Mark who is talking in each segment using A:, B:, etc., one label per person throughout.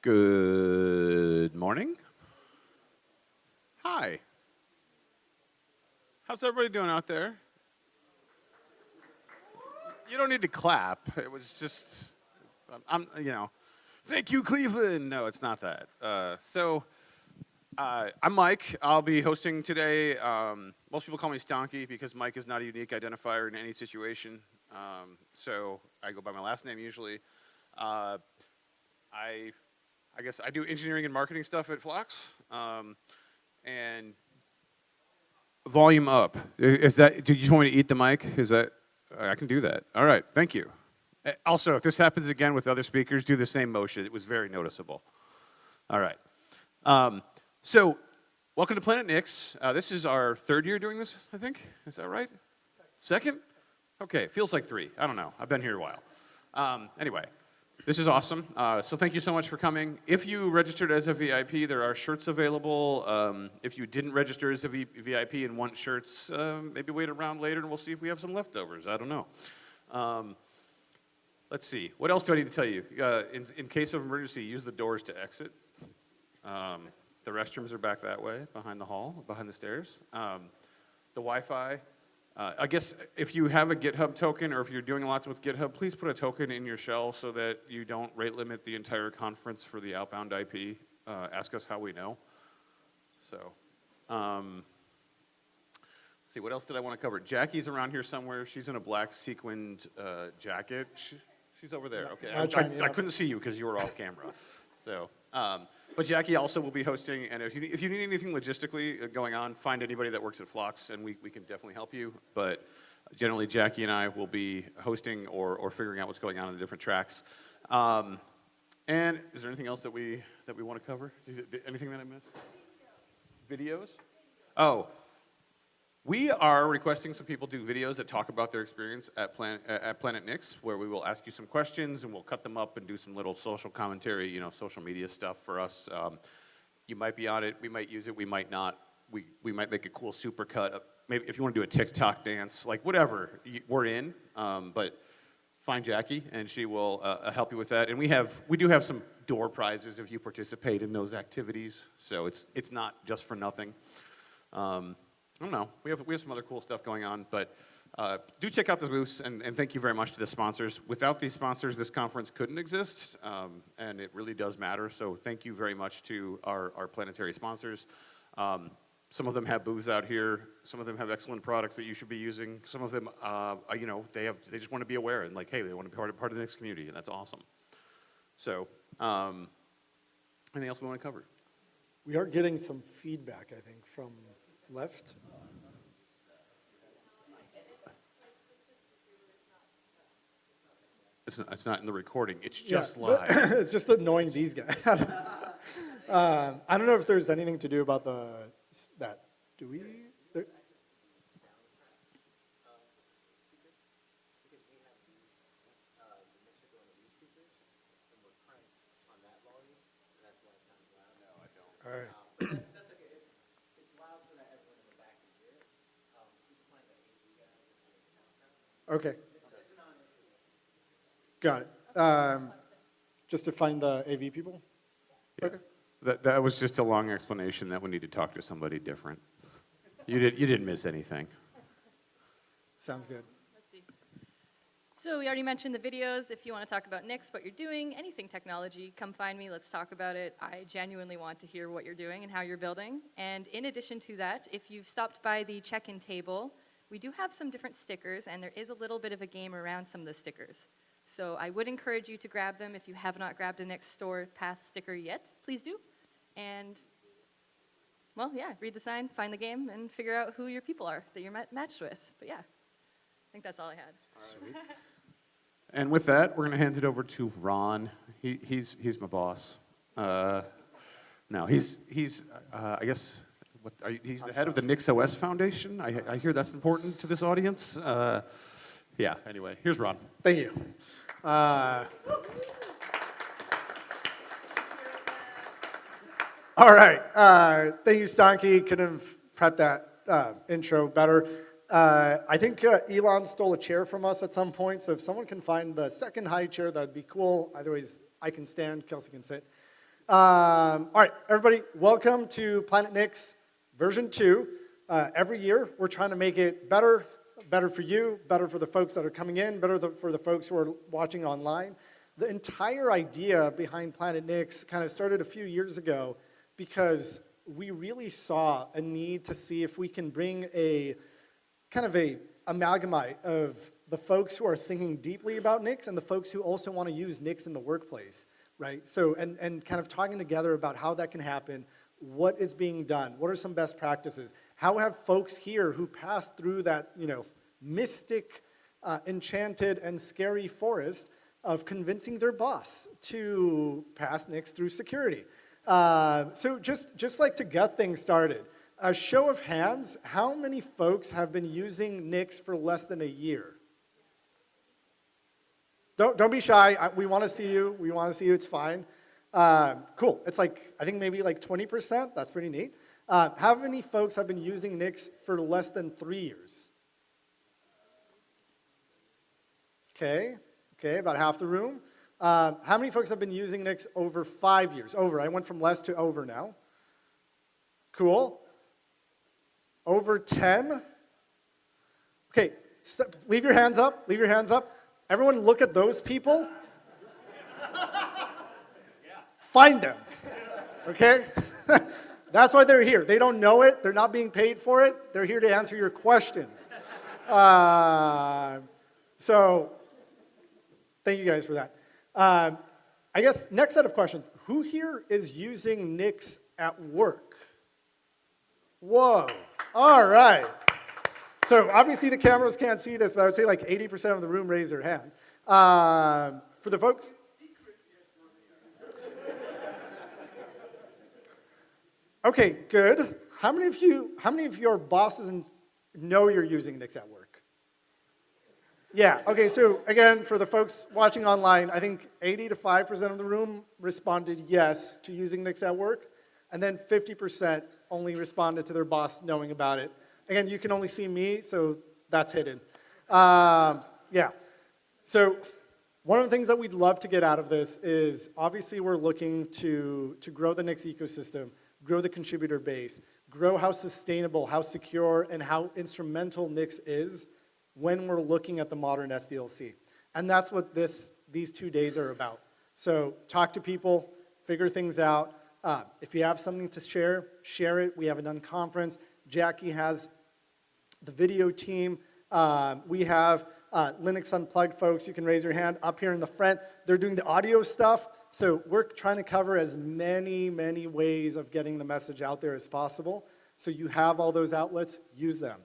A: Good morning. Hi. How's everybody doing out there? You don't need to clap. It was just, thank you, Cleveland. No, it's not that. I'm Mike. I'll be hosting today. Most people call me Stonky because Mike is not a unique identifier in any situation. So I go by my last name usually. I guess I do engineering and marketing stuff at Phlox. And volume up. Is that? Did you just want me to eat the mic? Is that? I can do that. All right. Thank you. Also, if this happens again with other speakers, do the same motion. It was very noticeable. All right. So, welcome to PlanetNix. This is our third year doing this, I think. Is that right? Second? Okay. Feels like three. I don't know. I've been here a while. Anyway. This is awesome. So thank you so much for coming. If you registered as a VIP, there are shirts available. If you didn't register as a VIP and want shirts, maybe wait around later and we'll see if we have some leftovers. I don't know. Let's see. What else do I need to tell you? In case of emergency, use the doors to exit. The restrooms are back that way, behind the hall, behind the stairs. The Wi-Fi. I guess if you have a GitHub token or if you're doing lots with GitHub, please put a token in your shell so that you don't rate limit the entire conference for the outbound IP. Ask us how we know. So, let's see, what else did I want to cover? Jackie's around here somewhere. She's in a black sequined jacket. She's over there. Okay, I couldn't see you because you were off camera. So, but Jackie also will be hosting, and if you need anything logistically going on, find anybody that works at Phlox, and we can definitely help you. But generally, Jackie and I will be hosting or figuring out what's going on in the different tracks. And is there anything else that we want to cover? Anything that I missed? Videos? Oh. We are requesting some people do videos that talk about their experience at PlanetNix, where we will ask you some questions and we'll cut them up and do some little social commentary, social media stuff for us. You might be on it, we might use it, we might not. We might make a cool supercut. Maybe if you want to do a TikTok dance, like whatever, we're in. But find Jackie and she will help you with that. And we do have some door prizes if you participate in those activities. So it's not just for nothing. I don't know. We have some other cool stuff going on, but do check out the booths, and thank you very much to the sponsors. Without these sponsors, this conference couldn't exist, and it really does matter. So thank you very much to our planetary sponsors. Some of them have booths out here. Some of them have excellent products that you should be using. Some of them, they just want to be aware and like, hey, they want to be part of the Nix community, and that's awesome. So, anything else we want to cover?
B: We are getting some feedback, I think, from left.
A: It's not in the recording. It's just live.
B: It's just annoying these guys. I don't know if there's anything to do about that. Do we? All right. Okay. Got it. Just to find the AV people?
A: Yeah. Okay. That was just a long explanation that we need to talk to somebody different. You didn't miss anything.
B: Sounds good.
C: Let's see. So we already mentioned the videos. If you want to talk about Nix, what you're doing, anything technology, come find me. Let's talk about it. I genuinely want to hear what you're doing and how you're building. And in addition to that, if you've stopped by the check-in table, we do have some different stickers, and there is a little bit of a game around some of the stickers. So I would encourage you to grab them. If you have not grabbed a Nix Store Path sticker yet, please do. And, well, yeah, read the sign, find the game, and figure out who your people are that you're matched with. But yeah, I think that's all I had.
A: All right. And with that, we're going to hand it over to Ron. He's my boss. No, he's I guess. He's the head of the NixOS Foundation. I hear that's important to this audience. Yeah, anyway, here's Ron.
B: Thank you. All right. Thank you, Stonky. Could have prepped that intro better. I think Elon stole a chair from us at some point, so if someone can find the second high chair, that would be cool. Otherwise, I can stand, Kelsey can sit. All right, everybody, welcome to PlanetNix version 2. Every year, we're trying to make it better, better for you, better for the folks that are coming in, better for the folks who are watching online. The entire idea behind PlanetNix kind of started a few years ago because we really saw a need to see if we can bring a kind of a amalgamate of the folks who are thinking deeply about Nix and the folks who also want to use Nix in the workplace, right? So, and kind of talking together about how that can happen, what is being done, what are some best practices, how have folks here who passed through that, mystic, enchanted, and scary forest of convincing their boss to pass Nix through security. So just like to get things started, a show of hands, how many folks have been using Nix for less than a year? Don't be shy. We want to see you. We want to see you. It's fine. Cool. It's like, I think maybe like 20%. That's pretty neat. How many folks have been using Nix for less than 3 years? Okay, about half the room. How many folks have been using Nix over 5 years? Over. I went from less to over now. Cool. Over 10? Okay, so leave your hands up. Leave your hands up. Everyone look at those people. Find them. Okay? That's why they're here. They don't know it. They're not being paid for it. They're here to answer your questions. So thank you guys for that. I guess next set of questions. Who here is using Nix at work? Whoa. All right. So obviously the cameras can't see this, but I would say like 80% of the room raised their hand. For the folks. Okay, good. How many of your bosses know you're using Nix at work? Yeah, okay, so again, for the folks watching online, I think 80 to 5% of the room responded yes to using Nix at work, and then 50% only responded to their boss knowing about it. Again, you can only see me, so that's hidden. Yeah, so one of the things that we'd love to get out of this is, obviously we're looking to grow the Nix ecosystem, grow the contributor base, grow how sustainable, how secure, and how instrumental Nix is when we're looking at the modern SDLC. And that's what these 2 days are about. So talk to people, figure things out. If you have something to share, share it. We have an unconference. Jackie has the video team. We have Linux Unplugged folks. You can raise your hand up here in the front. They're doing the audio stuff. So we're trying to cover as many ways of getting the message out there as possible. So you have all those outlets, use them.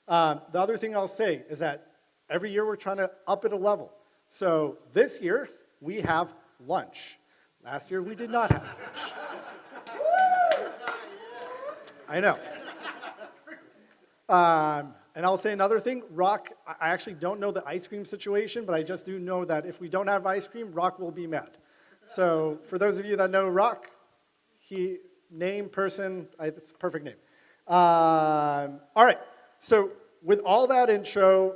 B: The other thing I'll say is that every year we're trying to up it a level. So this year, we have lunch. Last year, we did not have lunch. I know. And I'll say another thing, Rock, I actually don't know the ice cream situation, but I just do know that if we don't have ice cream, Rock will be mad. So for those of you that know Rock, it's a perfect name. All right, so with all that intro,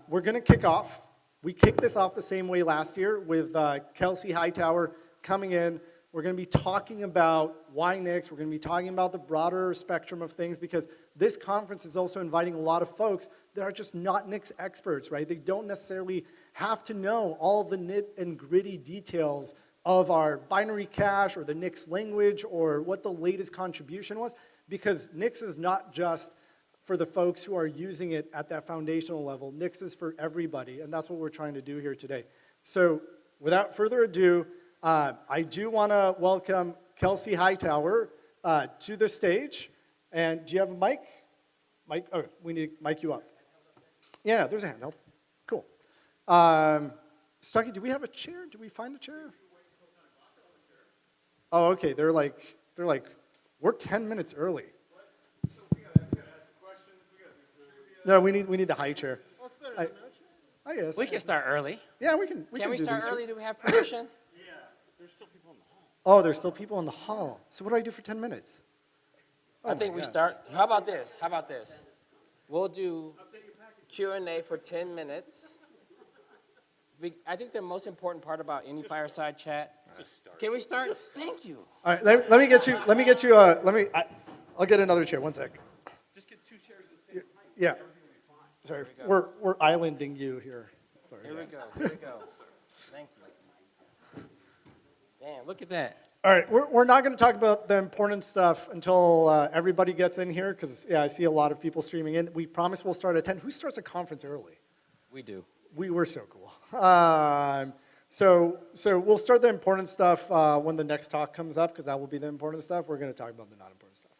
B: we're going to kick off. We kicked this off the same way last year with Kelsey Hightower coming in. We're going to be talking about why Nix. We're going to be talking about the broader spectrum of things because this conference is also inviting a lot of folks that are just not Nix experts, right? They don't necessarily have to know all the nit and gritty details of our binary cache or the Nix language or what the latest contribution was because Nix is not just for the folks who are using it at that foundational level. Nix is for everybody, and that's what we're trying to do here today. So without further ado, I do want to welcome Kelsey Hightower to the stage. And do you have a mic? Oh, we need to mic you up. Yeah, there's a handheld. Cool. Stucky, do we have a chair? Did we find a chair? Oh, okay. They're like, we're 10 minutes early. No, we need the high chair.
D: Well, it's better than no chair.
B: I guess.
E: We can start early.
B: Yeah, we can.
E: Can we
B: do
E: start
B: these.
E: early? Do we have permission?
D: There's still people in the hall.
B: Oh, there's still people in the hall. So what do I do for 10 minutes?
E: I think we start. How about this? We'll do Q&A for 10 minutes. I think the most important part about any fireside chat. Can we start? Thank you.
B: All right, let me get you, I'll get another chair, one sec.
D: Just get 2 chairs at the same height.
B: Yeah,
D: Everything will be fine.
B: sorry,
E: Here we go.
B: we're islanding you here. Sorry.
E: Here we go. Here we go. Thank you. Damn, look at that.
B: All right, we're not going to talk about the important stuff until everybody gets in here, because, yeah, I see a lot of people streaming in. We promise we'll start at 10. Who starts a conference early?
E: We do.
B: We were so cool. So we'll start the important stuff when the next talk comes up, because that will be the important stuff. We're going to talk about the not important stuff.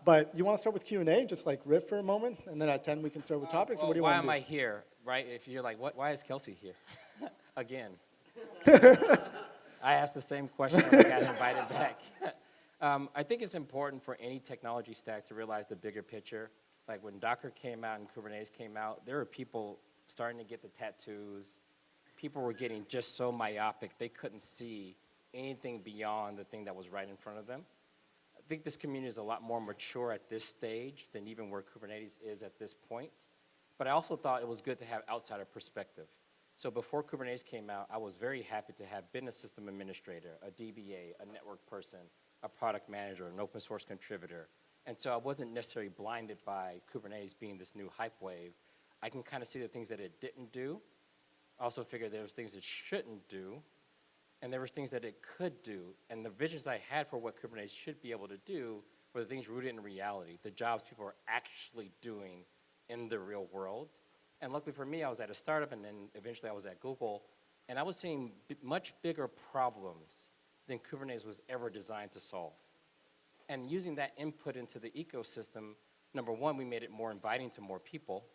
B: But you want to start with Q&A, just like riff for a moment, and then at 10 we can start with topics.
E: Well,
B: what do you
E: why
B: want to
E: am
B: do?
E: I here, right? If you're like, why is Kelsey here? Again. I asked the same question when I got invited back. I think it's important for any technology stack to realize the bigger picture. Like when Docker came out and Kubernetes came out, there were people starting to get the tattoos. People were getting just so myopic, they couldn't see anything beyond the thing that was right in front of them. I think this community is a lot more mature at this stage than even where Kubernetes is at this point. But I also thought it was good to have outsider perspective. So before Kubernetes came out, I was very happy to have been a system administrator, a DBA, a network person, a product manager, an open source contributor. And so I wasn't necessarily blinded by Kubernetes being this new hype wave. I can kind of see the things that it didn't do. I also figured there was things it shouldn't do, and there was things that it could do. And the visions I had for what Kubernetes should be able to do were the things rooted in reality, the jobs people are actually doing in the real world. And luckily for me, I was at a startup, and then eventually I was at Google, and I was seeing much bigger problems than Kubernetes was ever designed to solve. And using that input into the ecosystem, number one, we made it more inviting to more people.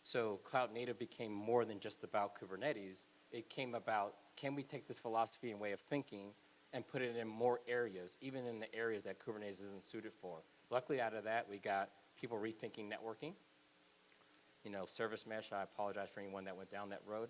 E: So cloud native became more than just about Kubernetes. It came about, can we take this philosophy and way of thinking and put it in more areas, even in the areas that Kubernetes isn't suited for? Luckily out of that, we got people rethinking networking. You know, service mesh, I apologize for anyone that went down that road.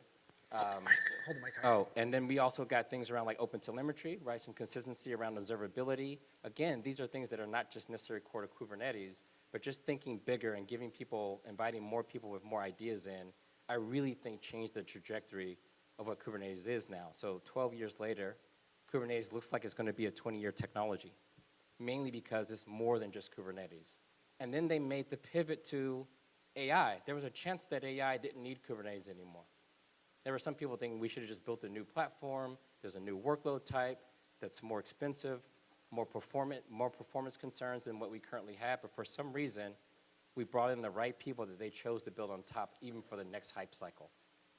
B: Hold the mic high.
E: Oh, and then we also got things around like open telemetry, right? Some consistency around observability. Again, these are things that are not just necessarily core to Kubernetes, but just thinking bigger and giving people, inviting more people with more ideas in, I really think changed the trajectory of what Kubernetes is now. So 12 years later, Kubernetes looks like it's going to be a 20-year technology, mainly because it's more than just Kubernetes. And then they made the pivot to AI. There was a chance that AI didn't need Kubernetes anymore. There were some people thinking we should have just built a new platform. There's a new workload type that's more expensive, more performance concerns than what we currently have. But for some reason, we brought in the right people that they chose to build on top, even for the next hype cycle.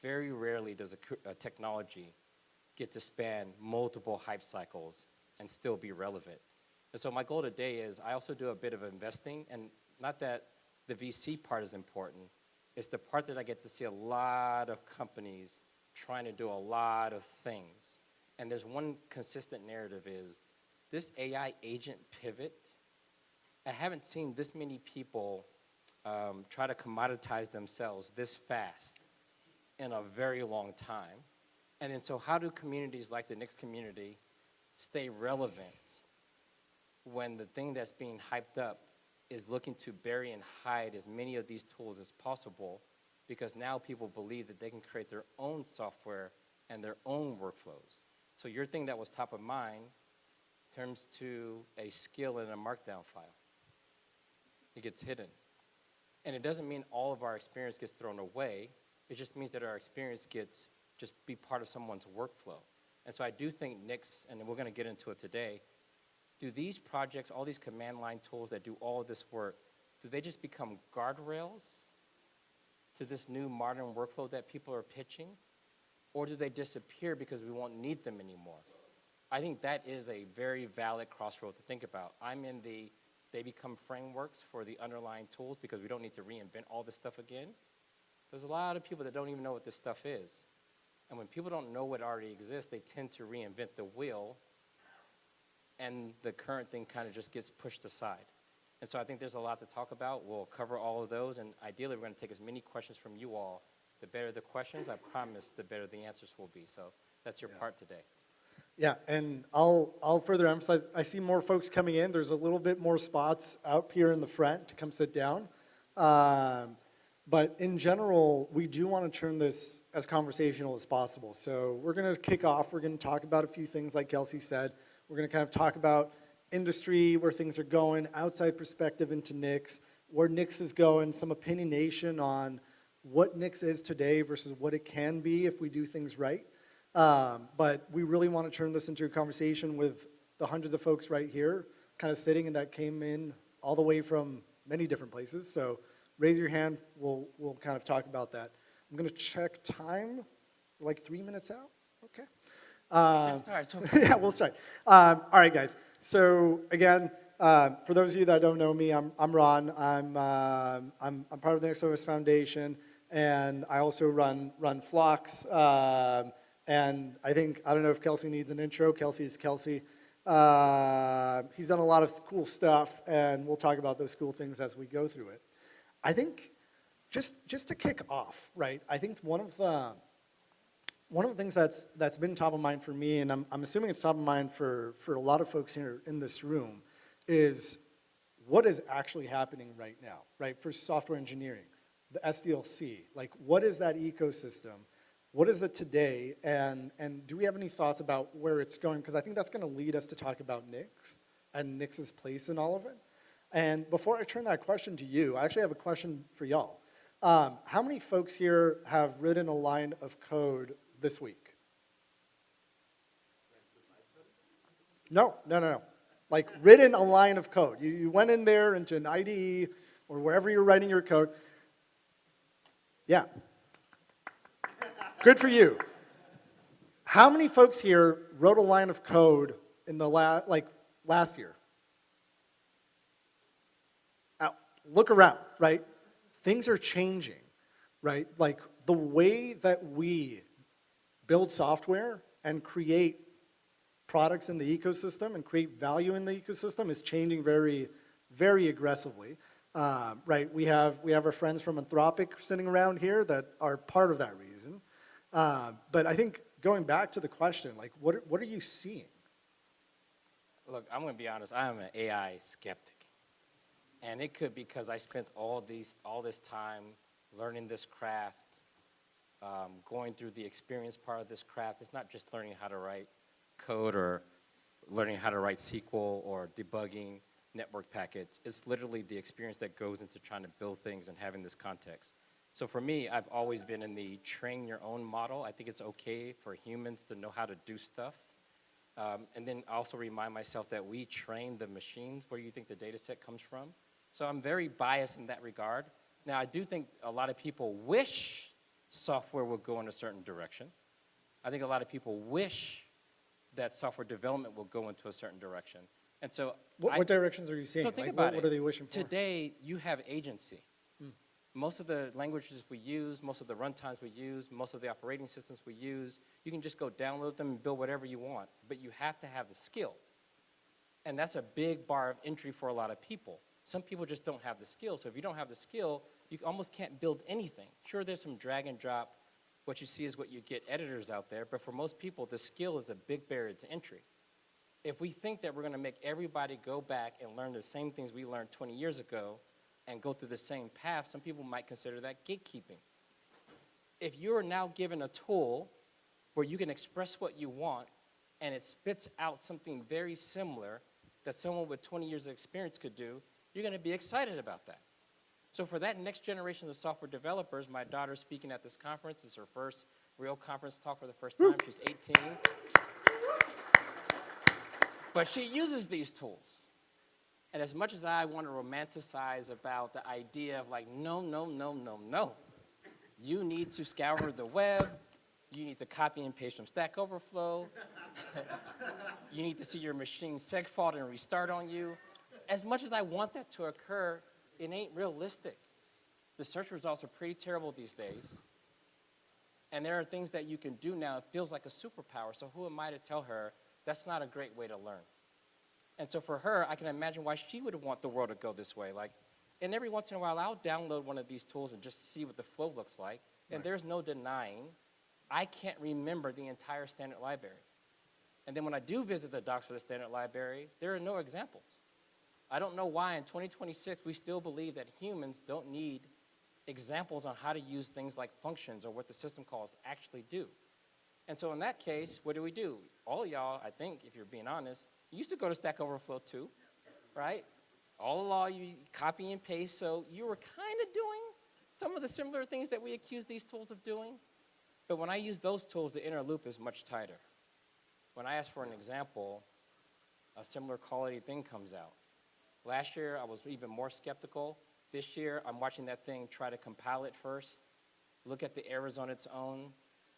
E: Very rarely does a technology get to span multiple hype cycles and still be relevant. And so my goal today is I also do a bit of investing, and not that the VC part is important. It's the part that I get to see a lot of companies trying to do a lot of things. And there's one consistent narrative is this AI agent pivot. I haven't seen this many people try to commoditize themselves this fast in a very long time. And then so how do communities like the Nix community stay relevant when the thing that's being hyped up is looking to bury and hide as many of these tools as possible, because now people believe that they can create their own software and their own workflows. So your thing that was top of mind turns to a skill in a markdown file. It gets hidden. And it doesn't mean all of our experience gets thrown away. It just means that our experience gets just be part of someone's workflow. And so I do think Nix, and we're going to get into it today, do these projects, all these command line tools that do all of this work, do they just become guardrails to this new modern workflow that people are pitching? Or do they disappear because we won't need them anymore? I think that is a very valid crossroad to think about. I'm in the, they become frameworks for the underlying tools because we don't need to reinvent all this stuff again. There's a lot of people that don't even know what this stuff is. And when people don't know what already exists, they tend to reinvent the wheel, and the current thing kind of just gets pushed aside. And so I think there's a lot to talk about. We'll cover all of those, and ideally we're going to take as many questions from you all. The better the questions, I promise, the better the answers will be. So that's your part today.
B: Yeah, and I'll further emphasize, I see more folks coming in. There's a little bit more spots out here in the front to come sit down. But in general, we do want to turn this as conversational as possible. So we're going to kick off. We're going to talk about a few things like Kelsey said. We're going to kind of talk about industry, where things are going, outside perspective into Nix, where Nix is going, some opinionation on what Nix is today versus what it can be if we do things right. But we really want to turn this into a conversation with the hundreds of folks right here kind of sitting and that came in all the way from many different places. So raise your hand, we'll kind of talk about that. I'm going to check time, like 3 minutes out, okay? Yeah, we'll start. All right, guys. So again, for those of you that don't know me, I'm Ron. I'm part of the NixOS Foundation, and I also run Phlox. And I don't know if Kelsey needs an intro. Kelsey is Kelsey. He's done a lot of cool stuff, and we'll talk about those cool things as we go through it. I think just to kick off, right? I think one of the things that's been top of mind for me, and I'm assuming it's top of mind for a lot of folks here in this room, is what is actually happening right now, right? For software engineering, the SDLC, like what is that ecosystem? What is it today? And do we have any thoughts about where it's going? Because I think that's going to lead us to talk about Nix and Nix's place in all of it. And before I turn that question to you, I actually have a question for y'all. How many folks here have written a line of code this week? No. Like written a line of code. You went in there into an IDE or wherever you're writing your code. Yeah. Good for you. How many folks here wrote a line of code in the last year? Look around, right? Things are changing, right? Like the way that we build software and create products in the ecosystem and create value in the ecosystem is changing very, very aggressively. Right? We have our friends from Anthropic sitting around here that are part of that reason. But I think going back to the question, like, what are you seeing?
E: Look, I'm going to be honest. I am an AI skeptic. And it could be because I spent all this time learning this craft, going through the experience part of this craft. It's not just learning how to write code or learning how to write SQL or debugging network packets. It's literally the experience that goes into trying to build things and having this context. So for me, I've always been in the train your own model. I think it's okay for humans to know how to do stuff. And then also remind myself that we train the machines where you think the data set comes from. So I'm very biased in that regard. Now, I do think a lot of people wish software would go in a certain direction. I think a lot of people wish that software development will go into a certain direction. And so
B: what directions are you seeing?
E: So think
B: like,
E: about
B: what are they wishing for?
E: Today, you have agency. Most of the languages we use, most of the runtimes we use, most of the operating systems we use, you can just go download them and build whatever you want. But you have to have the skill. And that's a big bar of entry for a lot of people. Some people just don't have the skill. So if you don't have the skill, you almost can't build anything. Sure, there's some drag and drop. What you see is what you get editors out there. But for most people, the skill is a big barrier to entry. If we think that we're going to make everybody go back and learn the same things we learned 20 years ago and go through the same path, some people might consider that gatekeeping. If you're now given a tool where you can express what you want and it spits out something very similar that someone with 20 years of experience could do, you're going to be excited about that. So for that next generation of software developers, my daughter's speaking at this conference. It's her first real conference talk for the first time. She's 18. But she uses these tools. And as much as I want to romanticize about the idea of like, no. You need to scour the web. You need to copy and paste from Stack Overflow. You need to see your machine segfault and restart on you. As much as I want that to occur, it ain't realistic. The search results are pretty terrible these days. And there are things that you can do now. It feels like a superpower. So who am I to tell her that's not a great way to learn? And so for her, I can imagine why she would want the world to go this way. Like, and every once in a while, I'll download one of these tools and just see what the flow looks like. And
B: Right.
E: There's no denying I can't remember the entire standard library. And then when I do visit the docs for the standard library, there are no examples. I don't know why in 2026 we still believe that humans don't need examples on how to use things like functions or what the system calls actually do. And so in that case, what do? All y'all, I think, if you're being honest, you used to go to Stack Overflow too, right? All along, you copy and paste, so you were kind of doing some of the similar things that we accuse these tools of doing. But when I use those tools, the inner loop is much tighter. When I ask for an example, a similar quality thing comes out. Last year, I was even more skeptical. This year, I'm watching that thing try to compile it first, look at the errors on its own,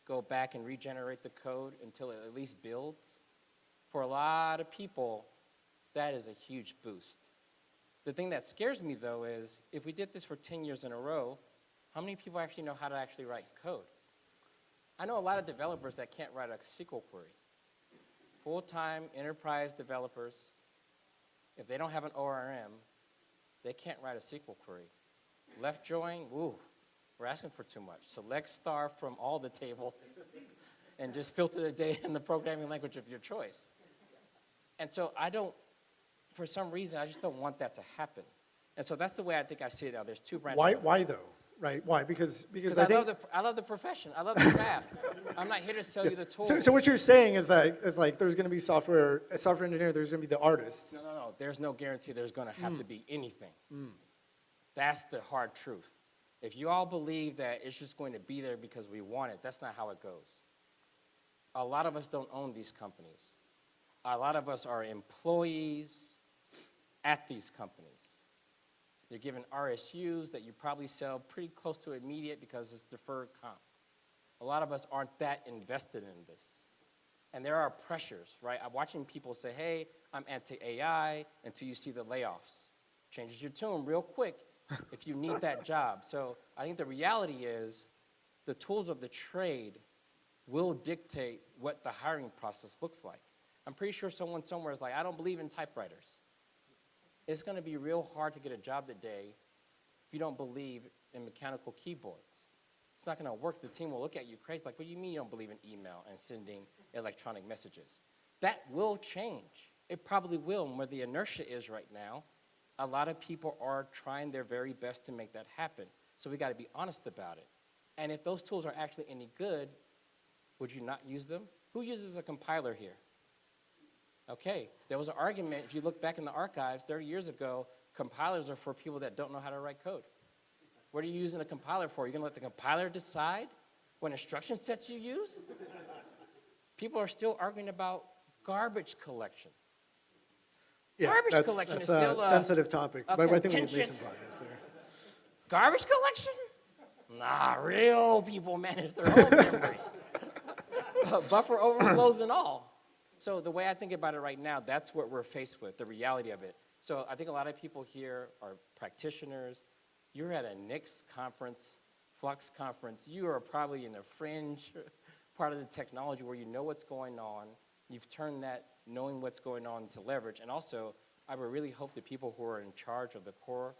E: go back and regenerate the code until it at least builds. For a lot of people, that is a huge boost. The thing that scares me, though, is if we did this for 10 years in a row, how many people actually know how to actually write code? I know a lot of developers that can't write a SQL query. Full-time enterprise developers, if they don't have an ORM, they can't write a SQL query. Left join, woo, we're asking for too much. Select star from all the tables and just filter the data in the programming language of your choice. And so for some reason, I just don't want that to happen. And so that's the way I think I see it now. There's two branches.
B: Why though? Right? Why? Because
E: I love the profession. I love the craft. I'm not here to sell you the tools.
B: So what you're saying is like there's going to be a software engineer. There's going to be the artists.
E: No. There's no guarantee there's going to have to be anything. That's the hard truth. If you all believe that it's just going to be there because we want it, that's not how it goes. A lot of us don't own these companies. A lot of us are employees at these companies. You're given RSUs that you probably sell pretty close to immediate because it's deferred comp. A lot of us aren't that invested in this. And there are pressures, right? I'm watching people say, hey, I'm anti-AI until you see the layoffs. Changes your tune real quick if you need that job. So I think the reality is the tools of the trade will dictate what the hiring process looks like. I'm pretty sure someone somewhere is like, I don't believe in typewriters. It's going to be real hard to get a job today if you don't believe in mechanical keyboards. It's not going to work. The team will look at you crazy, like, what do you mean you don't believe in email and sending electronic messages? That will change. It probably will. And where the inertia is right now, a lot of people are trying their very best to make that happen. So we got to be honest about it. And if those tools are actually any good, would you not use them? Who uses a compiler here? Okay, there was an argument, if you look back in the archives 30 years ago, compilers are for people that don't know how to write code. What are you using a compiler for? You're going to let the compiler decide what instruction sets you use? People are still arguing about garbage collection.
B: Yeah,
E: Garbage collection is still
B: a sensitive topic.
E: a
B: But I think we made
E: contentious-
B: some progress there.
E: Garbage collection? Nah, real people manage their own memory. Buffer overflows and all. So the way I think about it right now, that's what we're faced with, the reality of it. So I think a lot of people here are practitioners. You're at a Nix conference, Flux conference. You are probably in a fringe part of the technology where you know what's going on. You've turned that knowing what's going on to leverage. And also, I would really hope the people who are in charge of the core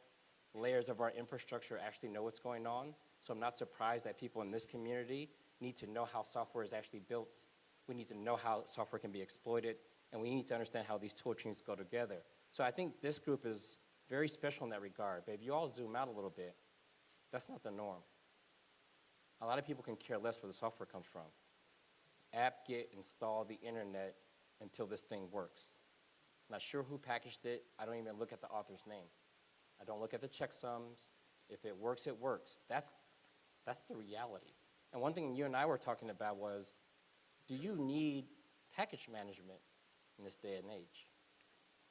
E: layers of our infrastructure actually know what's going on. So I'm not surprised that people in this community need to know how software is actually built. We need to know how software can be exploited, and we need to understand how these tool chains go together. So I think this group is very special in that regard. But if you all zoom out a little bit, that's not the norm. A lot of people can care less where the software comes from. Apt-get install the internet until this thing works. Not sure who packaged it. I don't even look at the author's name. I don't look at the checksums. If it works, it works. That's the reality. And one thing you and I were talking about was, do you need package management in this day and age?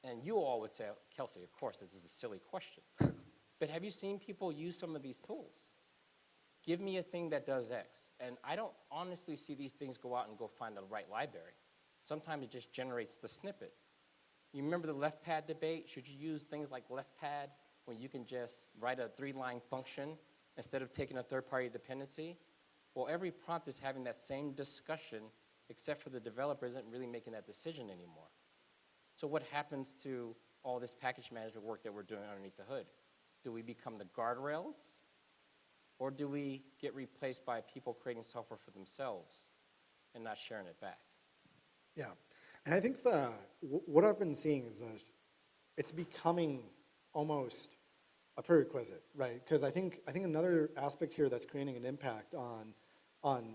E: And you all would say, Kelsey, of course, this is a silly question. But have you seen people use some of these tools? Give me a thing that does X. And I don't honestly see these things go out and go find the right library. Sometimes it just generates the snippet. You remember the left pad debate? Should you use things like left pad when you can just write a 3-line function instead of taking a third-party dependency? Well, every prompt is having that same discussion, except for the developer isn't really making that decision anymore. So what happens to all this package management work that we're doing underneath the hood? Do we become the guardrails? Or do we get replaced by people creating software for themselves and not sharing it back?
B: Yeah, and I think what I've been seeing is that it's becoming almost a prerequisite, right? Because I think another aspect here that's creating an impact on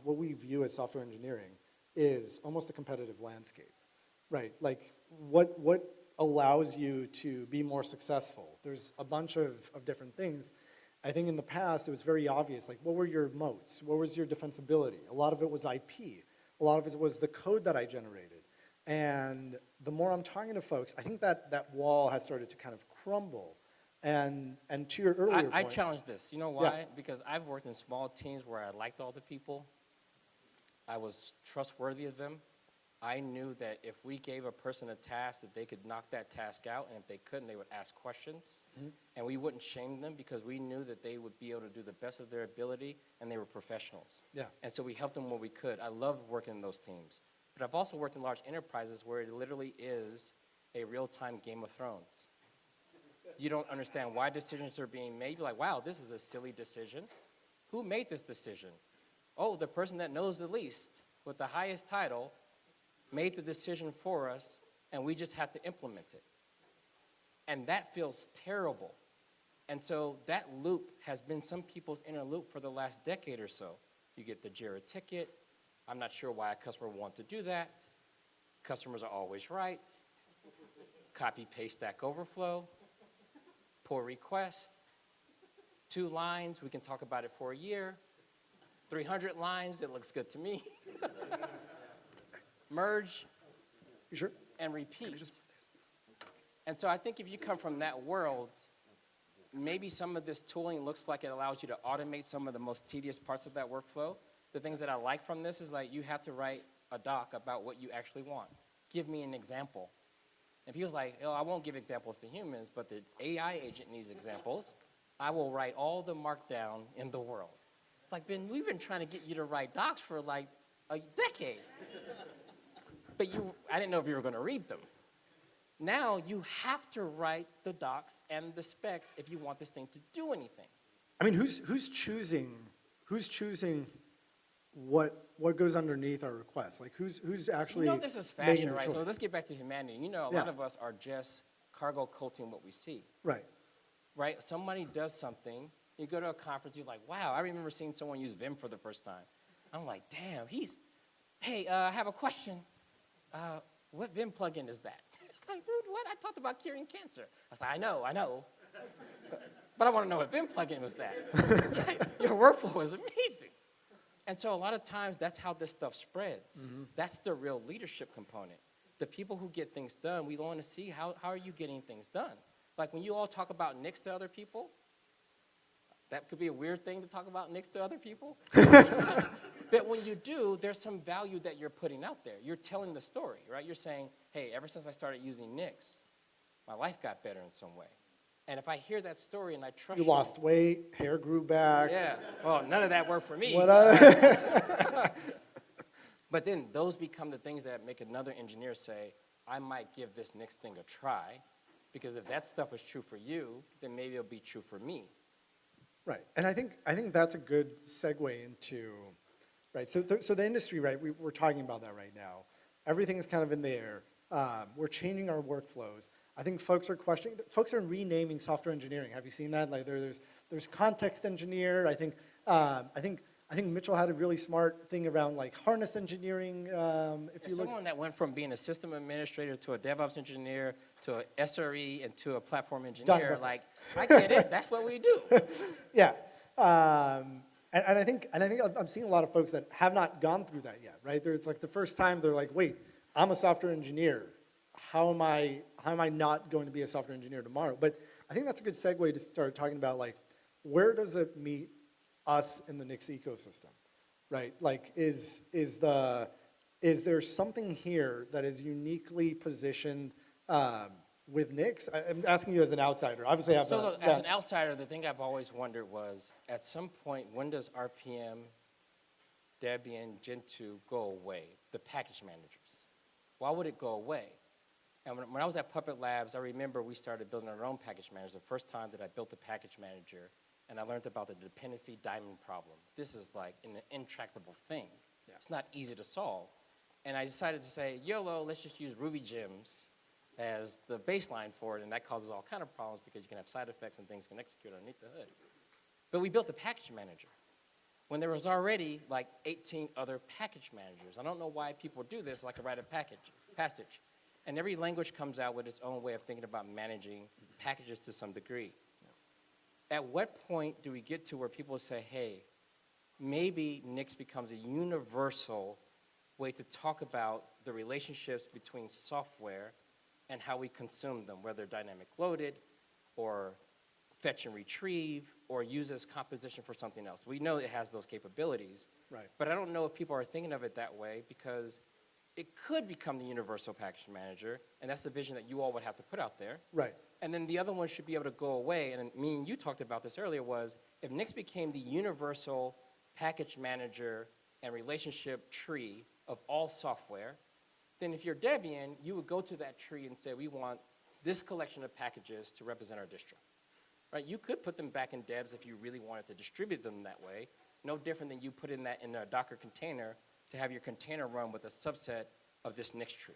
B: what we view as software engineering is almost a competitive landscape, right? Like what allows you to be more successful? There's a bunch of different things. I think in the past it was very obvious, like what were your moats? What was your defensibility? A lot of it was IP. A lot of it was the code that I generated. And the more I'm talking to folks, I think that wall has started to kind of crumble. And to your earlier point.
E: I challenge this. You know why?
B: Yeah.
E: Because I've worked in small teams where I liked all the people. I was trustworthy of them. I knew that if we gave a person a task, that they could knock that task out, and if they couldn't, they would ask questions.
B: Mhm.
E: And we wouldn't shame them because we knew that they would be able to do the best of their ability, and they were professionals.
B: Yeah.
E: And so we helped them where we could. I love working in those teams. But I've also worked in large enterprises where it literally is a real-time Game of Thrones. You don't understand why decisions are being made. You're like, wow, this is a silly decision. Who made this decision? Oh, the person that knows the least with the highest title made the decision for us, and we just have to implement it. And that feels terrible. And so that loop has been some people's inner loop for the last decade or so. You get the JIRA ticket. I'm not sure why a customer would want to do that. Customers are always right. Copy, paste, Stack Overflow. Pull request. 2 lines, we can talk about it for a year. 300 lines, it looks good to me. Merge
B: You sure?
E: and repeat. And so I think if you come from that world, maybe some of this tooling looks like it allows you to automate some of the most tedious parts of that workflow. The things that I like from this is like you have to write a doc about what you actually want. Give me an example. And people's like, oh, I won't give examples to humans, but the AI agent needs examples. I will write all the markdown in the world. It's like, Ben, we've been trying to get you to write docs for like a decade. But I didn't know if you were going to read them. Now you have to write the docs and the specs if you want this thing to do anything.
B: I mean, who's choosing what goes underneath our request? Like who's actually
E: This is
B: making
E: fashion,
B: the
E: right?
B: choice?
E: So let's get back to humanity. A
B: Yeah.
E: lot of us are just cargo culting what we see,
B: Right.
E: right? Somebody does something. You go to a conference, you're like, wow, I remember seeing someone use Vim for the first time. I'm like, damn, hey, I have a question. What Vim plugin is that? It's like, dude, what? I talked about curing cancer. I was like, I know. But I want to know what Vim plugin was that. Your workflow is amazing. And so a lot of times, that's how this stuff spreads.
B: Mm-hmm.
E: That's the real leadership component. The people who get things done, we want to see how are you getting things done. Like when you all talk about Nix to other people, that could be a weird thing to talk about Nix to other people. But when you do, there's some value that you're putting out there. You're telling the story, right? You're saying, hey, ever since I started using Nix, my life got better in some way. And if I hear that story and I trust
B: You lost weight, hair grew back.
E: Yeah, well, none of that worked for me. But then those become the things that make another engineer say, I might give this Nix thing a try, because if that stuff was true for you, then maybe it'll be true for me.
B: Right, and I think that's a good segue into, right, so the industry, right, we're talking about that right now. Everything is kind of in the air. We're changing our workflows. I think folks are renaming software engineering. Have you seen that? Like there's context engineer. I think Mitchell had a really smart thing around like harness engineering. If you look,
E: Someone that went from being a system administrator to a DevOps engineer to an SRE and to a platform engineer, like I get it. That's what we do.
B: Yeah, and I think I'm seeing a lot of folks that have not gone through that yet. Right? It's like the first time they're like, wait, I'm a software engineer. How am I not going to be a software engineer tomorrow? But I think that's a good segue to start talking about like where does it meet us in the Nix ecosystem, right? Like is there something here that is uniquely positioned with Nix? I'm asking you as an outsider. Obviously, I have
E: So look, as an outsider, the thing I've always wondered was, at some point, when does RPM, Debian, Gentoo go away? The package managers. Why would it go away? And when I was at Puppet Labs, I remember we started building our own package manager. The first time that I built a package manager, and I learned about the dependency diamond problem. This is like an intractable thing. Yeah. It's not easy to solve. And I decided to say, YOLO, let's just use Ruby gems as the baseline for it, and that causes all kind of problems because you can have side effects and things can execute underneath the hood. But we built the package manager when there was already like 18 other package managers. I don't know why people do this, like a rite of passage. And every language comes out with its own way of thinking about managing packages to some degree. At what point do we get to where people say, hey, maybe Nix becomes a universal way to talk about the relationships between software and how we consume them, whether dynamic loaded or fetch and retrieve or use as composition for something else. We know it has those capabilities,
B: Right.
E: but I don't know if people are thinking of it that way because it could become the universal package manager, and that's the vision that you all would have to put out there.
B: Right.
E: And then the other one should be able to go away, and me and you talked about this earlier, was if Nix became the universal package manager and relationship tree of all software, then if you're Debian, you would go to that tree and say, we want this collection of packages to represent our distro. Right? You could put them back in devs if you really wanted to distribute them that way, no different than you put in that in a Docker container to have your container run with a subset of this Nix tree.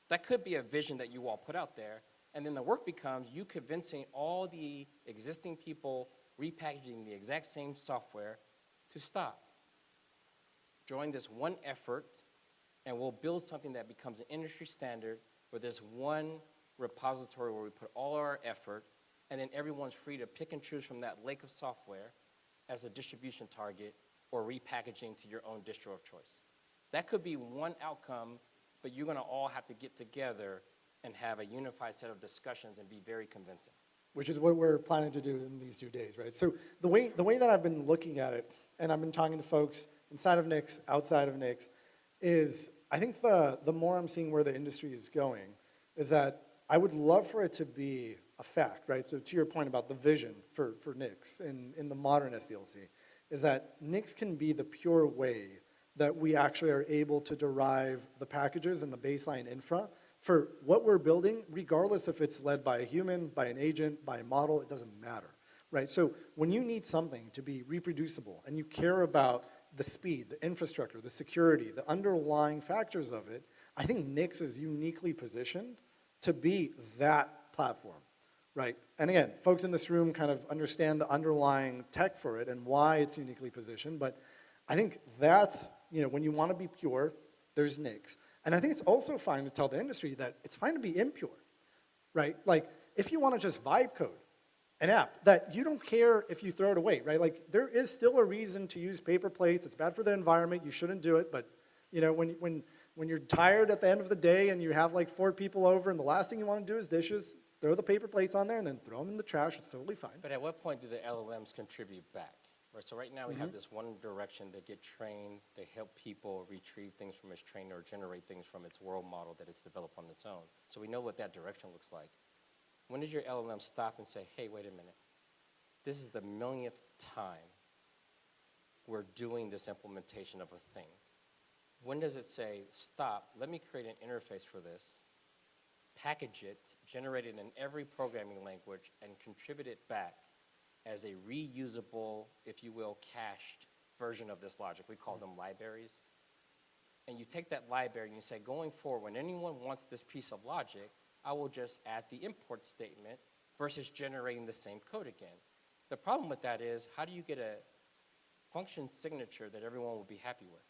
E: That could be a vision that you all put out there, and then the work becomes you convincing all the existing people repackaging the exact same software to stop. Join this one effort, and we'll build something that becomes an industry standard where there's one repository where we put all our effort, and then everyone's free to pick and choose from that lake of software as a distribution target or repackaging to your own distro of choice. That could be one outcome, but you're going to all have to get together and have a unified set of discussions and be very convincing.
B: Which is what we're planning to do in these 2 days, right? So the way that I've been looking at it, and I've been talking to folks inside of Nix, outside of Nix, is I think the more I'm seeing where the industry is going is that I would love for it to be a fact, right? So to your point about the vision for Nix in the modern SCLC, is that Nix can be the pure way that we actually are able to derive the packages and the baseline infra for what we're building, regardless if it's led by a human, by an agent, by a model, it doesn't matter, right? So when you need something to be reproducible and you care about the speed, the infrastructure, the security, the underlying factors of it, I think Nix is uniquely positioned to be that platform, right? And again, folks in this room kind of understand the underlying tech for it and why it's uniquely positioned, but I think that's, when you want to be pure, there's Nix. And I think it's also fine to tell the industry that it's fine to be impure, right? Like, if you want to just vibe code an app that you don't care if you throw it away, right? Like, there is still a reason to use paper plates. It's bad for the environment. You shouldn't do it. But, when you're tired at the end of the day and you have like 4 people over and the last thing you want to do is dishes, throw the paper plates on there and then throw them in the trash. It's totally fine.
E: But at what point do the LLMs contribute back? Right, so right now we have this one direction. They get trained, they help people retrieve things from its trainer or generate things from its world model that it's developed on its own. So we know what that direction looks like. When does your LLM stop and say, hey, wait a minute, this is the millionth time we're doing this implementation of a thing. When does it say, stop, let me create an interface for this, package it, generate it in every programming language, and contribute it back as a reusable, if you will, cached version of this logic. We call them libraries. And you take that library and you say, going forward, when anyone wants this piece of logic, I will just add the import statement versus generating the same code again. The problem with that is, how do you get a function signature that everyone will be happy with?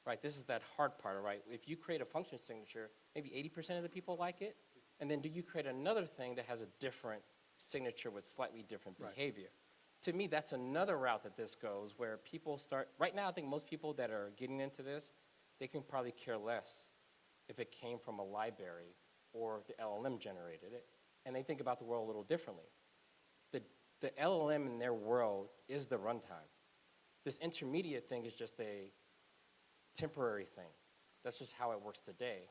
E: Right, this is that hard part, right? If you create a function signature, maybe 80% of the people like it, and then do you create another thing that has a different signature with slightly different behavior? To me, that's another route that this goes where people start, right now I think most people that are getting into this, they can probably care less if it came from a library or if the LLM generated it, and they think about the world a little differently. The LLM in their world is the runtime. This intermediate thing is just a temporary thing. That's just how it works today.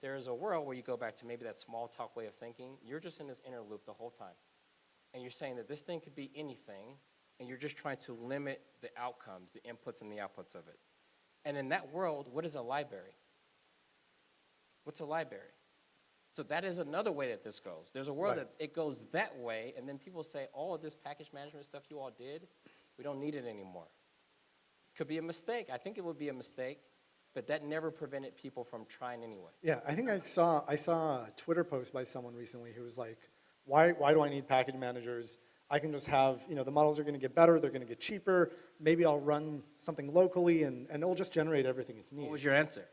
E: There is a world where you go back to maybe that small talk way of thinking. You're just in this inner loop the whole time. And you're saying that this thing could be anything, and you're just trying to limit the outcomes, the inputs and the outputs of it. And in that world, what is a library? What's a library? So that is another way that this goes. There's a world that it goes that way, and then people say, all of this package management stuff you all did, we don't need it anymore. Could be a mistake. I think it would be a mistake. but that never prevented people from trying anyway.
B: Yeah, I think I saw a Twitter post by someone recently who was like, why do I need package managers? I can just have, the models are going to get better, they're going to get cheaper. Maybe I'll run something locally and it'll just generate everything it needs.
E: What was your answer?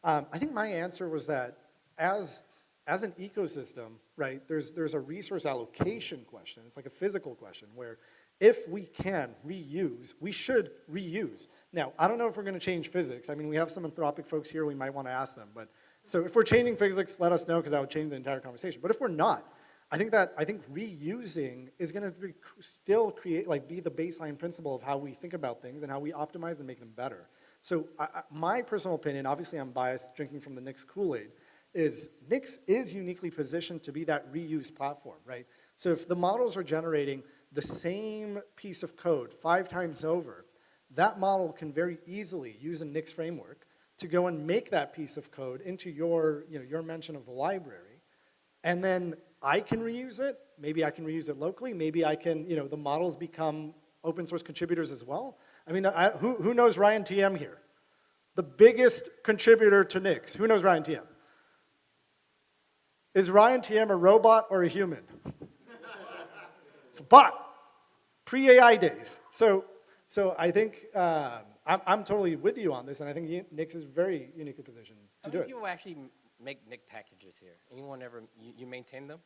B: I think my answer was that as an ecosystem, right, there's a resource allocation question. It's like a physical question where if we can reuse, we should reuse. Now, I don't know if we're going to change physics. I mean, we have some Anthropic folks here. We might want to ask them. But so if we're changing physics, let us know because that would change the entire conversation. But if we're not, I think reusing is going to still be the baseline principle of how we think about things and how we optimize and make them better. So my personal opinion, obviously I'm biased, drinking from the Nix Kool-Aid, is Nix is uniquely positioned to be that reuse platform, right? So if the models are generating the same piece of code 5 times over, that model can very easily use a Nix framework to go and make that piece of code into your mention of the library. And then I can reuse it. Maybe I can reuse it locally. Maybe I can, the models become open source contributors as well. I mean, who knows Ryan TM here? The biggest contributor to Nix. Who knows Ryan TM? Is Ryan TM a robot or a human? It's a bot. Pre-AI days. So I think I'm totally with you on this, and I think Nix is very uniquely positioned to do it.
E: How many people actually make Nix packages here? Anyone ever, you maintain them?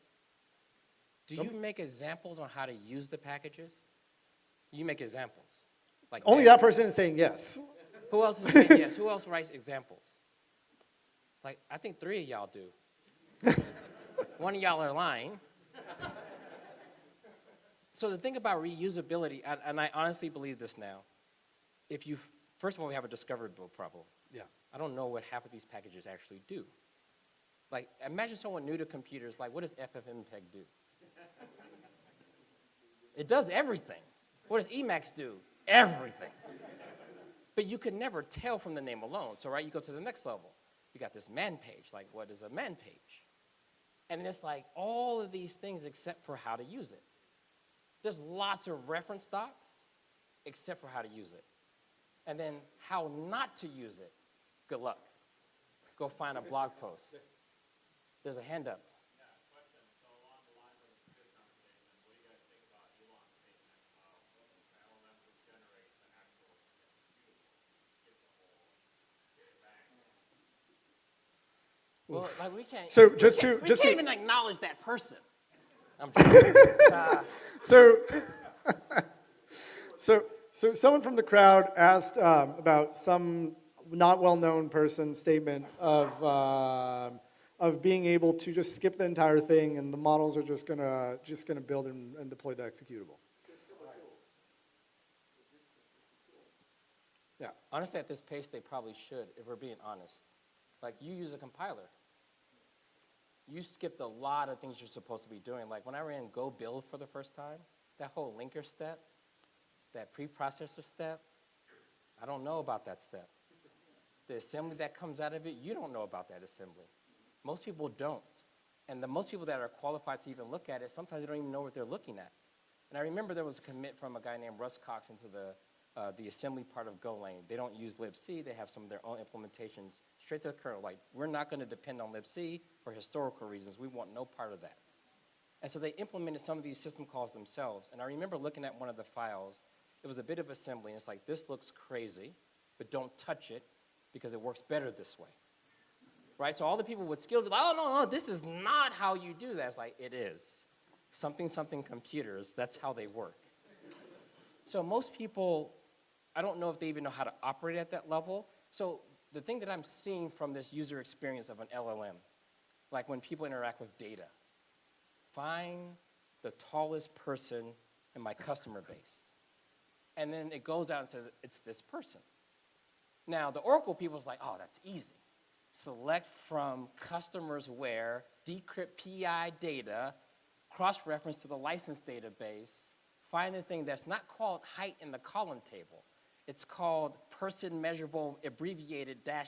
E: Do you make examples on how to use the packages? You make examples. Like
B: Only that person is saying yes.
E: Who else is saying yes? Who else writes examples? Like, I think 3 of y'all do. One of y'all are lying. So the thing about reusability, and I honestly believe this now, first of all, we have a discoverability problem.
B: Yeah.
E: I don't know what half of these packages actually do. Like, imagine someone new to computers, like, what does FFmpeg do? It does everything. What does Emacs do? Everything. But you could never tell from the name alone. So, right, you go to the next level. You got this man page. Like, what is a man page? And it's like all of these things except for how to use it. There's lots of reference docs except for how to use it. And then how not to use it. Good luck. Go find a blog post. There's a hand up. Well, like we can't.
B: So
E: we
B: just
E: can't,
B: to-
E: we
B: just
E: can't
B: to-
E: even acknowledge that person. I'm joking.
B: So someone from the crowd asked about some not well-known person's statement of being able to just skip the entire thing and the models are just gonna build and deploy the executable. Yeah.
E: Honestly, at this pace, they probably should, if we're being honest. Like, you use a compiler. You skipped a lot of things you're supposed to be doing. Like, when I ran Go Build for the first time, that whole linker step, that preprocessor step, I don't know about that step. The assembly that comes out of it, you don't know about that assembly. Most people don't. And the most people that are qualified to even look at it, sometimes they don't even know what they're looking at. And I remember there was a commit from a guy named Russ Cox into the assembly part of Golang. They don't use libc. They have some of their own implementations straight to the kernel. Like, we're not going to depend on libc for historical reasons. We want no part of that. And so they implemented some of these system calls themselves. And I remember looking at one of the files. It was a bit of assembly. And it's like, this looks crazy, but don't touch it because it works better this way. Right? So all the people with skill be like, oh, no, this is not how you do that. It's like, it is. Something computers, that's how they work. So most people, I don't know if they even know how to operate at that level. So the thing that I'm seeing from this user experience of an LLM, like when people interact with data, find the tallest person in my customer base. And then it goes out and says, it's this person. Now, the Oracle people is like, oh, that's easy. Select from customers where, decrypt PI data, cross-reference to the license database, find the thing that's not called height in the column table. It's called person measurable abbreviated -x.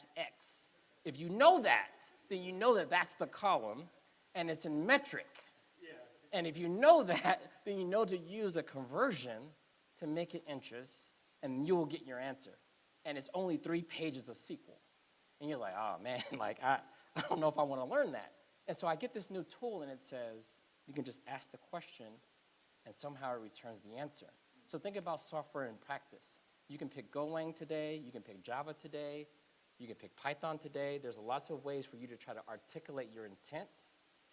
E: If you know that, then you know that that's the column, and it's in metric. Yeah. And if you know that, then you know to use a conversion to make it inches, and you will get your answer. And it's only 3 pages of SQL. And you're like, oh man, like I don't know if I want to learn that. And so I get this new tool and it says, you can just ask the question and somehow it returns the answer. So think about software in practice. You can pick Golang today, you can pick Java today, you can pick Python today. There's lots of ways for you to try to articulate your intent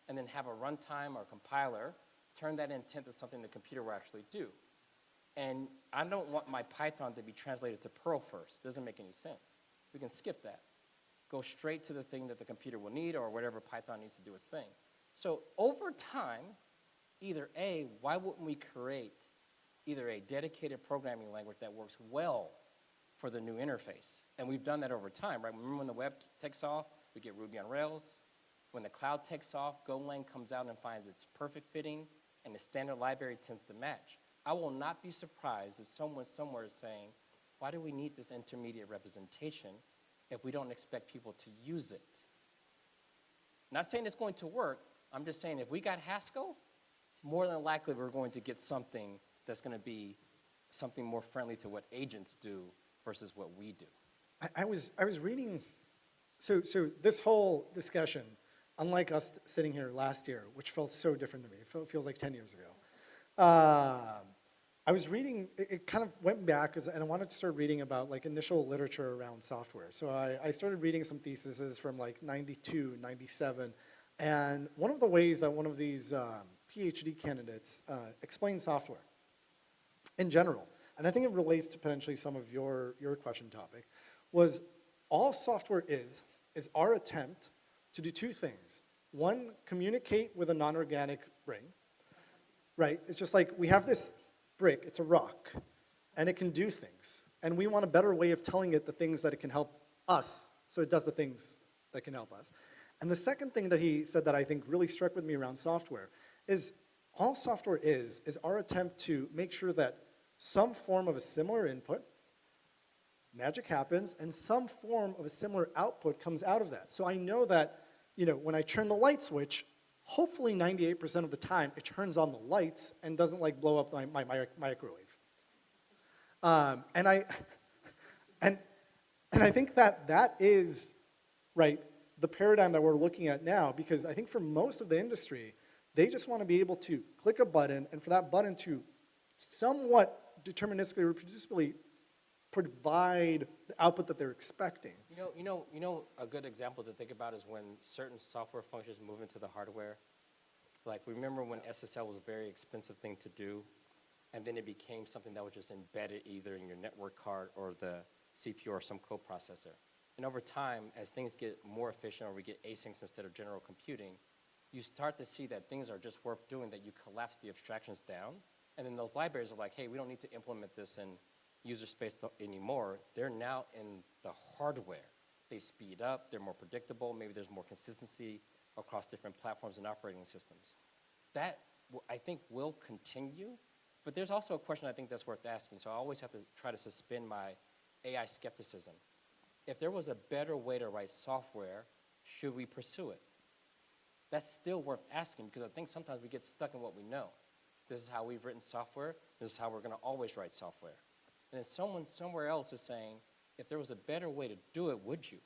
E: and then have a runtime or compiler turn that intent to something the computer will actually do. And I don't want my Python to be translated to Perl first. Doesn't make any sense. We can skip that. Go straight to the thing that the computer will need or whatever Python needs to do its thing. So over time, either A, why wouldn't we create either a dedicated programming language that works well for the new interface? And we've done that over time, right? Remember when the web takes off, we get Ruby on Rails. When the cloud takes off, Golang comes out and finds its perfect fitting, and the standard library tends to match. I will not be surprised if someone somewhere is saying, why do we need this intermediate representation if we don't expect people to use it? Not saying it's going to work. I'm just saying if we got Haskell, more than likely we're going to get something that's going to be something more friendly to what agents do versus what we do.
B: I was reading, so this whole discussion, unlike us sitting here last year, which felt so different to me, it feels like 10 years ago. I was reading, it kind of went back, and I wanted to start reading about like initial literature around software. So I started reading some theses from like 92, 97, and one of the ways that one of these PhD candidates explained software in general, and I think it relates to potentially some of your question topic, was all software is our attempt to do two things. One, communicate with a non-organic ring, right? It's just like we have this brick, it's a rock, and it can do things. And we want a better way of telling it the things that it can help us, so it does the things that can help us. And the second thing that he said that I think really struck with me around software is all software is our attempt to make sure that some form of a similar input, magic happens, and some form of a similar output comes out of that. So I know that, you know, when I turn the light switch, hopefully 98% of the time it turns on the lights and doesn't like blow up my microwave. And I think that is, right, the paradigm that we're looking at now, because I think for most of the industry, they just want to be able to click a button and for that button to somewhat deterministically, reproducibly provide the output that they're expecting.
E: You know, a good example to think about is when certain software functions move into the hardware. Like, remember when SSL was a very expensive thing to do, and then it became something that was just embedded either in your network card or the CPU or some coprocessor. And over time, as things get more efficient or we get asyncs instead of general computing, you start to see that things are just worth doing, that you collapse the abstractions down, and then those libraries are like, hey, we don't need to implement this in user space anymore. They're now in the hardware. They speed up, they're more predictable, maybe there's more consistency across different platforms and operating systems. That, I think, will continue, but there's also a question I think that's worth asking, so I always have to try to suspend my AI skepticism. If there was a better way to write software, should we pursue it? That's still worth asking, because I think sometimes we get stuck in what we know. This is how we've written software, this is how we're going to always write software. And then someone somewhere else is saying, if there was a better way to do it, would you?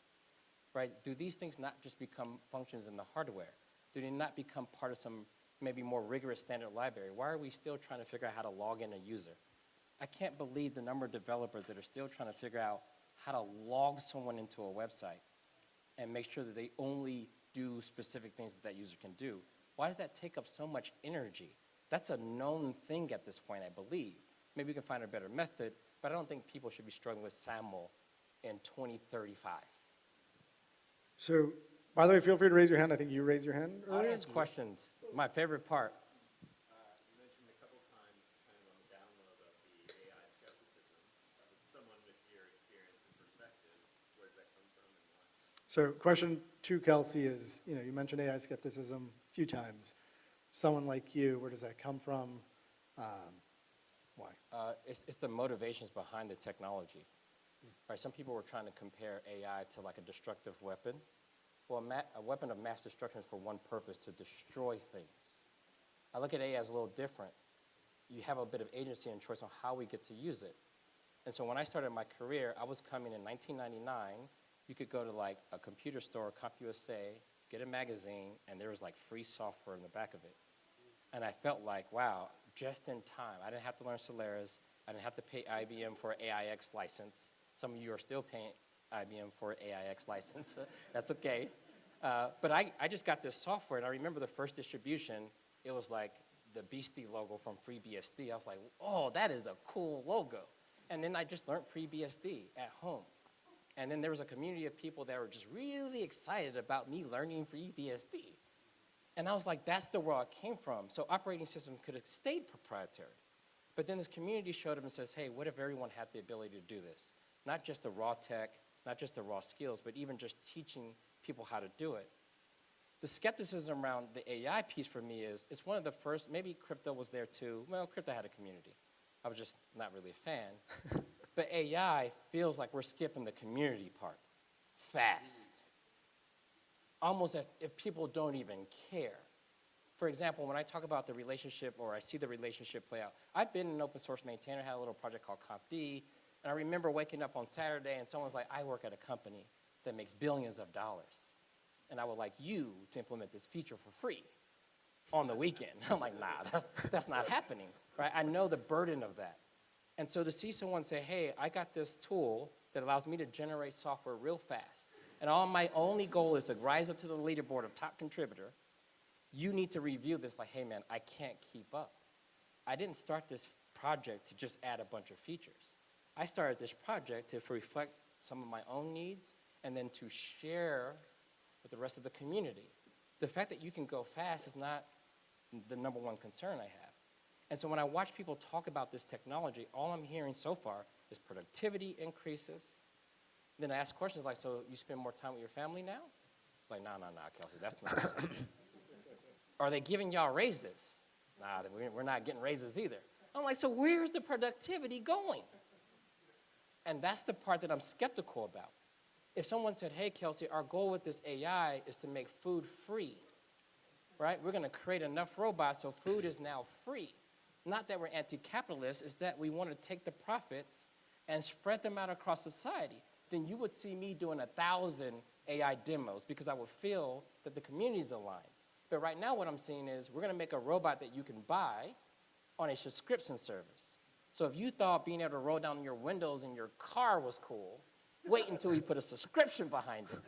E: Right? Do these things not just become functions in the hardware? Do they not become part of some maybe more rigorous standard library? Why are we still trying to figure out how to log in a user? I can't believe the number of developers that are still trying to figure out how to log someone into a website and make sure that they only do specific things that user can do. Why does that take up so much energy? That's a known thing at this point, I believe. Maybe we can find a better method, but I don't think people should be struggling with SAML in 2035.
B: So, by the way, feel free to raise your hand. I think you raised your hand earlier.
E: Audience questions, my favorite part.
F: You mentioned a couple times kind of on the download of the AI skepticism. With someone with your experience and perspective, where does that come from and why?
B: So question 2, Kelsey, is, you know, you mentioned AI skepticism a few times. Someone like you, where does that come from? Why?
E: It's the motivations behind the technology. Right, some people were trying to compare AI to like a destructive weapon. Well, a weapon of mass destruction is for one purpose, to destroy things. I look at AI as a little different. You have a bit of agency and choice on how we get to use it. And so when I started my career, I was coming in 1999 you could go to like a computer store, CompUSA, get a magazine, and there was like free software in the back of it. And I felt like, wow, just in time. I didn't have to learn Solaris. I didn't have to pay IBM for an AIX license. Some of you are still paying IBM for an AIX license. That's okay. But I just got this software, and I remember the first distribution, it was like the Beastie logo from FreeBSD. I was like, oh, that is a cool logo. And then I just learned FreeBSD at home. And then there was a community of people that were just really excited about me learning FreeBSD. And I was like, that's the world I came from. So operating system could have stayed proprietary. But then this community showed up and says, hey, what if everyone had the ability to do this? Not just the raw tech, not just the raw skills, but even just teaching people how to do it. The skepticism around the AI piece for me is, it's one of the first, maybe crypto was there too. Well, crypto had a community. I was just not really a fan. But AI feels like we're skipping the community part fast. Almost as if people don't even care. For example, when I talk about the relationship or I see the relationship play out, I've been an open source maintainer, had a little project called CompD, and I remember waking up on Saturday and someone's like, I work at a company that makes billions of dollars, and I would like you to implement this feature for free on the weekend. I'm like, nah, that's not happening, right? I know the burden of that. And so to see someone say, hey, I got this tool that allows me to generate software real fast, and all my only goal is to rise up to the leaderboard of top contributor, you need to review this like, hey man, I can't keep up. I didn't start this project to just add a bunch of features. I started this project to reflect some of my own needs and then to share with the rest of the community. The fact that you can go fast is not the number one concern I have. And so when I watch people talk about this technology, all I'm hearing so far is productivity increases. Then I ask questions like, so you spend more time with your family now? Like, no, Kelsey, that's not. Are they giving y'all raises? Nah, we're not getting raises either. I'm like, so where's the productivity going? And that's the part that I'm skeptical about. If someone said, hey, Kelsey, our goal with this AI is to make food free, right? We're going to create enough robots so food is now free. Not that we're anti-capitalist, it's that we want to take the profits and spread them out across society. Then you would see me doing 1,000 AI demos because I would feel that the community is aligned. But right now what I'm seeing is we're going to make a robot that you can buy on a subscription service. So if you thought being able to roll down your windows in your car was cool, wait until we put a subscription behind it.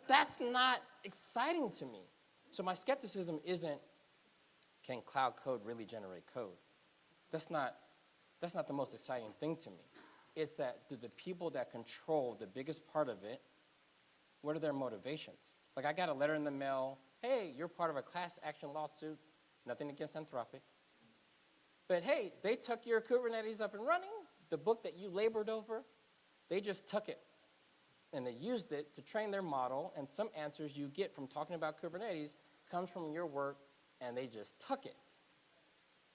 E: That's not exciting to me. So my skepticism isn't, can cloud code really generate code? That's not the most exciting thing to me. It's that do the people that control the biggest part of it, what are their motivations? Like I got a letter in the mail, hey, you're part of a class action lawsuit, nothing against Anthropic. But hey, they took your Kubernetes up and running, the book that you labored over, they just took it and they used it to train their model, and some answers you get from talking about Kubernetes comes from your work, and they just took it.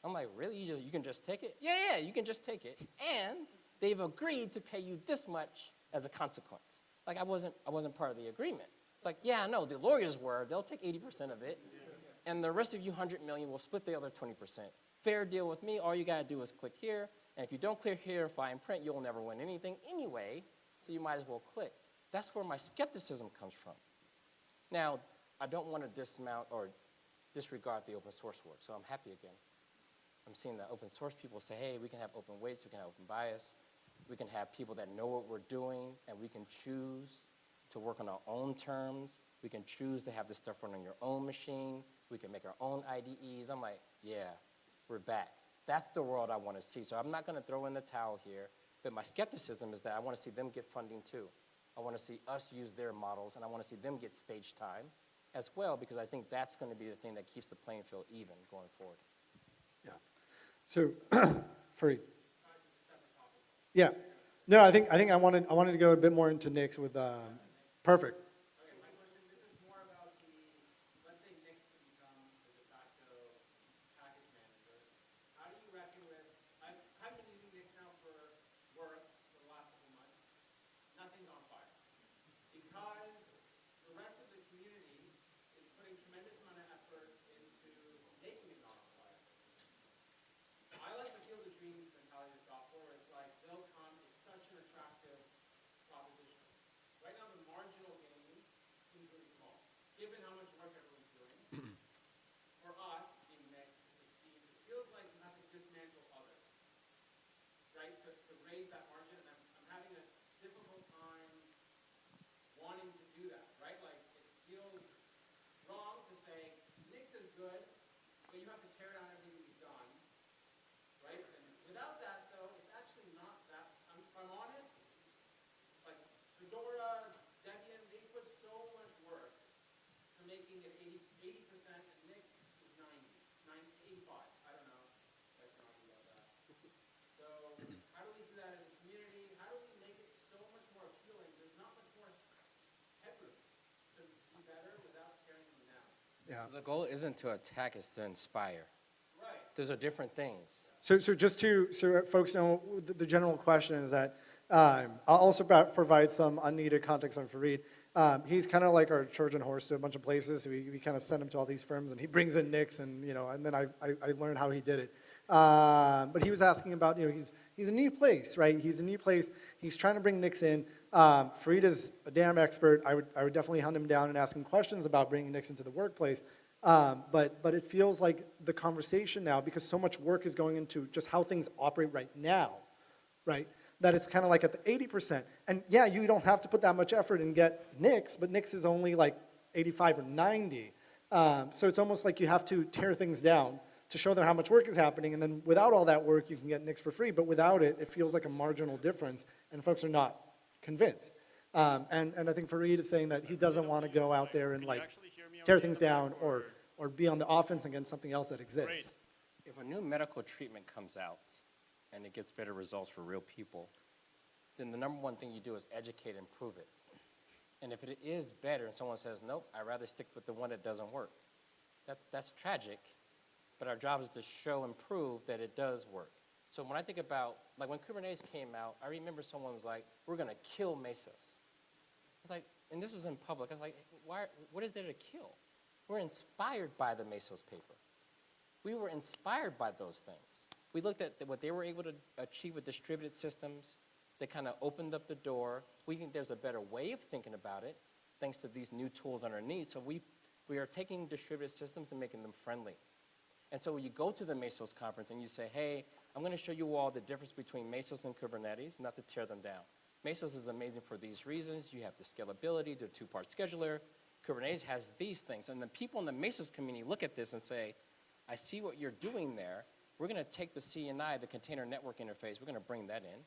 E: I'm like, really? You can just take it? Yeah, you can just take it. And they've agreed to pay you this much as a consequence. Like I wasn't part of the agreement. Like, yeah, no, the lawyers were. They'll take 80% of it, and the rest of you 100 million will split the other 20%. Fair deal with me. All you gotta do is click here, and if you don't click here and fly and print, you'll never win anything anyway, so you might as well click. That's where my skepticism comes from. Now, I don't want to dismount or disregard the open source work, so I'm happy again. I'm seeing that open source people say, hey, we can have open weights, we can have open bias, we can have people that know what we're doing, and we can choose to work on our own terms. We can choose to have this stuff run on your own machine. We can make our own IDEs. I'm like, yeah, we're back. That's the world I want to see. So I'm not going to throw in the towel here, but my skepticism is that I want to see them get funding too. I want to see us use their models, and I want to see them get stage time as well, because I think that's going to be the thing that keeps the playing field even going forward.
B: Yeah. So, free. Yeah. No, I think I wanted to go a bit more into Nix with perfect.
D: Okay, my question, this is more about the, let's say Nix to become the de facto package manager. How do you reckon with, I've been using Nix now for work for the last couple months. Nothing's on fire. Because the rest of the community is putting tremendous amount of effort into making it not on fire. I like the field of dreams mentality of software where it's like, build comp is such an attractive proposition. Right now, the
B: Yeah.
E: The goal isn't to attack, it's to inspire.
D: Right.
E: Those are different things.
B: So just so folks know, the general question is that I'll also provide some unneeded context on Fareed. He's kind of like our Trojan horse to a bunch of places. So we kind of send him to all these firms, and he brings in Nix, and and then I learned how he did it. But he was asking about, he's a new place, right? He's a new place. He's trying to bring Nix in. Fareed is a damn expert. I would definitely hunt him down and ask him questions about bringing Nix into the workplace. But it feels like the conversation now, because so much work is going into just how things operate right now, right? That it's kind of like at the 80%. And yeah, you don't have to put that much effort and get Nix, but Nix is only like 85 or 90. So it's almost like you have to tear things down to show them how much work is happening, and then without all that work, you can get Nix for free, but without it, it feels like a marginal difference, and folks are not convinced. And I think Fareed is saying that he doesn't want to go out there and like tear things down or be on the offense against something else that exists.
E: If a new medical treatment comes out and it gets better results for real people, then the number one thing you do is educate and prove it. And if it is better and someone says, nope, I'd rather stick with the one that doesn't work, that's tragic, but our job is to show and prove that it does work. So when I think about, like when Kubernetes came out, I remember someone was like, we're going to kill Mesos. I was like, and this was in public, I was like, what is there to kill? We're inspired by the Mesos paper. We were inspired by those things. We looked at what they were able to achieve with distributed systems. They kind of opened up the door. We think there's a better way of thinking about it, thanks to these new tools underneath. So we are taking distributed systems and making them friendly. And so when you go to the Mesos conference and you say, hey, I'm going to show you all the difference between Mesos and Kubernetes, not to tear them down. Mesos is amazing for these reasons. You have the scalability, the two-part scheduler. Kubernetes has these things. And the people in the Mesos community look at this and say, I see what you're doing there. We're going to take the CNI, the container network interface, we're going to bring that in.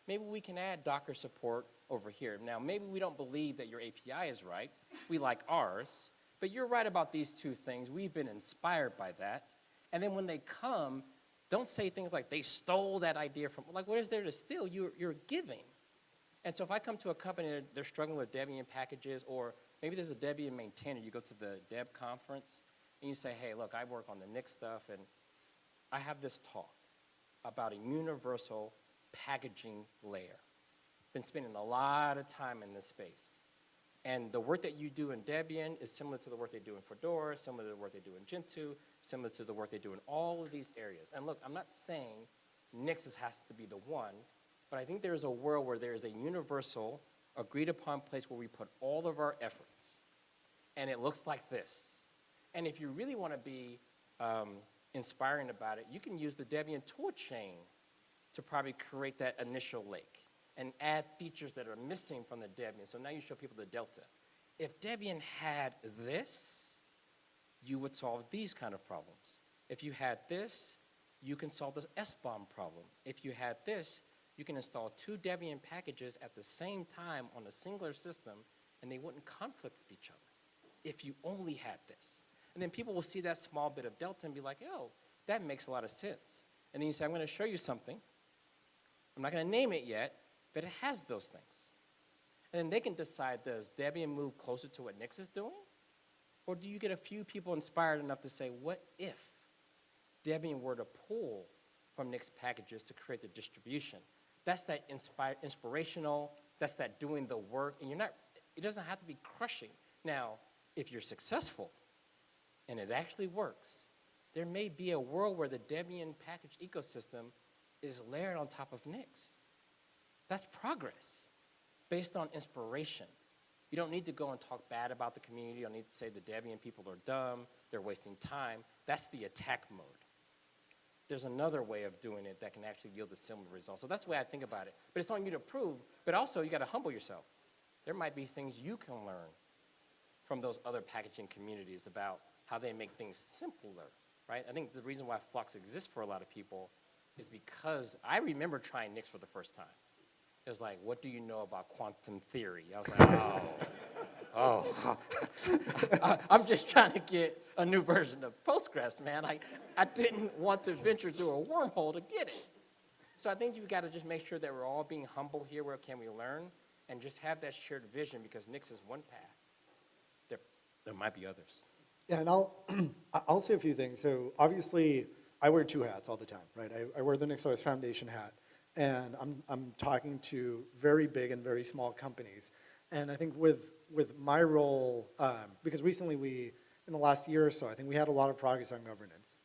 E: Maybe we can add Docker support over here. Now, maybe we don't believe that your API is right. We like ours. But you're right about these two things. We've been inspired by that. And then when they come, don't say things like they stole that idea from, like what is there to steal? You're giving. And so if I come to a company and they're struggling with Debian packages, or maybe there's a Debian maintainer, you go to the Deb conference and you say, hey, look, I work on the Nix stuff and I have this talk about a universal packaging layer. Been spending a lot of time in this space. And the work that you do in Debian is similar to the work they do in Fedora, similar to the work they do in Gentoo, similar to the work they do in all of these areas. And look, I'm not saying Nix has to be the one, but I think there is a world where there is a universal, agreed upon place where we put all of our efforts. And it looks like this. And if you really want to be inspiring about it, you can use the Debian toolchain to probably create that initial lake and add features that are missing from the Debian. So now you show people the delta. If Debian had this, you would solve these kind of problems. If you had this, you can solve the SBOM problem. If you had this, you can install two Debian packages at the same time on a singular system, and they wouldn't conflict with each other if you only had this. And then people will see that small bit of delta and be like, oh, that makes a lot of sense. And then you say, I'm going to show you something. I'm not going to name it yet, but it has those things. And then they can decide, does Debian move closer to what Nix is doing? Or do you get a few people inspired enough to say, what if Debian were to pull from Nix packages to create the distribution? That's that inspirational, that's that doing the work, and it doesn't have to be crushing. Now, if you're successful and it actually works, there may be a world where the Debian package ecosystem is layered on top of Nix. That's progress based on inspiration. You don't need to go and talk bad about the community. You don't need to say the Debian people are dumb, they're wasting time. That's the attack mode. There's another way of doing it that can actually yield a similar result. So that's the way I think about it. But it's on you to prove, but also you got to humble yourself. There might be things you can learn from those other packaging communities about how they make things simpler, right? I think the reason why Flux exists for a lot of people is because I remember trying Nix for the first time. It was like, what do you know about quantum theory? I was like, I'm just trying to get a new version of Postgres, man. I didn't want to venture through a wormhole to get it. So I think you've got to just make sure that we're all being humble here. Where can we learn? And just have that shared vision, because Nix is one path. There might be others.
B: Yeah, and I'll say a few things. So obviously, I wear two hats all the time, right? I wear the NixOS Foundation hat, and I'm talking to very big and very small companies. And I think with my role, because recently in the last year or so, I think we had a lot of progress on governance.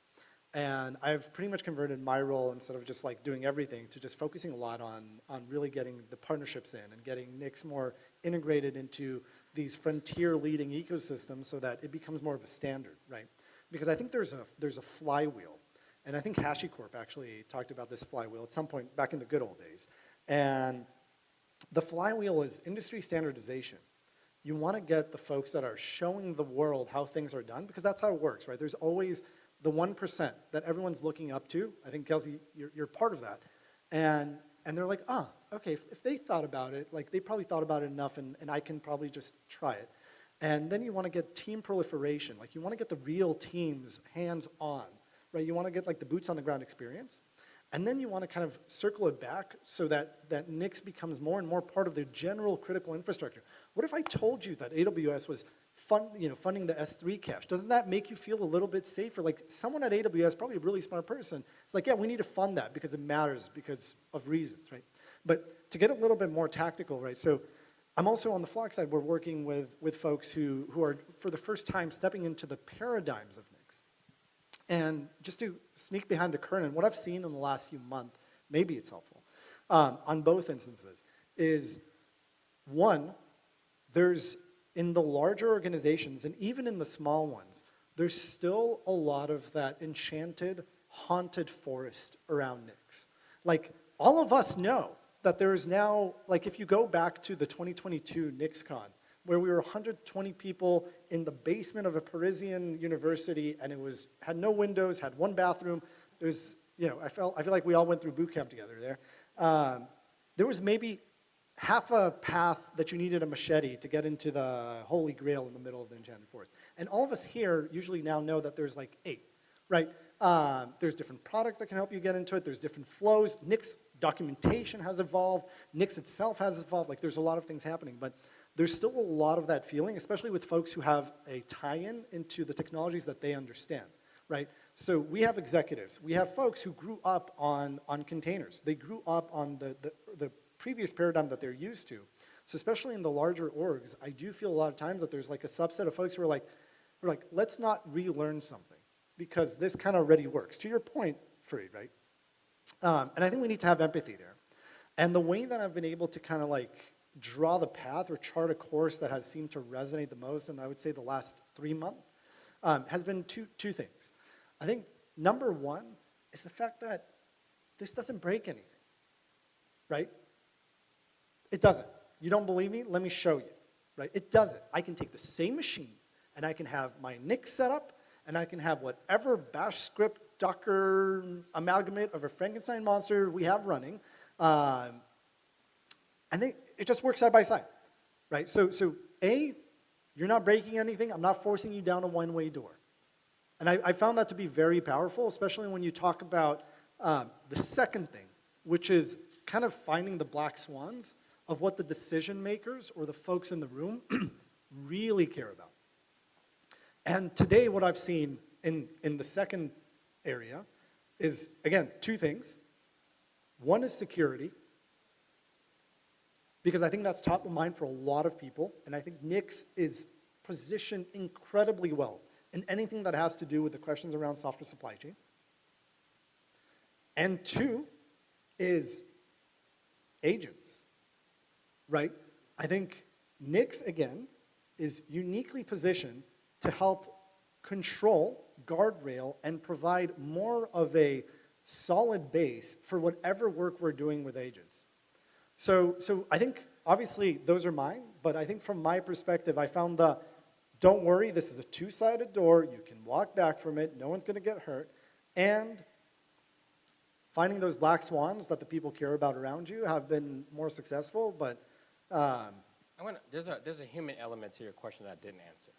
B: And I've pretty much converted my role, instead of just like doing everything, to just focusing a lot on really getting the partnerships in and getting Nix more integrated into these frontier leading ecosystems so that it becomes more of a standard, right? Because I think there's a flywheel. And I think HashiCorp actually talked about this flywheel at some point back in the good old days. And the flywheel is industry standardization. You want to get the folks that are showing the world how things are done, because that's how it works, right? There's always the 1% that everyone's looking up to. I think, Kelsey, you're part of that. And they're like, okay, if they thought about it, like they probably thought about it enough, and I can probably just try it. And then you want to get team proliferation. Like you want to get the real teams hands-on, right? You want to get like the boots on the ground experience. And then you want to kind of circle it back so that Nix becomes more and more part of the general critical infrastructure. What if I told you that AWS was funding the S3 cache? Doesn't that make you feel a little bit safer? Like someone at AWS, probably a really smart person, it's like, yeah, we need to fund that because it matters because of reasons, right? But to get a little bit more tactical, right? So I'm also on the Flock side, we're working with folks who are, for the first time, stepping into the paradigms of Nix. And just to sneak behind the curtain, and what I've seen in the last few months, maybe it's helpful, on both instances, is one, there's, in the larger organizations, and even in the small ones, there's still a lot of that enchanted, haunted forest around Nix. Like, all of us know that there's now, like if you go back to the 2022 NixCon, where we were 120 people in the basement of a Parisian university, and had no windows, had one bathroom. There's, I feel like we all went through boot camp together there. There was maybe half a path that you needed a machete to get into the Holy Grail in the middle of the Enchanted Forest. And all of us here usually now know that there's like 8, right? There's different products that can help you get into it. There's different flows. Nix documentation has evolved. Nix itself has evolved. Like there's a lot of things happening, but there's still a lot of that feeling, especially with folks who have a tie-in into the technologies that they understand, right? So we have executives. We have folks who grew up on containers. They grew up on the previous paradigm that they're used to. So especially in the larger orgs, I do feel a lot of times that there's like a subset of folks who are like, let's not relearn something because this kind of already works. To your point, Fareed, right? And I think we need to have empathy there. And the way that I've been able to kind of like draw the path or chart a course that has seemed to resonate the most, and I would say the last 3 months, has been two things. I think number one is the fact that this doesn't break anything, right? It doesn't. You don't believe me? Let me show you, right? It doesn't. I can take the same machine, and I can have my Nix set up, and I can have whatever bash script, Docker amalgamate of a Frankenstein monster we have running, and it just works side by side, right? So A, you're not breaking anything. I'm not forcing you down a one-way door. And I found that to be very powerful, especially when you talk about the second thing, which is kind of finding the black swans of what the decision makers or the folks in the room really care about. And today what I've seen in the second area is, again, 2 things. One is security, because I think that's top of mind for a lot of people, and I think Nix is positioned incredibly well in anything that has to do with the questions around software supply chain. And 2 is agents, right? I think Nix, again, is uniquely positioned to help control, guardrail, and provide more of a solid base for whatever work we're doing with agents. So I think, obviously, those are mine, but I think from my perspective, I found don't worry, this is a 2-sided door, you can walk back from it, no one's gonna get hurt, and finding those black swans that the people care about around you have been more successful, but
E: there's a human element to your question that I didn't answer.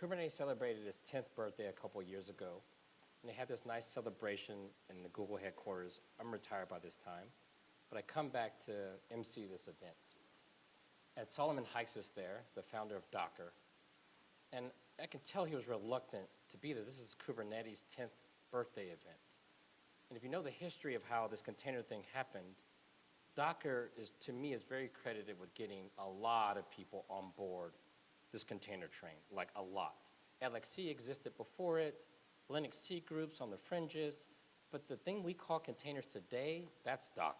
E: Kubernetes celebrated its 10th birthday a couple years ago, and they had this nice celebration in the Google headquarters. I'm retired by this time, but I come back to MC this event. And Solomon Hykes is there, the founder of Docker. And I can tell he was reluctant to be there. This is Kubernetes' 10th birthday event. And if you know the history of how this container thing happened, Docker is, to me, is very credited with getting a lot of people on board this container train, like a lot. LXC existed before it, Linux C groups on the fringes, but the thing we call containers today, that's Docker.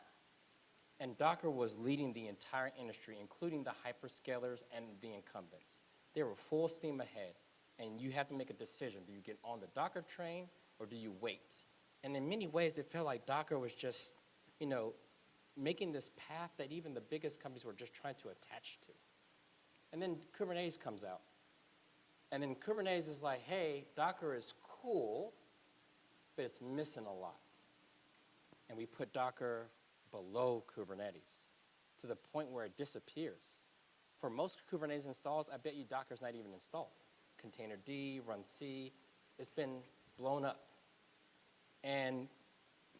E: And Docker was leading the entire industry, including the hyperscalers and the incumbents. They were full steam ahead, and you have to make a decision. Do you get on the Docker train, or do you wait? And in many ways, it felt like Docker was just, you know, making this path that even the biggest companies were just trying to attach to. And then Kubernetes comes out. And then Kubernetes is like, hey, Docker is cool, but it's missing a lot. And we put Docker below Kubernetes to the point where it disappears. For most Kubernetes installs, I bet you Docker's not even installed. Containerd, run C, it's been blown up. And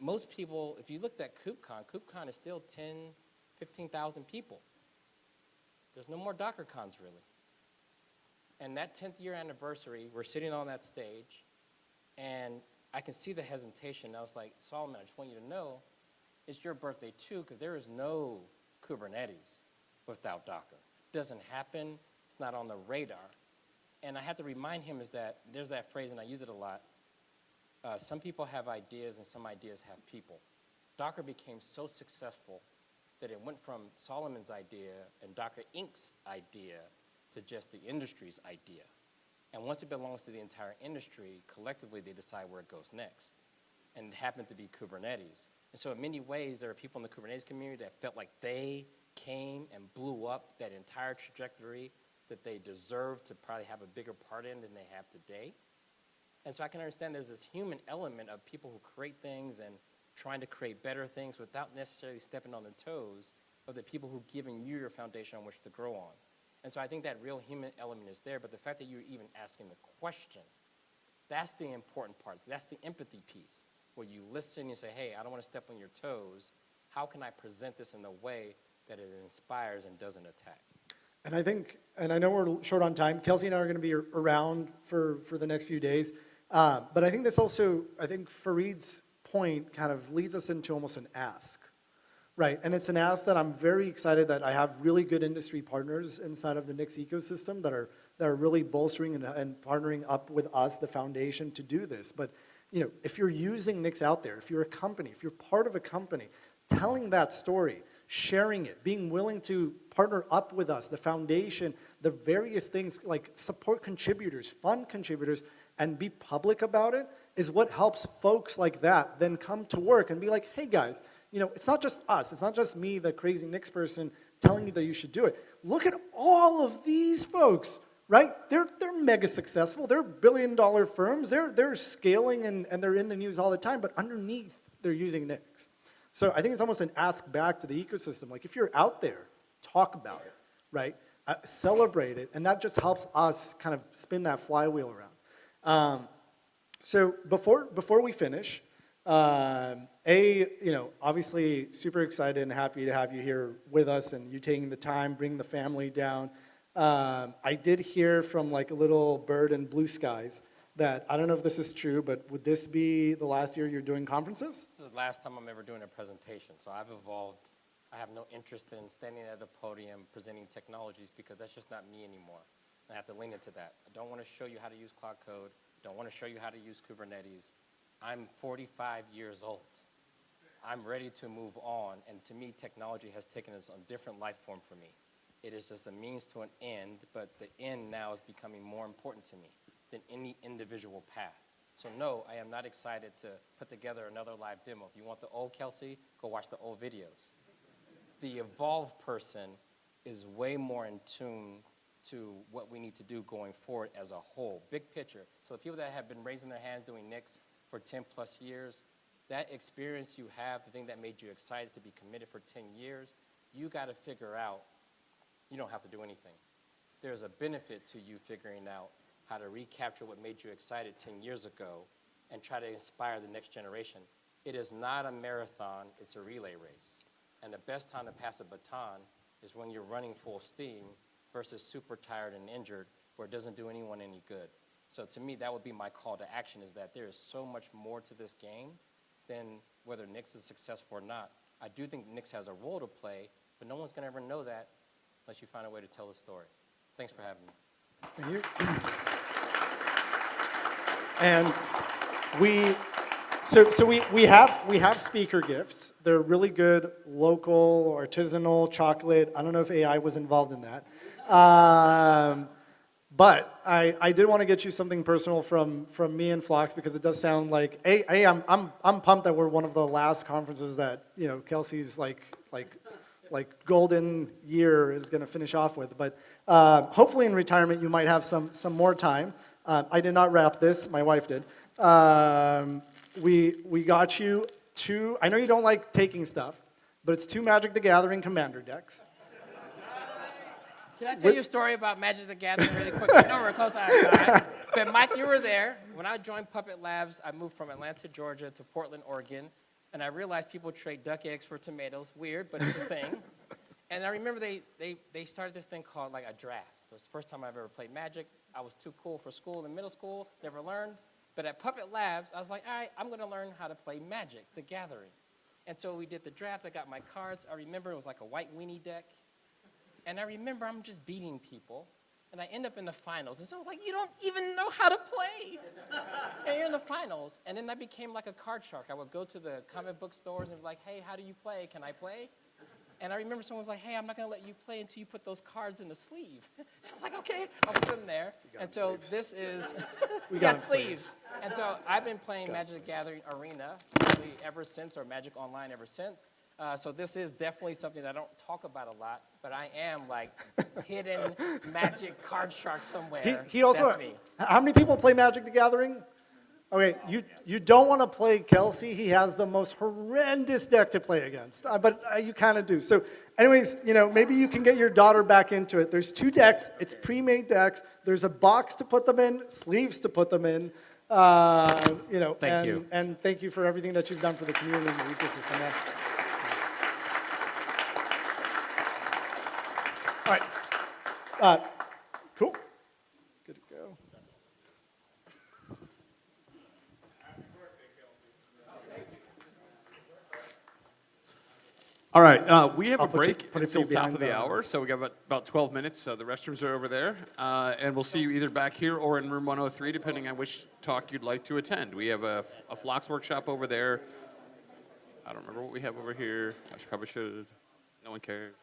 E: most people, if you looked at KubeCon is still 10, 15,000 people. There's no more DockerCons really. And that 10th year anniversary, we're sitting on that stage, and I can see the hesitation. I was like, Solomon, I just want you to know, it's your birthday too, because there is no Kubernetes without Docker. It doesn't happen, it's not on the radar. And I had to remind him is that, there's that phrase, and I use it a lot, some people have ideas and some ideas have people. Docker became so successful that it went from Solomon's idea and Docker Inc.'s idea to just the industry's idea. And once it belongs to the entire industry, collectively they decide where it goes next. And it happened to be Kubernetes. And so in many ways, there are people in the Kubernetes community that felt like they came and blew up that entire trajectory that they deserve to probably have a bigger part in than they have today. And so I can understand there's this human element of people who create things and trying to create better things without necessarily stepping on the toes of the people who are giving you your foundation on which to grow on. And so I think that real human element is there, but the fact that you're even asking the question, that's the important part. That's the empathy piece, where you listen and you say, hey, I don't want to step on your toes. How can I present this in a way that it inspires and doesn't attack?
B: And I think, and I know we're short on time, Kelsey and I are going to be around for the next few days, but I think this also, I think Fareed's point kind of leads us into almost an ask, right? And it's an ask that I'm very excited that I have really good industry partners inside of the Nix ecosystem that are really bolstering and partnering up with us, the foundation, to do this. But you know, if you're using Nix out there, if you're a company, if you're part of a company, telling that story, sharing it, being willing to partner up with us, the foundation, the various things like support contributors, fund contributors, and be public about it is what helps folks like that then come to work and be like, hey guys, you know, it's not just us, it's not just me, the crazy Nix person, telling you that you should do it. Look at all of these folks, right? They're mega successful, they're billion-dollar firms, they're scaling and they're in the news all the time, but underneath, they're using Nix. So I think it's almost an ask back to the ecosystem. Like if you're out there, talk about it, right? Celebrate it, and that just helps us kind of spin that flywheel around. So before we finish, you know, obviously super excited and happy to have you here with us and you taking the time, bringing the family down. I did hear from like a little bird in blue skies that, I don't know if this is true, but would this be the last year you're doing conferences?
E: This is the last time I'm ever doing a presentation, so I've evolved. I have no interest in standing at a podium presenting technologies because that's just not me anymore. I have to lean into that. I don't want to show you how to use Cloud Code. I don't want to show you how to use Kubernetes. I'm 45 years old. I'm ready to move on, and to me, technology has taken us on a different life form for me. It is just a means to an end, but the end now is becoming more important to me than any individual path. So no, I am not excited to put together another live demo. If you want the old Kelsey, go watch the old videos. The evolved person is way more in tune to what we need to do going forward as a whole, big picture. So the people that have been raising their hands doing Nix for 10 plus years, that experience you have, the thing that made you excited to be committed for 10 years, you got to figure out, you don't have to do anything. There's a benefit to you figuring out how to recapture what made you excited 10 years ago and try to inspire the next generation. It is not a marathon, it's a relay race. And the best time to pass a baton is when you're running full steam versus super tired and injured where it doesn't do anyone any good. So to me, that would be my call to action, is that there is so much more to this game than whether Nix is successful or not. I do think Nix has a role to play, but no one's going to ever know that unless you find a way to tell the story. Thanks for having me.
B: Thank you. And we have speaker gifts. They're really good, local, artisanal, chocolate. I don't know if AI was involved in that. But I did want to get you something personal from me and Phlox, because it does sound like, I'm pumped that we're one of the last conferences that, Kelsey's like golden year is going to finish off with. But hopefully in retirement you might have some more time. I did not wrap this, my wife did. We got you two, I know you don't like taking stuff, but it's two Magic the Gathering Commander decks.
E: Can I tell you a story about Magic the Gathering really quick? I know we're close on time, but Mike, you were there. When I joined Puppet Labs, I moved from Atlanta, Georgia to Portland, Oregon, and I realized people trade duck eggs for tomatoes. Weird, but it's a thing. And I remember they started this thing called like a draft. It was the first time I've ever played Magic. I was too cool for school in middle school, never learned. But at Puppet Labs, I was like, all right, I'm going to learn how to play Magic the Gathering. And so we did the draft. I got my cards. I remember it was like a white weenie deck. And I remember I'm just beating people, and I end up in the finals. And so I was like, you don't even know how to play. And you're in the finals. And then I became like a card shark. I would go to the comic book stores and be like, hey, how do you play? Can I play? And I remember someone was like, hey, I'm not going to let you play until you put those cards in the sleeve. I was like, okay, I'll put them there. And so this is, we got sleeves. And so I've been playing Magic the Gathering Arena really ever since, or Magic Online ever since. So this is definitely something that I don't talk about a lot, but I am like hidden Magic card shark somewhere.
B: He also,
E: that's me.
B: How many people play Magic the Gathering? Okay, you don't want to play Kelsey. He has the most horrendous deck to play against, but you kind of do. So anyways, maybe you can get your daughter back into it. There's two decks. It's pre-made decks. There's a box to put them in, sleeves to put them in.
E: Thank you.
B: And thank you for everything that you've done for the community and the ecosystem. Yeah. All right. Cool. Good to go.
A: All right, we have
B: I'll
A: a
B: put you-
A: break
B: put it
A: until
B: for you
A: top
B: behind
A: of the
B: the-
A: hour, so we got about 12 minutes. The restrooms are over there, and we'll see you either back here or in room 103, depending on which talk you'd like to attend. We have a Phlox workshop over there. I don't remember what we have over here. Probably should. No one cares.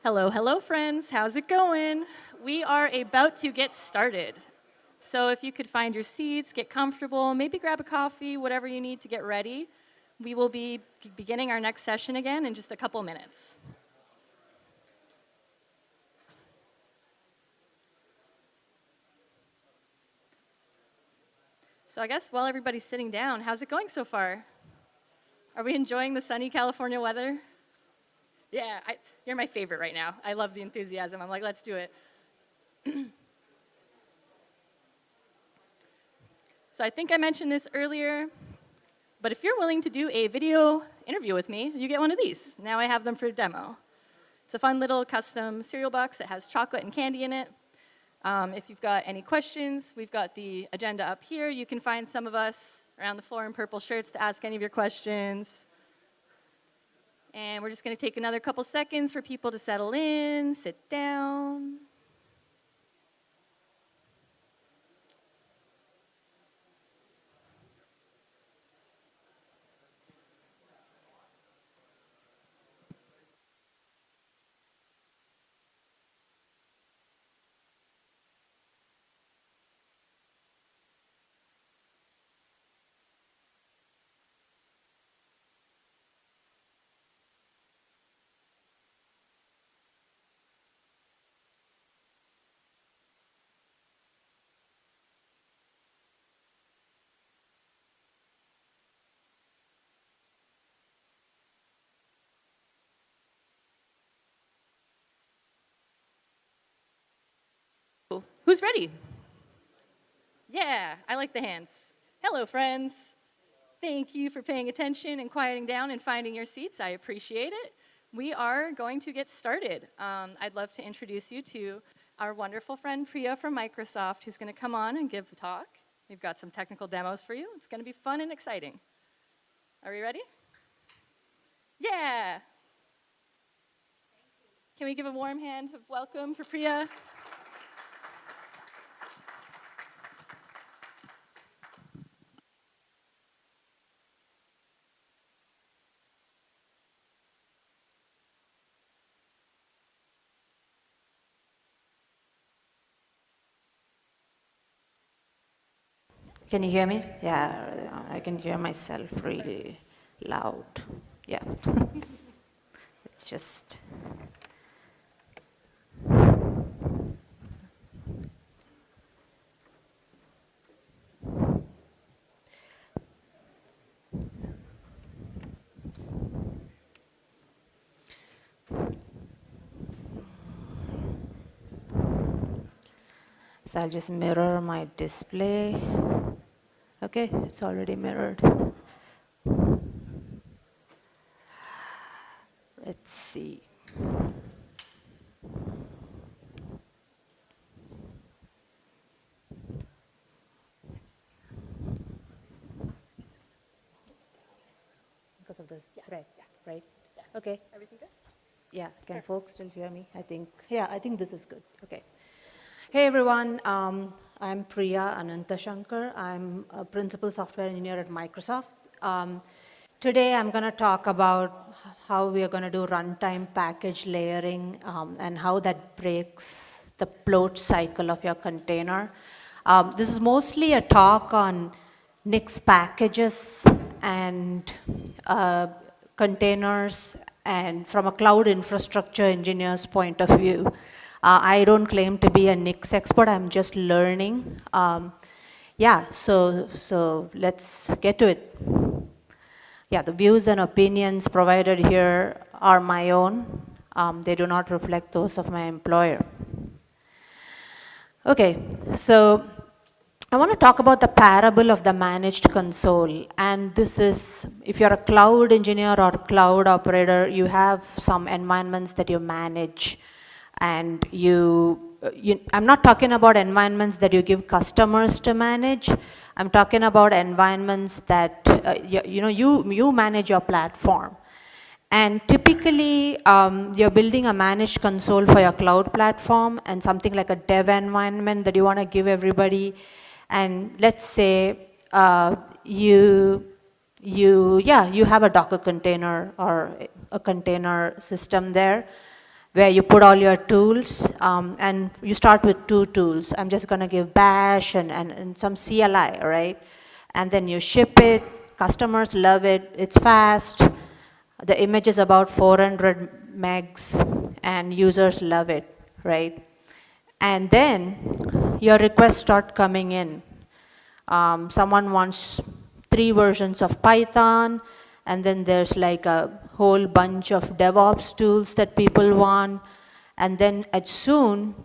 C: Hello, hello, friends. How's it going? We are about to get started. So if you could find your seats, get comfortable, maybe grab a coffee, whatever you need to get ready. We will be beginning our next session again in just a couple minutes. So I guess while everybody's sitting down, how's it going so far? Are we enjoying the sunny California weather? Yeah, you're my favorite right now. I love the enthusiasm. I'm like, let's do it. So I think I mentioned this earlier, but if you're willing to do a video interview with me, you get one of these. Now I have them for a demo. It's a fun little custom cereal box that has chocolate and candy in it. If you've got any questions, we've got the agenda up here. You can find some of us around the floor in purple shirts to ask any of your questions. And we're just going to take another couple seconds for people to settle in, sit down. Who's ready? Yeah, I like the hands. Hello, friends. Thank you for paying attention and quieting down and finding your seats. I appreciate it. We are going to get started. I'd love to introduce you to our wonderful friend Priya from Microsoft, who's going to come on and give the talk. We've got some technical demos for you. It's going to be fun and exciting. Are we ready? Yeah. Can we give a warm hand of welcome for Priya?
G: Can you hear me? Yeah, I can hear myself really loud. Yeah. It's just. So I'll just mirror my display. Okay, it's already mirrored. Let's see. Because of this, right? Okay.
C: Everything good?
G: Yeah, can folks still hear me? I think this is good. Okay. Hey everyone, I'm Priya Anantashankar. I'm a principal software engineer at Microsoft. Today I'm going to talk about how we are going to do runtime package layering and how that breaks the bloat cycle of your container. This is mostly a talk on Nixpkgs and containers and from a cloud infrastructure engineer's point of view. I don't claim to be a Nix expert, I'm just learning. So let's get to it. Yeah, the views and opinions provided here are my own. They do not reflect those of my employer. Okay, so I want to talk about the parable of the managed console. And this is, if you're a cloud engineer or cloud operator, you have some environments that you manage. And I'm not talking about environments that you give customers to manage. I'm talking about environments that you manage your platform. And typically, you're building a managed console for your cloud platform and something like a dev environment that you want to give everybody. And let's say you have a Docker container or a container system there. where you put all your tools, and you start with 2 tools. I'm just going to give bash and some CLI, right? And then you ship it, customers love it, it's fast, the image is about 400 megs, and users love it, right? And then your requests start coming in. Someone wants 3 versions of Python, and then there's like a whole bunch of DevOps tools that people want, and then soon,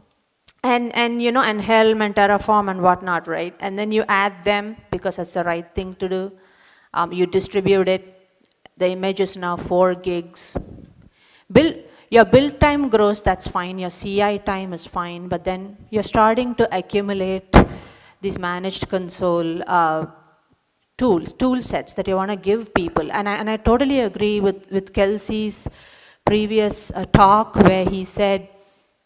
G: and you know, and Helm and Terraform and whatnot, right? And then you add them because that's the right thing to do. You distribute it. The image is now 4 gigs. Your build time grows, that's fine. Your CI time is fine, but then you're starting to accumulate these managed console tool sets that you want to give people. And I totally agree with Kelsey's previous talk where he said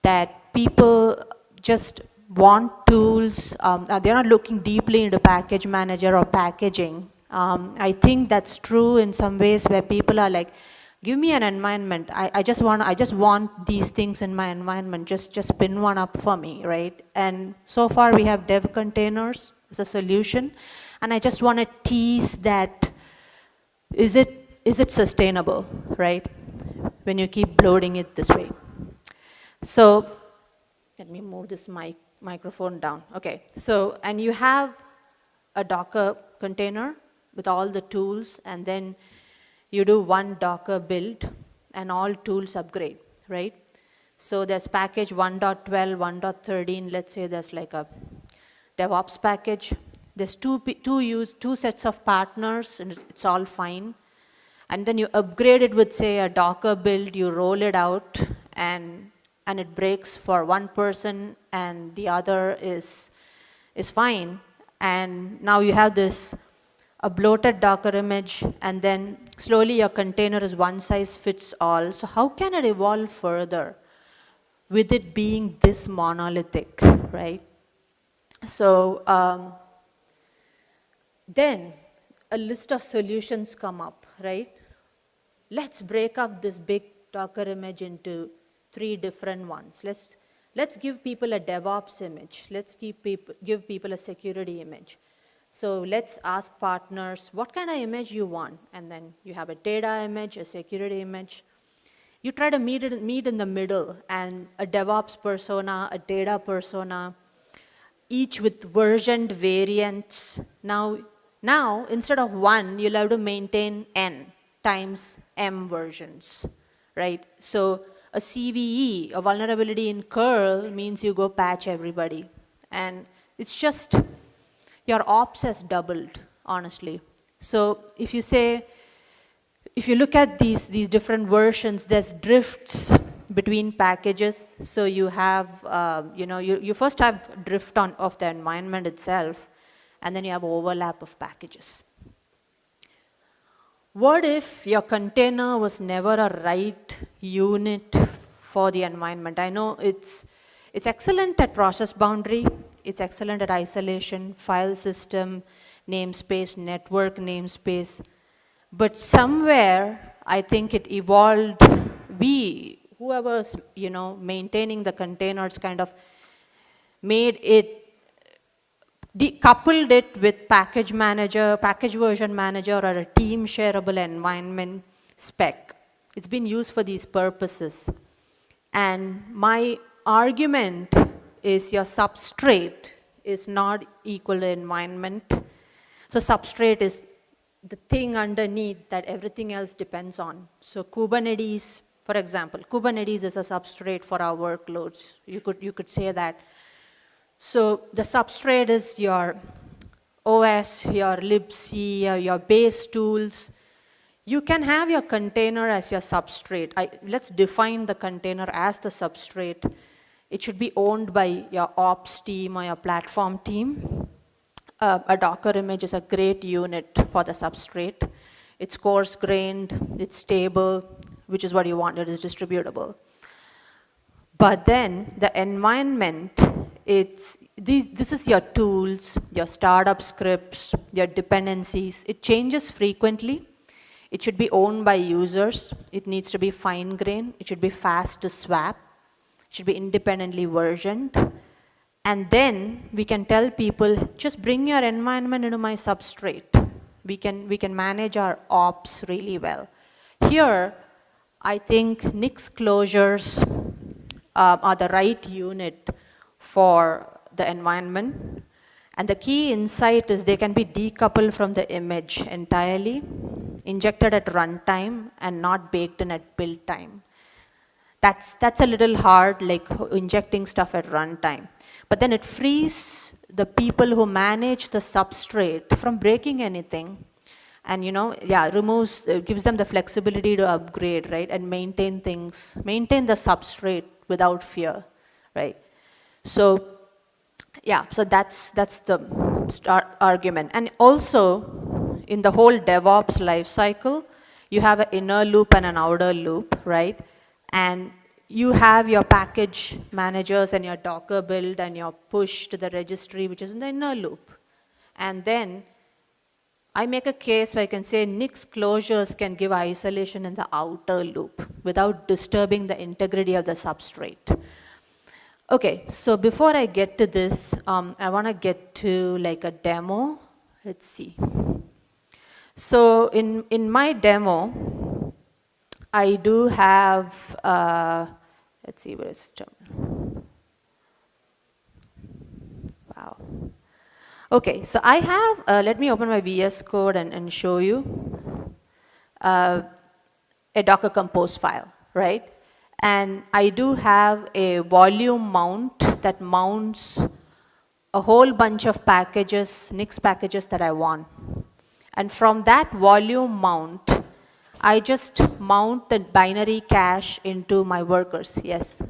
G: that people just want tools. They're not looking deeply into package manager or packaging. I think that's true in some ways where people are like, give me an environment. I just want these things in my environment. Just spin one up for me, right? And so far we have dev containers as a solution. And I just want to tease that, is it sustainable, right? When you keep bloating it this way. So let me move this microphone down. Okay, so, and you have a Docker container with all the tools, and then you do one Docker build, and all tools upgrade, right? So there's package 1.12, 1.13, let's say there's like a DevOps package. There's two sets of partners, and it's all fine. And then you upgrade it with, say, a Docker build, you roll it out, and it breaks for one person, and the other is fine. And now you have a bloated Docker image, and then slowly your container is one size fits all. So how can it evolve further with it being this monolithic, right? So then a list of solutions come up, right? Let's break up this big Docker image into 3 different ones. Let's give people a DevOps image. Let's give people a security image. So let's ask partners, what kind of image you want? And then you have a data image, a security image. You try to meet in the middle, and a DevOps persona, a data persona, each with versioned variants. Now, instead of 1, you'll have to maintain n times m versions, right? So a CVE, a vulnerability in curl, means you go patch everybody. And it's just, your ops has doubled, honestly. So if you look at these different versions, there's drifts between packages. So you have, you first have drift of the environment itself, and then you have overlap of packages. What if your container was never a right unit for the environment? I know it's excellent at process boundary, it's excellent at isolation, file system, namespace, network namespace, but somewhere I think it evolved. Whoever's maintaining the containers kind of made it, coupled it with package version manager, or a team shareable environment spec. It's been used for these purposes. And my argument is your substrate is not equal to environment. So substrate is the thing underneath that everything else depends on. So Kubernetes, for example, Kubernetes is a substrate for our workloads. You could say that. So the substrate is your OS, your libc, your base tools. You can have your container as your substrate. Let's define the container as the substrate. It should be owned by your ops team or your platform team. A Docker image is a great unit for the substrate. It's coarse-grained, it's stable, which is what you want. It is distributable. But then the environment, this is your tools, your startup scripts, your dependencies. It changes frequently. It should be owned by users. It needs to be fine-grained. It should be fast to swap. It should be independently versioned. And then we can tell people, just bring your environment into my substrate. We can manage our ops really well. Here, I think Nix closures are the right unit for the environment. And the key insight is they can be decoupled from the image entirely, injected at runtime, and not baked in at build time. That's a little hard, like injecting stuff at runtime. But then it frees the people who manage the substrate from breaking anything. And gives them the flexibility to upgrade, right? And maintain the substrate without fear, right? So, so that's the argument. And also, in the whole DevOps lifecycle, you have an inner loop and an outer loop, right? And you have your package managers and your Docker build and your push to the registry, which is in the inner loop. And then I make a case where I can say Nix closures can give isolation in the outer loop without disturbing the integrity of the substrate. Okay, so before I get to this, I want to get to like a demo. Let's see. So in my demo, I do have, let's see, where is it? Wow. Okay, so I have, let me open my VS Code and show you a Docker Compose file, right? And I do have a volume mount that mounts a whole bunch of packages, Nix packages that I want. And from that volume mount, I just mount the binary cache into my workers. Yes?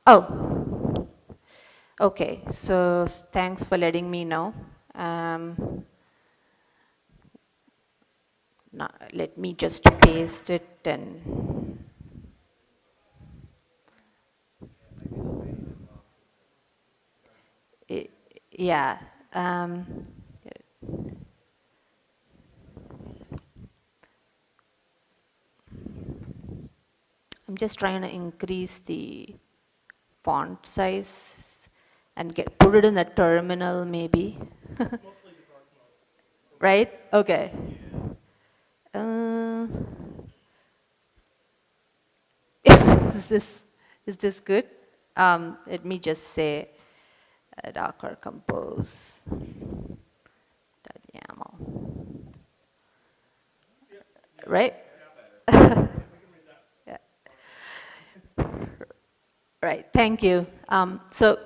G: Oh. Okay, so thanks for letting me know. Now, let me just paste it and yeah. I'm just trying to increase the font size and put it in the terminal maybe. Right? Okay. Is this good? Let me just say Docker compose .yaml. Right? Yeah. Right, thank you. So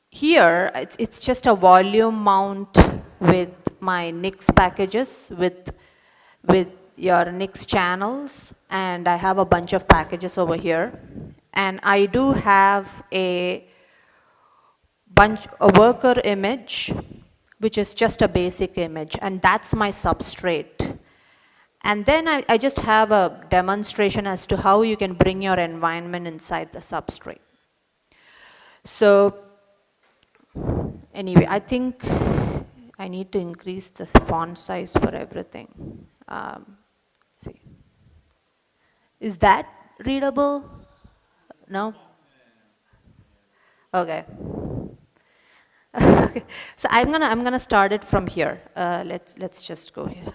G: here, it's just a volume mount with my Nix packages, with your Nix channels, and I have a bunch of packages over here. And I do have a worker image, which is just a basic image, and that's my substrate. And then I just have a demonstration as to how you can bring your environment inside the substrate. So anyway, I think I need to increase the font size for everything. See. Is that readable? No? Okay. Okay. So I'm gonna start it from here. Let's just go here.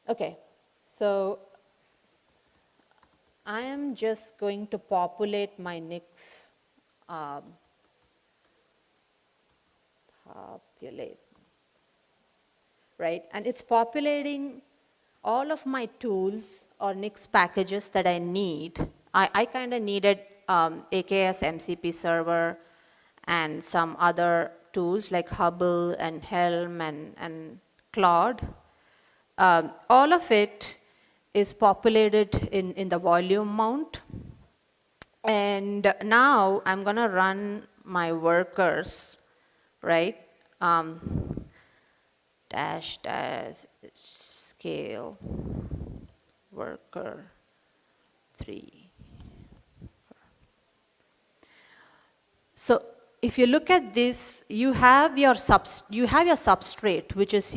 G: Okay, so I am just going to populate my Nix, right? And it's populating all of my tools or Nix packages that I need. I kind of needed AKS MCP server and some other tools like Hubble and Helm and Claude. All of it is populated in the volume mount. And now I'm going to run my workers, right? Dash SCaLE worker 3. So if you look at this, you have your substrate, which is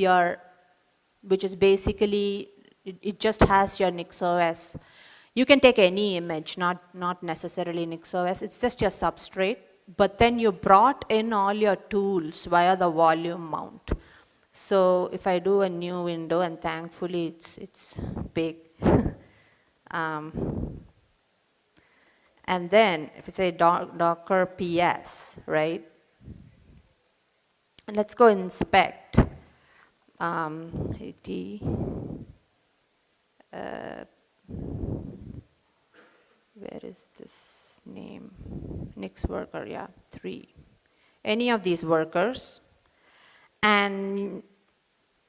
G: basically, it just has your NixOS. You can take any image, not necessarily NixOS, it's just your substrate, but then you brought in all your tools via the volume mount. So if I do a new window, and thankfully it's big, and then if it's a Docker PS, right? And let's go inspect. Where is this name? Nix worker, yeah, 3. Any of these workers. And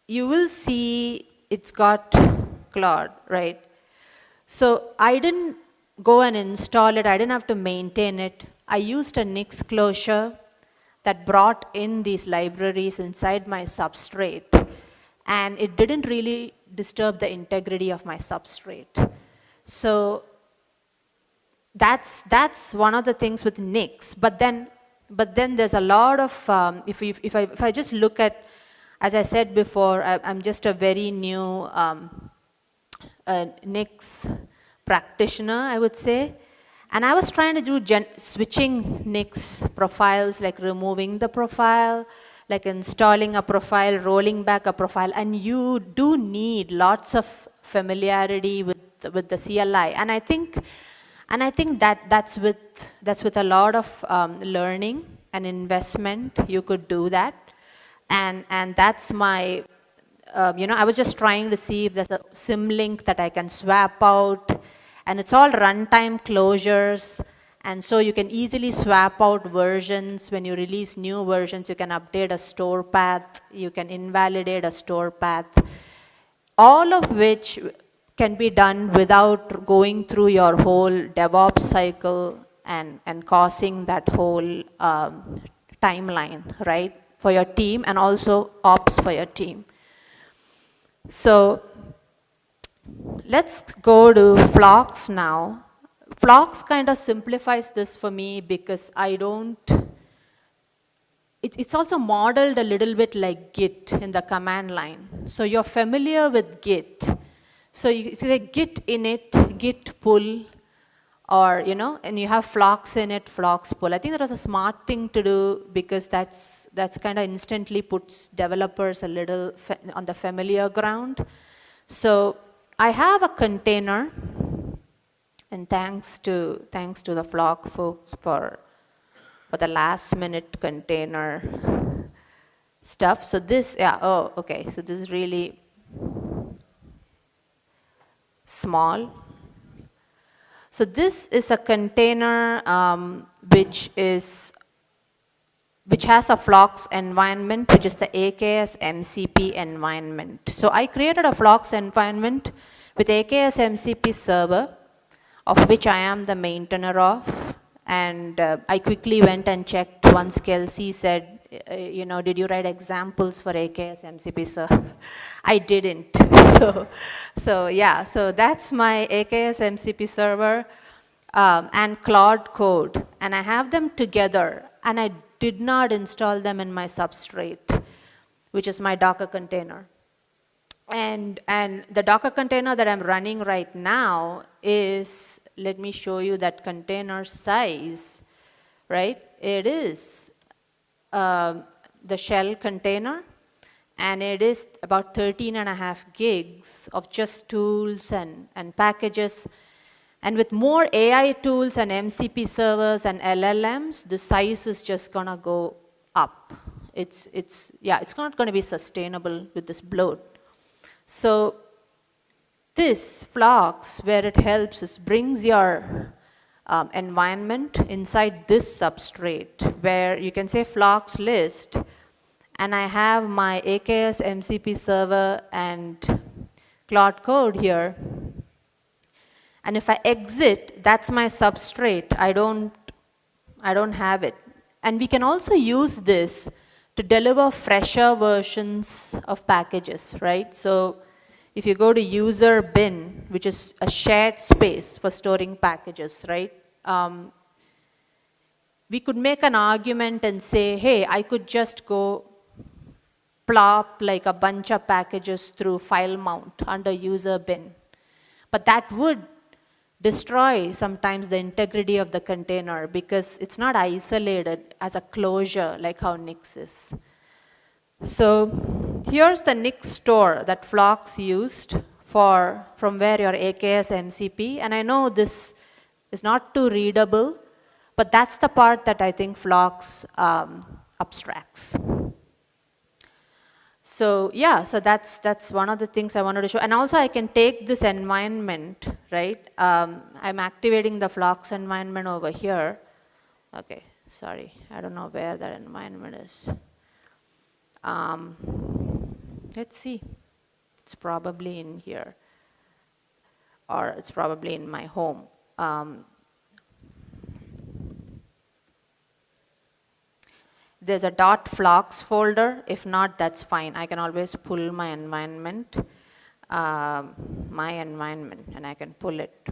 G: you will see it's got Claude, right? So I didn't go and install it. I didn't have to maintain it. I used a Nix closure that brought in these libraries inside my substrate. And it didn't really disturb the integrity of my substrate. So that's one of the things with Nix. But then there's a lot of, if I just look at, as I said before, I'm just a very new Nix practitioner, I would say. And I was trying to do switching Nix profiles, like removing the profile, like installing a profile, rolling back a profile. And you do need lots of familiarity with the CLI. And I think that's with a lot of learning and investment, you could do that. And that's my, I was just trying to see if there's a symlink that I can swap out. And it's all runtime closures. And so you can easily swap out versions. When you release new versions, you can update a store path. You can invalidate a store path. All of which can be done without going through your whole DevOps cycle and causing that whole timeline, right, for your team, and also ops for your team. So let's go to Flocks now. Flocks kind of simplifies this for me because it's also modeled a little bit like Git in the command line. So you're familiar with Git. So you see the Git init, Git pull, or, and you have Flocks init, Flocks pull. I think that was a smart thing to do because that's kind of instantly puts developers a little on the familiar ground. So I have a container, and thanks to the Flock folks for the last minute container stuff. So this, okay. So this is really small. So this is a container which has a Flocks environment, which is the AKS MCP environment. So I created a Flocks environment with AKS MCP server, of which I am the maintainer of. And I quickly went and checked once Kelsey said, did you write examples for AKS MCP server? I didn't. So that's my AKS MCP server and Claude code. And I have them together. And I did not install them in my substrate, which is my Docker container. And the Docker container that I'm running right now is, let me show you that container size, right? It is the shell container, and it is about 13.5 gigs of just tools and packages. And with more AI tools and MCP servers and LLMs, the size is just gonna go up. It's not gonna be sustainable with this bloat. So this Flocks, where it helps is brings your environment inside this substrate, where you can say Flocks list, and I have my AKS MCP server and Claude code here. And if I exit, that's my substrate. I don't have it. And we can also use this to deliver fresher versions of packages, right? So if you go to user bin, which is a shared space for storing packages, right? we could make an argument and say, hey, I could just go plop like a bunch of packages through file mount under user bin. But that would destroy sometimes the integrity of the container because it's not isolated as a closure like how Nix is. So here's the Nix store that Flocks used from where your AKS MCP, and I know this is not too readable, but that's the part that I think Flocks abstracts. So yeah, so that's one of the things I wanted to show. And also I can take this environment, right? I'm activating the Flocks environment over here. Okay, sorry, I don't know where that environment is. Let's see, it's probably in here, or it's probably in my home. There's a .flocks folder. If not, that's fine. I can always pull my environment, and I can pull it.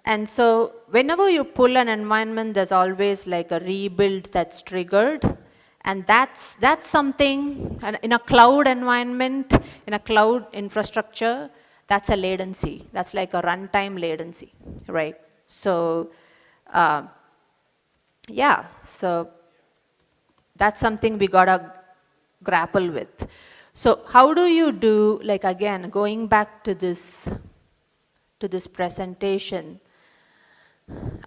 G: And so whenever you pull an environment, there's always like a rebuild that's triggered. And that's something, in a cloud environment, in a cloud infrastructure, that's a latency. That's like a runtime latency, right? So, yeah, so that's something we gotta grapple with. So how do you do, like again, going back to this presentation,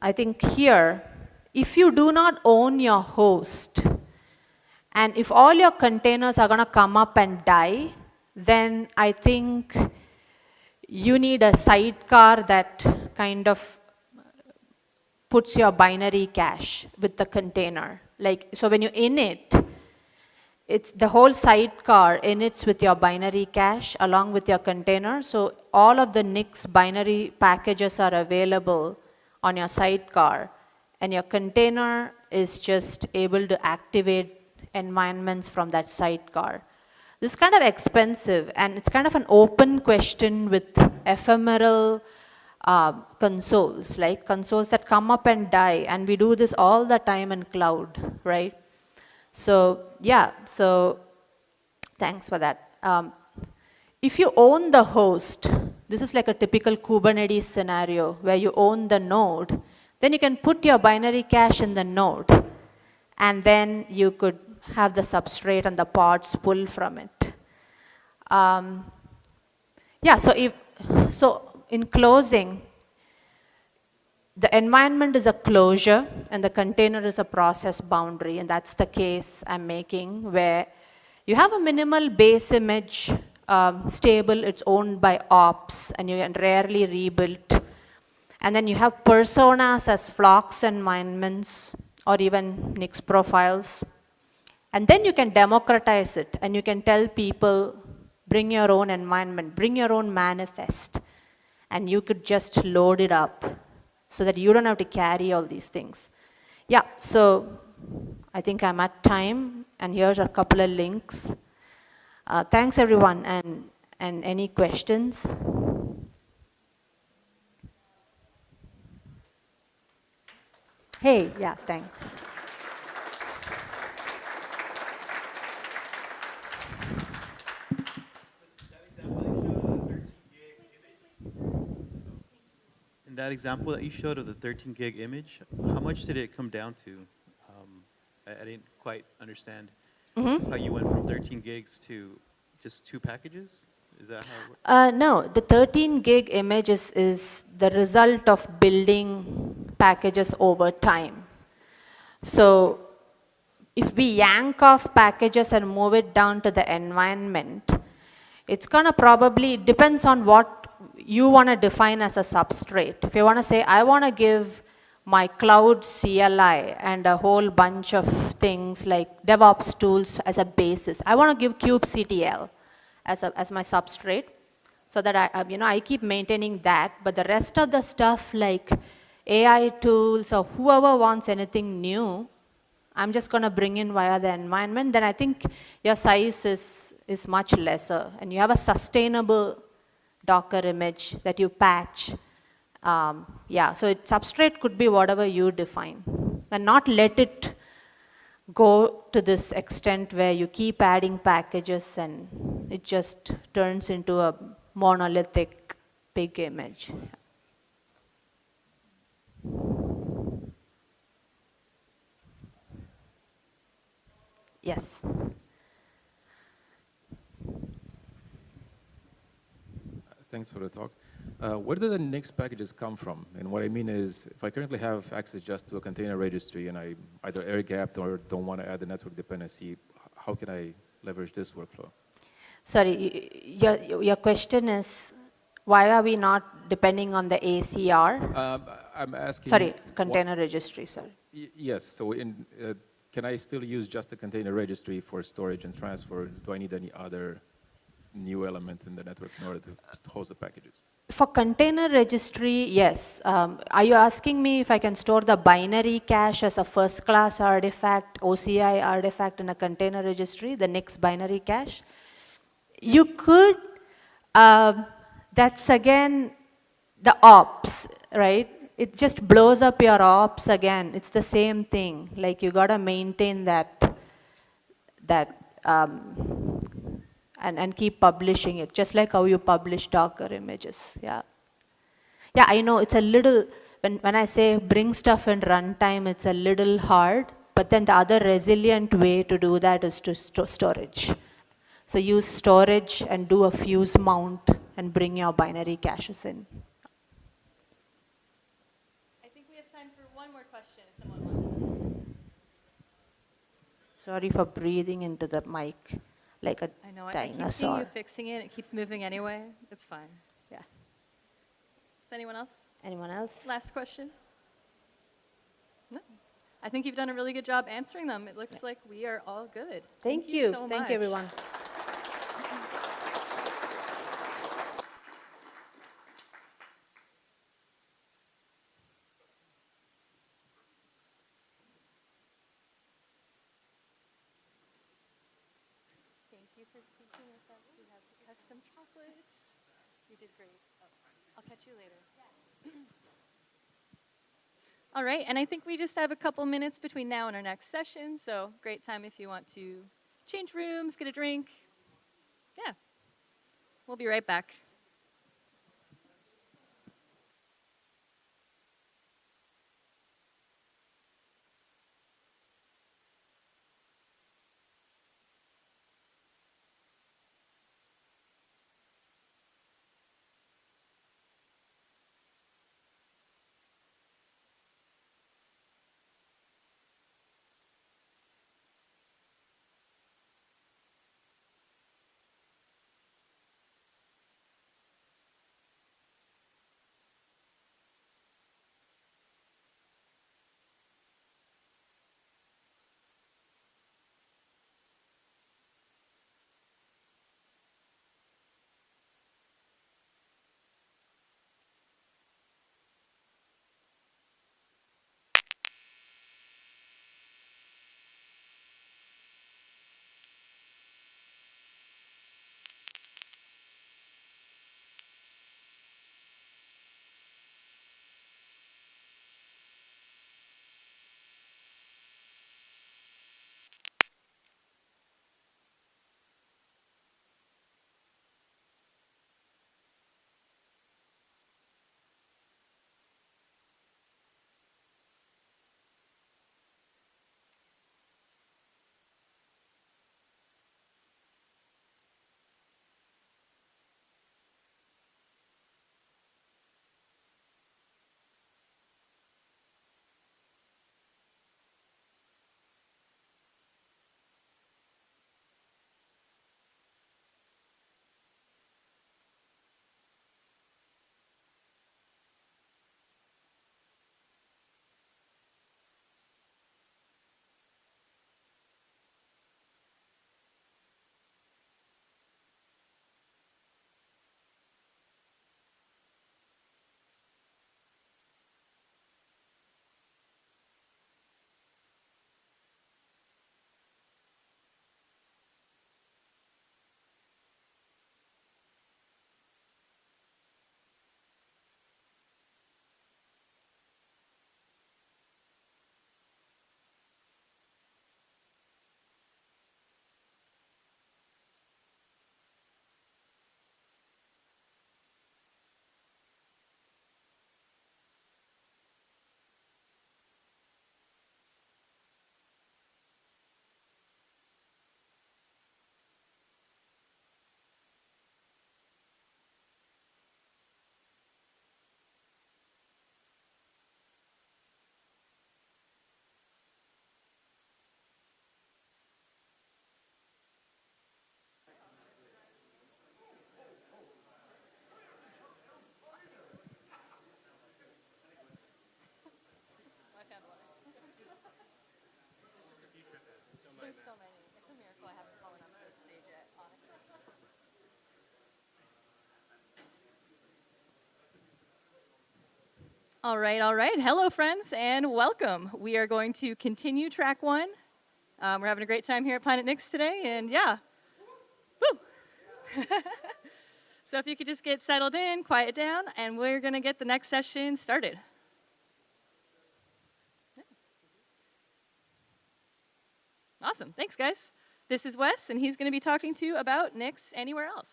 G: I think here, if you do not own your host, and if all your containers are gonna come up and die, then I think you need a sidecar that kind of puts your binary cache with the container. Like, so when you init, it's the whole sidecar inits with your binary cache along with your container. So all of the Nix binary packages are available on your sidecar, and your container is just able to activate environments from that sidecar. This is kind of expensive, and it's kind of an open question with ephemeral consoles, like consoles that come up and die, and we do this all the time in cloud, right? So yeah, so thanks for that. If you own the host, this is like a typical Kubernetes scenario where you own the node, then you can put your binary cache in the node, and then you could have the substrate and the pods pull from it. Yeah, so in closing, the environment is a closure and the container is a process boundary, and that's the case I'm making where you have a minimal base image, stable, it's owned by ops, and you can rarely rebuild. And then you have personas as Flocks environments or even Nix profiles. And then you can democratize it, and you can tell people, bring your own environment, bring your own manifest, and you could just load it up so that you don't have to carry all these things. Yeah, so I think I'm at time, and here's a couple of links. Thanks everyone, and any questions? Hey, yeah, thanks.
F: In that example that you showed of the 13 gig image, how much did it come down to? I didn't quite understand how you went from 13 gigs to just 2 packages? Is that how it works?
G: No, the 13 gig image is the result of building packages over time. So if we yank off packages and move it down to the environment, it's gonna probably, depends on what you wanna define as a substrate. If you wanna say, I wanna give my cloud CLI and a whole bunch of things like DevOps tools as a basis. I wanna give kubectl as my substrate, so that I keep maintaining that, but the rest of the stuff like AI tools or whoever wants anything new, I'm just gonna bring in via the environment, then I think your size is much lesser, and you have a sustainable Docker image that you patch Yeah, so substrate could be whatever you define, and not let it go to this extent where you keep adding packages and it just turns into a monolithic big image. Yes.
H: Thanks for the talk. Where do the Nix packages come from? And what I mean is, if I currently have access just to a container registry and I either air-gapped or don't want to add the network dependency, how can I leverage this workflow?
G: Sorry, your question is, why are we not depending on the ACR?
H: I'm asking.
G: Sorry, container registry, sorry.
H: Yes. So can I still use just the container registry for storage and transfer? Do I need any other new element in the network in order to host the packages?
G: For container registry, yes. Are you asking me if I can store the binary cache as a first class artifact, OCI artifact in a container registry, the Nix binary cache? You could, that's again the ops, right? It just blows up your ops again. It's the same thing. Like you gotta maintain that and keep publishing it, just like how you publish Docker images, yeah. Yeah, I know it's a little, when I say bring stuff in runtime, it's a little hard, but then the other resilient way to do that is to storage. So use storage and do a fuse mount and bring your binary caches in.
C: I think we have time for one more question if someone wants.
G: Sorry for breathing into the mic like a
C: I know, I keep seeing
G: dinosaur.
C: you fixing it. It keeps moving anyway. It's fine. Yeah. Is anyone else?
G: Anyone else?
C: Last question? No. I think you've done a really good job answering them. It looks like we are all good.
G: Thank you.
C: So
G: Thank
C: much.
G: you, everyone.
C: Thank you for speaking with us. We have custom chocolates. You did great. Oh, I'll catch you later. All right, and I think we just have a couple minutes between now and our next session, so great time if you want to change rooms, get a drink. Yeah, we'll be right back. All right, all right. Hello, friends, and welcome. We are going to continue track 1. We're having a great time here at PlanetNix today, and yeah. Woo! So if you could just get settled in, quiet down, and we're going to get the next session started. Awesome. Thanks, guys. This is Wes, and he's going to be talking to you about Nix anywhere else.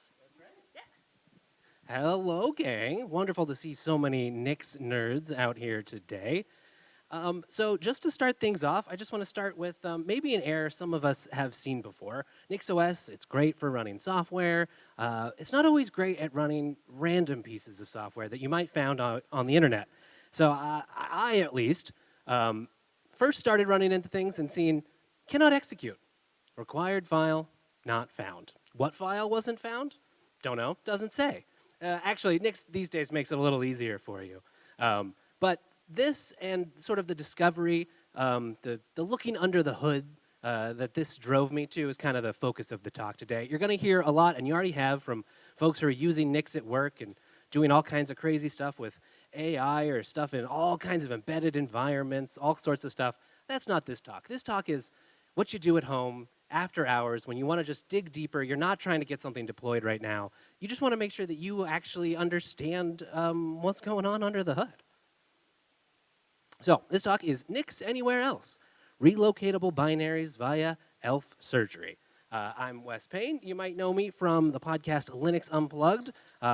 I: Hello, gang. Wonderful to see so many Nix nerds out here today. So just to start things off, I just want to start with maybe an error some of us have seen before. NixOS, it's great for running software. It's not always great at running random pieces of software that you might find on the internet. So I at least, first started running into things and seeing, cannot execute. Required file, not found. What file wasn't found? Don't know, doesn't say. Actually, Nix these days makes it a little easier for you. But this and sort of the discovery, the looking under the hood that this drove me to is kind of the focus of the talk today. You're going to hear a lot, and you already have, from folks who are using Nix at work and doing all kinds of crazy stuff with AI or stuff in all kinds of embedded environments, all sorts of stuff. That's not this talk. This talk is what you do at home after hours when you want to just dig deeper. You're not trying to get something deployed right now. You just want to make sure that you actually understand what's going on under the hood. So this talk is Nix Anywhere Else, Relocatable Binaries via ELF Surgery. I'm Wes Payne. You might know me from the podcast Linux Unplugged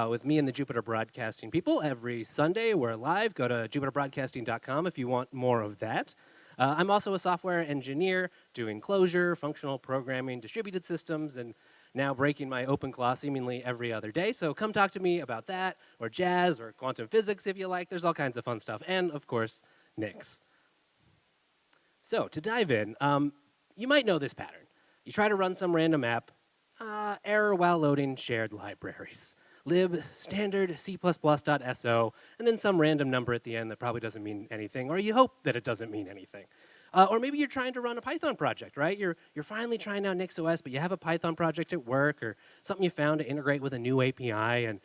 I: with me and the Jupiter Broadcasting people. Every Sunday, we're live. Go to jupiterbroadcasting.com if you want more of that. I'm also a software engineer doing Clojure, functional programming, distributed systems, and now breaking my OpenClaw seemingly every other day. So come talk to me about that, or jazz, or quantum physics if you like. There's all kinds of fun stuff. And, of course, Nix. So to dive in, you might know this pattern. You try to run some random app, error while loading shared libraries. Lib standard C++.so, and then some random number at the end that probably doesn't mean anything, or you hope that it doesn't mean anything. Or maybe you're trying to run a Python project, right? You're finally trying out NixOS, but you have a Python project at work, or something you found to integrate with a new API, and,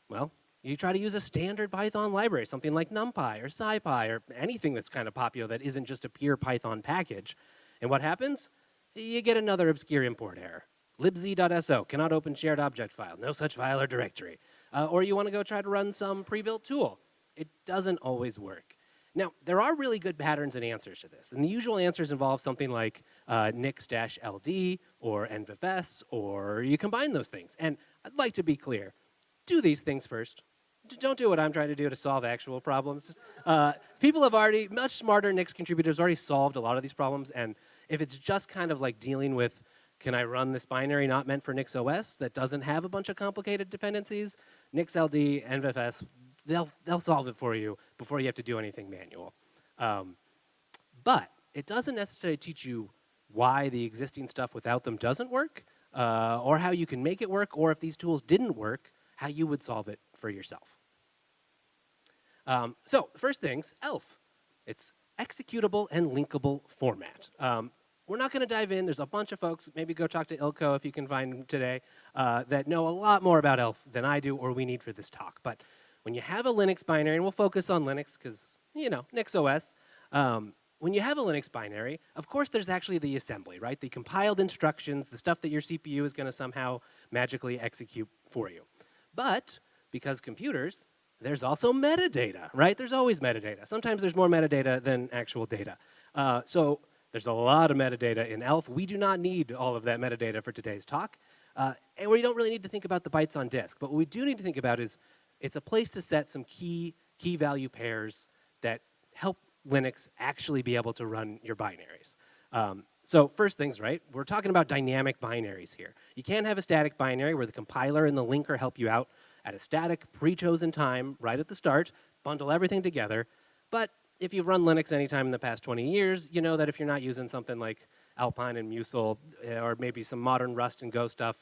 I: well, you try to use a standard Python library, something like NumPy or SciPy, or anything that's kind of popular that isn't just a pure Python package. And what happens? You get another obscure import error. libz.so, cannot open shared object file, no such file or directory. Or you want to go try to run some pre-built tool. It doesn't always work. Now, there are really good patterns and answers to this. And the usual answers involve something like nix-ld or nvfs, or you combine those things. And I'd like to be clear, do these things first. Don't do what I'm trying to do to solve actual problems. People have already, much smarter Nix contributors already solved a lot of these problems. And if it's just kind of like dealing with, can I run this binary not meant for NixOS that doesn't have a bunch of complicated dependencies? NixLD, NVFS, they'll solve it for you before you have to do anything manual. But it doesn't necessarily teach you why the existing stuff without them doesn't work, or how you can make it work, or if these tools didn't work, how you would solve it for yourself. So first things, ELF. It's executable and linkable format. We're not going to dive in. There's a bunch of folks, maybe go talk to Ilko if you can find him today, that know a lot more about ELF than I do or we need for this talk. But when you have a Linux binary, and we'll focus on Linux because, you know, NixOS, when you have a Linux binary, of course there's actually the assembly, right? The compiled instructions, the stuff that your CPU is going to somehow magically execute for you. But because computers, there's also metadata, right? There's always metadata. Sometimes there's more metadata than actual data. So there's a lot of metadata in ELF. We do not need all of that metadata for today's talk. And we don't really need to think about the bytes on disk. But what we do need to think about is it's a place to set some key value pairs that help Linux actually be able to run your binaries. So first things, right, we're talking about dynamic binaries here. You can't have a static binary where the compiler and the linker help you out at a static, pre-chosen time right at the start, bundle everything together. But if you've run Linux anytime in the past 20 years, you know that if you're not using something like Alpine and Musil, or maybe some modern Rust and Go stuff,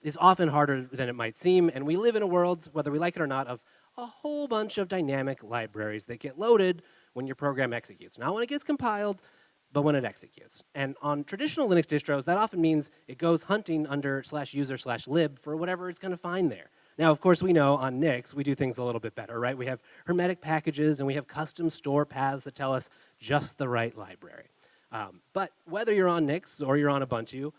I: it's often harder than it might seem. And we live in a world, whether we like it or not, of a whole bunch of dynamic libraries that get loaded when your program executes. Not when it gets compiled, but when it executes. And on traditional Linux distros, that often means it goes hunting under /user/lib for whatever it's going to find there. Now, of course, we know on Nix, we do things a little bit better, right? We have hermetic packages, and we have custom store paths that tell us just the right library. But whether you're on Nix or you're on Ubuntu,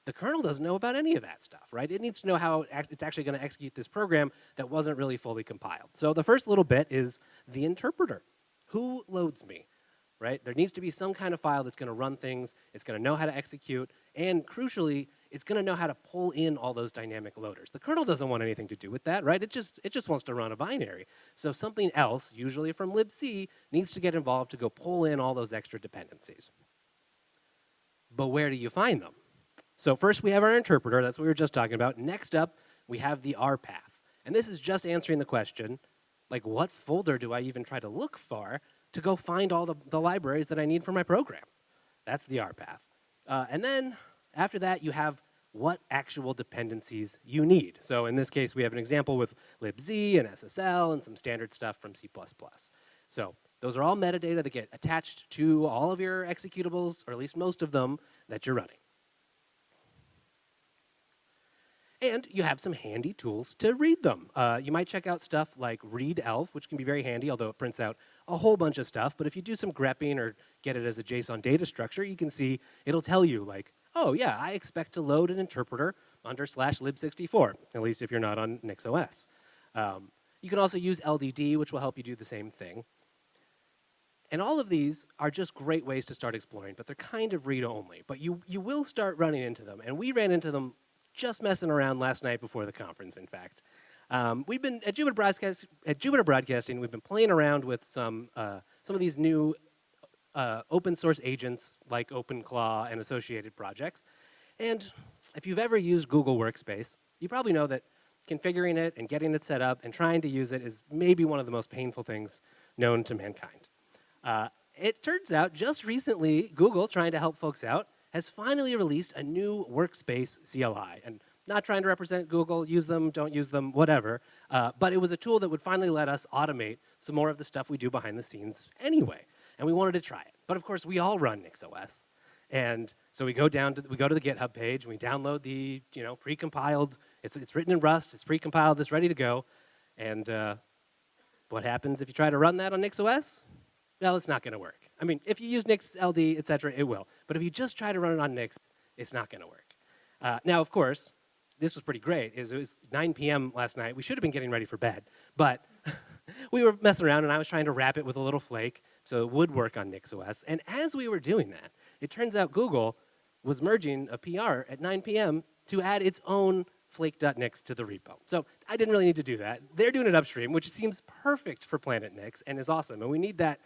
I: the kernel doesn't know about any of that stuff, right? It needs to know how it's actually going to execute this program that wasn't really fully compiled. So the first little bit is the interpreter. Who loads me, right? There needs to be some kind of file that's going to run things, it's going to know how to execute, and crucially, it's going to know how to pull in all those dynamic loaders. The kernel doesn't want anything to do with that, right? It just wants to run a binary. So something else, usually from libc, needs to get involved to go pull in all those extra dependencies. But where do you find them? So first we have our interpreter, that's what we were just talking about. Next up, we have the R path. And this is just answering the question, like what folder do I even try to look for to go find all the libraries that I need for my program? That's the R path. And then after that, you have what actual dependencies you need. So in this case, we have an example with libc and SSL and some standard stuff from C++. So those are all metadata that get attached to all of your executables, or at least most of them, that you're running. And you have some handy tools to read them. You might check out stuff like readelf, which can be very handy, although it prints out a whole bunch of stuff. But if you do some grepping or get it as a JSON data structure, you can see it'll tell you, like, oh, yeah, I expect to load an interpreter under /lib64, at least if you're not on NixOS. You can also use LDD, which will help you do the same thing. And all of these are just great ways to start exploring, but they're kind of read-only. But you will start running into them, and we ran into them just messing around last night before the conference, in fact. We've been, at Jupiter Broadcasting, we've been playing around with some of these new open source agents like OpenClaw and associated projects. And if you've ever used Google Workspace, you probably know that configuring it and getting it set up and trying to use it is maybe one of the most painful things known to mankind. It turns out just recently, Google, trying to help folks out, has finally released a new workspace CLI. And not trying to represent Google, use them, don't use them, whatever. But it was a tool that would finally let us automate some more of the stuff we do behind the scenes anyway. And we wanted to try it. But of course, we all run NixOS. And so we go to the GitHub page, and we download the precompiled, it's written in Rust, it's precompiled, it's ready to go. And what happens if you try to run that on NixOS? Well, it's not going to work. I mean, if you use NixLD, et cetera, it will. But if you just try to run it on Nix, it's not going to work. Now, of course, this was pretty great. It was 9 p.m. last night. We should have been getting ready for bed. But we were messing around, and I was trying to wrap it with a little flake so it would work on NixOS. And as we were doing that, it turns out Google was merging a PR at 9 p.m. to add its own flake.nix to the repo. So I didn't really need to do that. They're doing it upstream, which seems perfect for PlanetNix and is awesome. And we need that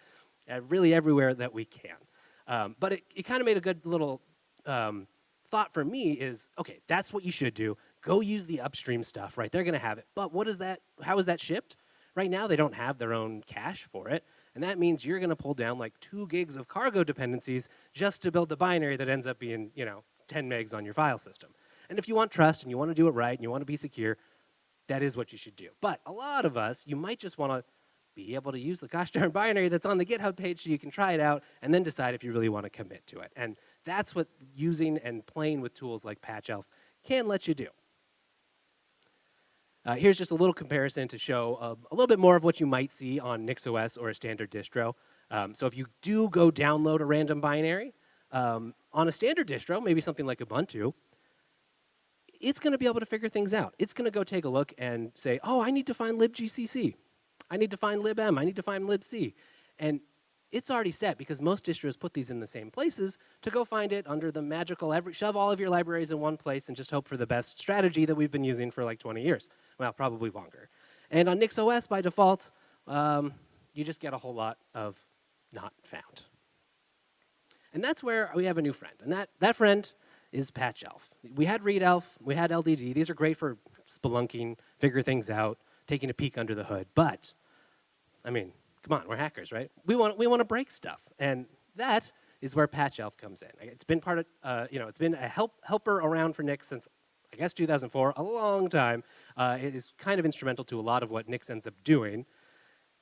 I: really everywhere that we can. But it kind of made a good little thought for me is, okay, that's what you should do. Go use the upstream stuff, right? They're going to have it. But how is that shipped? Right now, they don't have their own cache for it. And that means you're going to pull down like 2 gigs of cargo dependencies just to build the binary that ends up being 10 megs on your file system. And if you want trust and you want to do it right and you want to be secure, that is what you should do. But a lot of us, you might just want to be able to use the gosh darn binary that's on the GitHub page so you can try it out and then decide if you really want to commit to it. And that's what using and playing with tools like PatchElf can let you do. Here's just a little comparison to show a little bit more of what you might see on NixOS or a standard distro. So if you do go download a random binary, on a standard distro, maybe something like Ubuntu, it's going to be able to figure things out. It's going to go take a look and say, oh, I need to find libgcc. I need to find libm. I need to find libc. And it's already set because most distros put these in the same places to go find it under the magical, shove all of your libraries in one place and just hope for the best strategy that we've been using for like 20 years. Well, probably longer. And on NixOS, by default, you just get a whole lot of not found. And that's where we have a new friend. And that friend is PatchElf. We had readelf, we had LDD. These are great for spelunking, figure things out, taking a peek under the hood. But, I mean, come on, we're hackers, right? We want to break stuff. And that is where PatchElf comes in. It's been part of, it's been a helper around for Nix since, I guess, 2004, a long time. It is kind of instrumental to a lot of what Nix ends up doing.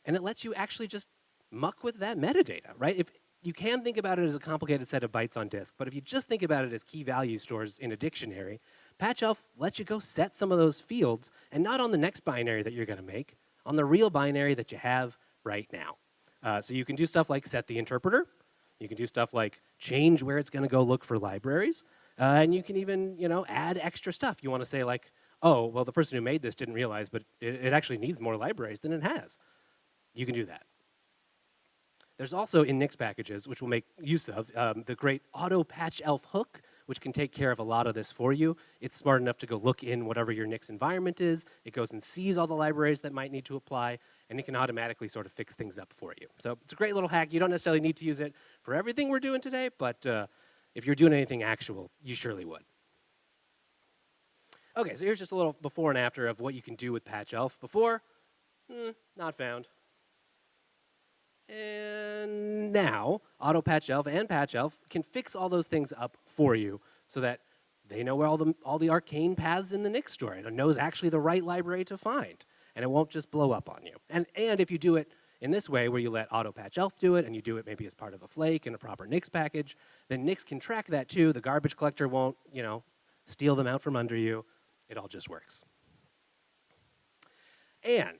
I: And it lets you actually just muck with that metadata, right? If you can think about it as a complicated set of bytes on disk, but if you just think about it as key value stores in a dictionary, PatchElf lets you go set some of those fields, and not on the next binary that you're going to make, on the real binary that you have right now. So you can do stuff like set the interpreter. You can do stuff like change where it's going to go look for libraries. And you can even, add extra stuff. You want to say like, oh, well, the person who made this didn't realize, but it actually needs more libraries than it has. You can do that. There's also in Nixpkgs, which we'll make use of, the great auto patch elf hook, which can take care of a lot of this for you. It's smart enough to go look in whatever your Nix environment is. It goes and sees all the libraries that might need to apply, and it can automatically sort of fix things up for you. So it's a great little hack. You don't necessarily need to use it for everything we're doing today, but if you're doing anything actual, you surely would. Okay, so here's just a little before and after of what you can do with PatchElf. Before, not found. And now, Auto PatchElf and PatchElf can fix all those things up for you so that they know where all the arcane paths in the Nix store, and it knows actually the right library to find, and it won't just blow up on you. And if you do it in this way, where you let Auto PatchElf do it, and you do it maybe as part of a flake in a proper Nix package, then Nix can track that too. The garbage collector won't, steal them out from under you. It all just works. And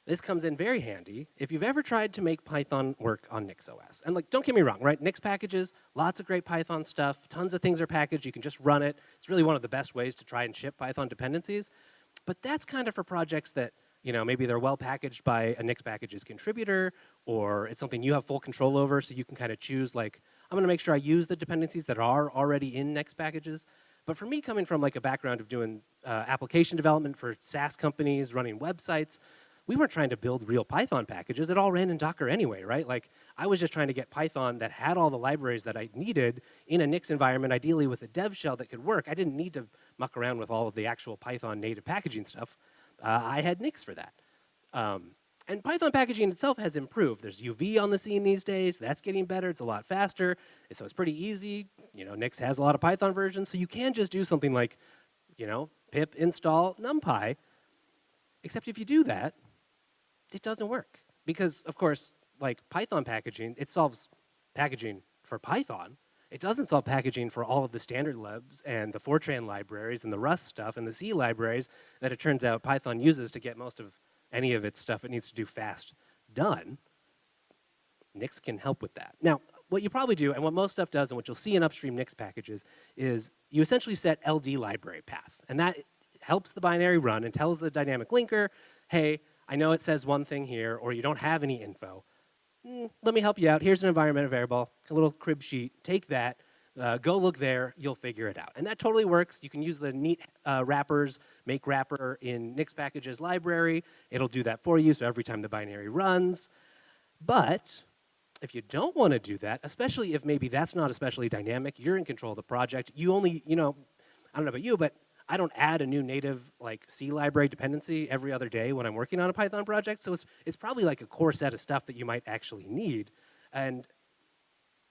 I: this comes in very handy if you've ever tried to make Python work on NixOS. And don't get me wrong, right? Nixpkgs, lots of great Python stuff, tons of things are packaged, you can just run it. It's really one of the best ways to try and ship Python dependencies. But that's kind of for projects that, maybe they're well packaged by a Nixpkgs contributor, or it's something you have full control over, so you can kind of choose, I'm going to make sure I use the dependencies that are already in Nixpkgs. But for me, coming from a background of doing application development for SaaS companies, running websites, we weren't trying to build real Python packages. It all ran in Docker anyway, right? I was just trying to get Python that had all the libraries that I needed in a Nix environment, ideally with a dev shell that could work. I didn't need to muck around with all of the actual Python native packaging stuff. I had Nix for that. And Python packaging itself has improved. There's UV on the scene these days. That's getting better. It's a lot faster. So it's pretty easy. Nix has a lot of Python versions. So you can just do something like, pip install NumPy. Except if you do that, it doesn't work. Because, of course, Python packaging, it solves packaging for Python. It doesn't solve packaging for all of the standard libs and the Fortran libraries and the Rust stuff and the C libraries that it turns out Python uses to get most of any of its stuff it needs to do fast done. Nix can help with that. Now, what you probably do, and what most stuff does, and what you'll see in upstream Nix packages, is you essentially set LD library path. And that helps the binary run and tells the dynamic linker, hey, I know it says one thing here, or you don't have any info. Let me help you out. Here's an environment variable, a little crib sheet. Take that. Go look there. You'll figure it out. And that totally works. You can use the neat wrappers, make wrapper in Nixpkgs library. It'll do that for you, so every time the binary runs. But if you don't want to do that, especially if maybe that's not especially dynamic, you're in control of the project. You only, I don't know about you, but I don't add a new native C library dependency every other day when I'm working on a Python project. So it's probably a core set of stuff that you might actually need. And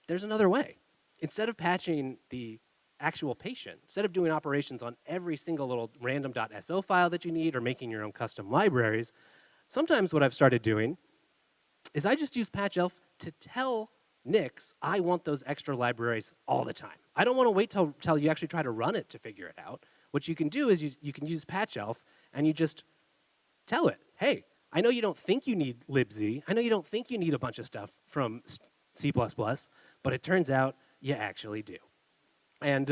I: there's another way. Instead of patching the actual patient, instead of doing operations on every single little random.so file that you need or making your own custom libraries, sometimes what I've started doing is I just use PatchElf to tell Nix, I want those extra libraries all the time. I don't want to wait till you actually try to run it to figure it out. What you can do is you can use PatchElf and you just tell it, hey, I know you don't think you need libc. I know you don't think you need a bunch of stuff from C++, but it turns out you actually do. And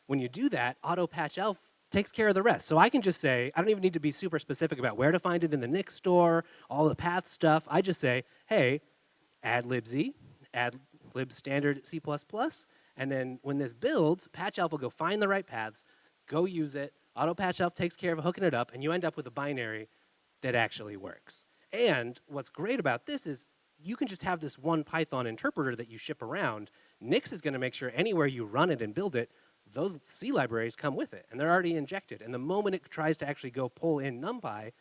I: when you do that, auto PatchElf takes care of the rest. So I can just say, I don't even need to be super specific about where to find it in the Nix store, all the path stuff. I just say, hey, add libc, add lib standard C++, and then when this builds, PatchElf will go find the right paths, go use it, auto PatchElf takes care of hooking it up, and you end up with a binary that actually works. And what's great about this is you can just have this one Python interpreter that you ship around. Nix is going to make sure anywhere you run it and build it, those C libraries come with it, and they're already injected. And the moment it tries to actually go pull in NumPy,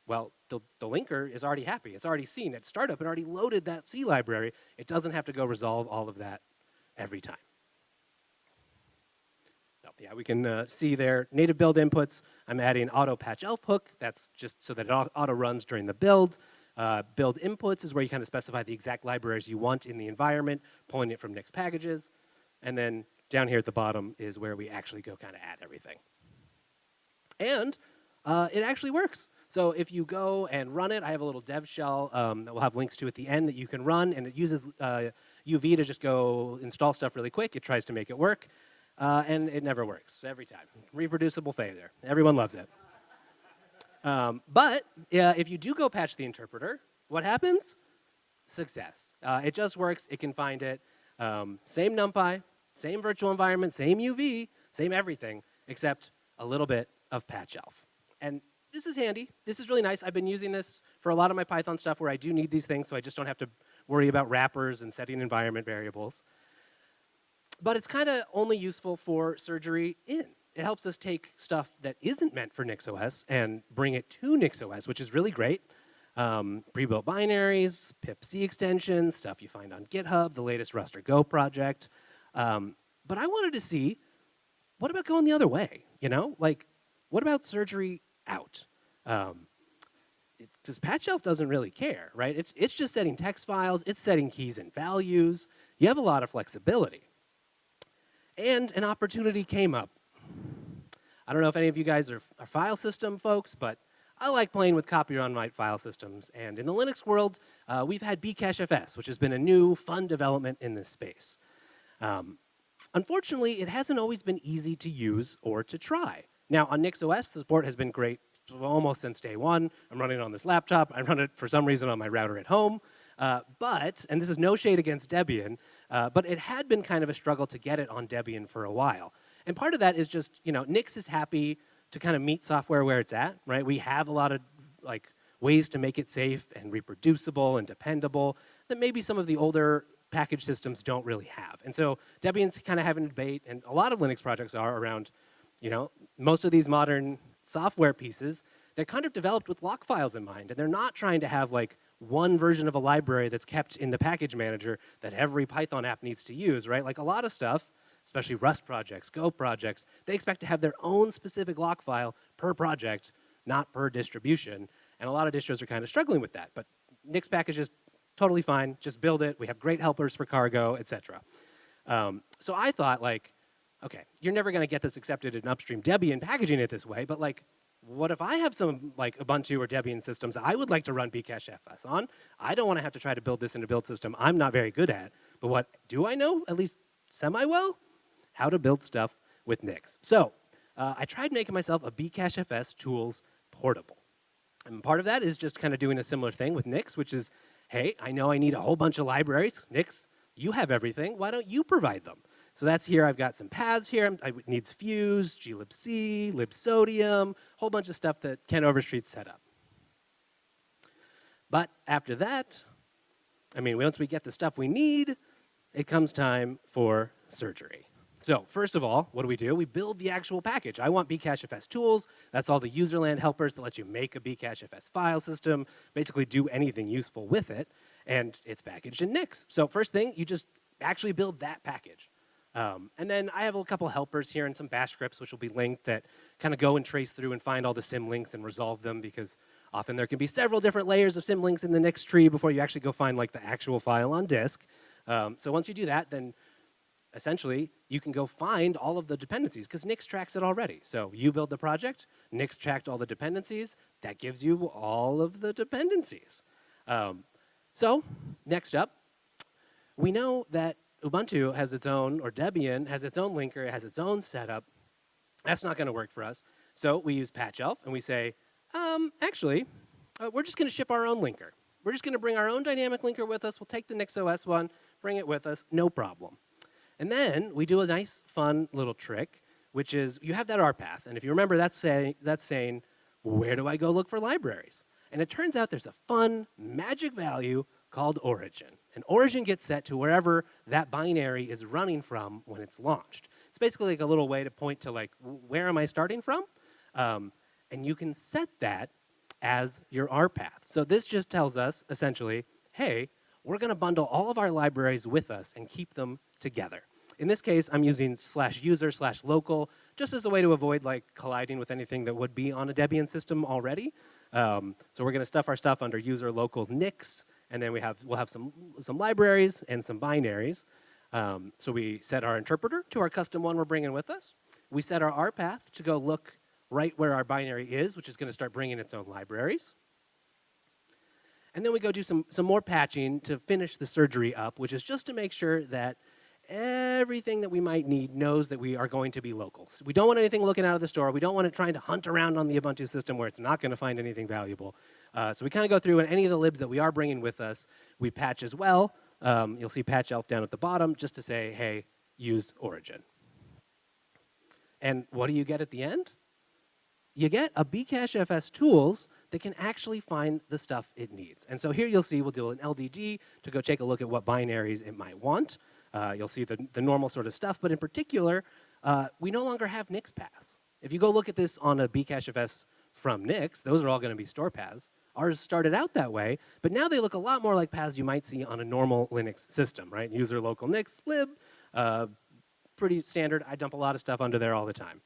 I: well, the linker is already happy. It's already seen at startup. It already loaded that C library. It doesn't have to go resolve all of that every time. So, yeah, we can see their native build inputs. I'm adding auto PatchElf hook. That's just so that it auto runs during the build. Build inputs is where you kind of specify the exact libraries you want in the environment, pulling it from Nixpkgs. And then down here at the bottom is where we actually go kind of add everything. And it actually works. So if you go and run it, I have a little dev shell that we'll have links to at the end that you can run, and it uses UV to just go install stuff really quick. It tries to make it work, and it never works every time. Reproducible failure. Everyone loves it. But if you do go patch the interpreter, what happens? Success. It just works. It can find it. Same NumPy, same virtual environment, same UV, same everything, except a little bit of patch elf. And this is handy. This is really nice. I've been using this for a lot of my Python stuff where I do need these things, so I just don't have to worry about wrappers and setting environment variables. But it's kind of only useful for surgery in. It helps us take stuff that isn't meant for NixOS and bring it to NixOS, which is really great. Pre-built binaries, PIP-C extensions, stuff you find on GitHub, the latest Rust or Go project. But I wanted to see, what about going the other way? You know, like, what about surgery out? Because patch elf doesn't really care, right? It's just setting text files, it's setting keys and values. You have a lot of flexibility. And an opportunity came up. I don't know if any of you guys are file system folks, but I like playing with copy-on-write file systems. And in the Linux world, we've had Bcachefs, which has been a new, fun development in this space. Unfortunately, it hasn't always been easy to use or to try. Now, on NixOS, the support has been great almost since day one. I'm running it on this laptop. I run it, for some reason, on my router at home. And this is no shade against Debian, but it had been kind of a struggle to get it on Debian for a while. And part of that is just, you know, Nix is happy to kind of meet software where it's at, right? We have a lot of like ways to make it safe and reproducible and dependable that maybe some of the older package systems don't really have. And so Debian's kind of having a debate, and a lot of Linux projects are around, you know, most of these modern software pieces, they're kind of developed with lock files in mind, and they're not trying to have like one version of a library that's kept in the package manager that every Python app needs to use, right? Like a lot of stuff, especially Rust projects, Go projects, they expect to have their own specific lock file per project, not per distribution. And a lot of distros are kind of struggling with that. But Nix package is totally fine. Just build it. We have great helpers for cargo, etc. So I thought, like, okay, you're never going to get this accepted in upstream Debian packaging it this way, but like, what if I have some like Ubuntu or Debian systems I would like to run Bcachefs on? I don't want to have to try to build this in a build system I'm not very good at. But what do I know, at least semi-well? How to build stuff with Nix. So I tried making myself a Bcachefs tools portable. And part of that is just kind of doing a similar thing with Nix, which is, hey, I know I need a whole bunch of libraries. Nix, you have everything. Why don't you provide them? So that's here. I've got some paths here. It needs Fuse, glibc, libsodium, a whole bunch of stuff that Ken Overstreet set up. But after that, I mean, once we get the stuff we need, it comes time for surgery. So first of all, what do? We build the actual package. I want Bcachefs tools. That's all the userland helpers that let you make a Bcachefs file system, basically do anything useful with it, and it's packaged in Nix. So first thing, you just actually build that package. And then I have a couple helpers here and some bash scripts which will be linked that kind of go and trace through and find all the symlinks and resolve them, because often there can be several different layers of symlinks in the Nix tree before you actually go find like the actual file on disk. So once you do that, then essentially you can go find all of the dependencies because Nix tracks it already. So you build the project, Nix tracked all the dependencies, that gives you all of the dependencies. So next up, we know that Ubuntu has its own, or Debian has its own linker, it has its own setup. That's not going to work for us. So we use patchelf and we say, actually, we're just going to ship our own linker. We're just going to bring our own dynamic linker with us. We'll take the NixOS one, bring it with us, no problem. And then we do a nice, fun little trick, which is you have that RPath. And if you remember, that's saying, where do I go look for libraries? And it turns out there's a fun magic value called origin. And origin gets set to wherever that binary is running from when it's launched. It's basically like a little way to point to like, where am I starting from? And you can set that as your RPath. So this just tells us, essentially, hey, we're going to bundle all of our libraries with us and keep them together. In this case, I'm using /user/local just as a way to avoid like colliding with anything that would be on a Debian system already. So we're going to stuff our stuff under user local Nix, and then we'll have some libraries and some binaries. So we set our interpreter to our custom one we're bringing with us. We set our RPath to go look right where our binary is, which is going to start bringing its own libraries. And then we go do some more patching to finish the surgery up, which is just to make sure that everything that we might need knows that we are going to be local. So we don't want anything looking out of the store. We don't want it trying to hunt around on the Ubuntu system where it's not going to find anything valuable. So we kind of go through, and any of the libs that we are bringing with us, we patch as well. You'll see patch elf down at the bottom just to say, hey, use origin. And what do you get at the end? You get a Bcachefs tools that can actually find the stuff it needs. And so here you'll see we'll do an LDD to go take a look at what binaries it might want. You'll see the normal sort of stuff, but in particular, we no longer have Nix paths. If you go look at this on a Bcachefs from Nix, those are all going to be store paths. Ours started out that way, but now they look a lot more like paths you might see on a normal Linux system, right? User local Nix lib, pretty standard. I dump a lot of stuff under there all the time.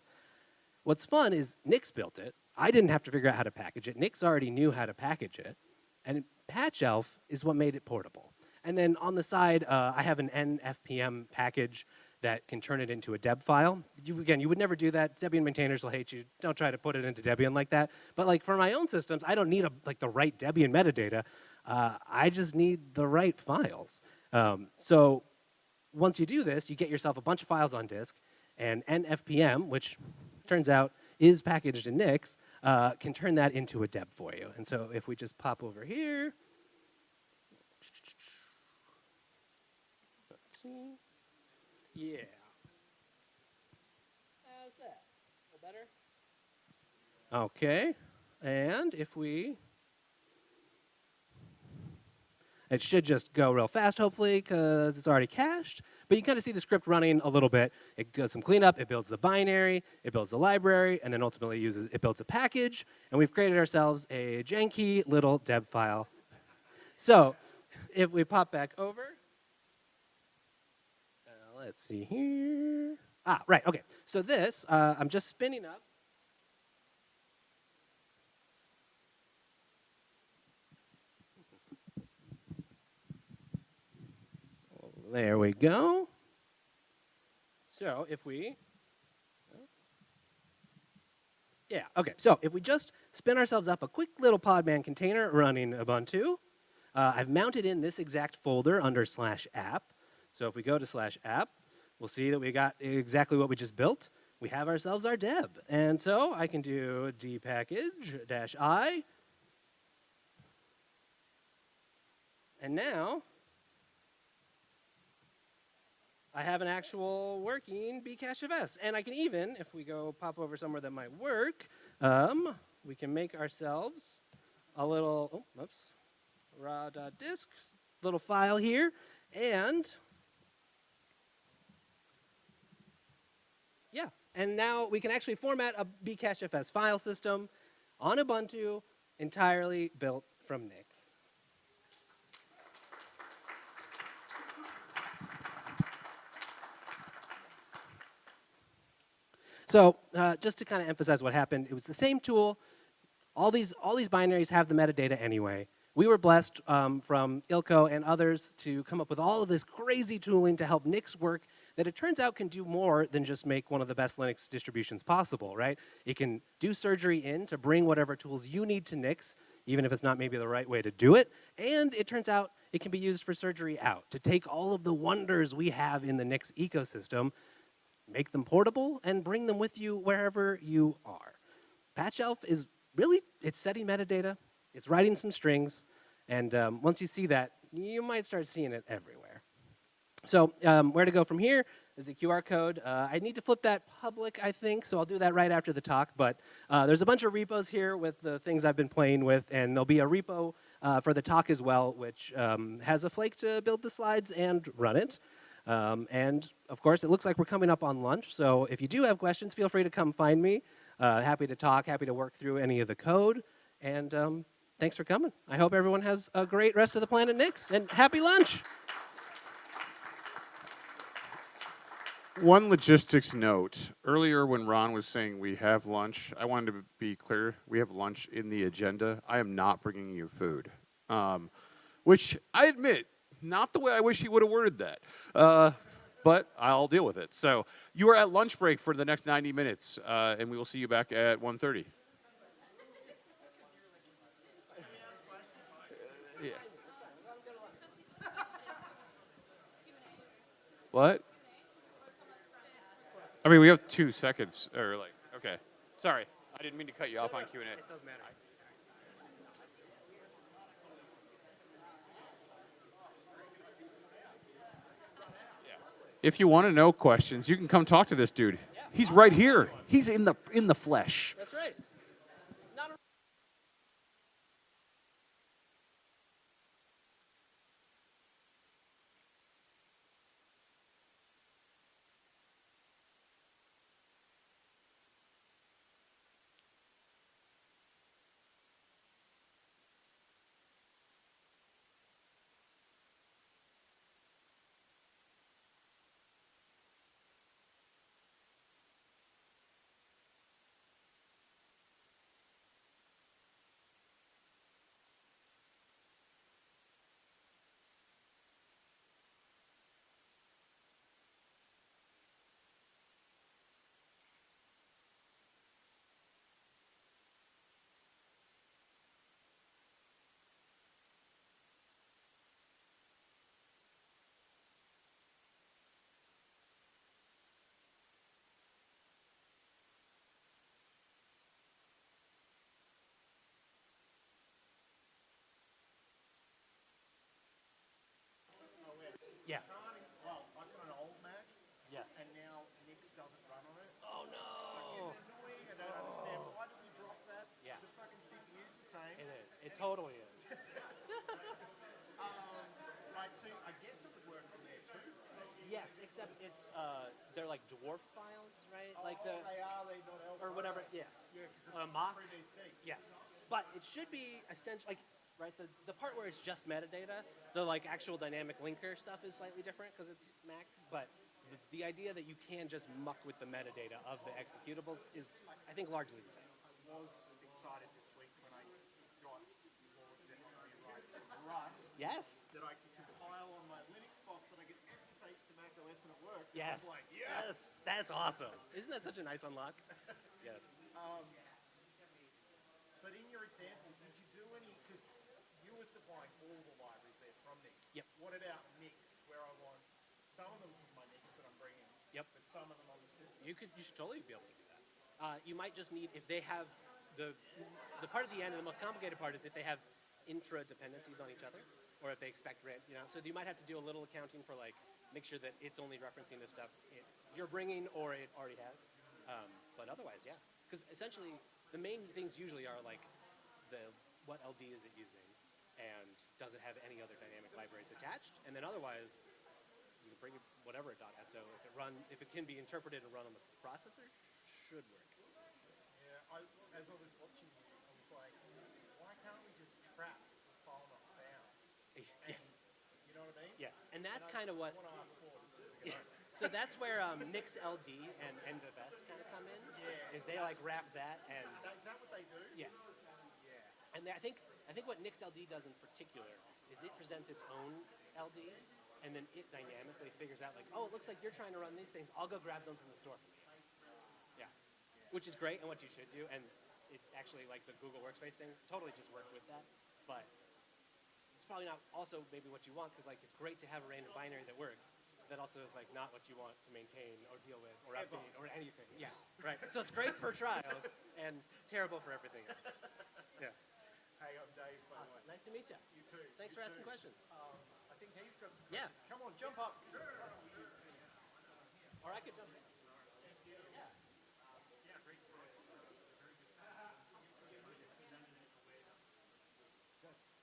I: What's fun is Nix built it. I didn't have to figure out how to package it. Nix already knew how to package it. And patch elf is what made it portable. And then on the side, I have an nfpm package that can turn it into a deb file. Again, you would never do that. Debian maintainers will hate you. Don't try to put it into Debian like that. But like for my own systems, I don't need the right Debian metadata. I just need the right files. So once you do this, you get yourself a bunch of files on disk, and nfpm, which turns out is packaged in Nix, can turn that into a deb for you. And so if we just pop over here, let's see. Yeah. How's that? A little better? Okay. And if we... It should just go real fast, hopefully, because it's already cached. But you kind of see the script running a little bit. It does some cleanup. It builds the binary. It builds the library. And then ultimately it builds a package. And we've created ourselves a janky little deb file. So if we pop back over, let's see here. Right, OK. So this, I'm just spinning up. There we go. So if we, yeah, OK. So if we just spin ourselves up a quick little Podman container running Ubuntu, I've mounted in this exact folder under /app. So if we go to /app, we'll see that we got exactly what we just built. We have ourselves our deb. And so I can do dpackage-i. And now I have an actual working Bcachefs. And I can even, if we go pop over somewhere that might work, we can make ourselves a little, raw.disk, little file here. And yeah, and now we can actually format a Bcachefs file system on Ubuntu entirely built from Nix. So just to kind of emphasize what happened, it was the same tool. All these binaries have the metadata anyway. We were blessed from Ilko and others to come up with all of this crazy tooling to help Nix work that it turns out can do more than just make one of the best Linux distributions possible, right? It can do surgery in to bring whatever tools you need to Nix, even if it's not maybe the right way to do it. And it turns out it can be used for surgery out, to take all of the wonders we have in the Nix ecosystem, make them portable, and bring them with you wherever you are. Patch elf is really, it's setting metadata, it's writing some strings, and once you see that, you might start seeing it everywhere. So where to go from here is the QR code. I need to flip that public, I think, so I'll do that right after the talk. But there's a bunch of repos here with the things I've been playing with, and there'll be a repo for the talk as well, which has a flake to build the slides and run it. And of course, it looks like we're coming up on lunch. So if you do have questions, feel free to come find me. Happy to talk, happy to work through any of the code. And thanks for coming. I hope everyone has a great rest of the PlanetNix, and happy lunch.
A: One logistics note. Earlier when Ron was saying we have lunch, I wanted to be clear. We have lunch in the agenda. I am not bringing you food, which I admit, not the way I wish he would have worded that. but I'll deal with it. So you are at lunch break for the next 90 minutes, and we will see you back at 1:30. Yeah. What? I mean, we have 2 seconds, or like, okay. Sorry, I didn't mean to cut you off on Q&A.
I: It doesn't matter.
A: If you want to know questions, you can come talk to this dude. He's right here. He's in the flesh.
I: That's right. Yeah.
D: Well, I've got an old Mac,
I: Yes.
D: and now Nix doesn't run on it.
I: Oh no.
D: It's annoying. I don't understand. Why did we drop that?
I: Yeah.
D: The fucking CPU's the same.
I: It is. It totally is.
D: Like, so I guess it would work on there too.
I: Yes, except it's they're like dwarf files, right?
D: Oh,
I: like the
D: they are. They not L.
I: or whatever. Yes.
D: Yeah, because it's
I: mock.
D: 3D.
I: Yes. But it should be essentially like right the part where it's just metadata, the like actual dynamic linker stuff is slightly different because it's Mac, but the idea that you can just muck with the metadata of the executables is I think largely the same.
D: I was excited this week when I got Lord Definitely write some Rust
I: Yes.
D: that I could compile on my Linux box and I could SSH to Mac OS and it worked.
I: Yes.
D: I was like, yes.
I: That's awesome. Isn't that such a nice unlock? Yes.
D: But in your example, did you do any, because you were supplying all the libraries there from Nix.
I: Yep.
D: What about Nix, where I want some of them from my Nix that I'm bringing,
I: Yep.
D: but some of them on the system?
I: You should totally be able to do that. You might just need if they have the part at the end and the most complicated part is if they have intra dependencies on each other or if they expect so you might have to do a little accounting for like make sure that it's only referencing the stuff you're bringing or it already has. But otherwise, yeah, because essentially the main things usually are like what LD is it using and does it have any other dynamic libraries attached, and then otherwise you can bring whatever .so if it can be interpreted and run on the processor should work.
D: Yeah, as I was watching you, I was like, why can't we just trap the file not found?
I: Yeah.
D: You know what I mean?
I: Yes, and that's kind of what.
D: I want to ask Paul.
I: So that's where NixLD and NVIDIA kind of come in.
D: Yeah.
I: Is they like wrap that and.
D: Is that what they do?
I: Yes.
D: Yeah.
I: And I think what NixLD does in particular is it presents its own LD, and then it dynamically figures out like, oh, it looks like you're trying to run these things. I'll go grab them from the store for you. Yeah. Which is great and what you should do, and it actually like the Google Workspace thing totally just worked with that, but it's probably not also maybe what you want because like it's great to have a random binary that works. That also is like not what you want to maintain or deal with or update or anything. Yeah, right. So it's great for trials and terrible for everything else. Yeah.
D: Hey, I'm Dave, by the way.
I: Nice to meet you.
D: You too.
I: Thanks for asking questions.
D: I think he's got some
I: Yeah.
D: questions. Come on, jump up.
I: Or I could jump in.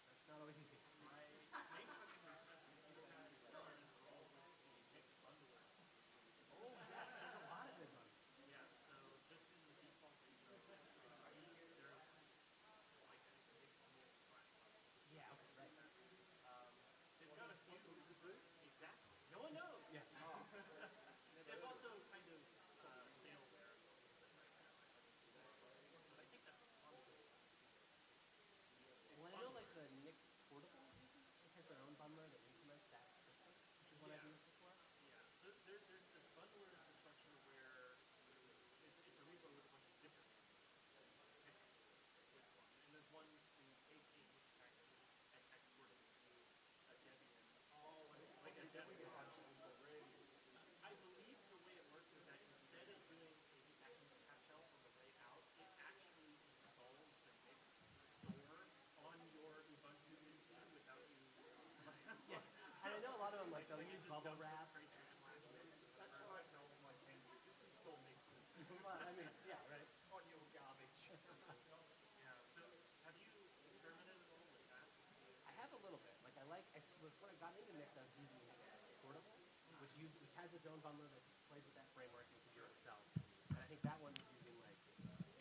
I: It's not always easy. Yeah, okay, right. They've got a few to boot. Exactly. No one knows. Yes.
D: They've also kind of
I: bubble wrap. Well, I mean, yeah, right. On your garbage. I have a little bit. Like when I got into Nix, I was using Portable, which has its own bundler that plays with that framework and can do it itself. And I think that one was using like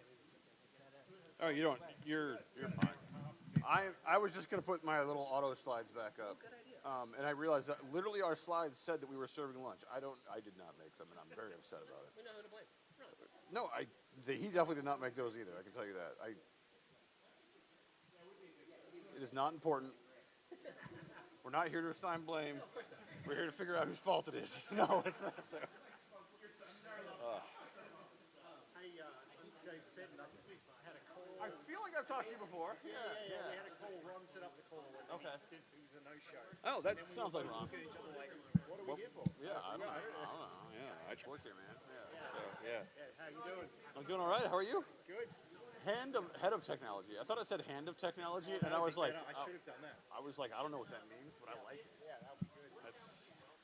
I: Alien Assistant to get at it.
A: Oh, you don't. You're fine. I was just gonna put my little auto slides back up.
I: Good idea.
A: And I realized that literally our slides said that we were serving lunch. I did not make them, and I'm very upset about it.
I: We know who to blame.
A: No, he definitely did not make those either. I can tell you that. It is not important. We're not here to assign blame. We're here to figure out whose fault it is. No, it's not so. I feel like I've talked to you before. Yeah.
B: We had a call. Ron set up the call.
A: Okay.
B: It was a no-show.
A: Oh, that sounds like Ron.
B: Look at each other like, what are we here for?
A: Yeah, I don't know. Yeah, I just work here, man. Yeah.
B: How you doing?
A: I'm doing all right. How are you?
B: Good.
A: Head of technology. I thought it said hand of technology, and I was like,
B: I should have done that.
A: I was like, I don't know what that means, but I like it.
B: Yeah, that was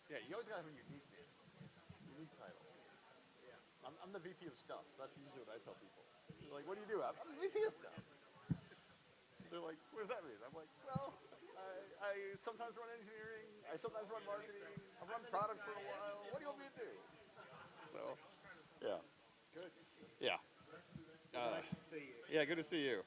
B: good.
A: You always gotta have a unique name, unique title. Yeah. I'm the VP of stuff. That's usually what I tell people. They're like, what do you do? I'm the VP of stuff. They're like, what does that mean? I'm like, well, I sometimes run engineering. I sometimes run marketing. I've run product for a while. What do you want me to do? So, yeah.
B: Good.
A: Yeah.
B: Nice to see you.
A: Yeah, good to see you.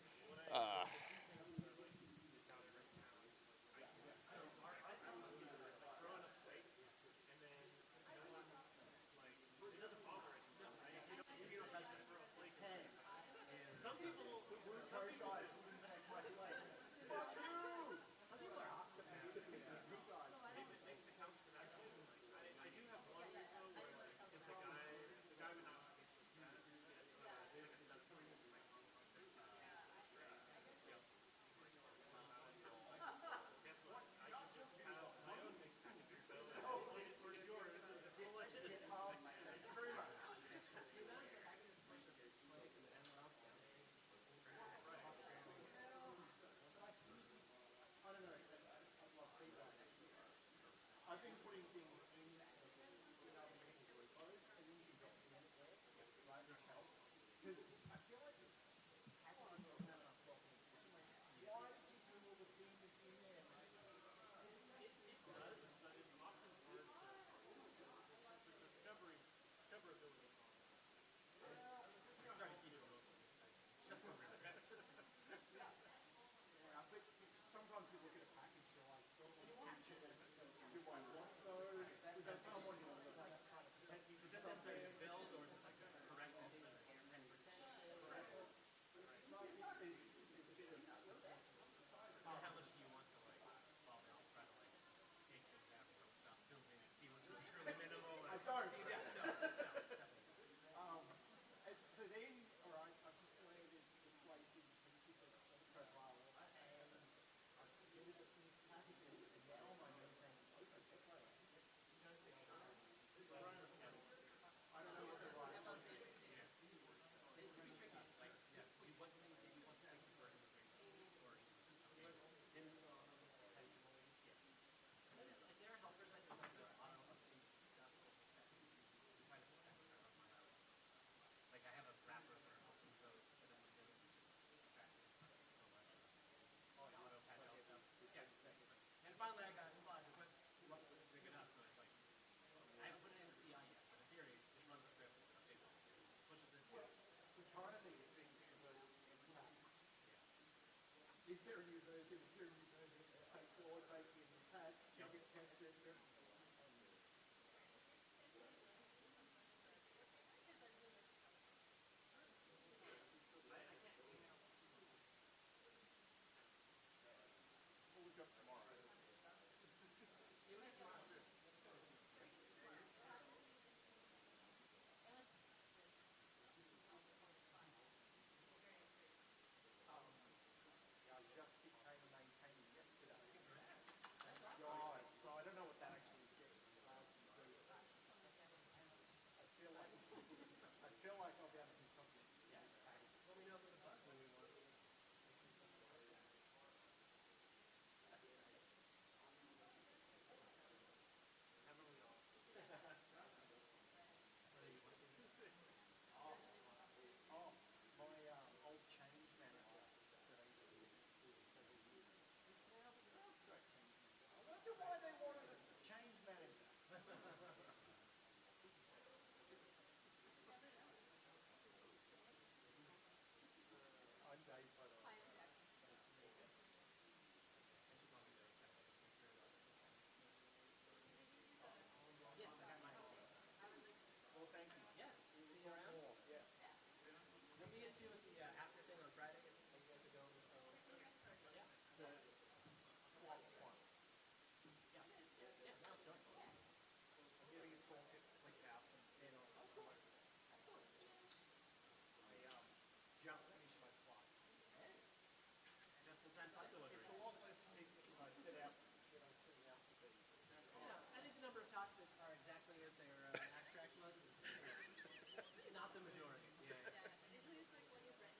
D: I think the number of talks that are exactly as they are abstract ones is not the majority. Yeah.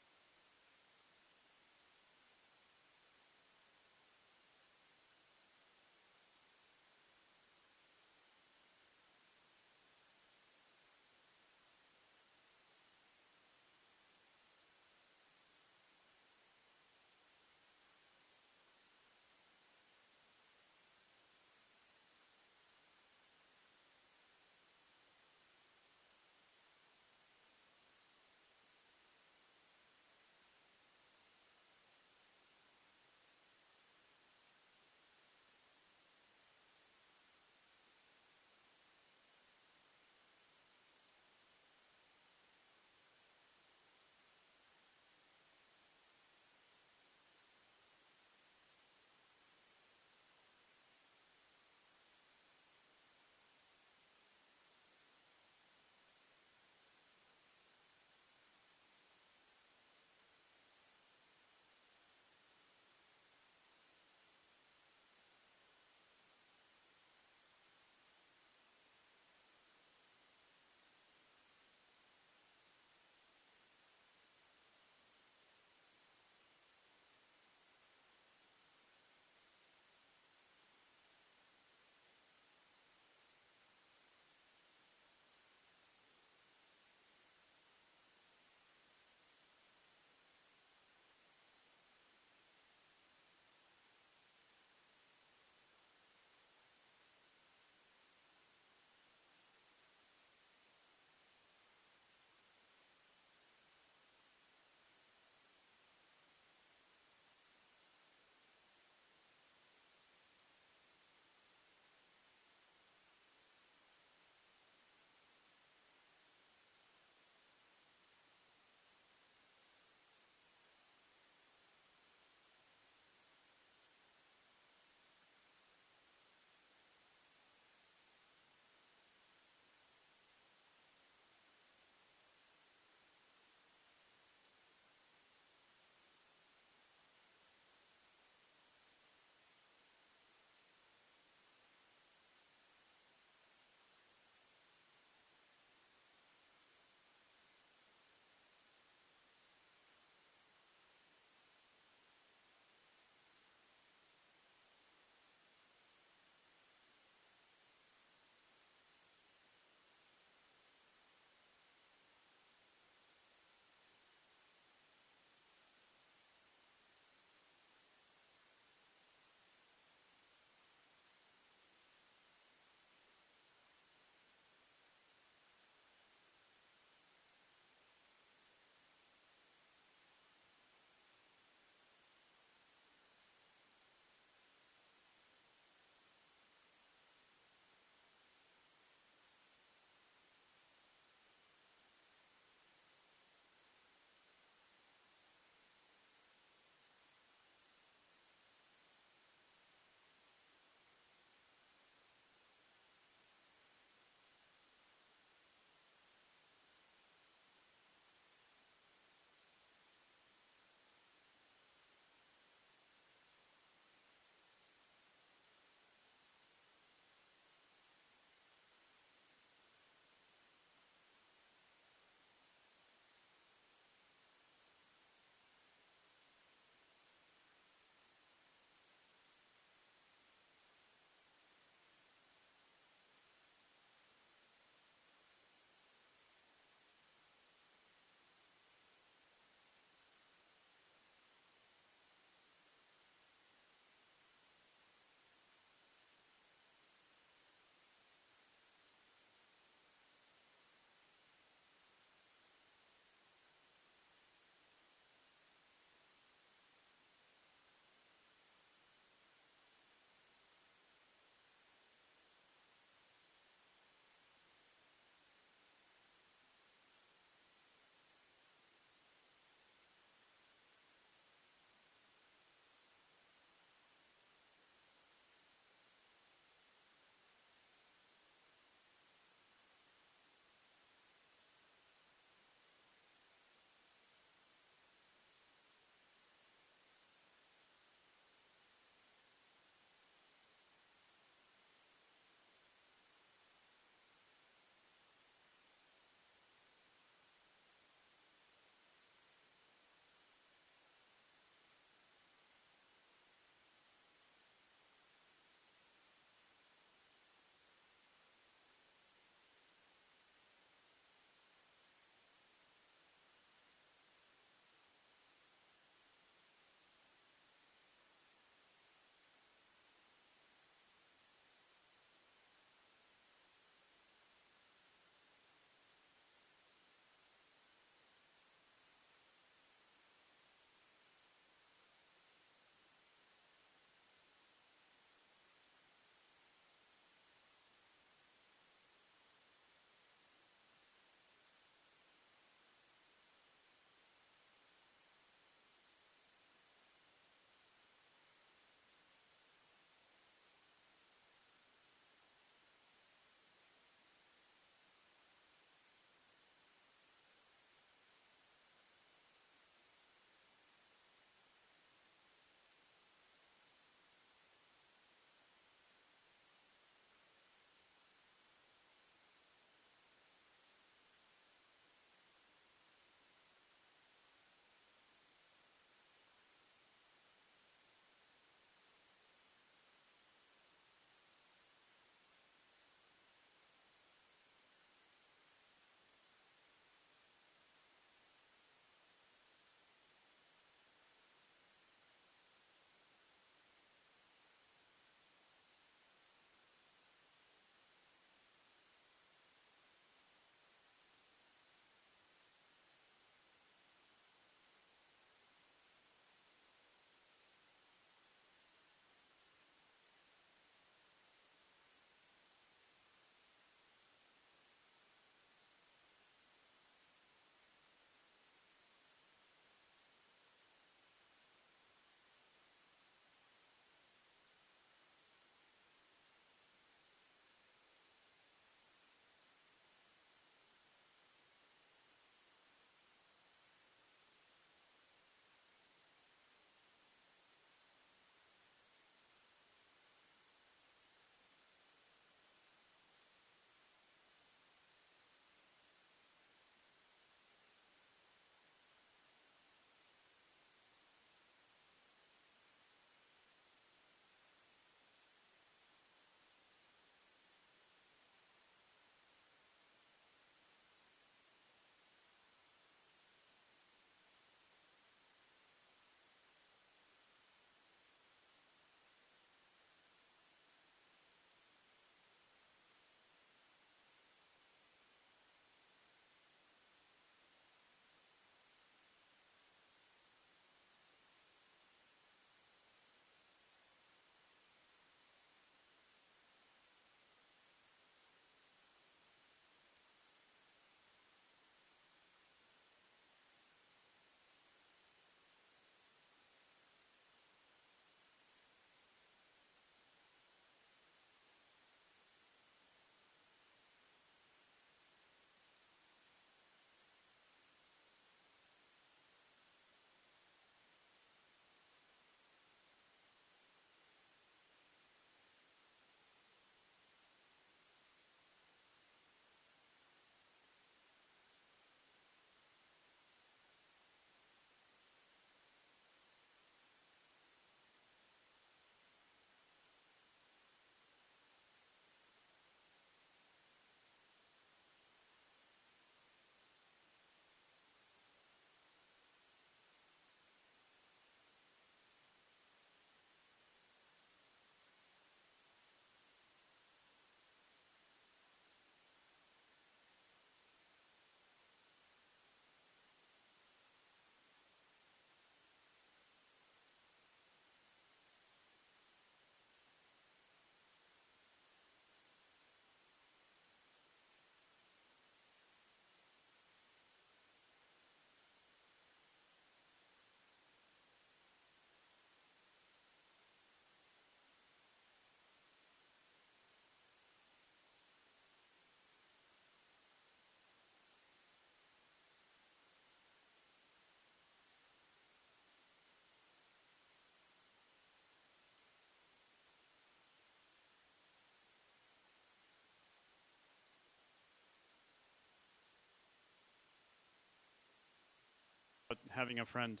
J: but having a friend.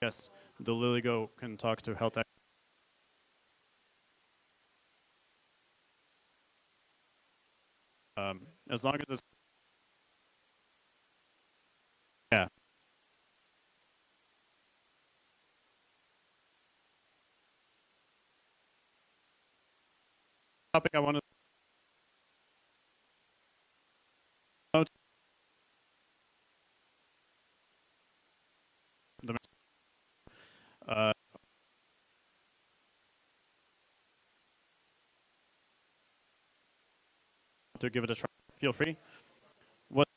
J: Yes, the LilyGo can talk to health. As long as it's yeah. Topic I wanted to know the to give it a try. Feel free. What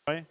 J: way?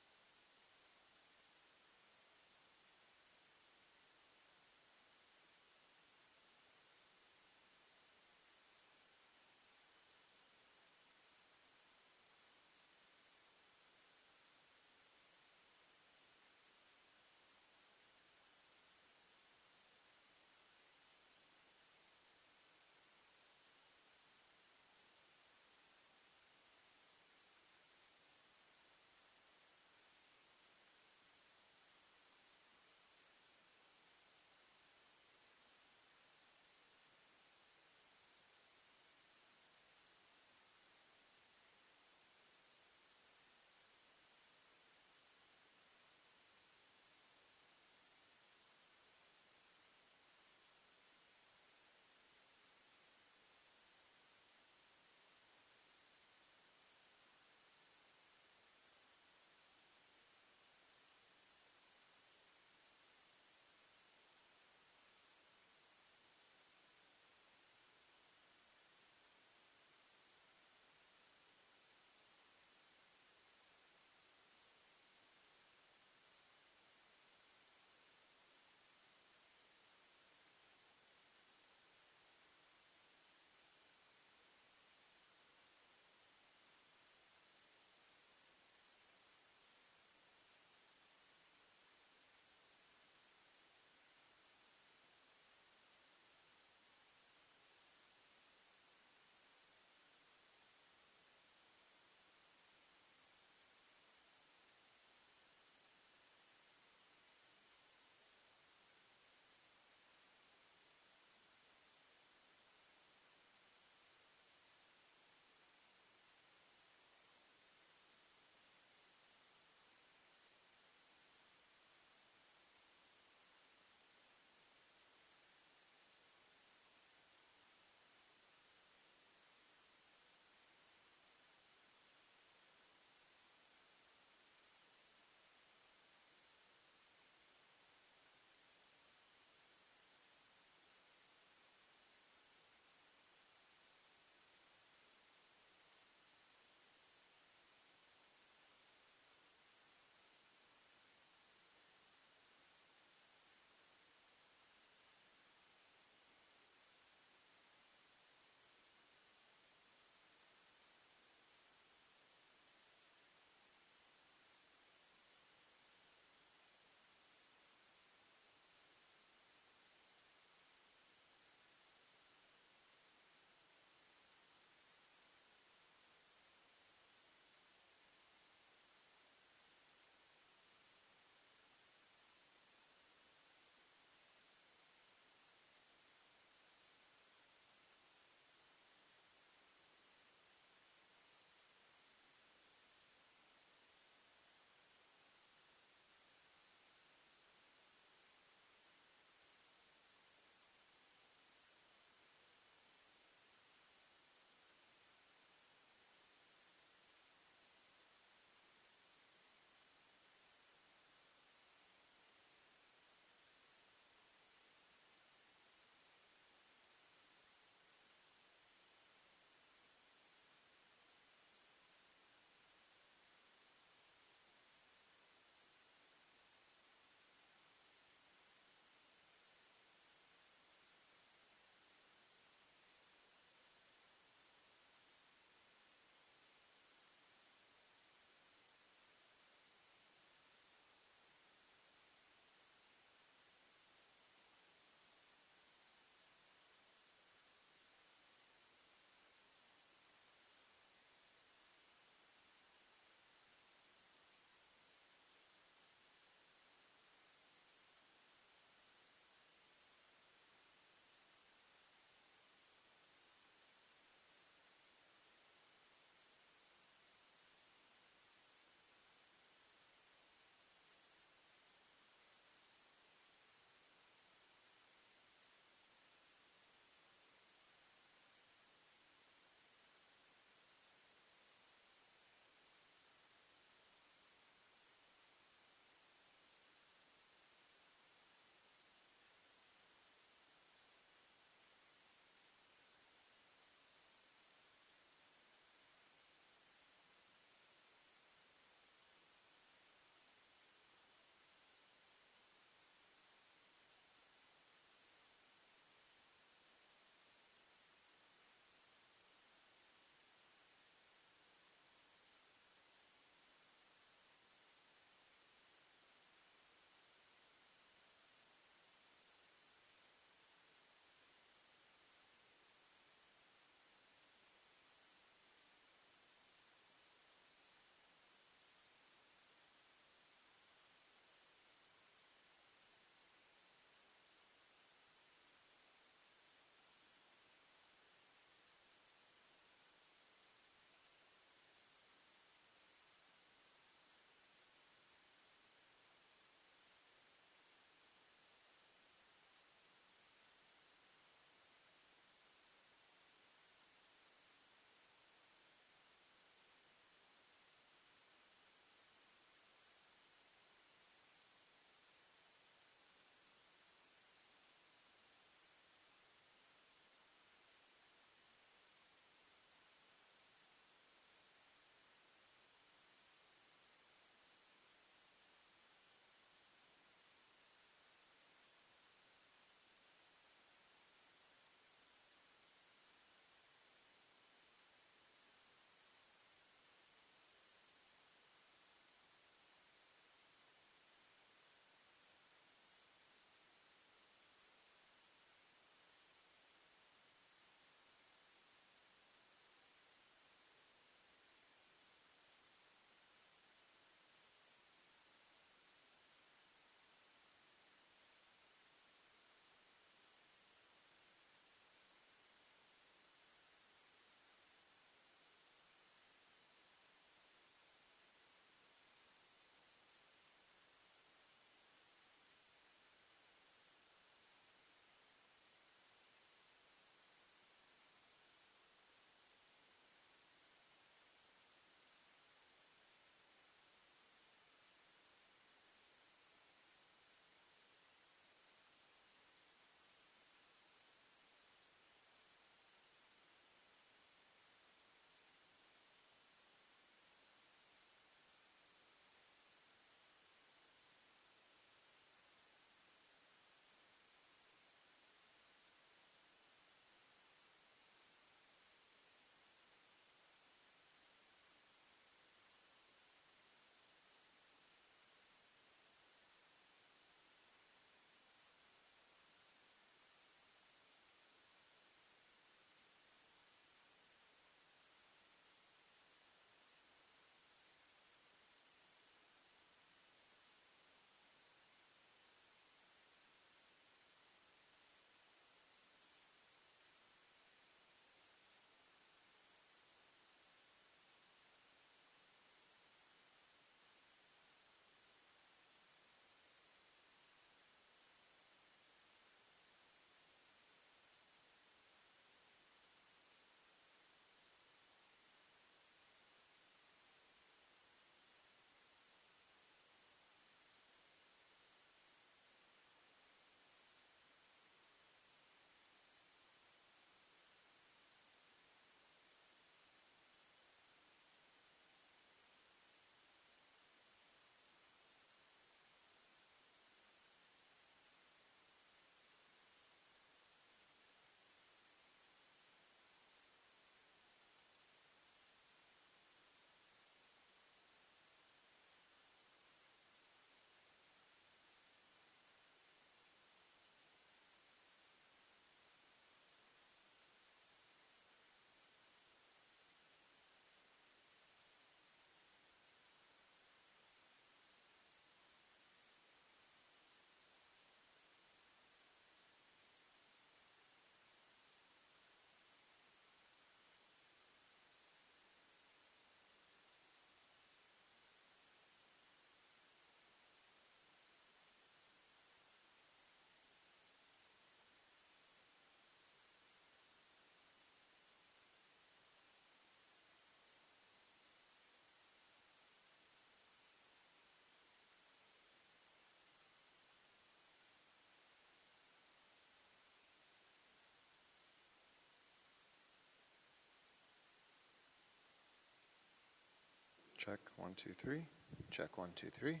K: Check, 1, 2, 3. Check, 1, 2, 3.
C: Can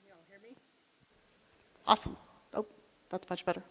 C: you all hear me?
L: Awesome. Oh, that's much better.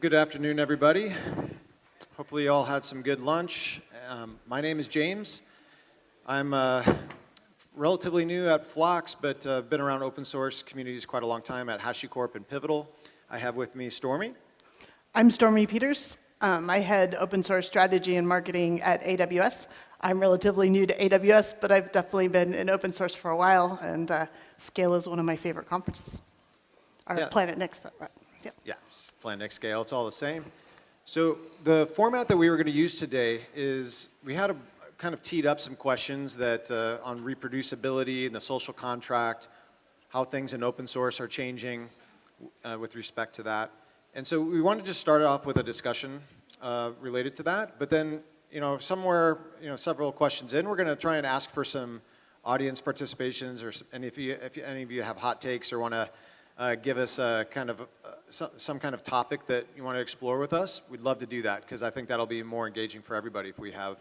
K: good afternoon, everybody. Hopefully you all had some good lunch. My name is James. I'm relatively new at Phlox, but been around open source communities quite a long time at HashiCorp and Pivotal. I have with me Stormy.
L: I'm Stormy Peters. I head open source strategy and marketing at AWS. I'm relatively new to AWS, but I've definitely been in open source for a while, and SCaLE is one of my favorite conferences. Or
K: Yeah.
L: PlanetNix, right? Yeah.
K: Yeah, PlanetNix, SCaLE, it's all the same. So the format that we were going to use today is we had kind of teed up some questions that on reproducibility and the social contract, how things in open source are changing with respect to that. And so we wanted to just start off with a discussion related to that, but then, somewhere, several questions in, we're going to try and ask for some audience participations, and if any of you have hot takes or want to give us a kind of some kind of topic that you want to explore with us, we'd love to do that, because I think that'll be more engaging for everybody if we have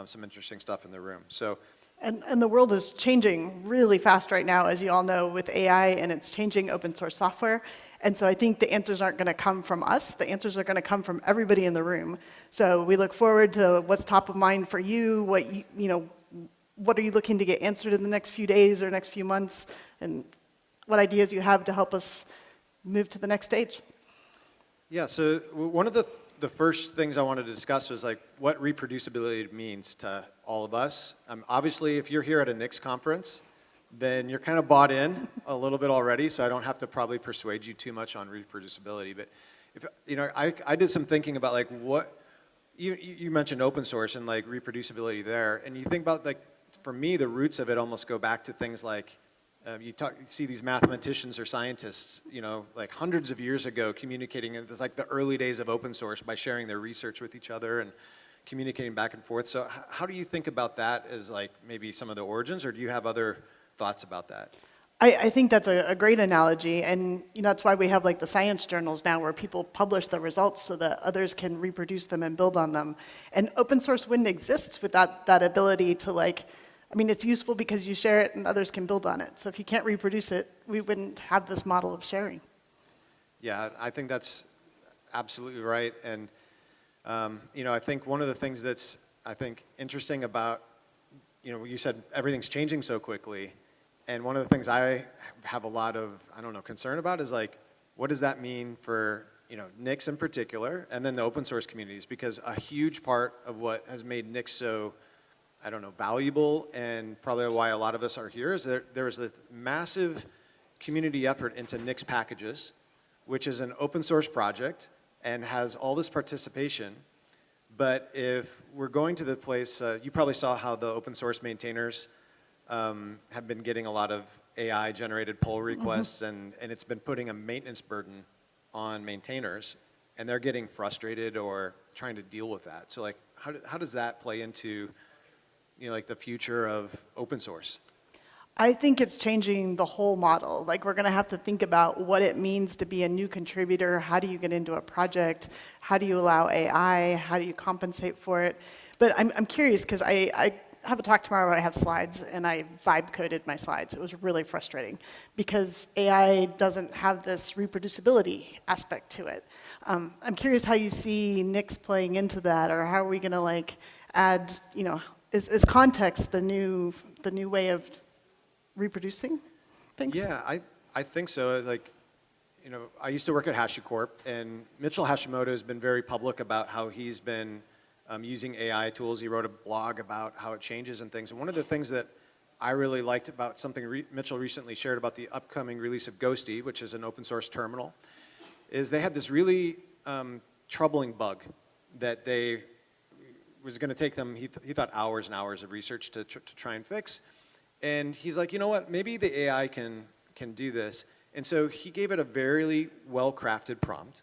K: some interesting stuff in the room. So.
L: And the world is changing really fast right now, as you all know, with AI, and it's changing open source software. And so I think the answers aren't going to come from us. The answers are going to come from everybody in the room. So we look forward to what's top of mind for you, what are you looking to get answered in the next few days or next few months, and what ideas you have to help us move to the next stage.
K: Yeah, so one of the first things I wanted to discuss was like what reproducibility means to all of us. Obviously, if you're here at a Nix conference, then you're kind of bought in a little bit already, so I don't have to probably persuade you too much on reproducibility. But if I did some thinking about like what you mentioned open source and like reproducibility there, and you think about like for me the roots of it almost go back to things like you see these mathematicians or scientists, like hundreds of years ago communicating. It's like the early days of open source by sharing their research with each other and communicating back and forth. So how do you think about that as like maybe some of the origins, or do you have other thoughts about that?
L: I think that's a great analogy, and that's why we have like the science journals now where people publish the results so that others can reproduce them and build on them. And open source wouldn't exist without that ability to it's useful because you share it and others can build on it. So if you can't reproduce it, we wouldn't have this model of sharing.
K: Yeah, I think that's absolutely right. And, I think one of the things that's, interesting about, you said everything's changing so quickly. And one of the things I have a lot of, concern about is like, what does that mean for, Nix in particular, and then the open source communities? Because a huge part of what has made Nix so valuable, and probably why a lot of us are here, is there was a massive community effort into Nixpkgs, which is an open source project and has all this participation. But if we're going to the place, you probably saw how the open source maintainers have been getting a lot of AI generated pull requests, and it's been putting a maintenance burden on maintainers, and they're getting frustrated or trying to deal with that. So like, how does that play into like the future of open source?
L: I think it's changing the whole model. Like, we're going to have to think about what it means to be a new contributor. How do you get into a project? How do you allow AI? How do you compensate for it? But I'm curious, because I have a talk tomorrow where I have slides, and I vibe coded my slides. It was really frustrating because AI doesn't have this reproducibility aspect to it. I'm curious how you see Nix playing into that, or how are we going to add, is context the new way of reproducing things?
K: Yeah, I think so. I used to work at HashiCorp, and Mitchell Hashimoto has been very public about how he's been using AI tools. He wrote a blog about how it changes and things. And one of the things that I really liked about something Mitchell recently shared about the upcoming release of Ghosty, which is an open source terminal, is they had this really troubling bug that was going to take them, he thought, hours and hours of research to try and fix. And he's like, you know what, maybe the AI can do this. And so he gave it a very well-crafted prompt.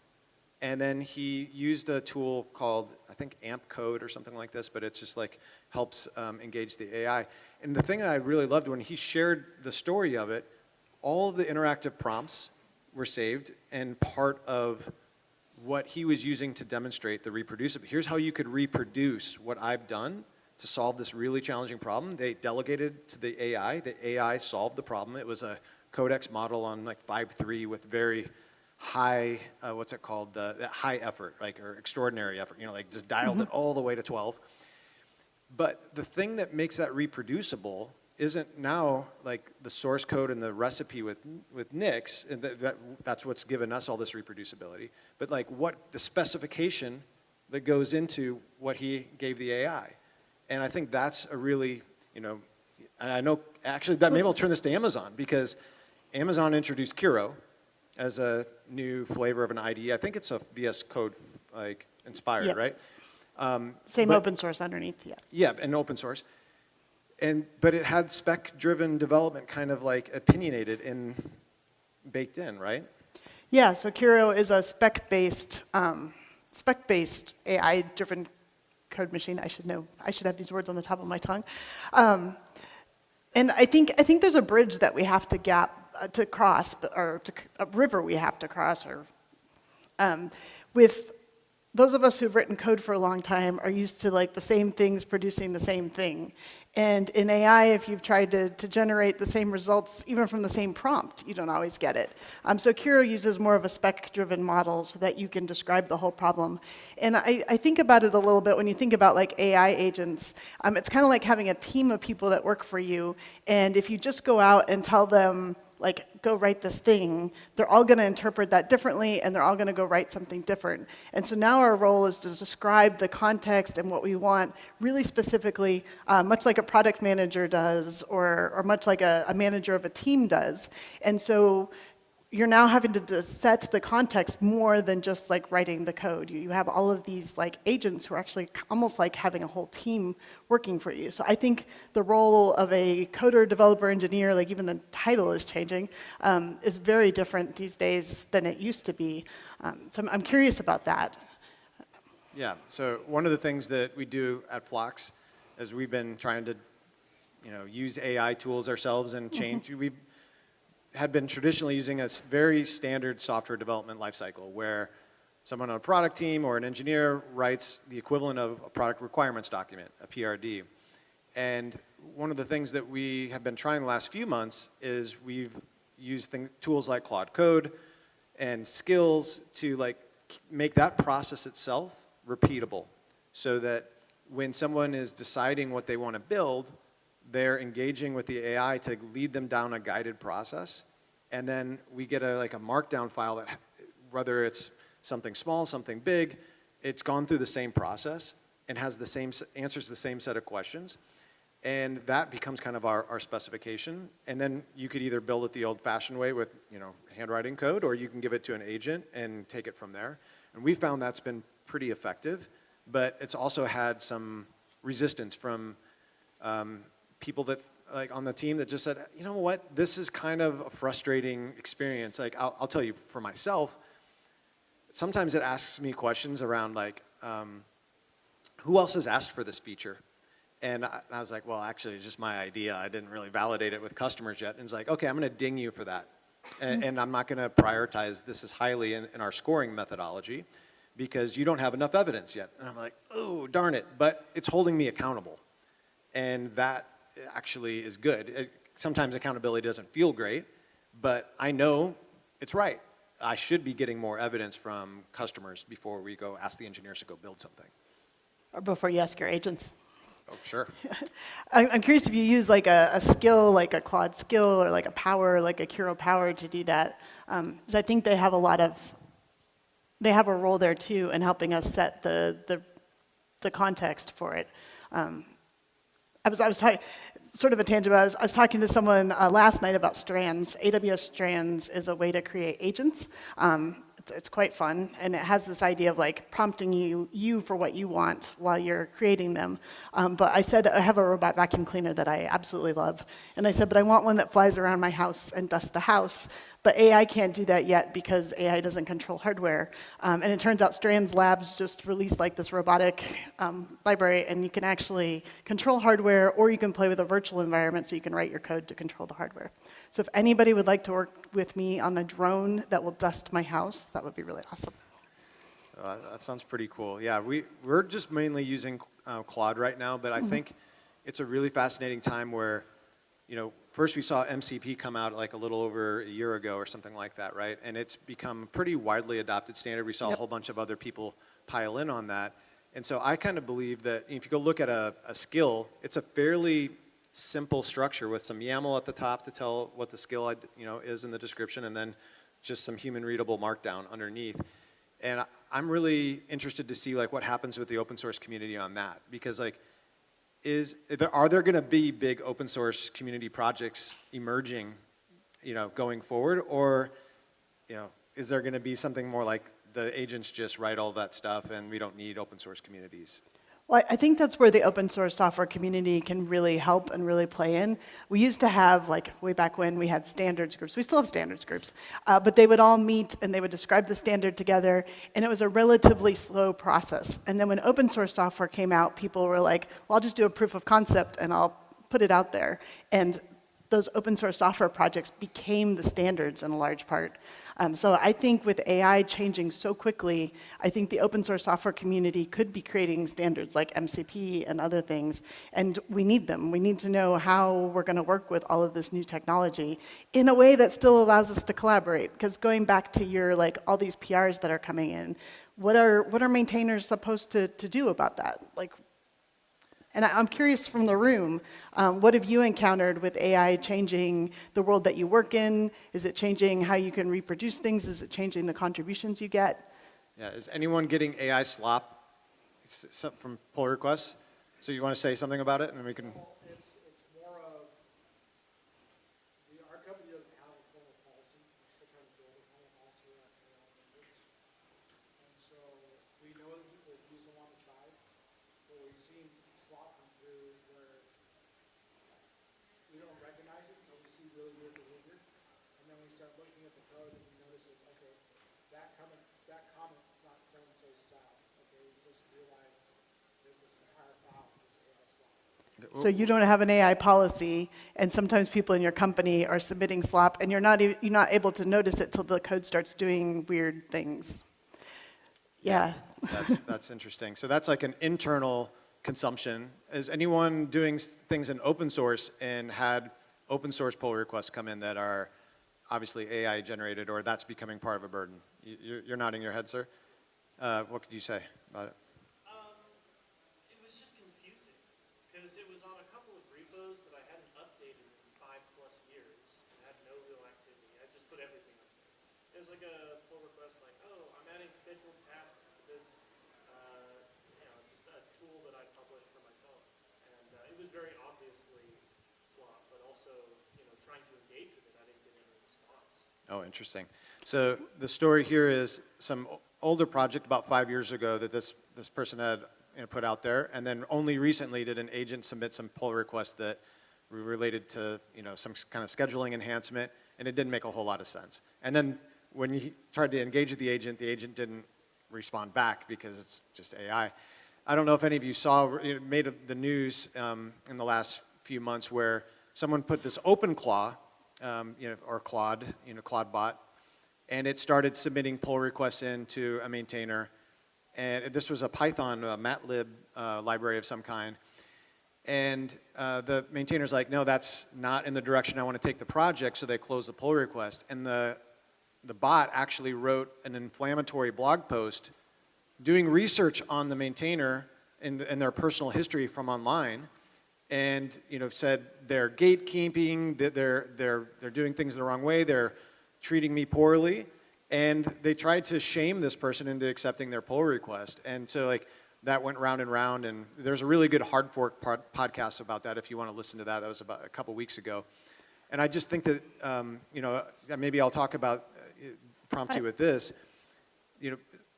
K: And then he used a tool called, I think, AMP code or something like this, but it's just like helps engage the AI. And the thing that I really loved when he shared the story of it, all of the interactive prompts were saved, and part of what he was using to demonstrate the reproducibility. Here's how you could reproduce what I've done to solve this really challenging problem. They delegated to the AI. The AI solved the problem. It was a codex model on like 5.3 with very high, what's it called, that high effort, like, or extraordinary effort, like just dialed it all the way to 12. But the thing that makes that reproducible isn't now like the source code and the recipe with Nix, and that's what's given us all this reproducibility, but like what the specification that goes into what he gave the AI. And I think that's a really, and I know, actually, that maybe I'll turn this to Amazon, because Amazon introduced Kiro as a new flavor of an IDE. I think it's a VS Code like inspired,
L: Yep.
K: right?
L: Same
K: but-
L: open source underneath, yeah.
K: Yeah, and open source. But it had spec-driven development kind of like opinionated and baked in, right?
L: Yeah, so Kiro is a spec-based AI-driven code machine. I should know. I should have these words on the top of my tongue. And I think there's a bridge that we have to cross, or a river we have to cross, or with those of us who've written code for a long time are used to like the same things producing the same thing. And in AI, if you've tried to generate the same results, even from the same prompt, you don't always get it. So Kiro uses more of a spec-driven model so that you can describe the whole problem. And I think about it a little bit when you think about like AI agents. It's kind of like having a team of people that work for you. And if you just go out and tell them, like, go write this thing, they're all going to interpret that differently, and they're all going to go write something different. And so now our role is to describe the context and what we want really specifically, much like a product manager does, or much like a manager of a team does. And so you're now having to set the context more than just like writing the code. You have all of these like agents who are actually almost like having a whole team working for you. So I think the role of a coder, developer, engineer, like even the title is changing, is very different these days than it used to be. So I'm curious about that.
K: Yeah, so one of the things that we do at Phlox is we've been trying to use AI tools ourselves and change. We had been traditionally using a very standard software development lifecycle where someone on a product team or an engineer writes the equivalent of a product requirements document, a PRD. And one of the things that we have been trying the last few months is we've used tools like Claude Code and skills to like make that process itself repeatable, so that when someone is deciding what they want to build, they're engaging with the AI to lead them down a guided process. And then we get a markdown file that, whether it's something small, something big, it's gone through the same process and has the same, answers the same set of questions. And that becomes kind of our specification. And then you could either build it the old-fashioned way with handwriting code, or you can give it to an agent and take it from there. And we found that's been pretty effective, but it's also had some resistance from people that like on the team that just said, you know what, this is kind of a frustrating experience. Like I'll tell you for myself, sometimes it asks me questions around like, who else has asked for this feature? And I was like, well, actually, it's just my idea. I didn't really validate it with customers yet. And it's like, okay, I'm going to ding you for that. And I'm not going to prioritize this as highly in our scoring methodology because you don't have enough evidence yet. And I'm like, oh, darn it. But it's holding me accountable. And that actually is good. Sometimes accountability doesn't feel great, but I know it's right. I should be getting more evidence from customers before we go ask the engineers to go build something.
L: Or before you ask your agents.
K: Oh, sure.
L: I'm curious if you use like a skill, like a Claude skill, or like a power, like a Kiro power to do that. Because I think they have they have a role there too in helping us set the context for it. I was sort of a tangent, but I was talking to someone last night about strands. AWS Strands is a way to create agents. It's quite fun, and it has this idea of like prompting you for what you want while you're creating them. But I said I have a robot vacuum cleaner that I absolutely love, and I said, but I want one that flies around my house and dusts the house. But AI can't do that yet because AI doesn't control hardware. And it turns out Strands Labs just released like this robotic library, and you can actually control hardware, or you can play with a virtual environment so you can write your code to control the hardware. So if anybody would like to work with me on a drone that will dust my house, that would be really awesome.
K: That sounds pretty cool. Yeah, we're just mainly using Claude right now, but I think it's a really fascinating time where, first we saw MCP come out like a little over a year ago or something like that, right? And it's become a pretty widely adopted standard. We saw a whole bunch of other people pile in on that. And so I kind of believe that if you go look at a skill, it's a fairly simple structure with some YAML at the top to tell what the skill is in the description, and then just some human readable markdown underneath. And I'm really interested to see like what happens with the open source community on that, because like, are there going to be big open source community projects emerging, going forward, or, is there going to be something more like the agents just write all that stuff and we don't need open source communities?
L: Well, I think that's where the open source software community can really help and really play in. We used to have, like way back when, we had standards groups. We still have standards groups, but they would all meet and they would describe the standard together, and it was a relatively slow process. And then when open source software came out, people were like, well, I'll just do a proof of concept and I'll put it out there. And those open source software projects became the standards in a large part. So I think with AI changing so quickly, I think the open source software community could be creating standards like MCP and other things, and we need them. We need to know how we're going to work with all of this new technology in a way that still allows us to collaborate. Because going back to your, like, all these PRs that are coming in, what are maintainers supposed to do about that? Like, and I'm curious from the room, what have you encountered with AI changing the world that you work in? Is it changing how you can reproduce things? Is it changing the contributions you get?
K: Yeah, is anyone getting AI slop from pull requests? So you want to say something about it, and we can.
D: It's more of, our company doesn't have a formal policy. We're still trying to build a formal policy around AI methods. And so we know that people use them on the side, but we've seen slop come through where we don't recognize it until we see really weird behavior. And then we start looking at the code and we notice it, okay, that comment's not so-and-so's style. Okay, we just realized that this entire file is AI slop.
L: So you don't have an AI policy, and sometimes people in your company are submitting slop, and you're not able to notice it till the code starts doing weird things. Yeah.
K: That's interesting. So that's like an internal consumption. Is anyone doing things in open source and had open source pull requests come in that are obviously AI generated, or that's becoming part of a burden? You're nodding your head, sir. What could you say about it?
D: It was just confusing because it was on a couple of repos that I hadn't updated in 5+ years and had no real activity. I just put everything up there. It was like a pull request like, oh, I'm adding scheduled tasks to this, just a tool that I published for myself. And it was very obviously slop, but also, trying to engage with it, I didn't get any response.
K: Oh, interesting. So the story here is some older project about 5 years ago that this person had put out there, and then only recently did an agent submit some pull requests that were related to some kind of scheduling enhancement, and it didn't make a whole lot of sense. And then when he tried to engage with the agent didn't respond back because it's just AI. I don't know if any of you saw, it made the news in the last few months where someone put this OpenClaw, or Claude, ClaudeBot, and it started submitting pull requests into a maintainer. And this was a Python, a MATLib library of some kind. And the maintainer's like, no, that's not in the direction I want to take the project, so they closed the pull request. And the bot actually wrote an inflammatory blog post doing research on the maintainer and their personal history from online, and said they're gatekeeping, that they're doing things the wrong way, they're treating me poorly, and they tried to shame this person into accepting their pull request. And so that went round and round, and there's a really good hard fork podcast about that if you want to listen to that. That was about a couple weeks ago. And I just think that maybe I'll talk about prompt you with this.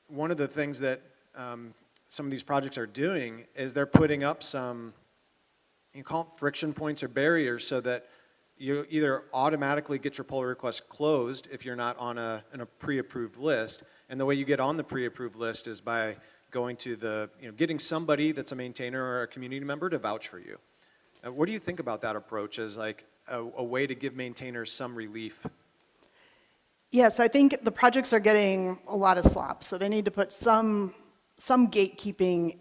K: One of the things that some of these projects are doing is they're putting up some, you call them friction points or barriers, so that you either automatically get your pull request closed if you're not on a pre-approved list. And the way you get on the pre-approved list is by going to getting somebody that's a maintainer or a community member to vouch for you. What do you think about that approach as like a way to give maintainers some relief?
L: Yes, I think the projects are getting a lot of slop, so they need to put some gatekeeping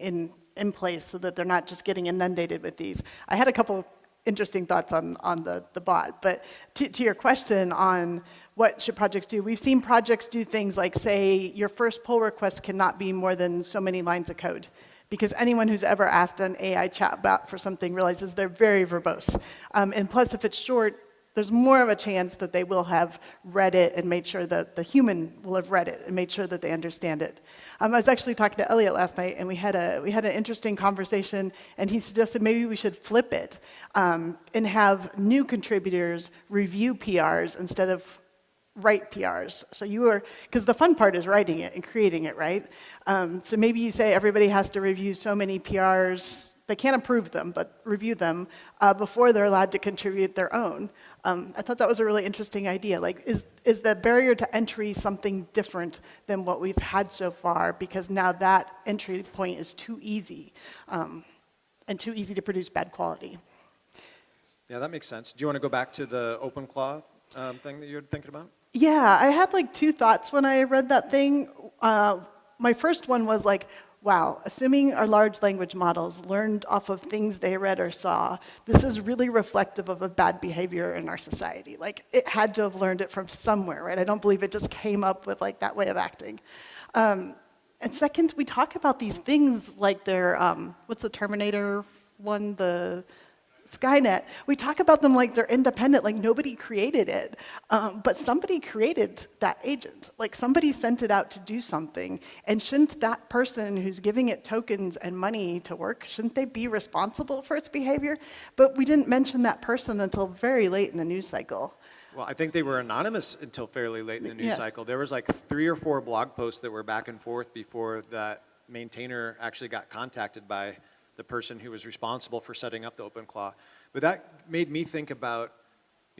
L: in place so that they're not just getting inundated with these. I had a couple interesting thoughts on the bot. But to your question on what should projects do, we've seen projects do things like say your first pull request cannot be more than so many lines of code. Because anyone who's ever asked an AI chatbot for something realizes they're very verbose. And plus, if it's short, there's more of a chance that they will have read it and made sure that the human will have read it and made sure that they understand it. I was actually talking to Elliot last night, and we had an interesting conversation, and he suggested maybe we should flip it and have new contributors review PRs instead of write PRs. So because the fun part is writing it and creating it, right? So maybe you say everybody has to review so many PRs. They can't approve them, but review them before they're allowed to contribute their own. I thought that was a really interesting idea. Like, is the barrier to entry something different than what we've had so far? Because now that entry point is too easy and too easy to produce bad quality.
K: Yeah, that makes sense. Do you want to go back to the OpenClaw thing that you're thinking about?
L: Yeah, I had like two thoughts when I read that thing. My first one was like, wow, assuming our large language models learned off of things they read or saw, this is really reflective of a bad behavior in our society. Like, it had to have learned it from somewhere, right? I don't believe it just came up with like that way of acting. And second, we talk about these things like they're, what's the Terminator one, the Skynet. We talk about them like they're independent, like nobody created it. But somebody created that agent. Like, somebody sent it out to do something. And shouldn't that person who's giving it tokens and money to work, shouldn't they be responsible for its behavior? But we didn't mention that person until very late in the news cycle.
K: Well, I think they were anonymous until fairly late in the news cycle. There was like 3 or 4 blog posts that were back and forth before that maintainer actually got contacted by the person who was responsible for setting up the OpenClaw. But that made me think about,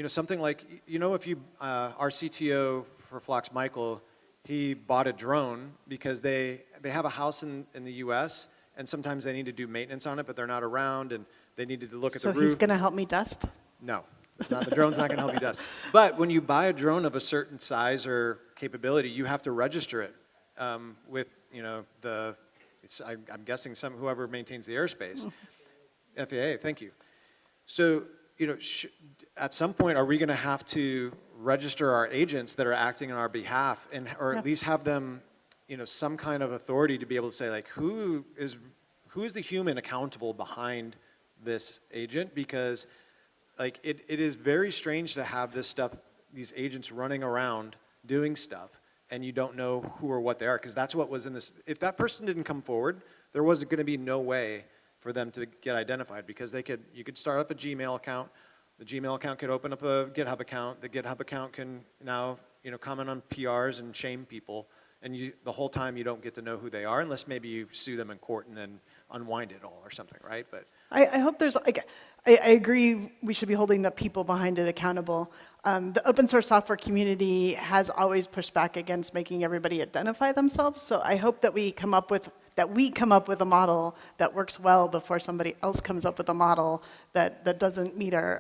K: something like, if you, our CTO for Flox, Michael, he bought a drone because they have a house in the US, and sometimes they need to do maintenance on it, but they're not around, and they needed to look at the roof.
L: So he's going to help me dust?
K: No, it's not. The drone's not going to help you dust. But when you buy a drone of a certain size or capability, you have to register it with, I'm guessing whoever maintains the airspace. FAA, thank you. So, at some point, are we going to have to register our agents that are acting on our behalf, or at least have them, some kind of authority to be able to say, like, who is the human accountable behind this agent? Because, like, it is very strange to have these agents running around doing stuff, and you don't know who or what they are, because that's what was in this. If that person didn't come forward, there was going to be no way for them to get identified, because you could start up a Gmail account. The Gmail account could open up a GitHub account. The GitHub account can now, comment on PRs and shame people, and the whole time you don't get to know who they are, unless maybe you sue them in court and then unwind it all or something, right? But
L: I hope there's like. I agree we should be holding the people behind it accountable. The open source software community has always pushed back against making everybody identify themselves, so I hope that we come up with a model that works well before somebody else comes up with a model that doesn't meet our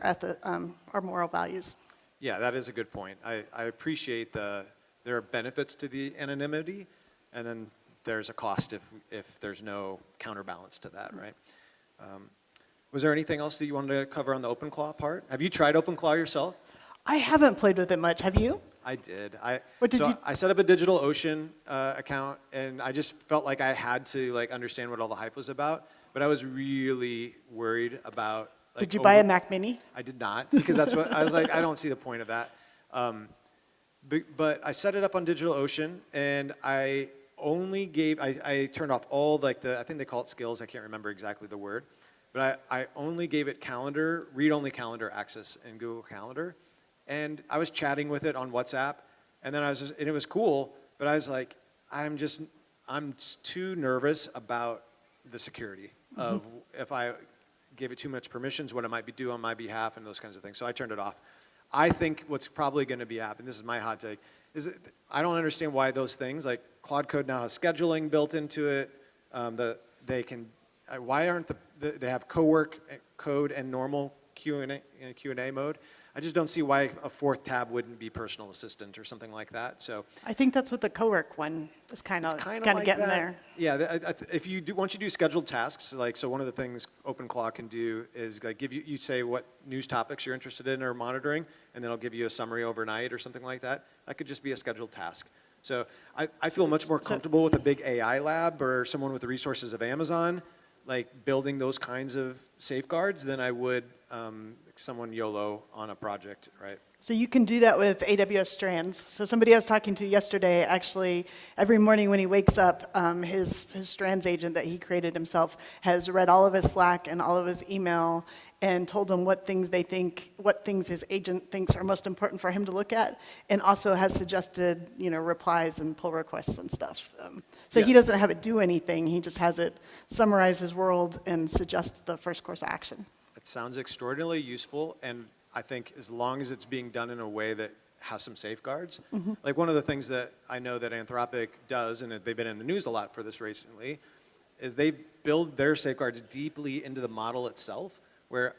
L: moral values.
K: Yeah, that is a good point. I appreciate there are benefits to the anonymity, and then there's a cost if there's no counterbalance to that, right? Was there anything else that you wanted to cover on the OpenClaw part? Have you tried OpenClaw yourself?
L: I haven't played with it much. Have you?
K: I did. I set up a DigitalOcean account, and I just felt like I had to understand what all the hype was about. But I was really worried about.
L: Did you buy a Mac Mini?
K: I did not, because that's what I was like. I don't see the point of that. But I set it up on DigitalOcean, and I turned off all I think they call it skills. I can't remember exactly the word. But I only gave it read-only calendar access in Google Calendar. And I was chatting with it on WhatsApp, and then and it was cool, but I was like, I'm too nervous about the security of if I gave it too much permissions, what it might be do on my behalf, and those kinds of things. So I turned it off. I think what's probably going to be happening, this is my hot take, I don't understand why those things, like Claude Code now has scheduling built into it, why aren't they have co-work code and normal Q&A mode? I just don't see why a fourth tab wouldn't be personal assistant or something like that. So
L: I think that's what the co-work one is kind of
K: like
L: getting
K: that.
L: there.
K: Yeah, if you do, once you do scheduled tasks, like, so one of the things OpenClaw can do is like give you say what news topics you're interested in or monitoring, and then it'll give you a summary overnight or something like that. That could just be a scheduled task. So I feel much more comfortable with a big AI lab or someone with the resources of Amazon, like building those kinds of safeguards than I would someone YOLO on a project, right?
L: So you can do that with AWS Strands. So somebody I was talking to yesterday, actually, every morning when he wakes up, his Strands agent that he created himself has read all of his Slack and all of his email and told him what things his agent thinks are most important for him to look at, and also has suggested, replies and pull requests and stuff. So he doesn't have it do anything. He just has it summarize his world and suggest the first course of action.
K: It sounds extraordinarily useful, and I think as long as it's being done in a way that has some safeguards. Like one of the things that I know that Anthropic does, and they've been in the news a lot for this recently, is they build their safeguards deeply into the model itself, where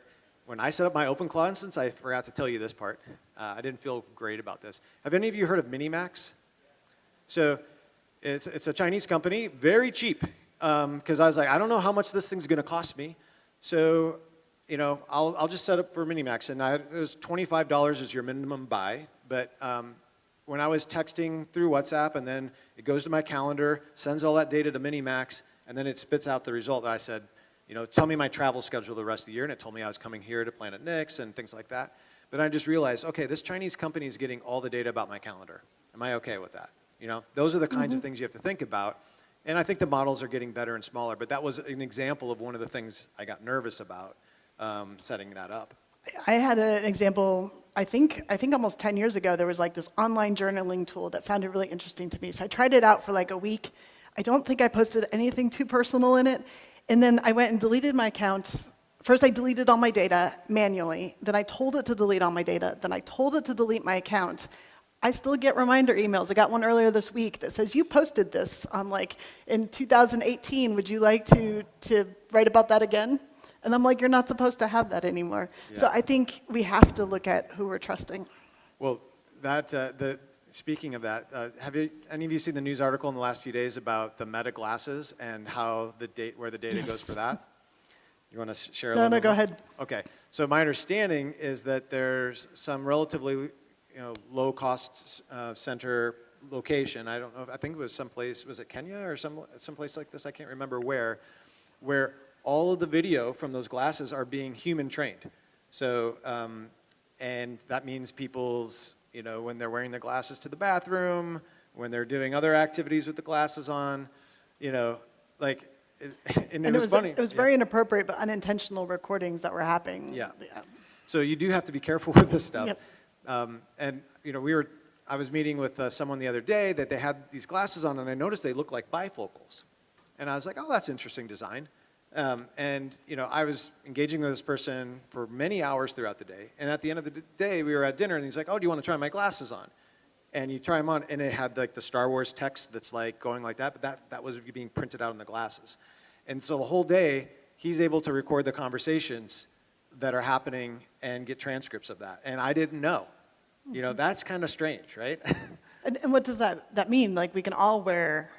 K: when I set up my OpenClaw instance, I forgot to tell you this part. I didn't feel great about this. Have any of you heard of Minimax? So it's a Chinese company, very cheap, because I was like, I don't know how much this thing's going to cost me. So I'll just set up for Minimax, and it was $25 is your minimum buy. But when I was texting through WhatsApp, and then it goes to my calendar, sends all that data to Minimax, and then it spits out the result. I said, tell me my travel schedule the rest of the year, and it told me I was coming here to PlanetNix and things like that. But I just realized, okay, this Chinese company is getting all the data about my calendar. Am I okay with that? Those are the kinds of things you have to think about. And I think the models are getting better and smaller, but that was an example of one of the things I got nervous about. Setting that up.
L: I had an example, I think almost 10 years ago, there was like this online journaling tool that sounded really interesting to me. So I tried it out for like a week. I don't think I posted anything too personal in it. And then I went and deleted my account. First I deleted all my data manually. Then I told it to delete all my data. Then I told it to delete my account. I still get reminder emails. I got one earlier this week that says, you posted this on in 2018. Would you like to write about that again? And I'm like, you're not supposed to have that anymore. Yeah. So I think we have to look at who we're trusting.
K: Well, speaking of that, have any of you seen the news article in the last few days about the Meta glasses and how where the data goes for that? You want to share a little bit?
L: No, go ahead.
K: Okay. So my understanding is that there's some relatively low-cost center location. I don't know. I think it was someplace. Was it Kenya or someplace like this? I can't remember where all of the video from those glasses are being human trained. So, and that means people's, when they're wearing their glasses to the bathroom, when they're doing other activities with the glasses on, and it was funny.
L: It was very inappropriate, but unintentional recordings that were happening.
K: Yeah. So you do have to be careful with this stuff.
L: Yes.
K: And, I was meeting with someone the other day that they had these glasses on, and I noticed they look like bifocals. And I was like, oh, that's interesting design. I was engaging with this person for many hours throughout the day. And at the end of the day, we were at dinner, and he's like, oh, do you want to try my glasses on? And you try them on, and it had like the Star Wars text that's like going like that, but that was being printed out on the glasses. And so the whole day, he's able to record the conversations that are happening and get transcripts of that. And I didn't know. That's kind of strange, right?
L: And what does that mean? Like, we can all wear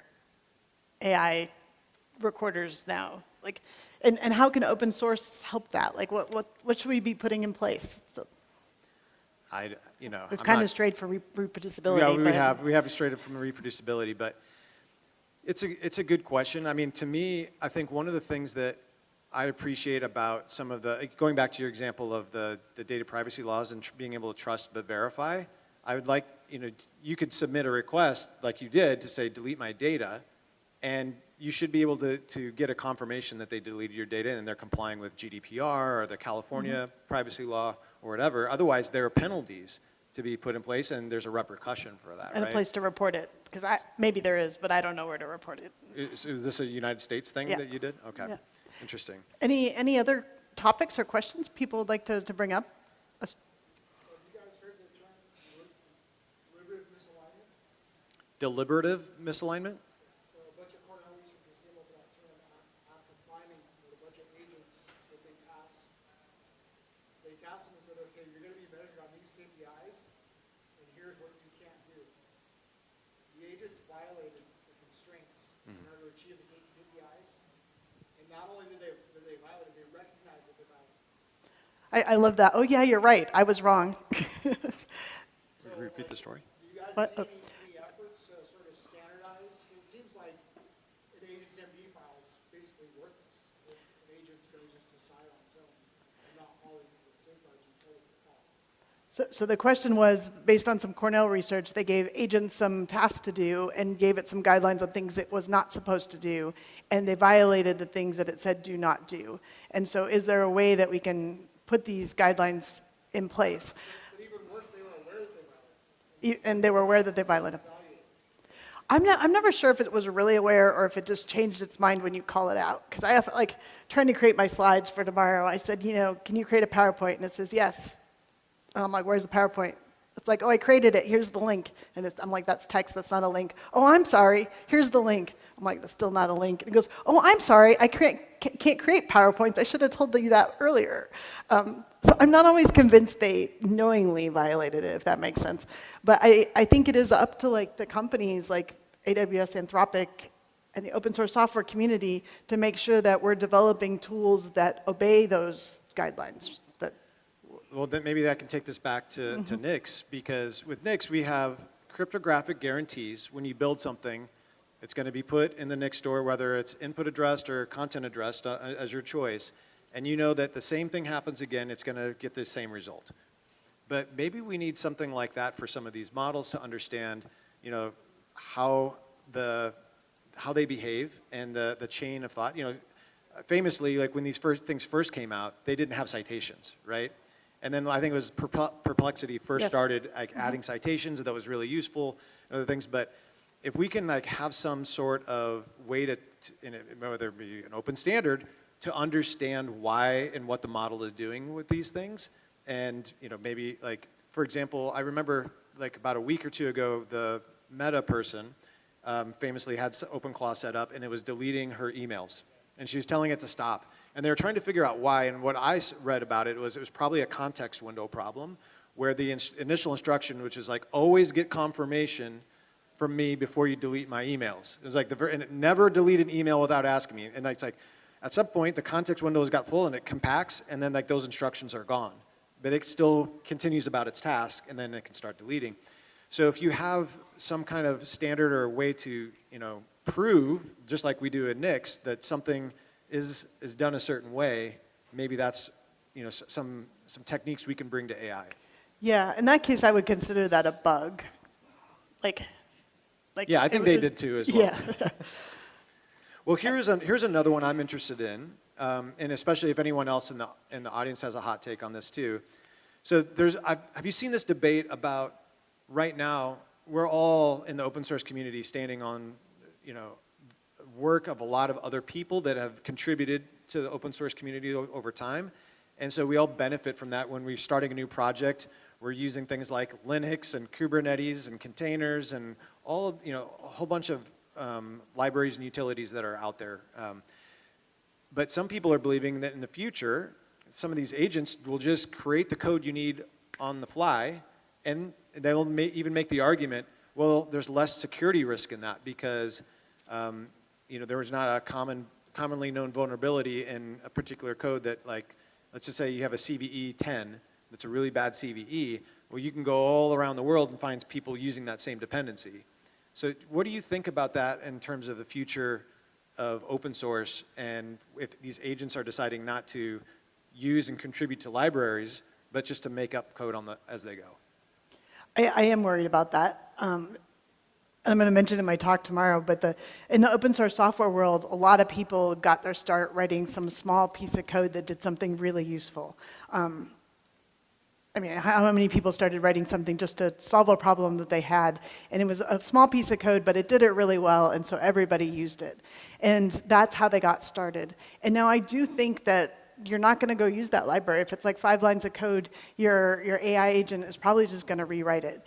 L: AI recorders now. And how can open source help that? Like, what should we be putting in place? So, we've kind of strayed from reproducibility.
K: Yeah, we have strayed from reproducibility, but it's a good question. I mean, to me, I think one of the things that I appreciate about some of going back to your example of the data privacy laws and being able to trust but verify, I would like, you could submit a request like you did to say, delete my data, and you should be able to get a confirmation that they deleted your data and they're complying with GDPR or the California privacy law or whatever. Otherwise, there are penalties to be put in place, and there's a repercussion for that,
L: and
K: right?
L: A place to report it, because maybe there is, but I don't know where to report it.
K: Is this a United States thing that you did? Okay, interesting.
L: Any other topics or questions people would like to bring up?
M: Have you guys heard the term deliberative misalignment?
K: Deliberative misalignment?
M: So a bunch of Cornell researchers came up with that term after finding that a bunch of agents that they tasked them and said, okay, you're going to be measured on these KPIs, and here's what you can't do. The agents violated the constraints in order to achieve the KPIs, and not only did they violate it, they recognized that they violated it.
L: I love that. Oh yeah, you're right. I was wrong.
K: Repeat the story.
M: Do you guys
L: What?
M: see any efforts to sort of standardize? It seems like an agent's MD file is basically worthless. If an agent's going to just decide on its own and not following the safeguards you told it to follow.
L: So the question was, based on some Cornell research, they gave agents some tasks to do and gave it some guidelines on things it was not supposed to do, and they violated the things that it said do not do. And so is there a way that we can put these guidelines in place?
M: But even worse, they were aware that they violated.
L: And they were aware that they violated. I'm never sure if it was really aware or if it just changed its mind when you call it out. Because I have, like, trying to create my slides for tomorrow, I said, you know, can you create a PowerPoint? And it says, yes. And I'm like, where's the PowerPoint? It's like, oh, I created it. Here's the link. And I'm like, that's text. That's not a link. Oh, I'm sorry. Here's the link. I'm like, that's still not a link. And it goes, oh, I'm sorry. I can't create PowerPoints. I should have told you that earlier. So I'm not always convinced they knowingly violated it, if that makes sense. But I think it is up to like the companies like AWS, Anthropic, and the open source software community to make sure that we're developing tools that obey those guidelines.
K: Well, then maybe I can take this back to Nix, because with Nix, we have cryptographic guarantees. When you build something, it's going to be put in the Nix store, whether it's input addressed or content addressed as your choice. And you know that the same thing happens again, it's going to get the same result. But maybe we need something like that for some of these models to understand, you know, how they behave and the chain of thought. You know, famously, like when these things first came out, they didn't have citations, right? And then I think it was Perplexity first started like adding citations, and that was really useful, and other things. But if we can like have some sort of way to whether it be an open standard, to understand why and what the model is doing with these things, and you know, maybe like, for example, I remember like about a week or two ago, the Meta person famously had OpenClaw set up, and it was deleting her emails, and she was telling it to stop. And they were trying to figure out why, and what I read about it was probably a context window problem, where the initial instruction, which is like, always get confirmation from me before you delete my emails. It was like, and it never delete an email without asking me. And it's like, at some point, the context window has got full and it compacts, and then like those instructions are gone. But it still continues about its task, and then it can start deleting. So if you have some kind of standard or way to, you know, prove, just like we do in Nix, that something is done a certain way, maybe that's, you know, some techniques we can bring to AI.
L: Yeah, in that case, I would consider that a bug. Like
K: yeah, I think they did too as well.
L: Yeah.
K: Well, here's another one I'm interested in, and especially if anyone else in the audience has a hot take on this too. So have you seen this debate about right now? We're all in the open source community standing on, you know, work of a lot of other people that have contributed to the open source community over time. And so we all benefit from that. When we're starting a new project, we're using things like Linux and Kubernetes and containers and all of, you know, a whole bunch of libraries and utilities that are out there. But some people are believing that in the future, some of these agents will just create the code you need on the fly, and they'll even make the argument, well, there's less security risk in that because you know, there was not a commonly known vulnerability in a particular code that, like, let's just say you have a CVE 10 that's a really bad CVE. Well, you can go all around the world and find people using that same dependency. So what do you think about that in terms of the future of open source, and if these agents are deciding not to use and contribute to libraries, but just to make up code as they go?
L: I am worried about that. I'm going to mention in my talk tomorrow, but in the open source software world, a lot of people got their start writing some small piece of code that did something really useful. I mean, how many people started writing something just to solve a problem that they had? And it was a small piece of code, but it did it really well, and so everybody used it. And that's how they got started. And now I do think that you're not going to go use that library. If it's like 5 lines of code, your AI agent is probably just going to rewrite it.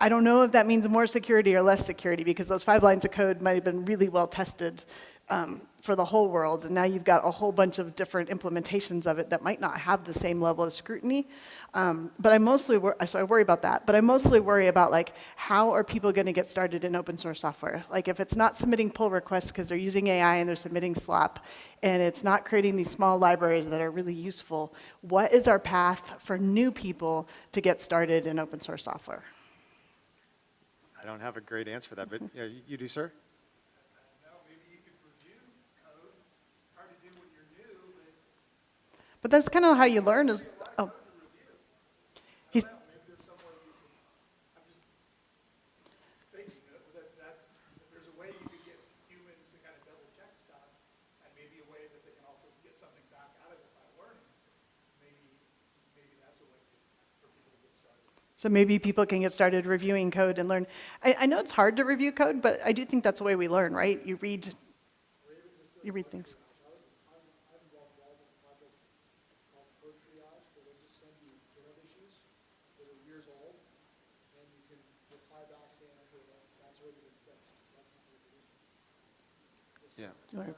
L: I don't know if that means more security or less security, because those 5 lines of code might have been really well tested for the whole world, and now you've got a whole bunch of different implementations of it that might not have the same level of scrutiny. But I mostly so I worry about that. But I mostly worry about like how are people going to get started in open source software? Like if it's not submitting pull requests because they're using AI and they're submitting slop, and it's not creating these small libraries that are really useful, what is our path for new people to get started in open source software?
K: I don't have a great answer for that, but yeah, you do, sir?
L: But that's kind of how you learn is, oh. He's,
M: There's a way you could get humans to kind of double check stuff, and maybe a way that they can also get something back out of it by learning. Maybe that's a way for people to get started.
L: so maybe people can get started reviewing code and learn. I know it's hard to review code, but I do think that's the way we learn, right? You read things.
K: Yeah.
L: Do you wanna-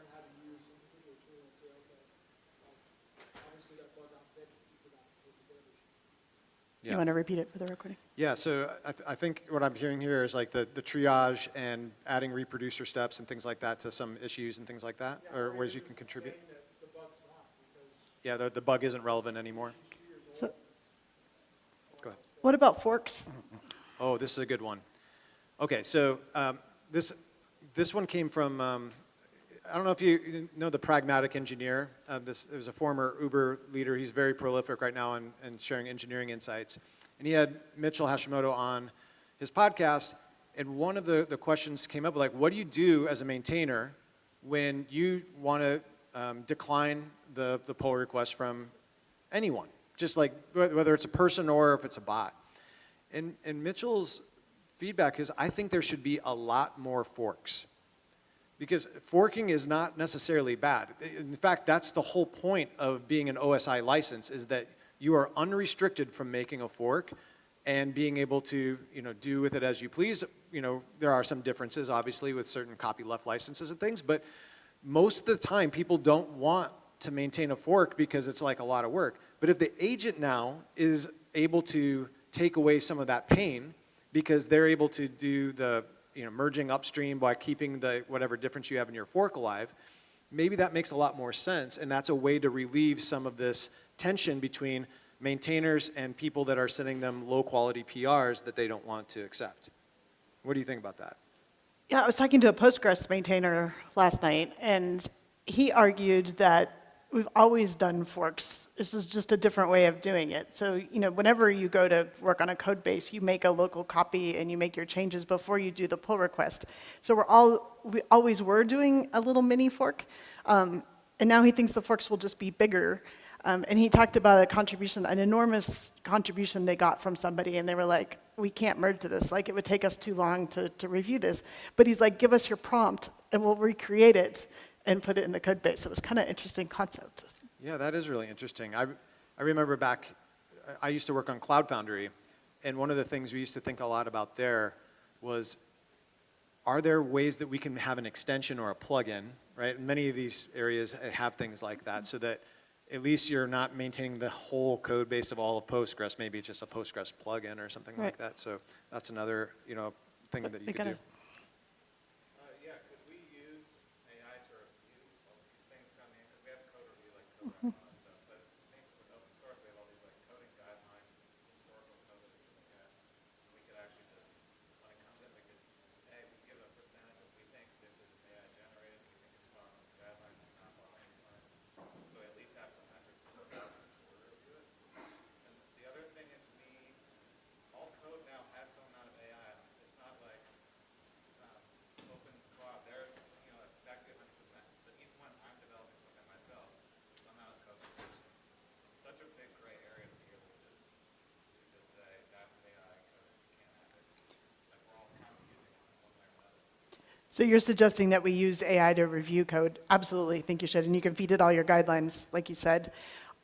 K: Yeah.
L: You want to repeat it for the recording?
K: Yeah, so I think what I'm hearing here is like the triage and adding reproducer steps and things like that to some issues and things like that, or ways you can contribute. Yeah, the bug isn't relevant anymore.
L: So,
K: Go ahead.
L: what about forks?
K: Oh, this is a good one. Okay, so this one came from, I don't know if you know the pragmatic engineer. It was a former Uber leader. He's very prolific right now in sharing engineering insights. And he had Mitchell Hashimoto on his podcast, and one of the questions came up like, what do you do as a maintainer when you want to decline the pull request from anyone? Just like whether it's a person or if it's a bot. And Mitchell's feedback is, I think there should be a lot more forks. Because forking is not necessarily bad. In fact, that's the whole point of being an OSI license, is that you are unrestricted from making a fork and being able to, do with it as you please. There are some differences, obviously, with certain copyleft licenses and things, but most of the time, people don't want to maintain a fork because it's like a lot of work. But if the agent now is able to take away some of that pain because they're able to do the merging upstream by keeping the whatever difference you have in your fork alive, maybe that makes a lot more sense, and that's a way to relieve some of this tension between maintainers and people that are sending them low-quality PRs that they don't want to accept. What do you think about that?
L: Yeah, I was talking to a Postgres maintainer last night, and he argued that we've always done forks. This is just a different way of doing it. So, whenever you go to work on a code base, you make a local copy and you make your changes before you do the pull request. So we always were doing a little mini fork, and now he thinks the forks will just be bigger. And he talked about an enormous contribution they got from somebody, and they were like, we can't merge to this. Like, it would take us too long to review this. But he's like, give us your prompt, and we'll recreate it and put it in the code base. It was kind of an interesting concept.
K: Yeah, that is really interesting. I remember back, I used to work on Cloud Foundry, and one of the things we used to think a lot about there was, are there ways that we can have an extension or a plugin, right? And many of these areas have things like that, so that at least you're not maintaining the whole code base of all of Postgres. Maybe it's just a Postgres plugin or something like that. So that's another, thing that you could do.
L: So you're suggesting that we use AI to review code? Absolutely, I think you should, and you can feed it all your guidelines, like you said.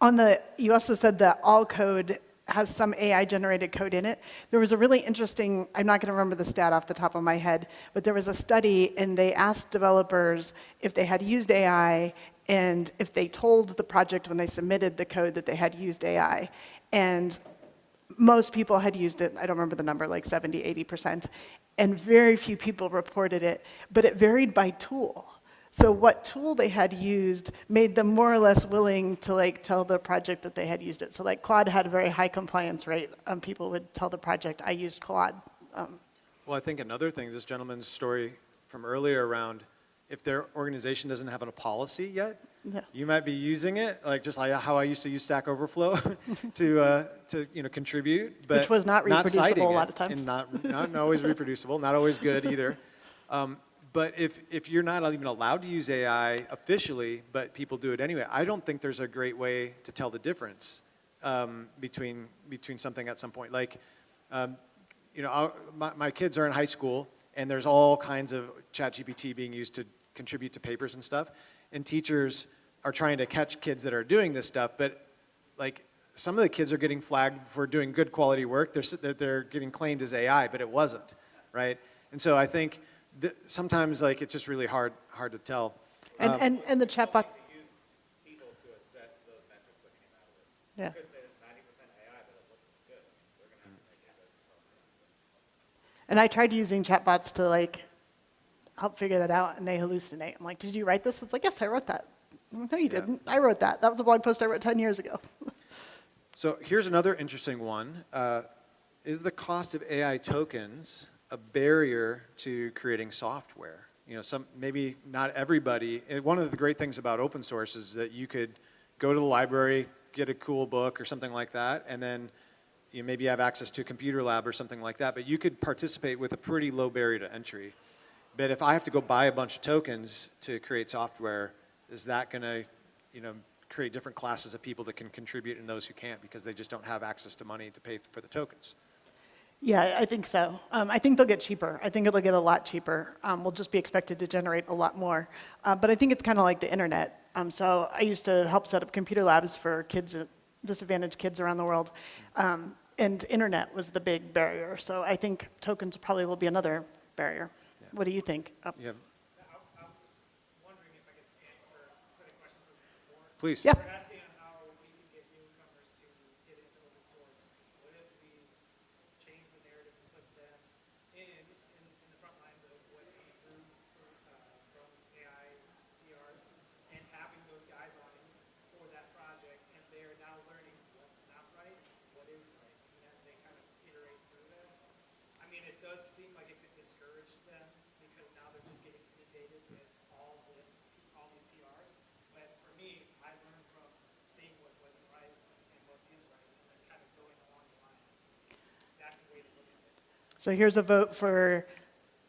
L: You also said that all code has some AI-generated code in it. There was a really interesting, I'm not going to remember the stat off the top of my head, but there was a study, and they asked developers if they had used AI and if they told the project when they submitted the code that they had used AI. And most people had used it, I don't remember the number, like 70, 80%, and very few people reported it, but it varied by tool. So what tool they had used made them more or less willing to like tell the project that they had used it. So like Claude had a very high compliance rate. People would tell the project, I used Claude.
K: Well, I think another thing, this gentleman's story from earlier around, if their organization doesn't have a policy yet,
L: Yeah.
K: you might be using it, like just like how I used to use Stack Overflow to contribute, but
L: Which was not reproducible
K: citing
L: a lot
K: it,
L: of times.
K: and not always reproducible, not always good either. But if you're not even allowed to use AI officially, but people do it anyway, I don't think there's a great way to tell the difference between something at some point. Like, my kids are in high school, and there's all kinds of ChatGPT being used to contribute to papers and stuff, and teachers are trying to catch kids that are doing this stuff, but like some of the kids are getting flagged for doing good quality work. They're getting claimed as AI, but it wasn't, right? And so I think sometimes like it's just really hard to tell.
L: And the chatbot. Yeah. And I tried using chatbots to like help figure that out, and they hallucinate. I'm like, did you write this? It's like, yes, I wrote that. No, you didn't. I wrote that. That was a blog post I wrote 10 years ago.
K: So here's another interesting one. Is the cost of AI tokens a barrier to creating software? Maybe not everybody. One of the great things about open source is that you could go to the library, get a cool book or something like that, and then you maybe have access to a computer lab or something like that, but you could participate with a pretty low barrier to entry. But if I have to go buy a bunch of tokens to create software, is that going to, create different classes of people that can contribute and those who can't because they just don't have access to money to pay for the tokens?
L: Yeah, I think so. I think they'll get cheaper. I think it'll get a lot cheaper. We'll just be expected to generate a lot more. But I think it's kind of like the internet. So I used to help set up computer labs for kids, disadvantaged kids around the world. And internet was the big barrier. So I think tokens probably will be another barrier. Yeah. What do you think?
K: Yeah.
D: I was wondering if I could put a question from the board.
K: Please.
L: Yeah.
D: We're asking on how we can get newcomers to get into open source. What if we change the narrative and put them in the front lines of what's being improved from AI PRs and having those guidelines for that project, and they're now learning what's not right, what is right, and then they kind of iterate through that. I mean, it does seem like it could discourage them because now they're just getting inundated with all these PRs. But for me, I learned from seeing what wasn't right and what is right, and then kind of going along the lines. That's a way to look at it.
L: So here's a vote for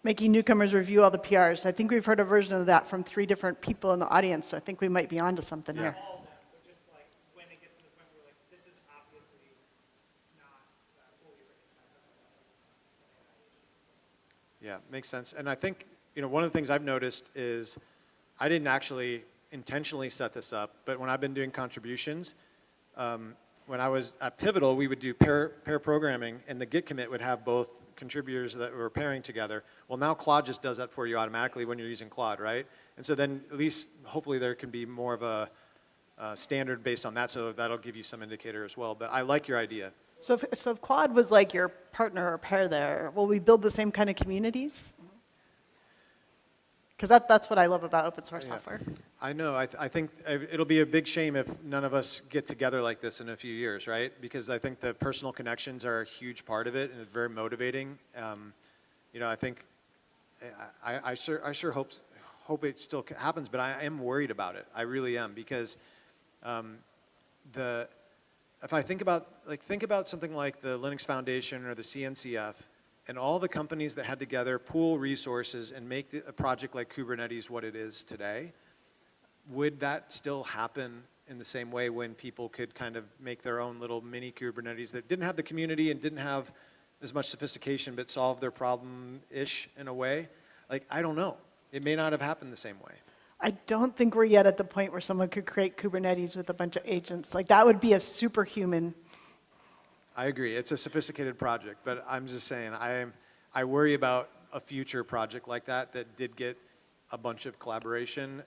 L: making newcomers review all the PRs. I think we've heard a version of that from 3 different people in the audience, so I think we might be onto something here.
D: All of them, but just like when it gets to the point where like this is obviously not fully written by someone else.
K: Yeah, makes sense. And I think, one of the things I've noticed is I didn't actually intentionally set this up, but when I've been doing contributions, when I was at Pivotal, we would do pair programming, and the Git commit would have both contributors that were pairing together. Well, now Claude just does that for you automatically when you're using Claude, right? And so then at least hopefully there can be more of a standard based on that, so that'll give you some indicator as well. But I like your idea.
L: So if Claude was like your partner or pair there, will we build the same kind of communities? Because that's what I love about open source software.
K: I know. I think it'll be a big shame if none of us get together like this in a few years, right? Because I think the personal connections are a huge part of it, and it's very motivating. I think I sure hope it still happens, but I am worried about it. I really am, because if I think about something like the Linux Foundation or the CNCF, and all the companies that had together pool resources and make a project like Kubernetes what it is today, would that still happen in the same way when people could kind of make their own little mini Kubernetes that didn't have the community and didn't have as much sophistication but solved their problem-ish in a way? Like, I don't know. It may not have happened the same way.
L: I don't think we're yet at the point where someone could create Kubernetes with a bunch of agents. Like, that would be a superhuman.
K: I agree. It's a sophisticated project, but I'm just saying I worry about a future project like that did get a bunch of collaboration,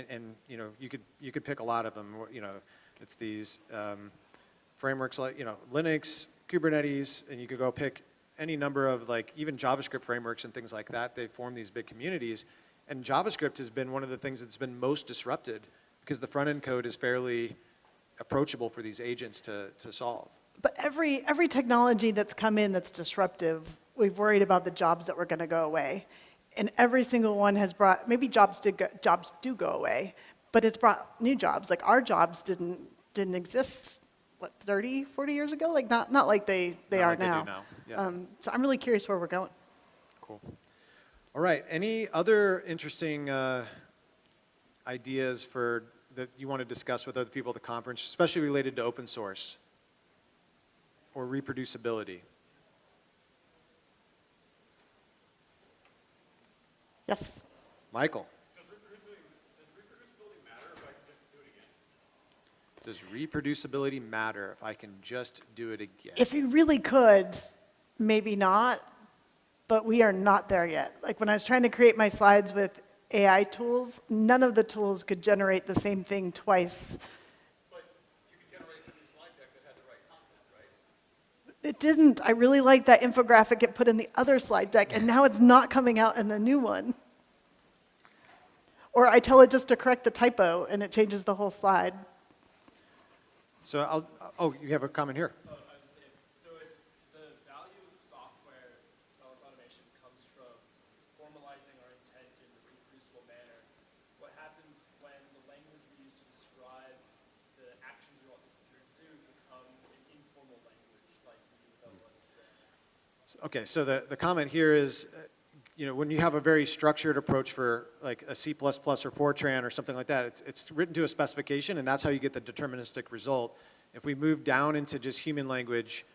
K: and you know, you could pick a lot of them. You know, it's these frameworks like, you know, Linux, Kubernetes, and you could go pick any number of, like, even JavaScript frameworks and things like that. They form these big communities, and JavaScript has been one of the things that's been most disrupted because the front end code is fairly approachable for these agents to solve.
L: But every technology that's come in that's disruptive, we've worried about the jobs that were going to go away. And every single one has brought, maybe jobs do go away, but it's brought new jobs. Like our jobs didn't exist, what, 30, 40 years ago? Like not like they are
K: like they
L: now.
K: do now. Yeah.
L: So I'm really curious where we're going.
K: Cool. All right. Any other interesting ideas that you want to discuss with other people at the conference, especially related to open source or reproducibility?
L: Yes.
K: Michael. Does reproducibility matter if I can just do it again?
L: If you really could, maybe not, but we are not there yet. Like when I was trying to create my slides with AI tools, none of the tools could generate the same thing twice.
A: But you could generate a new slide deck that had the right content, right?
L: It didn't. I really liked that infographic it put in the other slide deck, and now it's not coming out in the new one. Or I tell it just to correct the typo, and it changes the whole slide.
K: So you have a comment here.
D: So if the value of software development automation comes from formalizing our intent in a reproducible manner, what happens when the language we use to describe the actions we want the computer to do become an informal language like we do with LLMs?
K: Okay, so the comment here is, you know, when you have a very structured approach for like a C++ or Fortran or something like that, it's written to a specification, and that's how you get the deterministic result. If we move down into just human language,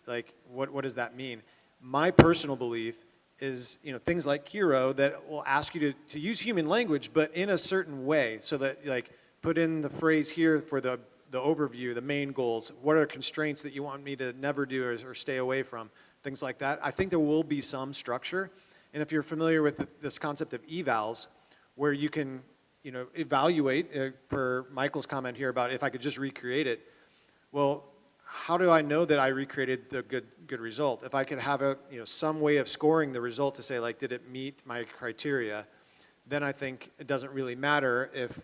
K: like what does that mean? My personal belief is, you know, things like Kiro that will ask you to use human language, but in a certain way, so that, like, put in the phrase here for the overview, the main goals. What are constraints that you want me to never do or stay away from? Things like that. I think there will be some structure. And if you're familiar with this concept of evals, where you can, you know, evaluate, per Michael's comment here about if I could just recreate it, well, how do I know that I recreated the good result? If I could have some way of scoring the result to say, like, did it meet my criteria, then I think it doesn't really matter if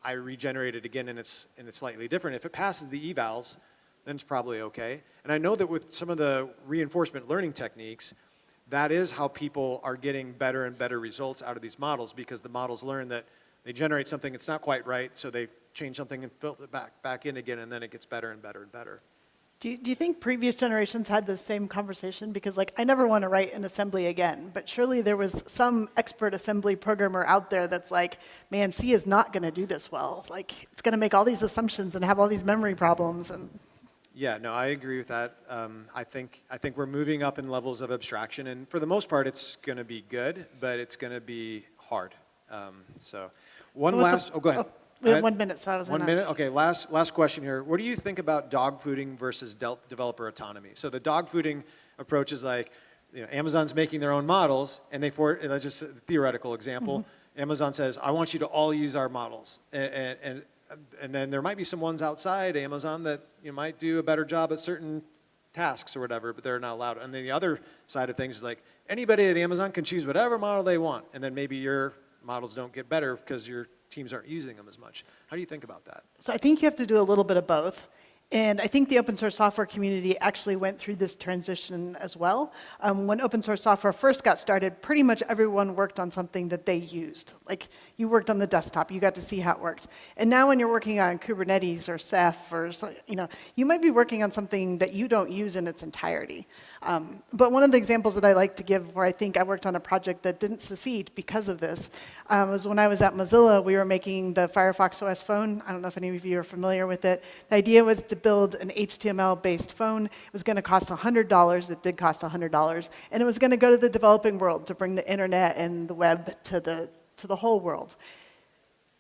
K: I regenerate it again and it's slightly different. If it passes the evals, then it's probably okay. And I know that with some of the reinforcement learning techniques, that is how people are getting better and better results out of these models, because the models learn that they generate something that's not quite right, so they change something and fill it back in again, and then it gets better and better and better.
L: Do you think previous generations had the same conversation? Because, like, I never want to write in assembly again, but surely there was some expert assembly programmer out there that's like, man, C is not going to do this well. Like, it's going to make all these assumptions and have all these memory problems. And
K: yeah, no, I agree with that. I think we're moving up in levels of abstraction, and for the most part, it's going to be good, but it's going to be hard. Go ahead.
L: We have 1 minute, so I was going to...
K: 1 minute? Okay, last question here. What do you think about dog fooding versus developer autonomy? So the dog fooding approach is like, you know, Amazon's making their own models, and that's just a theoretical example. Mm-hmm. Amazon says, I want you to all use our models. And then there might be some ones outside Amazon that might do a better job at certain tasks or whatever, but they're not allowed. And then the other side of things is like, anybody at Amazon can choose whatever model they want, and then maybe your models don't get better because your teams aren't using them as much. How do you think about that?
L: So I think you have to do a little bit of both. And I think the open source software community actually went through this transition as well. When open source software first got started, pretty much everyone worked on something that they used. Like, you worked on the desktop, you got to see how it worked. And now when you're working on Kubernetes or Ceph or, you might be working on something that you don't use in its entirety. But one of the examples that I like to give where I think I worked on a project that didn't succeed because of this was when I was at Mozilla. We were making the Firefox OS phone. I don't know if any of you are familiar with it. The idea was to build an HTML-based phone. It was going to cost $100. It did cost $100. And it was going to go to the developing world to bring the internet and the web to the whole world.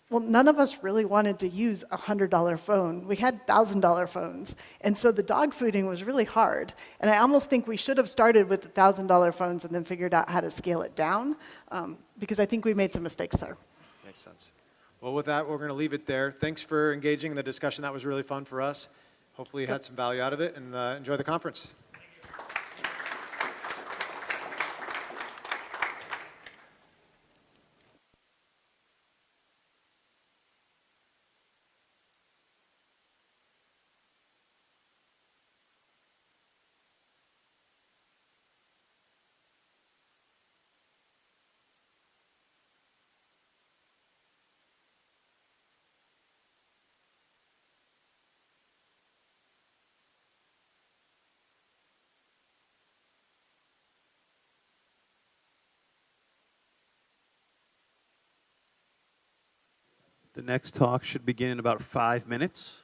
L: Well, none of us really wanted to use a $100 phone. We had $1,000 phones. And so the dog fooding was really hard. And I almost think we should have started with the $1,000 phones and then figured out how to scale it down, because I think we made some mistakes there.
K: Makes sense. Well, with that, we're going to leave it there. Thanks for engaging in the discussion. That was really fun for us. Hopefully you had some value out of it, and enjoy the conference.
A: The next talk should begin in about 5 minutes.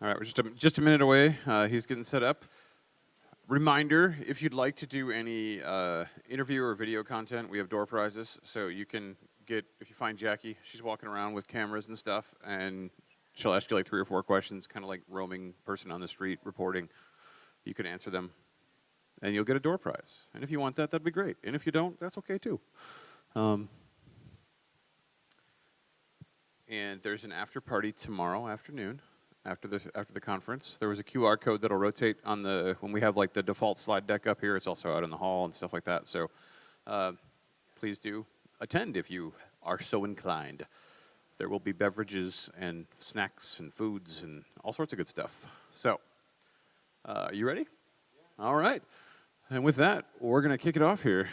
A: All right, we're just a minute away. He's getting set up. Reminder, if you'd like to do any interview or video content, we have door prizes. So you can get, if you find Jackie, she's walking around with cameras and stuff, and she'll ask you like 3 or 4 questions, kind of like roaming person on the street reporting. You can answer them, and you'll get a door prize. And if you want that, that'd be great. And if you don't, that's okay too. And there's an after party tomorrow afternoon. After the conference, there was a QR code that'll rotate on the when we have like the default slide deck up here. It's also out in the hall and stuff like that. So please do attend if you are so inclined. There will be beverages and snacks and foods and all sorts of good stuff. So, you ready? Yeah. All right. And with that, we're going to kick it off here.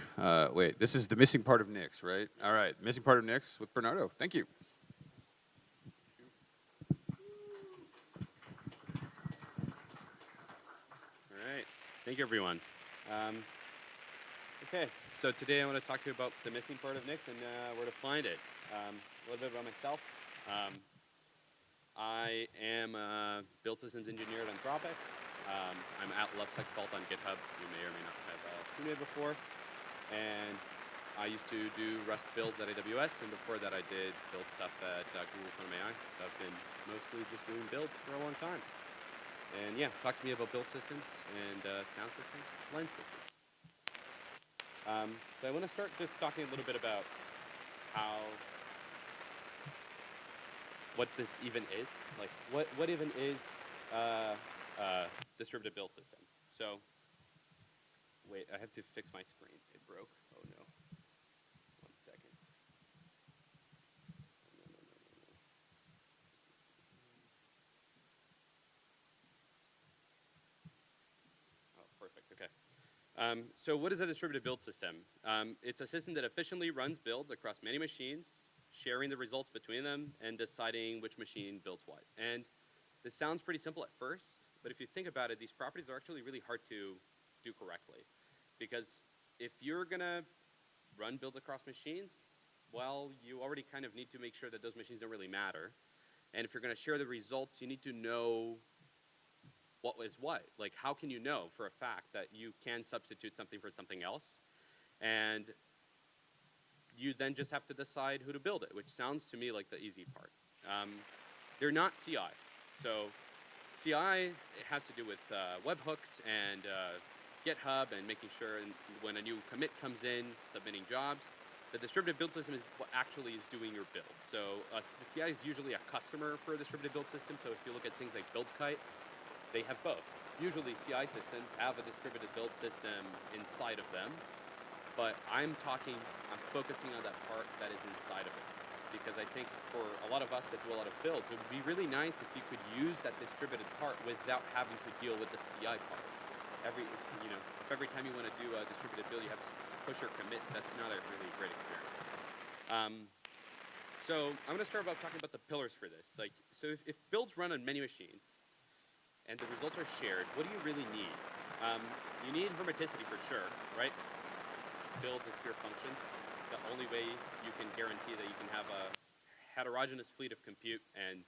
A: Wait, this is the missing part of Nix, right? All right, missing part of Nix with Bernardo. Thank you.
N: All right, thank you, everyone. Okay, so today I want to talk to you about the missing part of Nix and where to find it. A little bit about myself. I am a build systems engineer at Anthropic. I'm at LoveSecVault on GitHub. You may or may not have seen me before. And I used to do Rust builds at AWS, and before that I did build stuff at Google Quantum AI. So I've been mostly just doing builds for a long time. And yeah, talk to me about build systems and sound systems, lens systems. So I want to start just talking a little bit about what this even is. Like, what even is distributed build system? So, wait, I have to fix my screen. It broke. Oh no. 1 second. No. Oh, perfect. Okay. So what is a distributed build system? It's a system that efficiently runs builds across many machines, sharing the results between them, and deciding which machine builds what. And this sounds pretty simple at first, but if you think about it, these properties are actually really hard to do correctly. Because if you're going to run builds across machines, well, you already kind of need to make sure that those machines don't really matter. And if you're going to share the results, you need to know what is what. Like, how can you know for a fact that you can substitute something for something else? And you then just have to decide who to build it, which sounds to me like the easy part. They're not CI. So CI, it has to do with webhooks and GitHub and making sure when a new commit comes in, submitting jobs. The distributed build system is what actually is doing your build. So the CI is usually a customer for a distributed build system. So if you look at things like BuildKite, they have both. Usually CI systems have a distributed build system inside of them, but I'm focusing on that part that is inside of it. Because I think for a lot of us that do a lot of builds, it would be really nice if you could use that distributed part without having to deal with the CI part. If every time you want to do a distributed build, you have to push or commit, that's not a really great experience. So I'm going to start about talking about the pillars for this. So if builds run on many machines, and the results are shared, what do you really need? You need hermeticity for sure, right? Builds as pure functions. The only way you can guarantee that you can have a heterogeneous fleet of compute and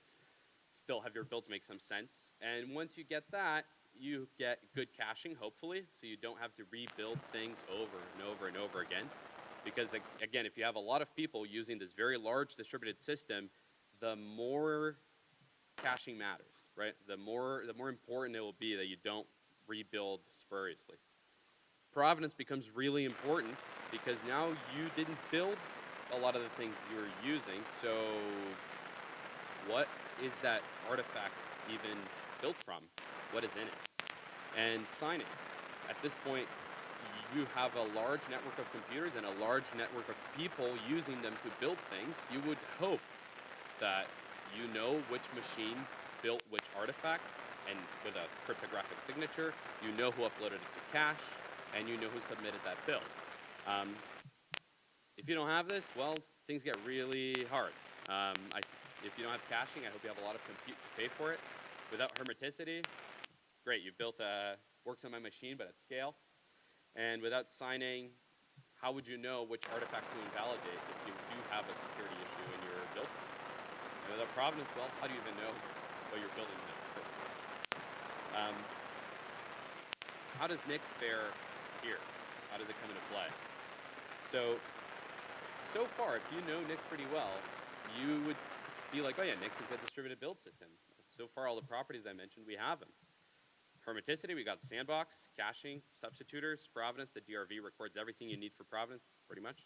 N: still have your builds make some sense. And once you get that, you get good caching, hopefully, so you don't have to rebuild things over and over and over again. Because again, if you have a lot of people using this very large distributed system, the more caching matters, right? The more important it will be that you don't rebuild spuriously. Provenance becomes really important because now you didn't build a lot of the things you were using, so what is that artifact even built from? What is in it? And signing. At this point, you have a large network of computers and a large network of people using them to build things. You would hope that you know which machine built which artifact, and with a cryptographic signature, you know who uploaded it to cache, and you know who submitted that build. If you don't have this, well, things get really hard. If you don't have caching, I hope you have a lot of compute to pay for it. Without hermeticity, great, you built works on my machine, but at scale. And without signing, how would you know which artifacts to invalidate if you do have a security issue in your build? And without provenance, well, how do you even know what you're building in this? How does Nix fare here? How does it come into play? So far, if you know Nix pretty well, you would be like, oh yeah, Nix is a distributed build system. So far, all the properties I mentioned, we have them. Hermeticity, we got sandbox, caching, substitutors, provenance. The DRV records everything you need for provenance, pretty much.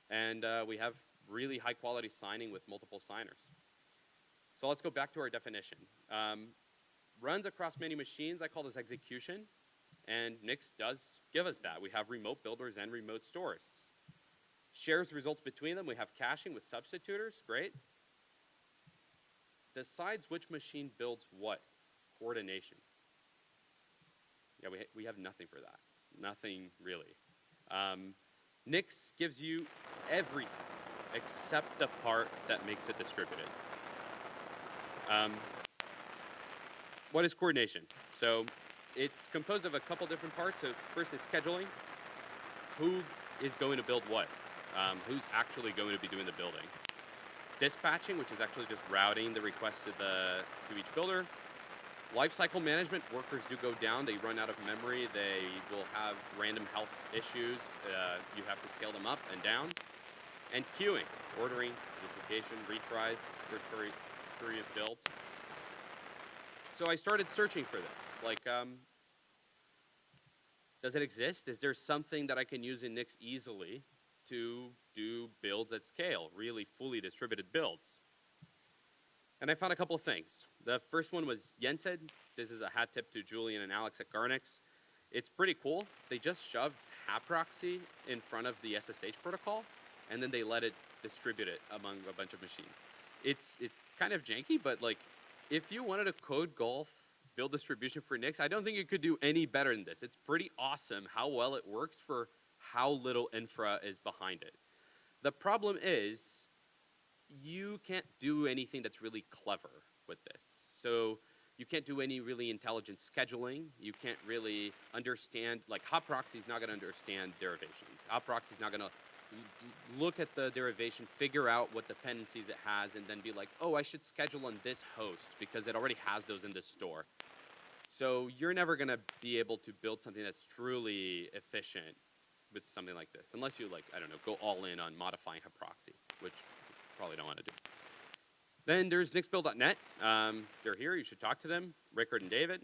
N: And we have really high quality signing with multiple signers. So let's go back to our definition. Runs across many machines, I call this execution. And Nix does give us that. We have remote builders and remote stores. Shares results between them. We have caching with substitutors, great. Decides which machine builds what, coordination. Yeah, we have nothing for that. Nothing really. Nix gives you everything except the part that makes it distributed. What is coordination? So it's composed of a couple different parts. So first is scheduling. Who is going to build what? Who's actually going to be doing the building? Dispatching, which is actually just routing the request to each builder. Lifecycle management, workers do go down, they run out of memory, they will have random health issues, you have to scale them up and down. And queuing, ordering, duplication, retries, spurious builds. So I started searching for this, like, does it exist? Is there something that I can use in Nix easily to do builds at scale, really fully distributed builds? And I found a couple of things. The first one was Yensed. This is a hat tip to Julian and Alex at Garnix. It's pretty cool. They just shoved HAProxy in front of the SSH protocol, and then they let it distribute it among a bunch of machines. It's kind of janky, but like, if you wanted to code golf build distribution for Nix, I don't think you could do any better than this. It's pretty awesome how well it works for how little infra is behind it. The problem is, you can't do anything that's really clever with this. So you can't do any really intelligent scheduling. You can't really understand, like HotProxy is not going to understand derivations. HotProxy is not going to look at the derivation, figure out what dependencies it has, and then be like, oh, I should schedule on this host because it already has those in the store. So you're never going to be able to build something that's truly efficient with something like this, unless you, like, I don't know, go all in on modifying HotProxy, which probably don't want to do. Then there's nixbuild.net. They're here. You should talk to them, Rickard and David.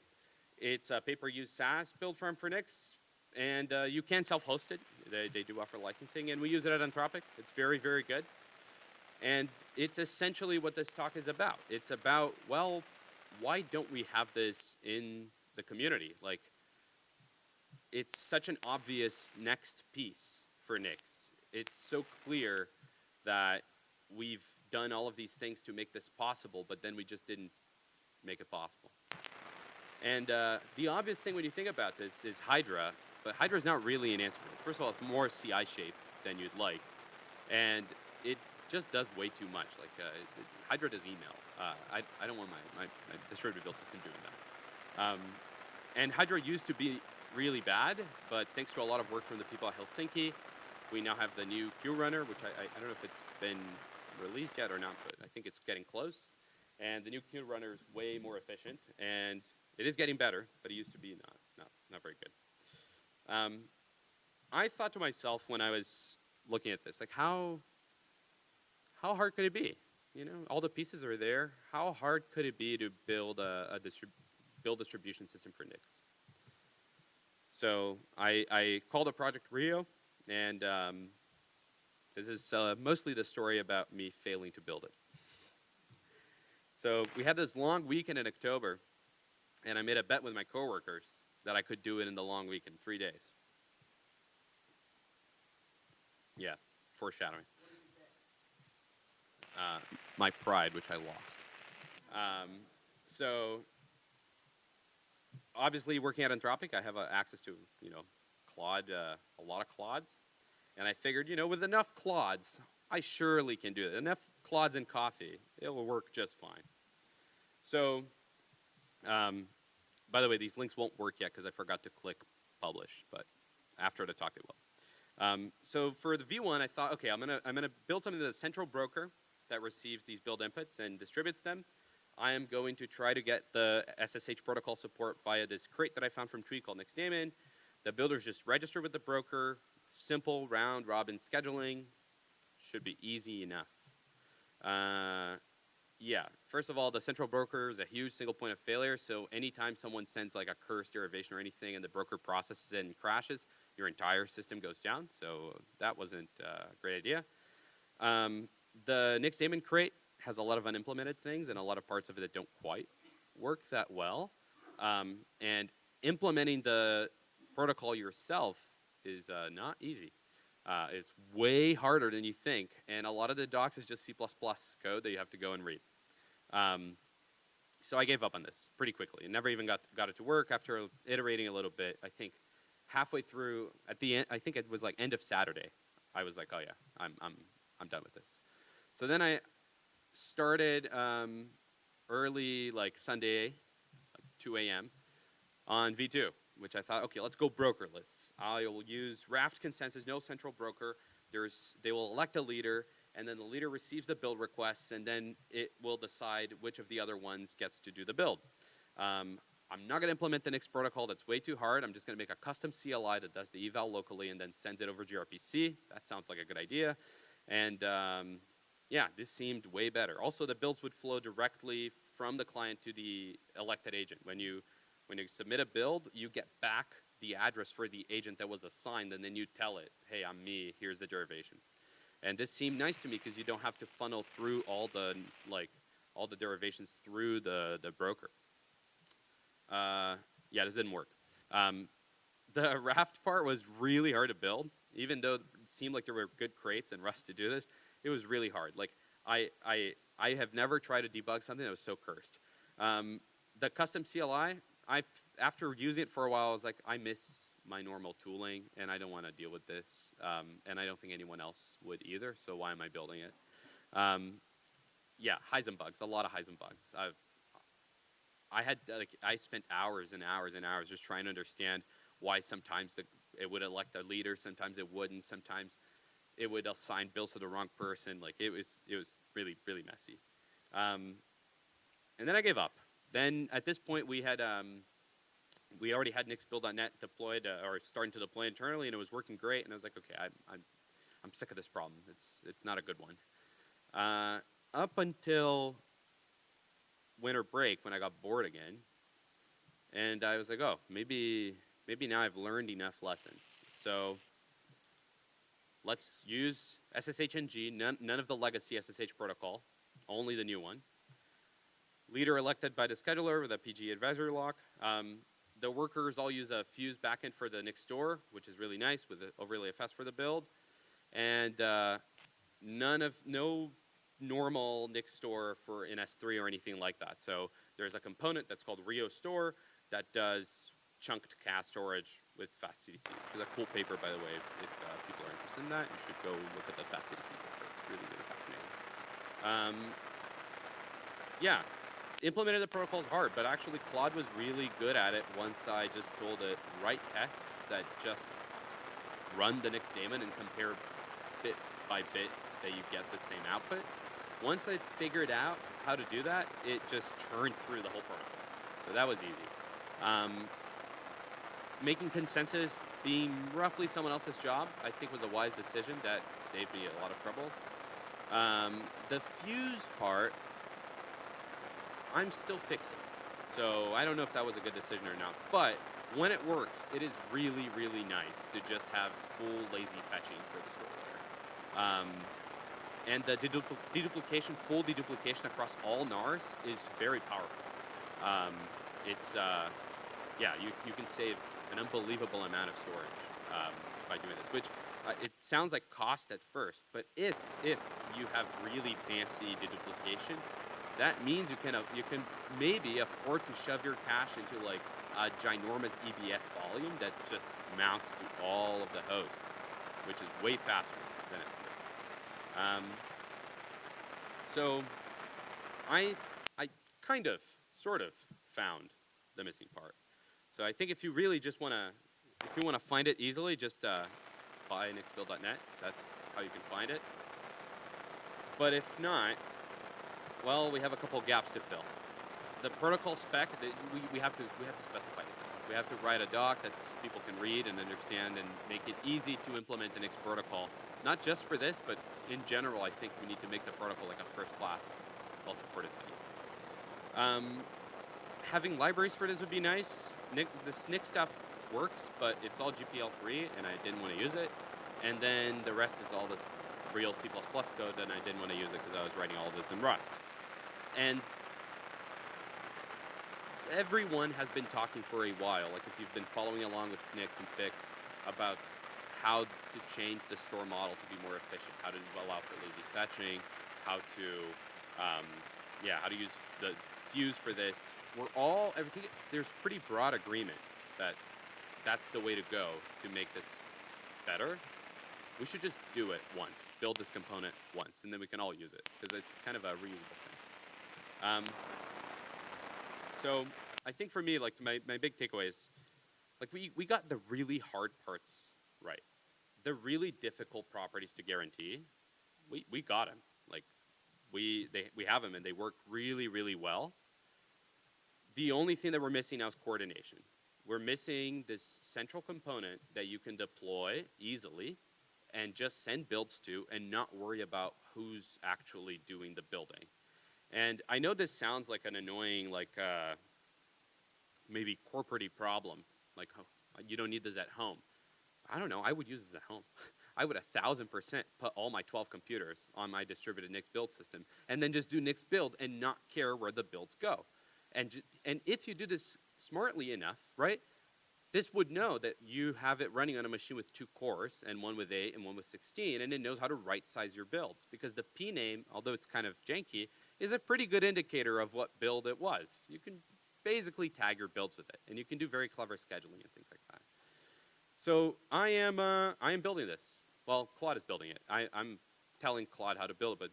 N: It's a pay-per-use SaaS build farm for Nix, and you can self-host it. They do offer licensing, and we use it at Anthropic. It's very, very good. And it's essentially what this talk is about. It's about, well, why don't we have this in the community? Like, it's such an obvious next piece for Nix. It's so clear that we've done all of these things to make this possible, but then we just didn't make it possible. And the obvious thing when you think about this is Hydra, but Hydra is not really an answer for this. First of all, it's more CI-shaped than you'd like, and it just does way too much. Like, Hydra does email. I don't want my distributed build system doing that. And Hydra used to be really bad, but thanks to a lot of work from the people at Helsinki, we now have the new queue runner, which I don't know if it's been released yet or not, but I think it's getting close. And the new queue runner is way more efficient, and it is getting better, but it used to be not very good. I thought to myself when I was looking at this, like, how hard could it be? You know, all the pieces are there. How hard could it be to build a distribution system for Nix? So I called the project Rio, and this is mostly the story about me failing to build it. So we had this long weekend in October, and I made a bet with my coworkers that I could do it in the long weekend, 3 days. Yeah, foreshadowing. My pride, which I lost. So obviously, working at Anthropic, I have access to, you know, Claude, a lot of Claudes. And I figured, you know, with enough Claudes, I surely can do it. Enough Claudes and coffee, it will work just fine. So, by the way, these links won't work yet because I forgot to click publish, but after the talk it will. So for the V1, I thought, okay, I'm gonna build something that's a central broker that receives these build inputs and distributes them. I am going to try to get the SSH protocol support via this crate that I found from Tweet called NixDaemon. The builders just register with the broker. Simple round robin scheduling. Should be easy enough. Yeah, first of all, the central broker is a huge single point of failure. So anytime someone sends like a curse derivation or anything and the broker processes it and crashes, your entire system goes down. So that wasn't a great idea. The NixDaemon crate has a lot of unimplemented things and a lot of parts of it that don't quite work that well. And implementing the protocol yourself is not easy. It's way harder than you think, and a lot of the docs is just C++ code that you have to go and read. So I gave up on this pretty quickly and never even got it to work after iterating a little bit. I think halfway through, at the end, I think it was like end of Saturday, I was like, oh yeah, I'm done with this. So then I started early, like Sunday, like 2 a.m. on V2, which I thought, okay, let's go brokerless. I will use Raft consensus, no central broker. They will elect a leader, and then the leader receives the build requests, and then it will decide which of the other ones gets to do the build. I'm not going to implement the Nix protocol. That's way too hard. I'm just going to make a custom CLI that does the eval locally and then sends it over gRPC. That sounds like a good idea. And yeah, this seemed way better. Also, the builds would flow directly from the client to the elected agent. When you submit a build, you get back the address for the agent that was assigned, and then you tell it, hey, I'm me, here's the derivation. And this seemed nice to me because you don't have to funnel through all the derivations through the broker. Yeah, this didn't work. The Raft part was really hard to build, even though it seemed like there were good crates and Rust to do this. It was really hard. Like I have never tried to debug something that was so cursed. The custom CLI, after using it for a while, I was like, I miss my normal tooling, and I don't want to deal with this, and I don't think anyone else would either. So why am I building it? Yeah, Heisenbugs, a lot of Heisenbugs. I spent hours and hours and hours just trying to understand why sometimes it would elect a leader, sometimes it wouldn't, sometimes it would assign builds to the wrong person. Like it was really, really messy. And then I gave up. Then at this point we already had Nixbuild.net deployed or starting to deploy internally, and it was working great. And I was like, okay, I'm sick of this problem. It's not a good one. Up until winter break, when I got bored again, and I was like, oh, maybe now I've learned enough lessons. So let's use SSHNG, none of the legacy SSH protocol, only the new one. Leader elected by the scheduler with a PG advisory lock. The workers all use a Fuse backend for the Nix store, which is really nice with the overlay FS for the build. And no normal Nix store for an S3 or anything like that. So there's a component that's called Rio Store that does chunked cache storage with FastCDC. There's a cool paper, by the way, if people are interested in that. You should go look at the FastCDC paper. It's really, really fascinating. Yeah, implemented the protocol is hard, but actually Claude was really good at it once I just told it, write tests that just run the Nix daemon and compare bit by bit that you get the same output. Once I figured out how to do that, it just churned through the whole protocol. So that was easy. Making consensus being roughly someone else's job, I think was a wise decision that saved me a lot of trouble. The Fuse part, I'm still fixing. So I don't know if that was a good decision or not. But when it works, it is really, really nice to just have full lazy fetching for the store layer. And the deduplication, full deduplication across all NARs is very powerful. Yeah, you can save an unbelievable amount of storage by doing this, which it sounds like cost at first, but if you have really fancy deduplication, that means you can maybe afford to shove your cache into like a ginormous EBS volume that just mounts to all of the hosts, which is way faster than S3. So I kind of, sort of found the missing part. So I think if you really just want to find it easily, just buy nixbuild.net. That's how you can find it. But if not, well, we have a couple gaps to fill. The protocol spec, we have to specify this stuff. We have to write a doc that people can read and understand and make it easy to implement the Nix protocol. Not just for this, but in general, I think we need to make the protocol like a first-class, well-supported thing. Having libraries for this would be nice. This Nix stuff works, but it's all GPL3, and I didn't want to use it. And then the rest is all this real C++ code, and I didn't want to use it because I was writing all of this in Rust. And everyone has been talking for a while, like if you've been following along with Nix and Fix, about how to change the store model to be more efficient, how to allow for lazy fetching, how to use the Fuse for this. There's pretty broad agreement that that's the way to go to make this better, we should just do it once, build this component once, and then we can all use it, because it's kind of a reusable thing. So I think for me, like my big takeaway is, like we got the really hard parts right. The really difficult properties to guarantee, we got them. Like we have them and they work really, really well. The only thing that we're missing now is coordination. We're missing this central component that you can deploy easily and just send builds to and not worry about who's actually doing the building. And I know this sounds like an annoying, like maybe corporate-y problem, like you don't need this at home. I don't know, I would use this at home. I would 1,000% put all my 12 computers on my distributed Nix build system and then just do Nix build and not care where the builds go. And if you do this smartly enough, right, this would know that you have it running on a machine with 2 cores and one with 8 and one with 16, and it knows how to right size your builds, because the P name, although it's kind of janky, is a pretty good indicator of what build it was. You can basically tag your builds with it, and you can do very clever scheduling and things like that. So I am building this. Well, Claude is building it. I'm telling Claude how to build it, but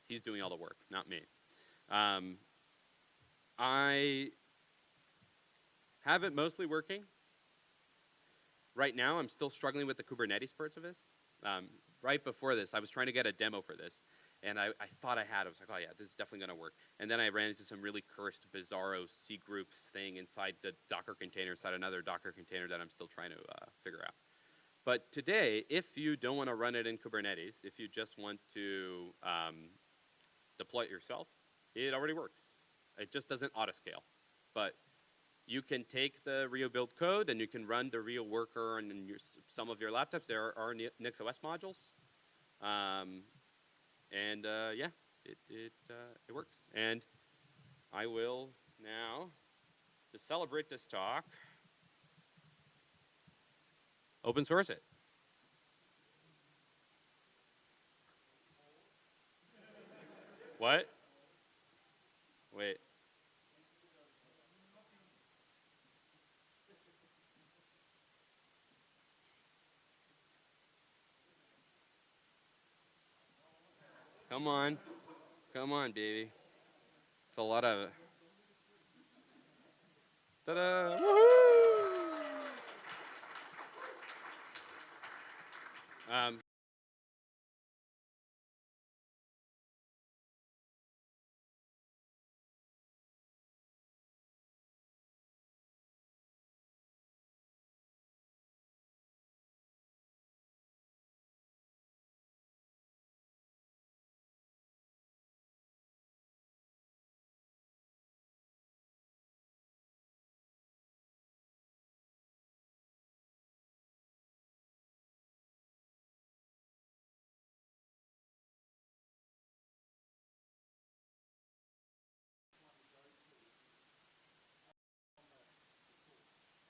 N: he's doing all the work, not me. I have it mostly working. Right now, I'm still struggling with the Kubernetes parts of this. Right before this, I was trying to get a demo for this, and I thought I had it. I was like, oh yeah, this is definitely going to work. And then I ran into some really cursed, bizarro C groups thing inside the Docker container, inside another Docker container that I'm still trying to figure out. But today, if you don't want to run it in Kubernetes, if you just want to deploy it yourself, it already works. It just doesn't autoscale. But you can take the real build code and you can run the real worker on some of your laptops. There are NixOS modules. Yeah, it works. And I will now, to celebrate this talk, open source it. What? Wait. Come on. Come on, baby. It's a lot of... Ta-da! Woohoo!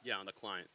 N: Yeah, on the client.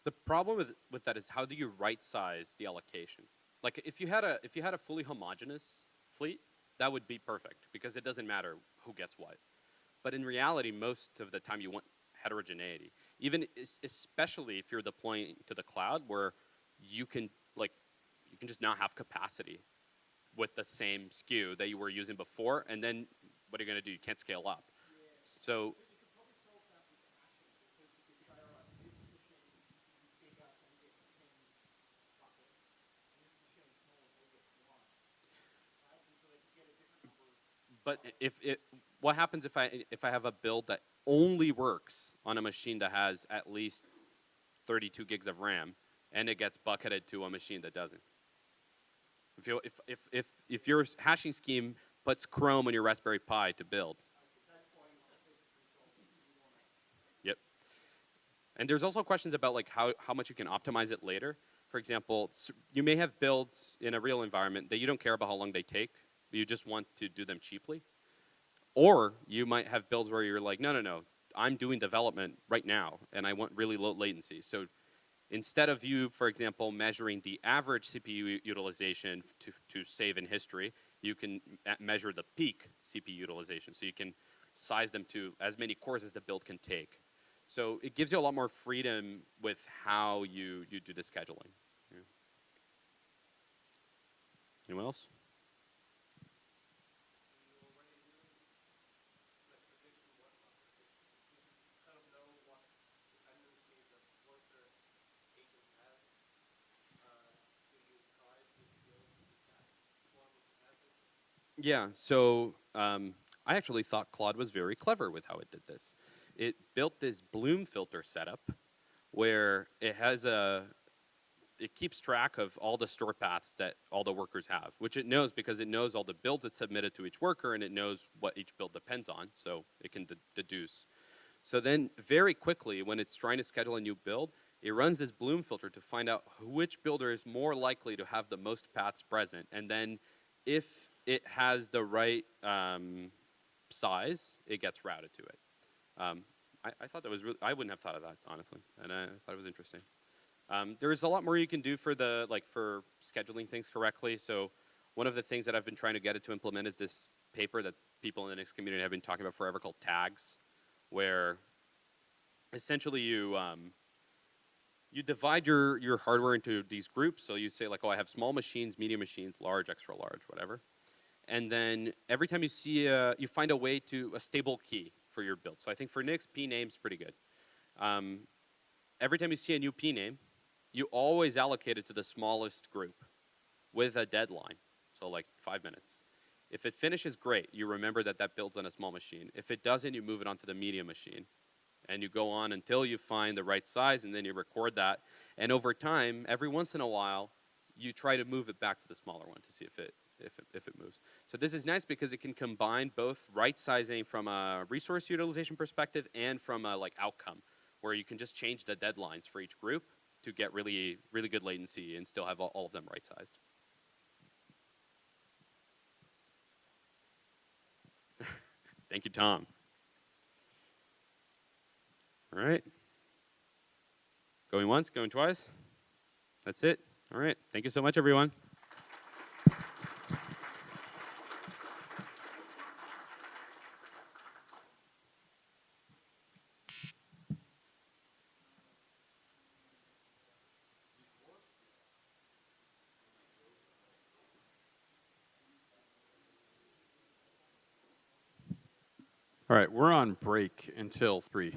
N: The problem with that is, how do you right size the allocation? Like if you had a fully homogeneous fleet, that would be perfect, because it doesn't matter who gets what. But in reality, most of the time you want heterogeneity. Even especially if you're deploying to the cloud, where you can just not have capacity with the same SKU that you were using before, and then what are you going to do? You can't scale up. So but what happens if I have a build that only works on a machine that has at least 32 gigs of RAM, and it gets bucketed to a machine that doesn't? If your hashing scheme puts Chrome on your Raspberry Pi to build. Yep. And there's also questions about like how much you can optimize it later. For example, you may have builds in a real environment that you don't care about how long they take, but you just want to do them cheaply. Or you might have builds where you're like, no, no, no, I'm doing development right now, and I want really low latency. So instead of you, for example, measuring the average CPU utilization to save in history, you can measure the peak CPU utilization. So you can size them to as many cores as the build can take. So it gives you a lot more freedom with how you do the scheduling. Yeah. Anyone else? Yeah, so I actually thought Claude was very clever with how it did this. It built this Bloom filter setup where it keeps track of all the store paths that all the workers have, which it knows because it knows all the builds it's submitted to each worker, and it knows what each build depends on, so it can deduce. So then very quickly, when it's trying to schedule a new build, it runs this Bloom filter to find out which builder is more likely to have the most paths present. And then if it has the right size, it gets routed to it. I thought that was really, I wouldn't have thought of that, honestly. And I thought it was interesting. There's a lot more you can do for for scheduling things correctly. So one of the things that I've been trying to get it to implement is this paper that people in the Nix community have been talking about forever called tags, where essentially you divide your hardware into these groups. So you say like, oh, I have small machines, medium machines, large, extra large, whatever. And then every time you see you find a stable key for your build. So I think for Nix, pname's pretty good. Every time you see a new pname, you always allocate it to the smallest group with a deadline. So like 5 minutes. If it finishes, great. You remember that that builds on a small machine. If it doesn't, you move it onto the medium machine. And you go on until you find the right size, and then you record that. And over time, every once in a while, you try to move it back to the smaller one to see if it moves. So this is nice because it can combine both right sizing from a resource utilization perspective and from a like outcome, where you can just change the deadlines for each group to get really, really good latency and still have all of them right sized. Thank you, Tom. All right. Going once, going twice. That's it. All right. Thank you so much, everyone. All right, we're on break until 3.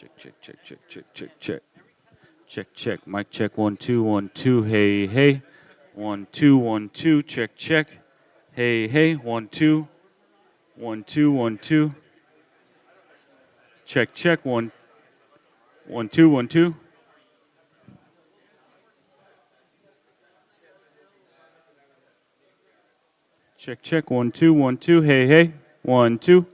O: Check, check, check, check, check, check, check. Check, check. Mic check. 1 2 1 2. Hey, hey. 1 2 1 2. Check, check. Hey, hey. 1 2 1 2 1 2. Check, check. 1 1 2 1 2. Check, check. 1 2 1 2. Hey, hey. 1 2.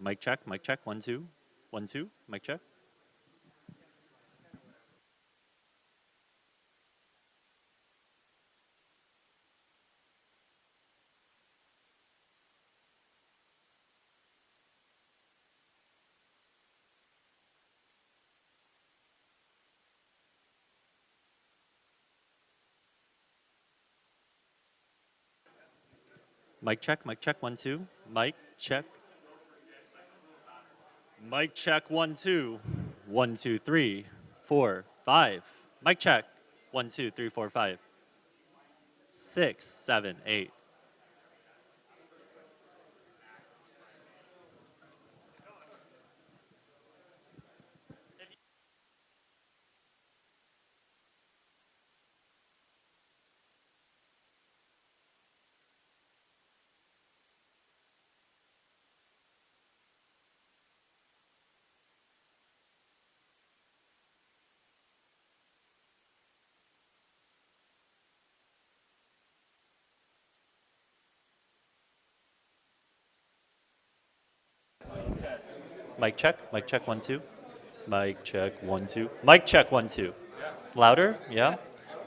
P: Mic check, mic check, 1 2 1 2, mic check. Mic check, 1 2, mic check. Mic check, 1 2 1 2 3 4 5. Mic check, 1 2 3 4 5 6 7 8. Mic check, 1 2. Mic check, 1 2. Mic check, 1 2. Louder, yeah?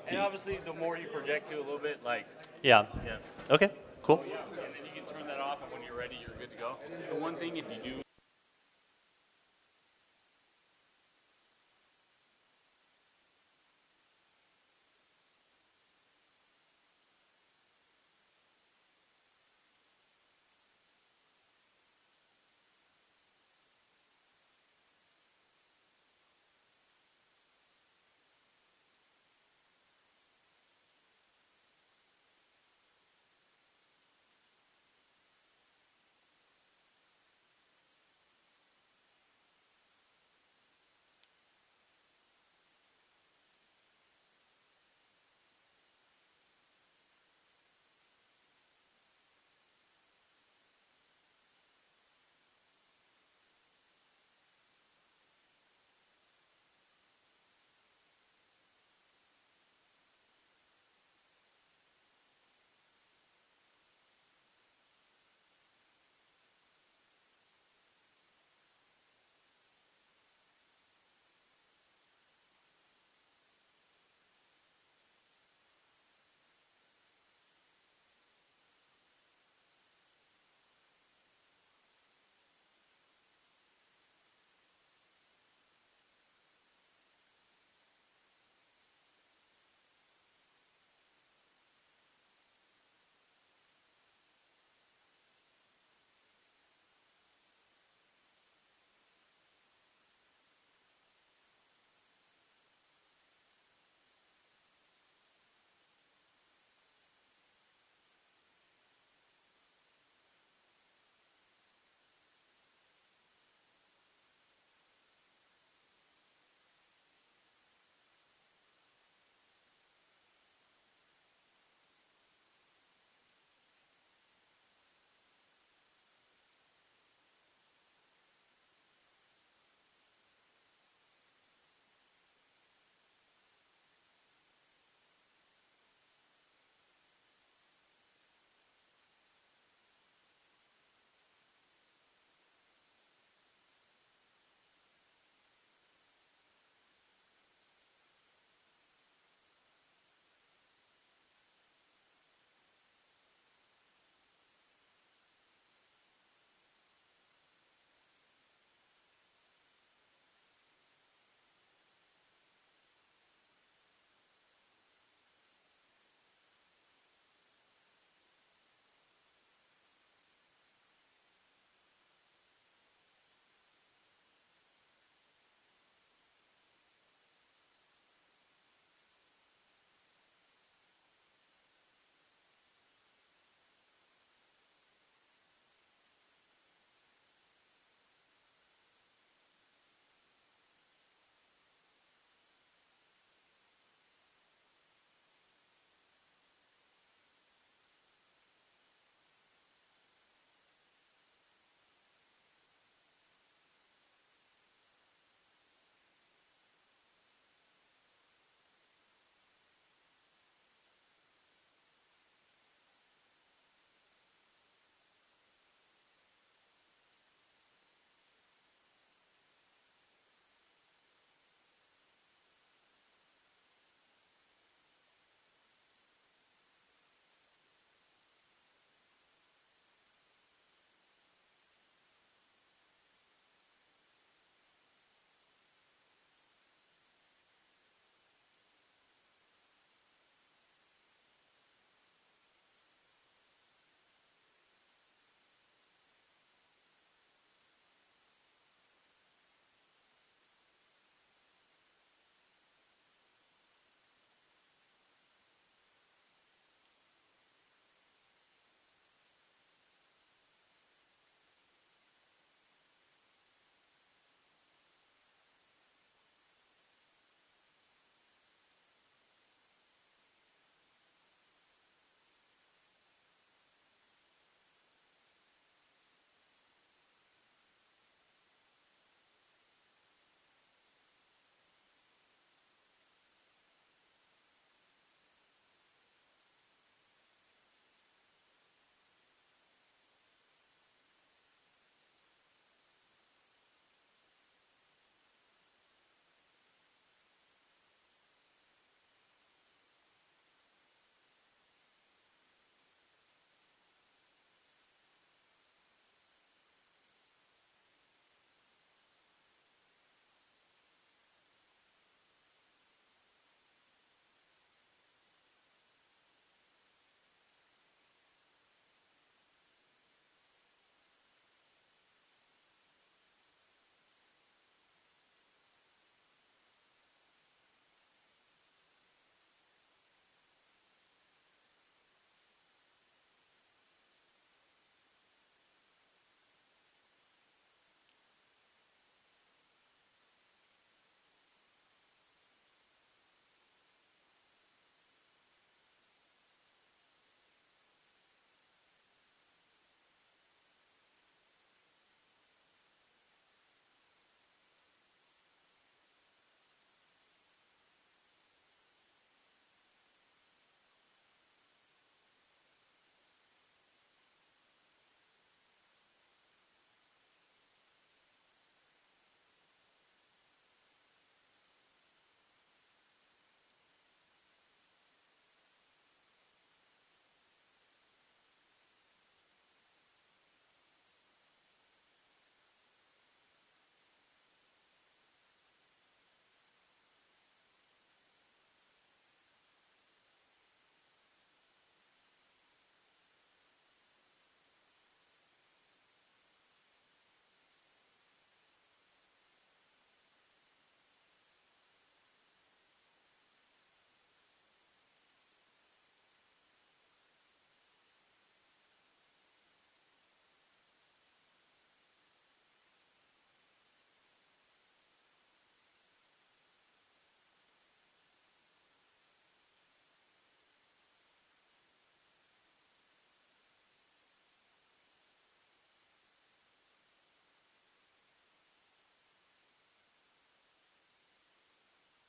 Q: And obviously, the more you project to a little bit, like.
P: Yeah.
Q: Yeah.
P: Okay, cool.
Q: Yeah, and then you can turn that off, and when you're ready, you're good to go. The one thing, if you do.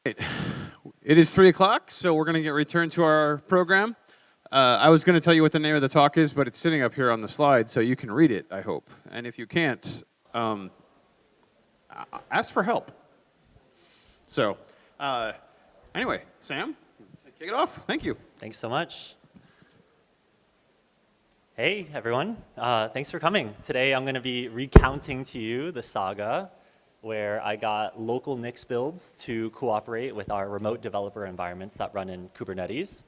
A: It is 3 o'clock, so we're going to get returned to our program. I was going to tell you what the name of the talk is, but it's sitting up here on the slide, so you can read it, I hope. And if you can't, ask for help. So, anyway, Sam, kick it off. Thank you.
R: Thanks so much. Hey, everyone. Thanks for coming. Today, I'm going to be recounting to you the saga where I got local Nix builds to cooperate with our remote developer environments that run in Kubernetes.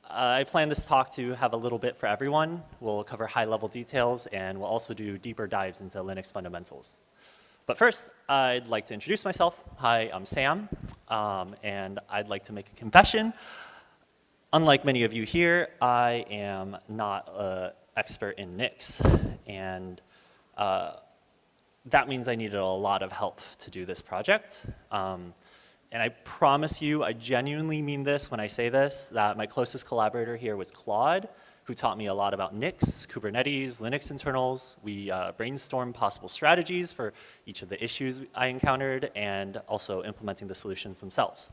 R: I plan this talk to have a little bit for everyone. We'll cover high-level details, and we'll also do deeper dives into Linux fundamentals. But first, I'd like to introduce myself. Hi, I'm Sam, and I'd like to make a confession. Unlike many of you here, I am not an expert in Nix, and that means I needed a lot of help to do this project. And I promise you, I genuinely mean this when I say this, that my closest collaborator here was Claude, who taught me a lot about Nix, Kubernetes, Linux internals. We brainstormed possible strategies for each of the issues I encountered and also implementing the solutions themselves.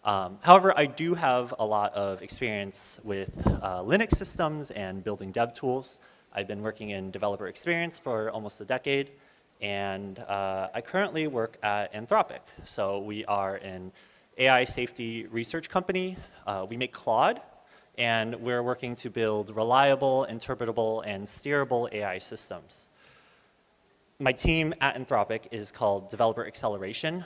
R: However, I do have a lot of experience with Linux systems and building dev tools. I've been working in developer experience for almost a decade, and I currently work at Anthropic. So we are an AI safety research company. We make Claude, and we're working to build reliable, interpretable, and steerable AI systems. My team at Anthropic is called Developer Acceleration.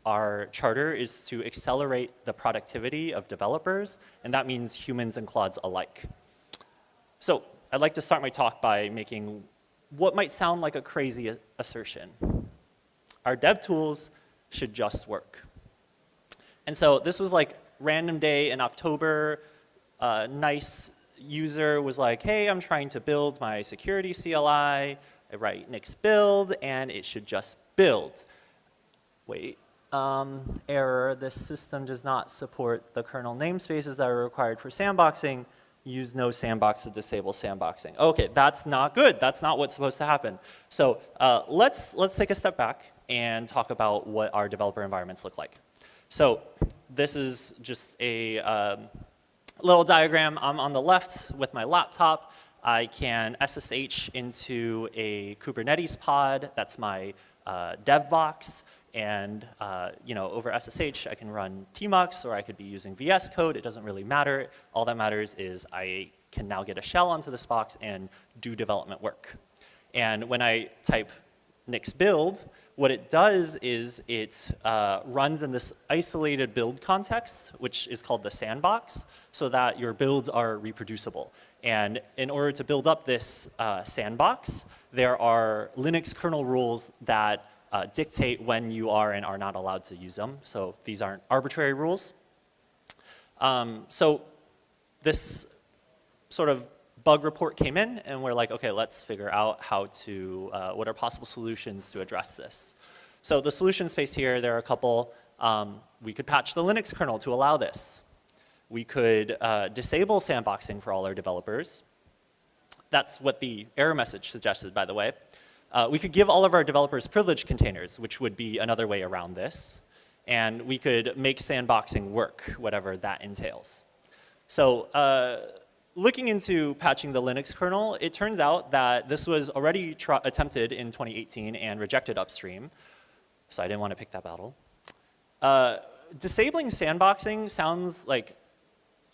R: Our charter is to accelerate the productivity of developers, and that means humans and Claudes alike. So I'd like to start my talk by making what might sound like a crazy assertion. Our dev tools should just work. And so this was like random day in October. A nice user was like, hey, I'm trying to build my security CLI. I write Nix build, and it should just build. Wait, error, this system does not support the kernel namespaces that are required for sandboxing. Use no sandbox to disable sandboxing. Okay, that's not good. That's not what's supposed to happen. So let's take a step back and talk about what our developer environments look like. So this is just a little diagram. I'm on the left with my laptop. I can SSH into a Kubernetes pod. That's my dev box. And over SSH, I can run tmux, or I could be using VS Code. It doesn't really matter. All that matters is I can now get a shell onto this box and do development work. And when I type Nix build, what it does is it runs in this isolated build context, which is called the sandbox, so that your builds are reproducible. And in order to build up this sandbox, there are Linux kernel rules that dictate when you are and are not allowed to use them. So these aren't arbitrary rules. So this sort of bug report came in, and we're like, okay, let's figure out how to, what are possible solutions to address this. So the solution space here, there are a couple. We could patch the Linux kernel to allow this. We could disable sandboxing for all our developers. That's what the error message suggested, by the way. We could give all of our developers privileged containers, which would be another way around this. And we could make sandboxing work, whatever that entails. So looking into patching the Linux kernel, it turns out that this was already attempted in 2018 and rejected upstream. So I didn't want to pick that battle. Disabling sandboxing sounds like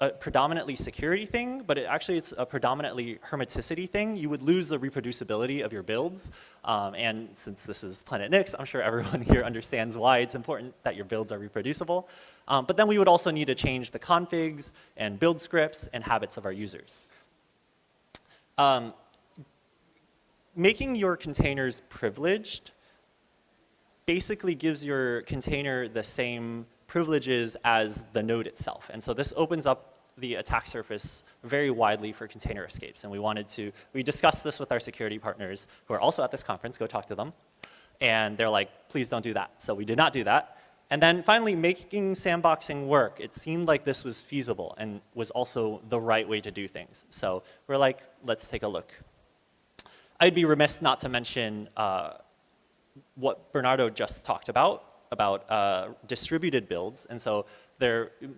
R: a predominantly security thing, but it's a predominantly hermeticity thing. You would lose the reproducibility of your builds. And since this is PlanetNix, I'm sure everyone here understands why it's important that your builds are reproducible. But then we would also need to change the configs and build scripts and habits of our users. Making your containers privileged basically gives your container the same privileges as the node itself. And so this opens up the attack surface very widely for container escapes. And we discussed this with our security partners who are also at this conference. Go talk to them. And they're like, please don't do that. So we did not do that. And then finally, making sandboxing work. It seemed like this was feasible and was also the right way to do things. So we're like, let's take a look. I'd be remiss not to mention what Bernardo just talked about. about distributed builds. And so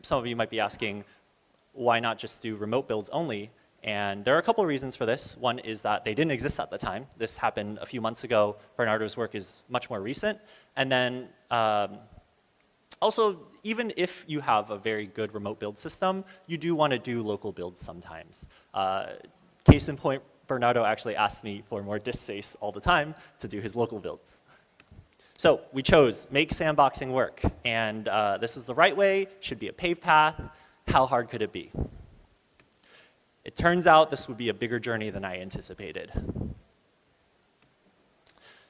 R: some of you might be asking, why not just do remote builds only? And there are a couple of reasons for this. One is that they didn't exist at the time. This happened a few months ago. Bernardo's work is much more recent. And then also, even if you have a very good remote build system, you do want to do local builds sometimes. Case in point, Bernardo actually asks me for more disk space all the time to do his local builds. So we chose make sandboxing work. And this is the right way, should be a paved path. How hard could it be? It turns out this would be a bigger journey than I anticipated.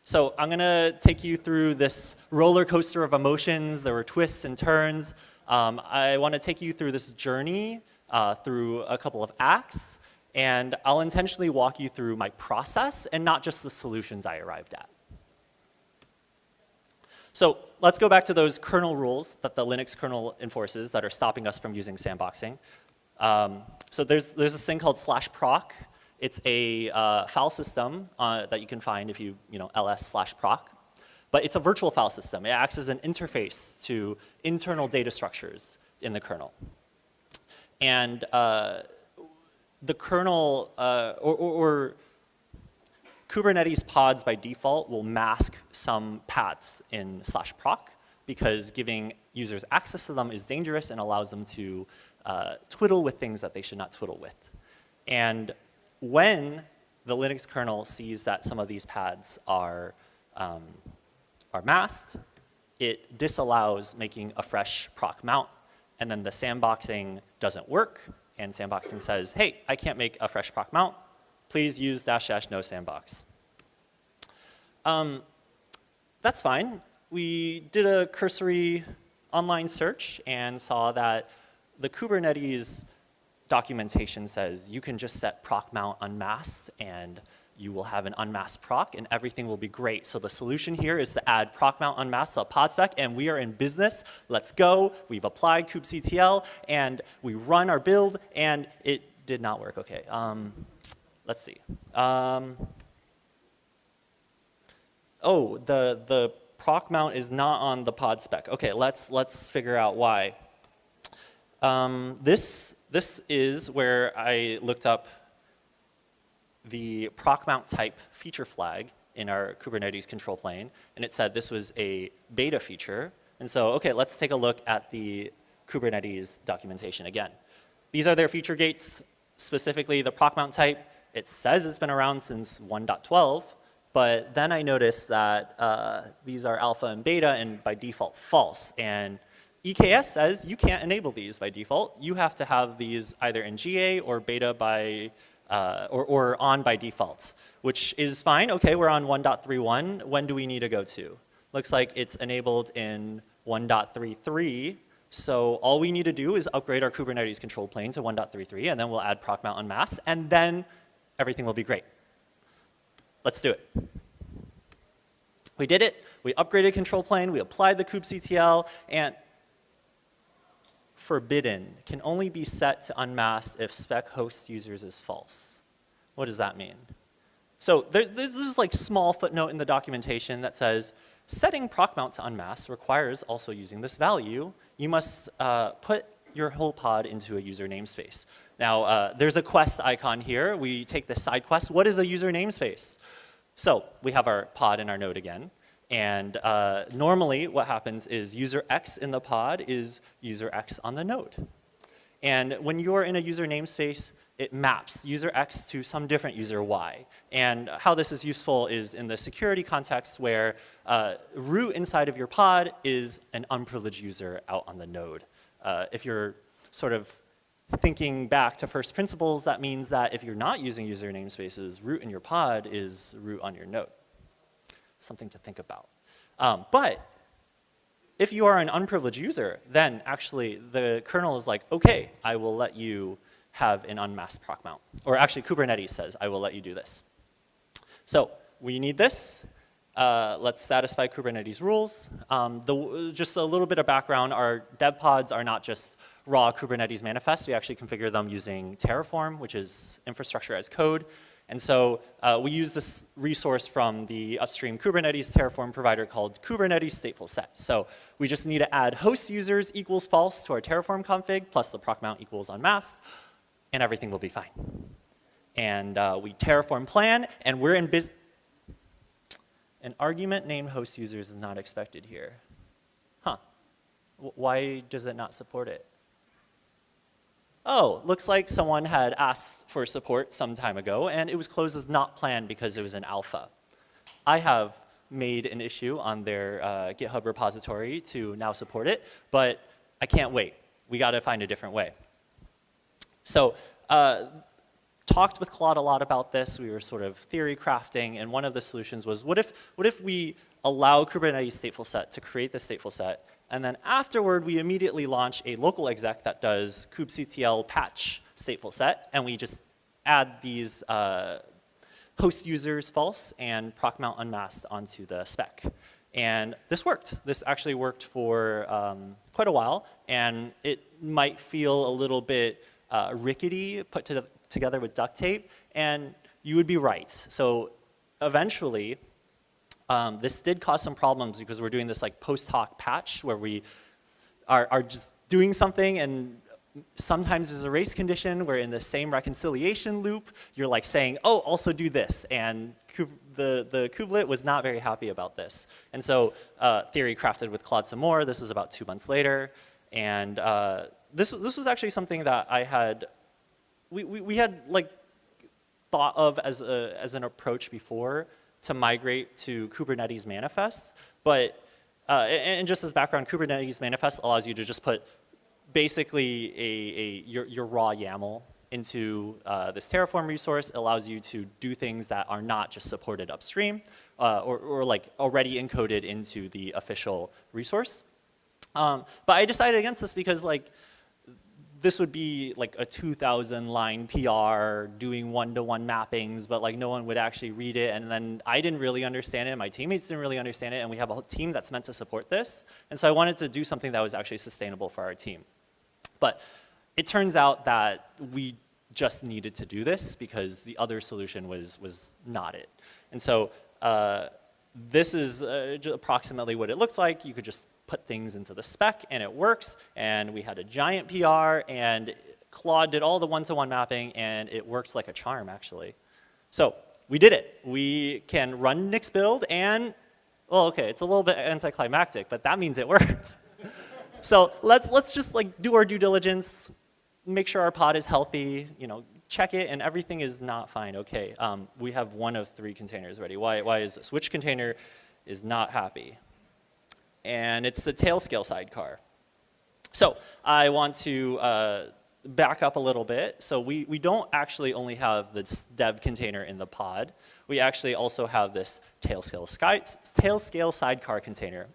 R: So I'm going to take you through this roller coaster of emotions. There were twists and turns. I want to take you through this journey through a couple of acts. And I'll intentionally walk you through my process and not just the solutions I arrived at. So let's go back to those kernel rules that the Linux kernel enforces that are stopping us from using sandboxing. So there's this thing called /proc. It's a file system that you can find if you ls/proc. But it's a virtual file system. It acts as an interface to internal data structures in the kernel. And the kernel, or Kubernetes pods by default will mask some paths in /proc because giving users access to them is dangerous and allows them to twiddle with things that they should not twiddle with. And when the Linux kernel sees that some of these paths are masked, it disallows making a fresh proc mount. And then the sandboxing doesn't work. And sandboxing says, hey, I can't make a fresh proc mount. Please use -- no sandbox. That's fine. We did a cursory online search and saw that the Kubernetes documentation says you can just set proc mount unmasked and you will have an unmasked proc and everything will be great. So the solution here is to add proc mount unmasked to pod spec and we are in business. Let's go. We've applied kubectl and we run our build and it did not work. Okay, let's see. Oh, the proc mount is not on the pod spec. Okay, let's figure out why. This is where I looked up the proc mount type feature flag in our Kubernetes control plane, and it said this was a beta feature. And so, okay, let's take a look at the Kubernetes documentation again. These are their feature gates, specifically the proc mount type. It says it's been around since 1.12, but then I noticed that these are alpha and beta and by default false. And EKS says you can't enable these by default. You have to have these either in GA or beta by, or on by default, which is fine. Okay, we're on 1.31. When do we need to go to? Looks like it's enabled in 1.33. So all we need to do is upgrade our Kubernetes control plane to 1.33, and then we'll add proc mount unmasked, and then everything will be great. Let's do it. We did it. We upgraded control plane. We applied the kubectl, and forbidden can only be set to unmasked if spec host users is false. What does that mean? So there's this like small footnote in the documentation that says, setting proc mount to unmasked requires also using this value. You must put your whole pod into a user namespace. Now, there's a quest icon here. We take this side quest. What is a user namespace? So we have our pod in our node again. And normally what happens is user X in the pod is user X on the node. And when you're in a user namespace, it maps user X to some different user Y. And how this is useful is in the security context where root inside of your pod is an unprivileged user out on the node. If you're sort of thinking back to first principles, that means that if you're not using user namespaces, root in your pod is root on your node. Something to think about. But if you are an unprivileged user, then actually the kernel is like, okay, I will let you have an unmasked proc mount. Or actually Kubernetes says, I will let you do this. So we need this. Let's satisfy Kubernetes rules. Just a little bit of background, our dev pods are not just raw Kubernetes manifests. We actually configure them using Terraform, which is infrastructure as code. And so we use this resource from the upstream Kubernetes Terraform provider called Kubernetes stateful set. So we just need to add host users equals false to our Terraform config plus the proc mount equals unmasked, and everything will be fine. And we Terraform plan, and we're in an argument named host users is not expected here. Huh. Why does it not support it? Oh, looks like someone had asked for support some time ago, and it was closed as not planned because it was an alpha. I have made an issue on their GitHub repository to now support it, but I can't wait. We got to find a different way. So talked with Claude a lot about this. We were sort of theory crafting, and one of the solutions was, what if we allow Kubernetes stateful set to create the stateful set, and then afterward, we immediately launch a local exec that does kubectl patch stateful set, and we just add these host users false and proc mount unmasked onto the spec. And this worked. This actually worked for quite a while, and it might feel a little bit rickety put together with duct tape, and you would be right. So eventually, this did cause some problems because we're doing this like post hoc patch where we are just doing something, and sometimes there's a race condition where in the same reconciliation loop, you're like saying, oh, also do this. And the kubelet was not very happy about this. And so theory crafted with Claude some more. This is about 2 months later. And this was actually something that I had, we had like thought of as an approach before to migrate to Kubernetes manifests, but and just as background, Kubernetes manifest allows you to just put basically your raw YAML into this Terraform resource. It allows you to do things that are not just supported upstream or like already encoded into the official resource. But I decided against this because like this would be like a 2,000 line PR doing one-to-one mappings, but like no one would actually read it. And then I didn't really understand it. My teammates didn't really understand it. And we have a team that's meant to support this. And so I wanted to do something that was actually sustainable for our team. But it turns out that we just needed to do this because the other solution was not it. And so this is approximately what it looks like. You could just put things into the spec and it works, and we had a giant PR, and Claude did all the one-to-one mapping, and it worked like a charm, actually. So we did it. We can run Nix build, and, well, okay, it's a little bit anticlimactic, but that means it worked. So let's just like do our due diligence, make sure our pod is healthy, you know, check it, and everything is not fine. Okay, we have 1 of 3 containers ready. Why is this? Which container is not happy? And it's the tailscale sidecar. So I want to back up a little bit. So we don't actually only have this dev container in the pod. We actually also have this tailscale sidecar container.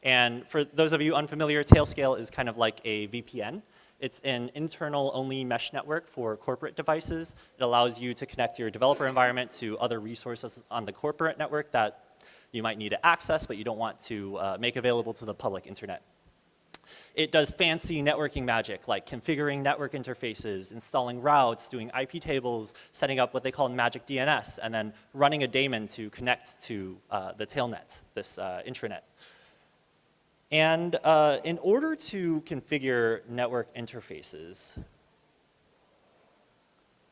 R: And for those of you unfamiliar, tailscale is kind of like a VPN. It's an internal-only mesh network for corporate devices. It allows you to connect your developer environment to other resources on the corporate network that you might need to access, but you don't want to make available to the public internet. It does fancy networking magic, like configuring network interfaces, installing routes, doing IP tables, setting up what they call magic DNS, and then running a daemon to connect to the tailnet, this intranet. And in order to configure network interfaces,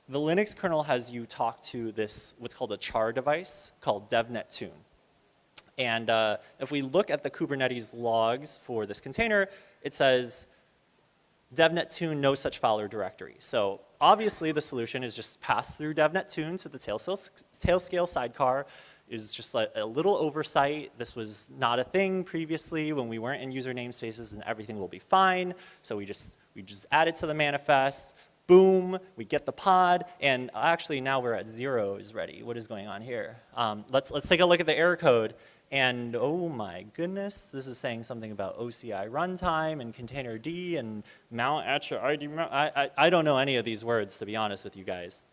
R: the Linux kernel has you talk to this, what's called a char device called devnettune. And if we look at the Kubernetes logs for this container, it says devnettune no such file or directory. So obviously the solution is just pass through devnettune to the tailscale sidecar. Is just like a little oversight. This was not a thing previously when we weren't in user namespaces, and everything will be fine. So we just add it to the manifest. Boom, we get the pod, and actually now we're at 0 is ready. What is going on here? Let's take a look at the error code. And oh my goodness, this is saying something about OCI runtime and container D and mount at your ID mount. I don't know any of these words, to be honest with you guys.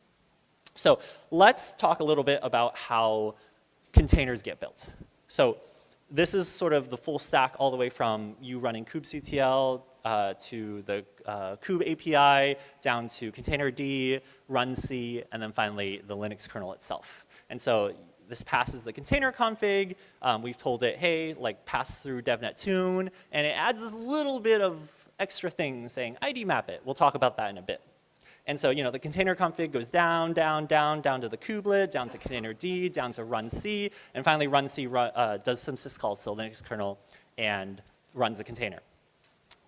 R: So let's talk a little bit about how containers get built. So this is sort of the full stack all the way from you running kubectl to the kube API, down to containerd, runc, and then finally the Linux kernel itself. And so this passes the container config. We've told it, hey, like pass through devnet tune, and it adds this little bit of extra thing saying ID map it. We'll talk about that in a bit. And so, the container config goes down, down, down, down to the kubelet, down to containerd, down to runc, and finally runc does some syscalls to the Linux kernel and runs the container.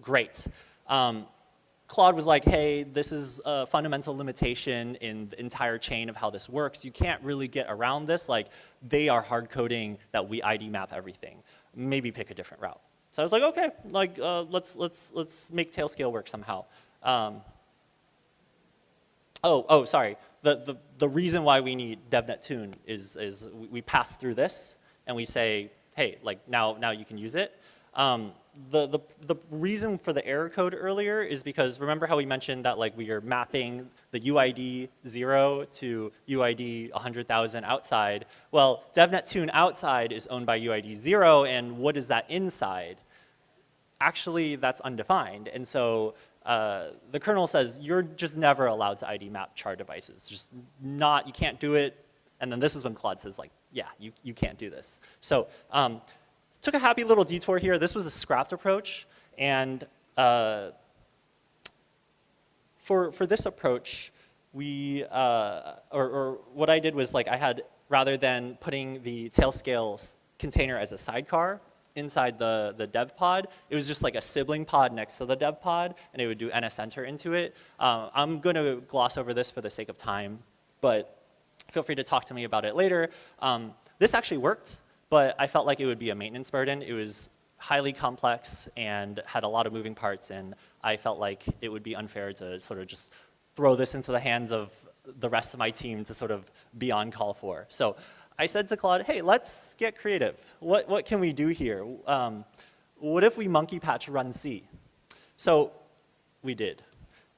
R: Great. Claude was like, hey, this is a fundamental limitation in the entire chain of how this works. You can't really get around this. Like, they are hard coding that we ID map everything. Maybe pick a different route. So I was like, okay, like let's make SCaLE work somehow. Sorry. The reason why we need devnet tune is we pass through this and we say, hey, like now you can use it. The reason for the error code earlier is because remember how we mentioned that like we are mapping the UID 0 to UID 100,000 outside. Well, devnet tune outside is owned by UID 0, and what is that inside? Actually, that's undefined, and so the kernel says you're just never allowed to ID map char devices. Just not, you can't do it. And then this is when Claude says like, yeah, you can't do this. So took a happy little detour here. This was a scrapped approach, and for this approach, we or what I did was like I had, rather than putting the SCaLE container as a sidecar inside the dev pod, it was just like a sibling pod next to the dev pod, and it would do nsenter into it. I'm going to gloss over this for the sake of time, but feel free to talk to me about it later. This actually worked, but I felt like it would be a maintenance burden. It was highly complex and had a lot of moving parts, and I felt like it would be unfair to sort of just throw this into the hands of the rest of my team to sort of be on call for. So I said to Claude, hey, let's get creative. What can we do here? What if we monkey patch runc? So we did.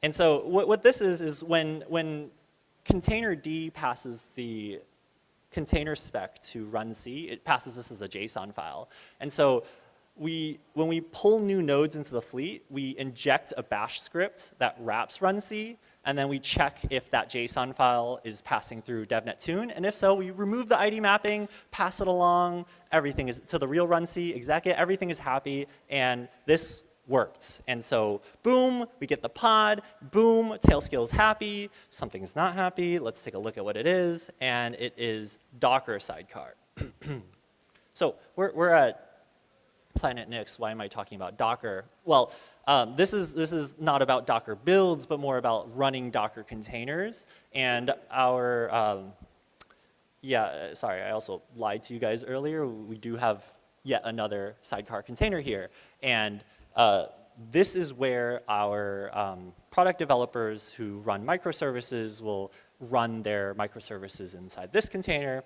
R: And so what this is when containerd passes the container spec to runc, it passes this as a JSON file. And so when we pull new nodes into the fleet, we inject a bash script that wraps runc, and then we check if that JSON file is passing through devnet tune, and if so, we remove the ID mapping, pass it along, everything is to the real runc exec, everything is happy, and this worked. And so, boom, we get the pod, boom, SCaLE is happy, something is not happy, let's take a look at what it is, and it is Docker sidecar. So we're at PlanetNix. Why am I talking about Docker? Well, this is not about Docker builds, but more about running Docker containers. And our, sorry, I also lied to you guys earlier. We do have yet another sidecar container here. And this is where our product developers who run microservices will run their microservices inside this container,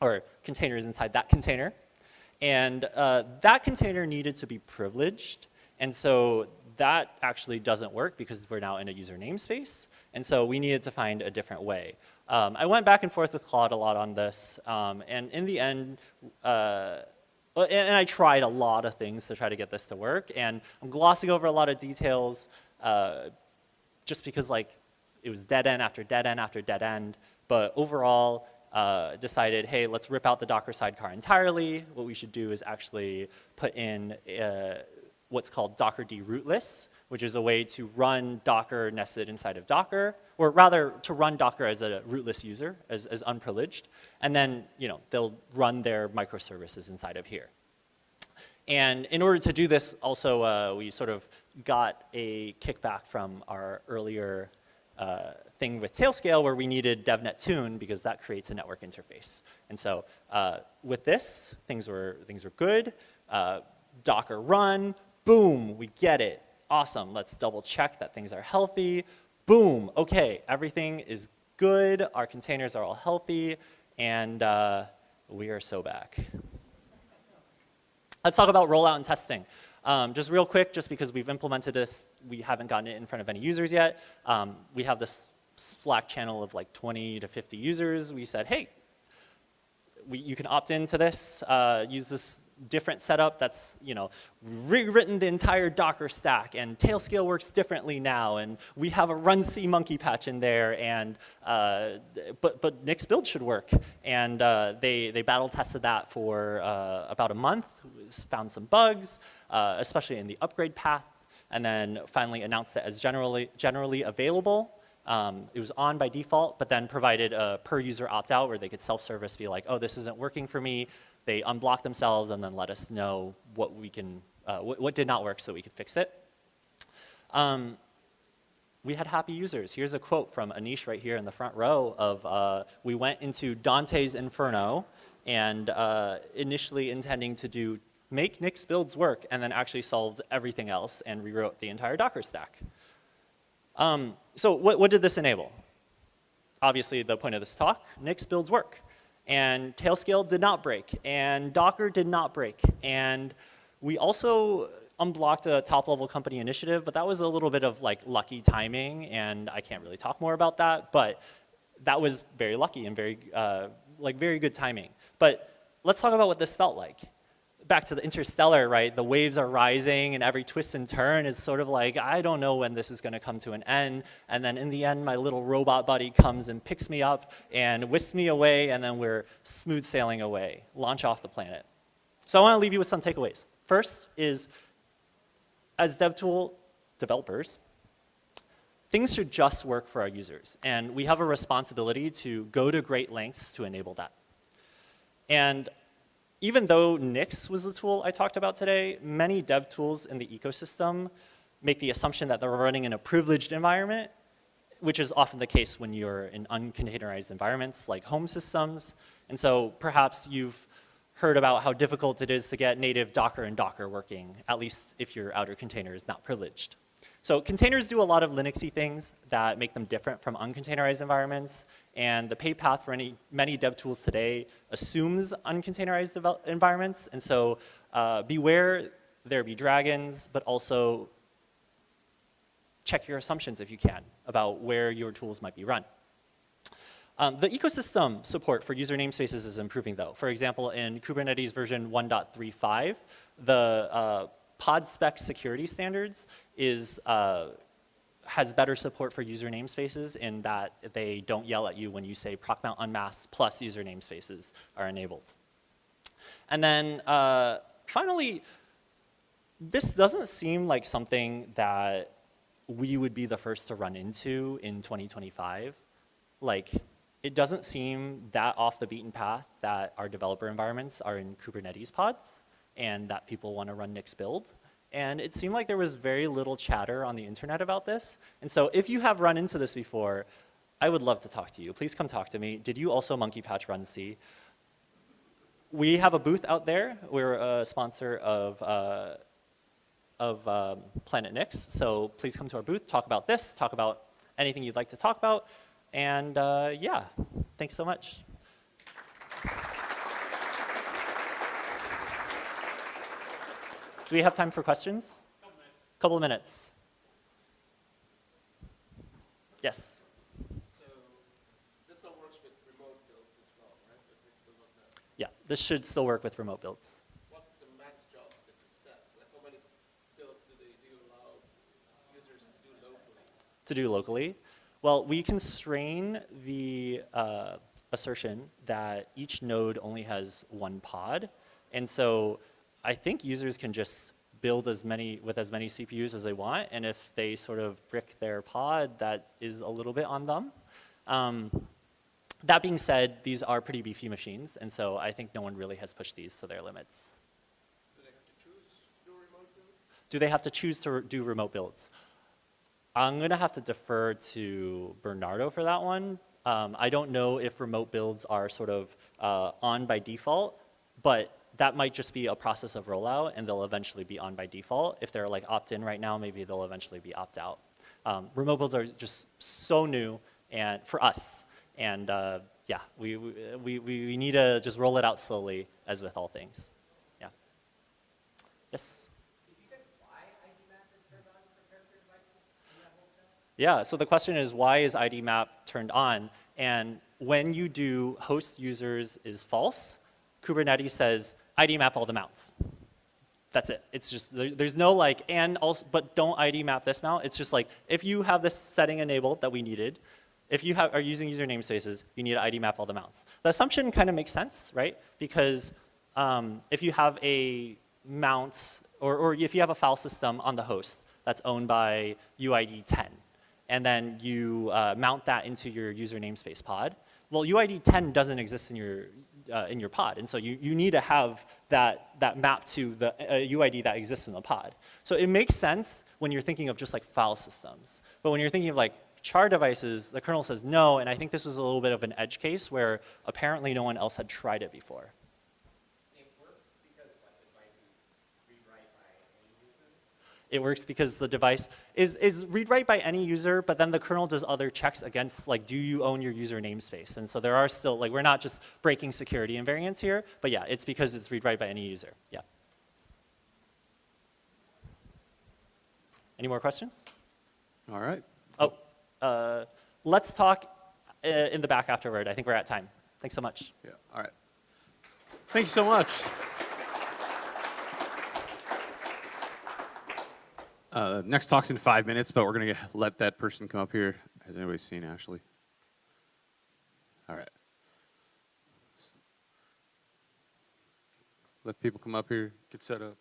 R: or containers inside that container. And that container needed to be privileged. And so that actually doesn't work because we're now in a user namespace. And so we needed to find a different way. I went back and forth with Claude a lot on this. And in the end, and I tried a lot of things to try to get this to work. And I'm glossing over a lot of details just because like it was dead end after dead end after dead end. But overall, decided, hey, let's rip out the Docker sidecar entirely. What we should do is actually put in what's called Dockerd rootless, which is a way to run Docker nested inside of Docker, or rather to run Docker as a rootless user, as unprivileged, and then they'll run their microservices inside of here. And in order to do this, also we sort of got a kickback from our earlier thing with SCaLE where we needed devnet tune because that creates a network interface. And so with this, things were good. Docker run, boom, we get it. Awesome, let's double check that things are healthy. Boom, okay, everything is good. Our containers are all healthy, and we are so back. Let's talk about rollout and testing. Just real quick, just because we've implemented this, we haven't gotten it in front of any users yet. We have this Slack channel of like 20 to 50 users. We said, hey, you can opt into this, use this different setup that's, rewritten the entire Docker stack, and SCaLE works differently now, and we have a run C monkey patch in there, and but Nix build should work. And they battle tested that for about a month, found some bugs, especially in the upgrade path, and then finally announced it as generally available. It was on by default, but then provided a per user opt-out where they could self-service, be like, oh, this isn't working for me. They unblock themselves and then let us know what we can, what did not work so we could fix it. We had happy users. Here's a quote from Anish right here in the front row of, we went into Dante's Inferno and initially intending to make Nix builds work, and then actually solved everything else and rewrote the entire Docker stack. So what did this enable? Obviously, the point of this talk, Nix builds work. And SCaLE did not break, and Docker did not break. And we also unblocked a top-level company initiative, but that was a little bit of like lucky timing, and I can't really talk more about that, but that was very lucky and very good timing. But let's talk about what this felt like. Back to the Interstellar, right? The waves are rising, and every twist and turn is sort of like, I don't know when this is going to come to an end. And then in the end, my little robot buddy comes and picks me up and whisks me away, and then we're smooth sailing away, launch off the planet. So I want to leave you with some takeaways. First is, as DevTool developers, things should just work for our users. And we have a responsibility to go to great lengths to enable that. And even though Nix was the tool I talked about today, many dev tools in the ecosystem make the assumption that they're running in a privileged environment, which is often the case when you're in uncontainerized environments like home systems. And so perhaps you've heard about how difficult it is to get native Docker and Docker working, at least if your outer container is not privileged. So containers do a lot of Linuxy things that make them different from uncontainerized environments. And the pay path for many dev tools today assumes uncontainerized environments. And so beware there be dragons, but also check your assumptions if you can about where your tools might be run. The ecosystem support for user namespaces is improving though. For example, in Kubernetes version 1.35, the pod spec security standards has better support for user namespaces in that they don't yell at you when you say proc mount unmask plus user namespaces are enabled. And then finally, this doesn't seem like something that we would be the first to run into in 2025. Like, it doesn't seem that off the beaten path that our developer environments are in Kubernetes pods and that people want to run Nix build. And it seemed like there was very little chatter on the internet about this. And so if you have run into this before, I would love to talk to you. Please come talk to me. Did you also monkey patch run C? We have a booth out there. We're a sponsor of PlanetNix. So please come to our booth, talk about this, talk about anything you'd like to talk about. And yeah, thanks so much. Do we have time for questions? Couple of minutes. Yes?
S: So this all works with remote builds as well, right?
R: Yeah, this should still work with remote builds.
S: What's the max jobs that you set? Like how many builds do you allow users to do locally?
R: To do locally? Well, we constrain the assertion that each node only has one pod. And so I think users can just build with as many CPUs as they want, and if they sort of brick their pod, that is a little bit on them. That being said, these are pretty beefy machines, and so I think no one really has pushed these to their limits.
S: Do they have to choose to do a remote build?
R: Do they have to choose to do remote builds? I'm going to have to defer to Bernardo for that one. I don't know if remote builds are sort of on by default, but that might just be a process of rollout, and they'll eventually be on by default. If they're like opt-in right now, maybe they'll eventually be opt-out. Remote builds are just so new and for us, and yeah, we need to just roll it out slowly, as with all things. Yeah. Yes. Yeah, so the question is, why is ID map turned on? And when you do host users is false, Kubernetes says ID map all the mounts. That's it. It's just, there's no like, and also, but don't ID map this mount. It's just like, if you have this setting enabled that we needed, if you are using user namespaces, you need to ID map all the mounts. The assumption kind of makes sense, right? Because if you have a mount, or if you have a file system on the host that's owned by UID 10, and then you mount that into your user namespace pod, well, UID 10 doesn't exist in your pod, and so you need to have that map to the UID that exists in the pod. So it makes sense when you're thinking of just like file systems, but when you're thinking of like char devices, the kernel says no, and I think this was a little bit of an edge case where apparently no one else had tried it before. It works because the device is read-write by any user, but then the kernel does other checks against, like, do you own your user namespace? And so there are still, like, we're not just breaking security invariants here, but yeah, it's because it's read-write by any user, yeah. Any more questions?
A: All right.
R: Oh, let's talk in the back afterward. I think we're at time. Thanks so much.
A: Yeah, all right. Thank you so much. Next talk's in 5 minutes, but we're going to let that person come up here. Has anybody seen Ashley? All right. Let people come up here, get set up.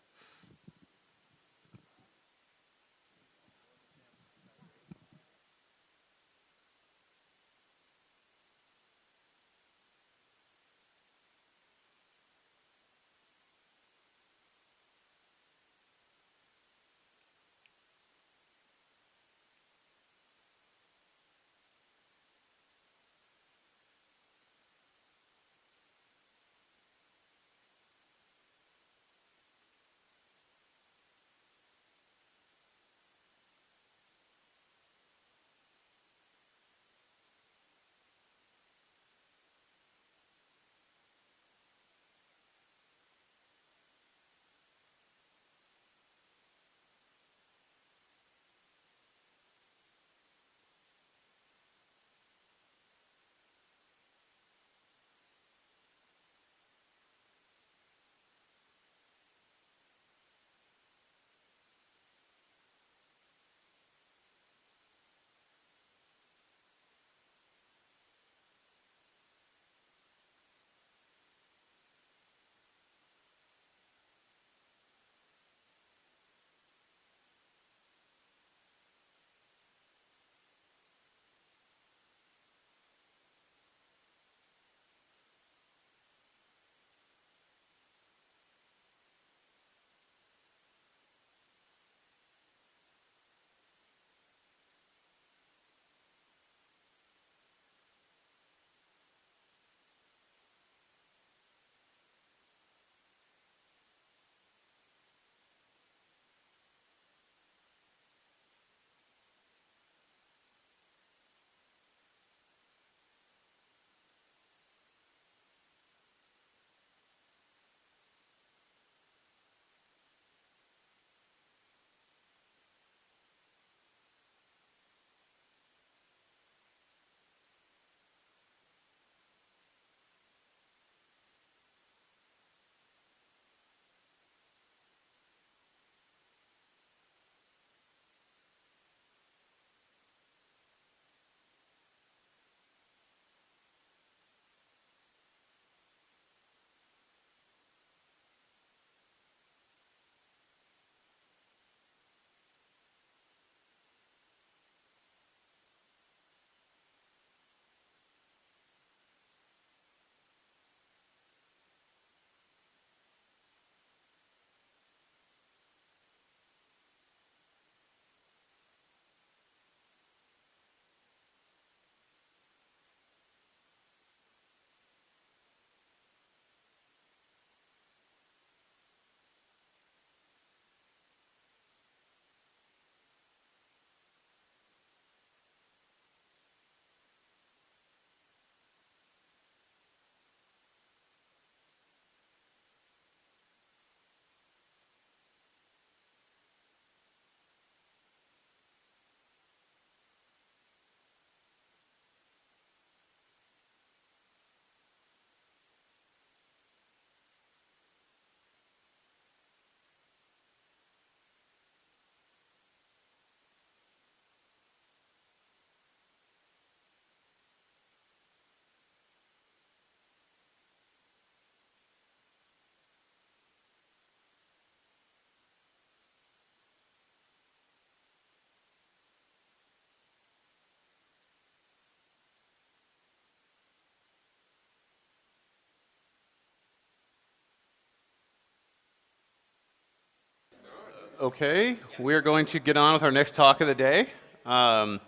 T: Okay, we're going to get on with our next talk of the day. We're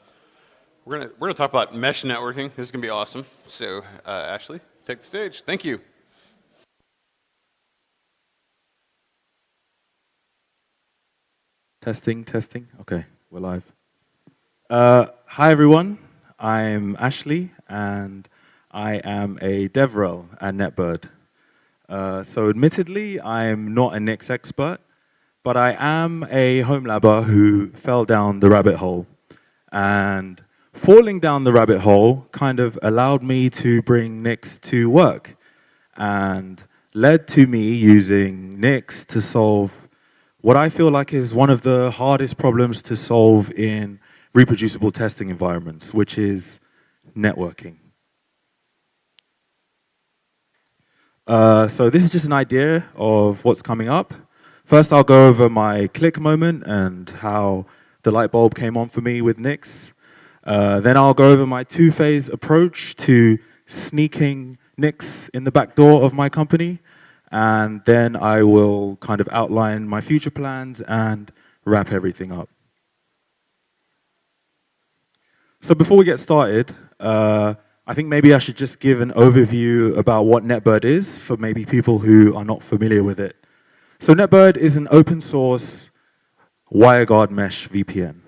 T: gonna talk about mesh networking. This is gonna be awesome. So, Ashley, take the stage. Thank you.
H: Testing, testing. Okay, we're live. Hi everyone, I'm Ashley and I am a DevRel at NetBird. So admittedly, I'm not a Nix expert, but I am a home labber who fell down the rabbit hole. And falling down the rabbit hole kind of allowed me to bring Nix to work and led to me using Nix to solve what I feel like is one of the hardest problems to solve in reproducible testing environments, which is networking. So this is just an idea of what's coming up. First, I'll go over my click moment and how the light bulb came on for me with Nix. Then I'll go over my two-phase approach to sneaking Nix in the back door of my company. And then I will kind of outline my future plans and wrap everything up. So before we get started, I think maybe I should just give an overview about what NetBird is for maybe people who are not familiar with it. So NetBird is an open source WireGuard mesh VPN.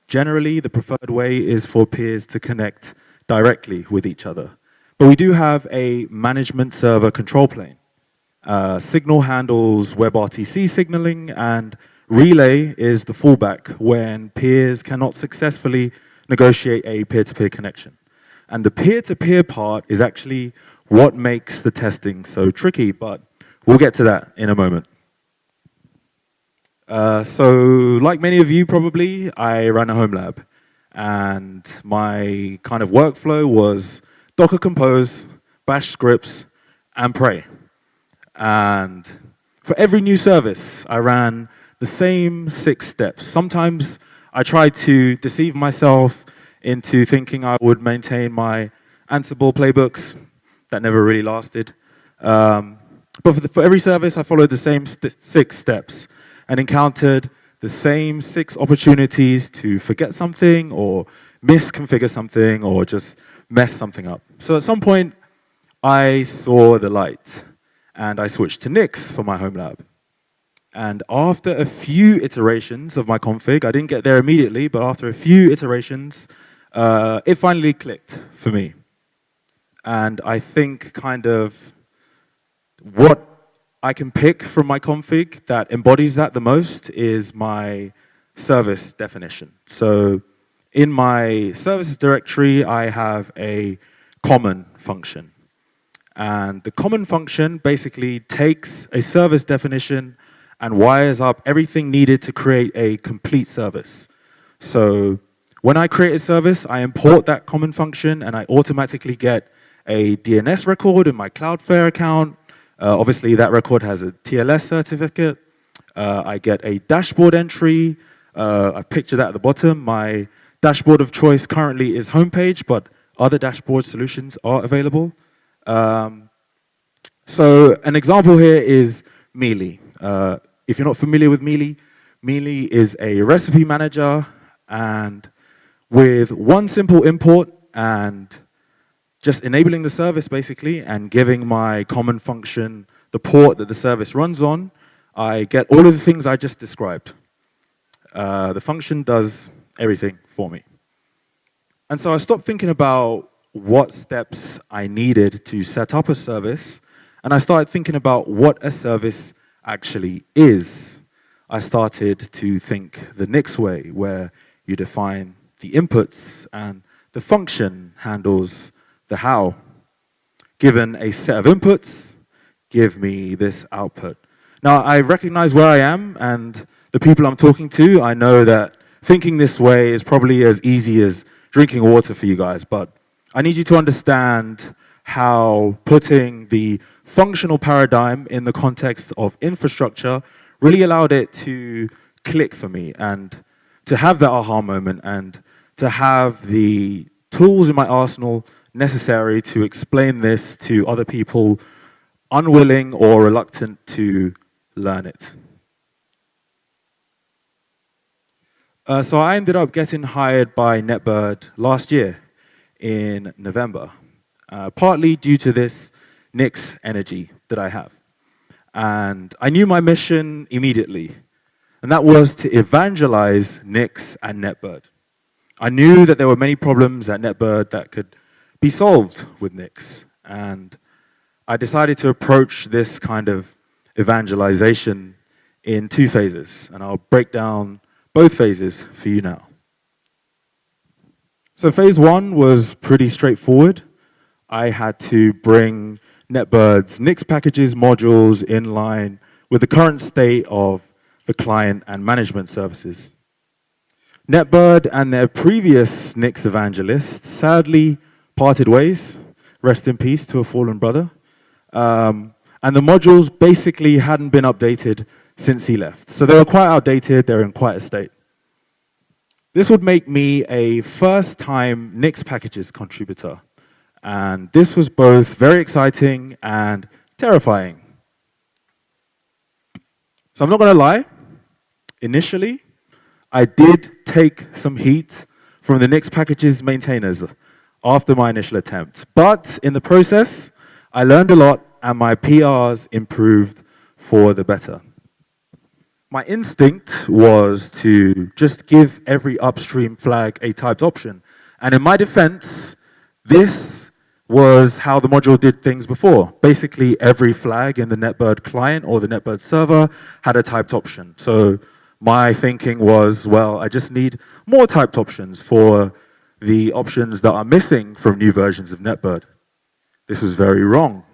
H: Generally, the preferred way is for peers to connect directly with each other. But we do have a management server control plane. Signal handles WebRTC signaling, and Relay is the fallback when peers cannot successfully negotiate a peer-to-peer connection. And the peer-to-peer part is actually what makes the testing so tricky, but we'll get to that in a moment. So like many of you probably, I ran a home lab. And my kind of workflow was Docker Compose, Bash scripts, and pray. And for every new service, I ran the same 6 steps. Sometimes I tried to deceive myself into thinking I would maintain my Ansible playbooks. That never really lasted. But for every service, I followed the same 6 steps and encountered the same 6 opportunities to forget something or misconfigure something or just mess something up. So at some point, I saw the light. And I switched to Nix for my home lab. And after a few iterations of my config, I didn't get there immediately, but after a few iterations, it finally clicked for me. And I think kind of what I can pick from my config that embodies that the most is my service definition. So in my services directory, I have a common function. And the common function basically takes a service definition and wires up everything needed to create a complete service. So when I create a service, I import that common function and I automatically get a DNS record in my Cloudflare account. Obviously, that record has a TLS certificate. I get a dashboard entry. I picture that at the bottom. My dashboard of choice currently is homepage, but other dashboard solutions are available. So an example here is Mealy. If you're not familiar with Mealy, Mealy is a recipe manager, and with one simple import and just enabling the service basically and giving my common function the port that the service runs on, I get all of the things I just described. The function does everything for me. And so I stopped thinking about what steps I needed to set up a service, and I started thinking about what a service actually is. I started to think the Nix way, where you define the inputs and the function handles the how. Given a set of inputs, give me this output. Now, I recognize where I am and the people I'm talking to. I know that thinking this way is probably as easy as drinking water for you guys, but I need you to understand how putting the functional paradigm in the context of infrastructure really allowed it to click for me and to have that aha moment and to have the tools in my arsenal necessary to explain this to other people unwilling or reluctant to learn it. So I ended up getting hired by NetBird last year in November, partly due to this Nix energy that I have. And I knew my mission immediately, and that was to evangelize Nix and NetBird. I knew that there were many problems at NetBird that could be solved with Nix, and I decided to approach this kind of evangelization in 2 phases, and I'll break down both phases for you now. So phase 1 was pretty straightforward. I had to bring NetBird's Nixpkgs modules in line with the current state of the client and management services. NetBird and their previous Nix evangelist sadly parted ways, rest in peace to a fallen brother, and the modules basically hadn't been updated since he left. So they were quite outdated, they were in quite a state. This would make me a first-time Nixpkgs contributor, and this was both very exciting and terrifying. So I'm not going to lie, initially, I did take some heat from the Nixpkgs maintainers after my initial attempt. But in the process, I learned a lot and my PRs improved for the better. My instinct was to just give every upstream flag a typed option. And in my defense, this was how the module did things before. Basically, every flag in the NetBird client or the NetBird server had a typed option. So my thinking was, well, I just need more typed options for the options that are missing from new versions of NetBird. This was very wrong.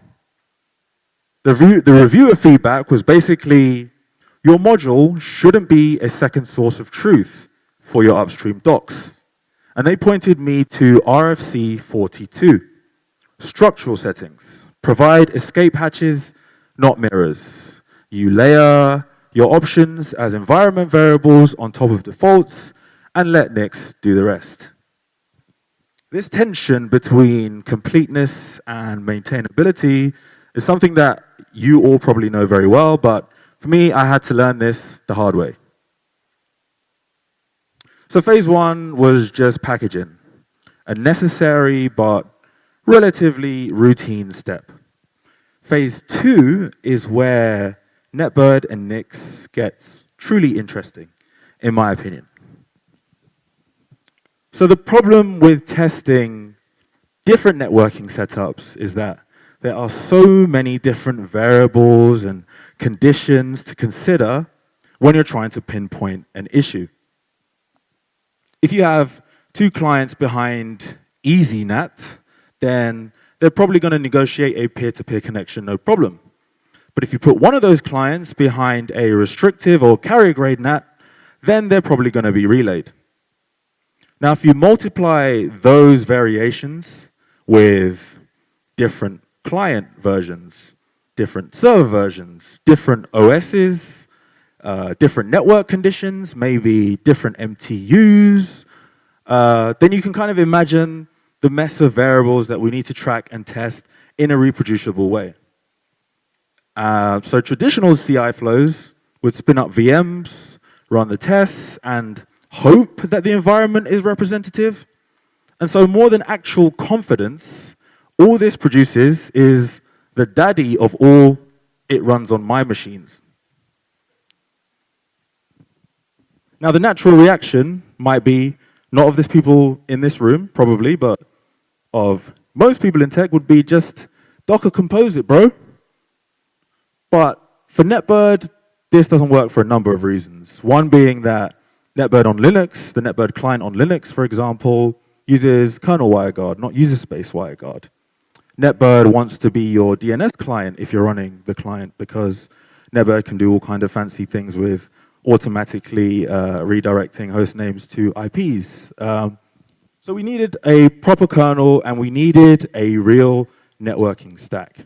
H: The reviewer feedback was basically, your module shouldn't be a second source of truth for your upstream docs. And they pointed me to RFC 42, structural settings. Provide escape hatches, not mirrors. You layer your options as environment variables on top of defaults and let Nix do the rest. This tension between completeness and maintainability is something that you all probably know very well, but for me, I had to learn this the hard way. So phase 1 was just packaging, a necessary but relatively routine step. Phase 2 is where NetBird and Nix gets truly interesting, in my opinion. So the problem with testing different networking setups is that there are so many different variables and conditions to consider when you're trying to pinpoint an issue. If you have 2 clients behind EasyNet, then they're probably going to negotiate a peer-to-peer connection, no problem. But if you put one of those clients behind a restrictive or carrier-grade NAT, then they're probably going to be relayed. Now, if you multiply those variations with different client versions, different server versions, different OSs, different network conditions, maybe different MTUs, then you can kind of imagine the mess of variables that we need to track and test in a reproducible way. So traditional CI flows would spin up VMs, run the tests, and hope that the environment is representative. And so more than actual confidence, all this produces is the daddy of all it runs on my machines. Now the natural reaction might be, not of this people in this room, probably, but of most people in tech would be just Docker compose it, bro. But for NetBird, this doesn't work for a number of reasons. One being that NetBird on Linux, the NetBird client on Linux, for example, uses kernel WireGuard, not user space WireGuard. NetBird wants to be your DNS client if you're running the client, because NetBird can do all kind of fancy things with automatically redirecting host names to IPs. So we needed a proper kernel, and we needed a real networking stack.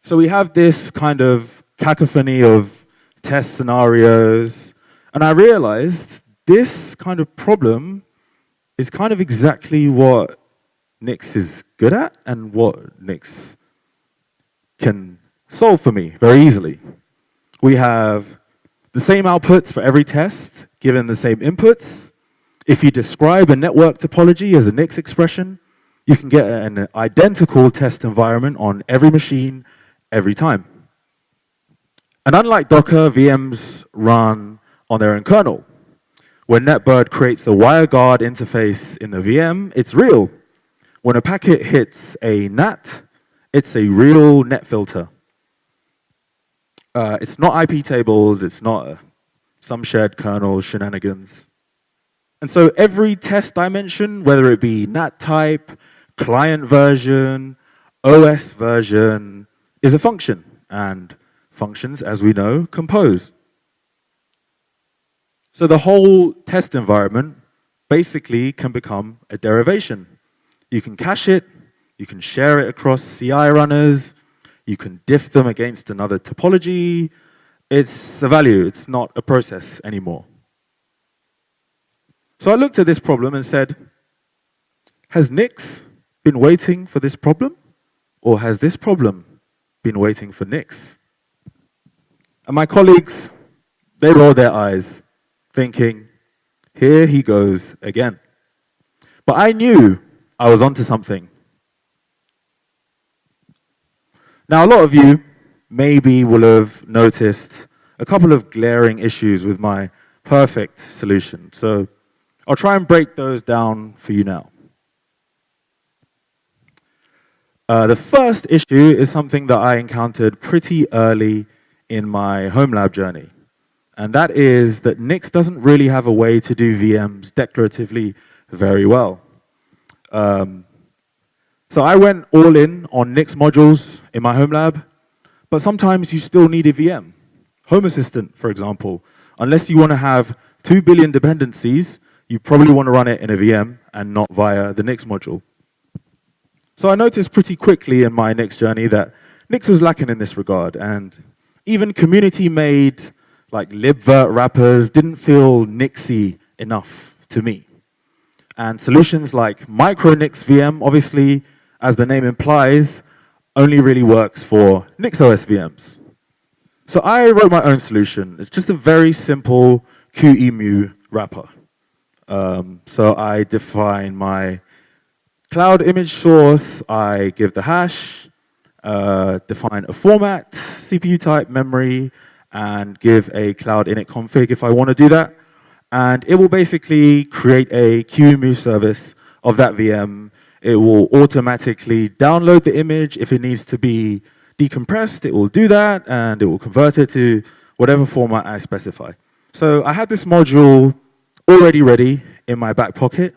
H: So we have this kind of cacophony of test scenarios, and I realized this kind of problem is kind of exactly what Nix is good at and what Nix can solve for me very easily. We have
U: The same outputs for every test, given the same inputs. If you describe a network topology as a Nix expression, you can get an identical test environment on every machine, every time. And unlike Docker, VMs run on their own kernel. When NetBird creates a WireGuard interface in the VM, it's real. When a packet hits a NAT, it's a real net filter. It's not IP tables, it's not some shared kernel shenanigans. And so every test dimension, whether it be NAT type, client version, OS version, is a function. And functions, as we know, compose. So the whole test environment basically can become a derivation. You can cache it, you can share it across CI runners, you can diff them against another topology. It's a value, it's not a process anymore. So I looked at this problem and said, has Nix been waiting for this problem? Or has this problem been waiting for Nix? And my colleagues, they rolled their eyes, thinking, here he goes again. But I knew I was onto something. Now, a lot of you maybe will have noticed a couple of glaring issues with my perfect solution. So I'll try and break those down for you now. The first issue is something that I encountered pretty early in my home lab journey. And that is that Nix doesn't really have a way to do VMs declaratively very well. So I went all in on Nix modules in my home lab, but sometimes you still need a VM. Home Assistant, for example. Unless you want to have 2 billion dependencies, you probably want to run it in a VM and not via the Nix module. So I noticed pretty quickly in my Nix journey that Nix was lacking in this regard, and even community-made like libvirt wrappers didn't feel Nixy enough to me. And solutions like micro Nix VM, obviously, as the name implies, only really works for NixOS VMs. So I wrote my own solution. It's just a very simple QEMU wrapper. So I define my cloud image source, I give the hash, define a format, CPU type, memory, and give a cloud init config if I want to do that. And it will basically create a QEMU service of that VM. It will automatically download the image. If it needs to be decompressed, it will do that, and it will convert it to whatever format I specify. So I had this module already ready in my back pocket.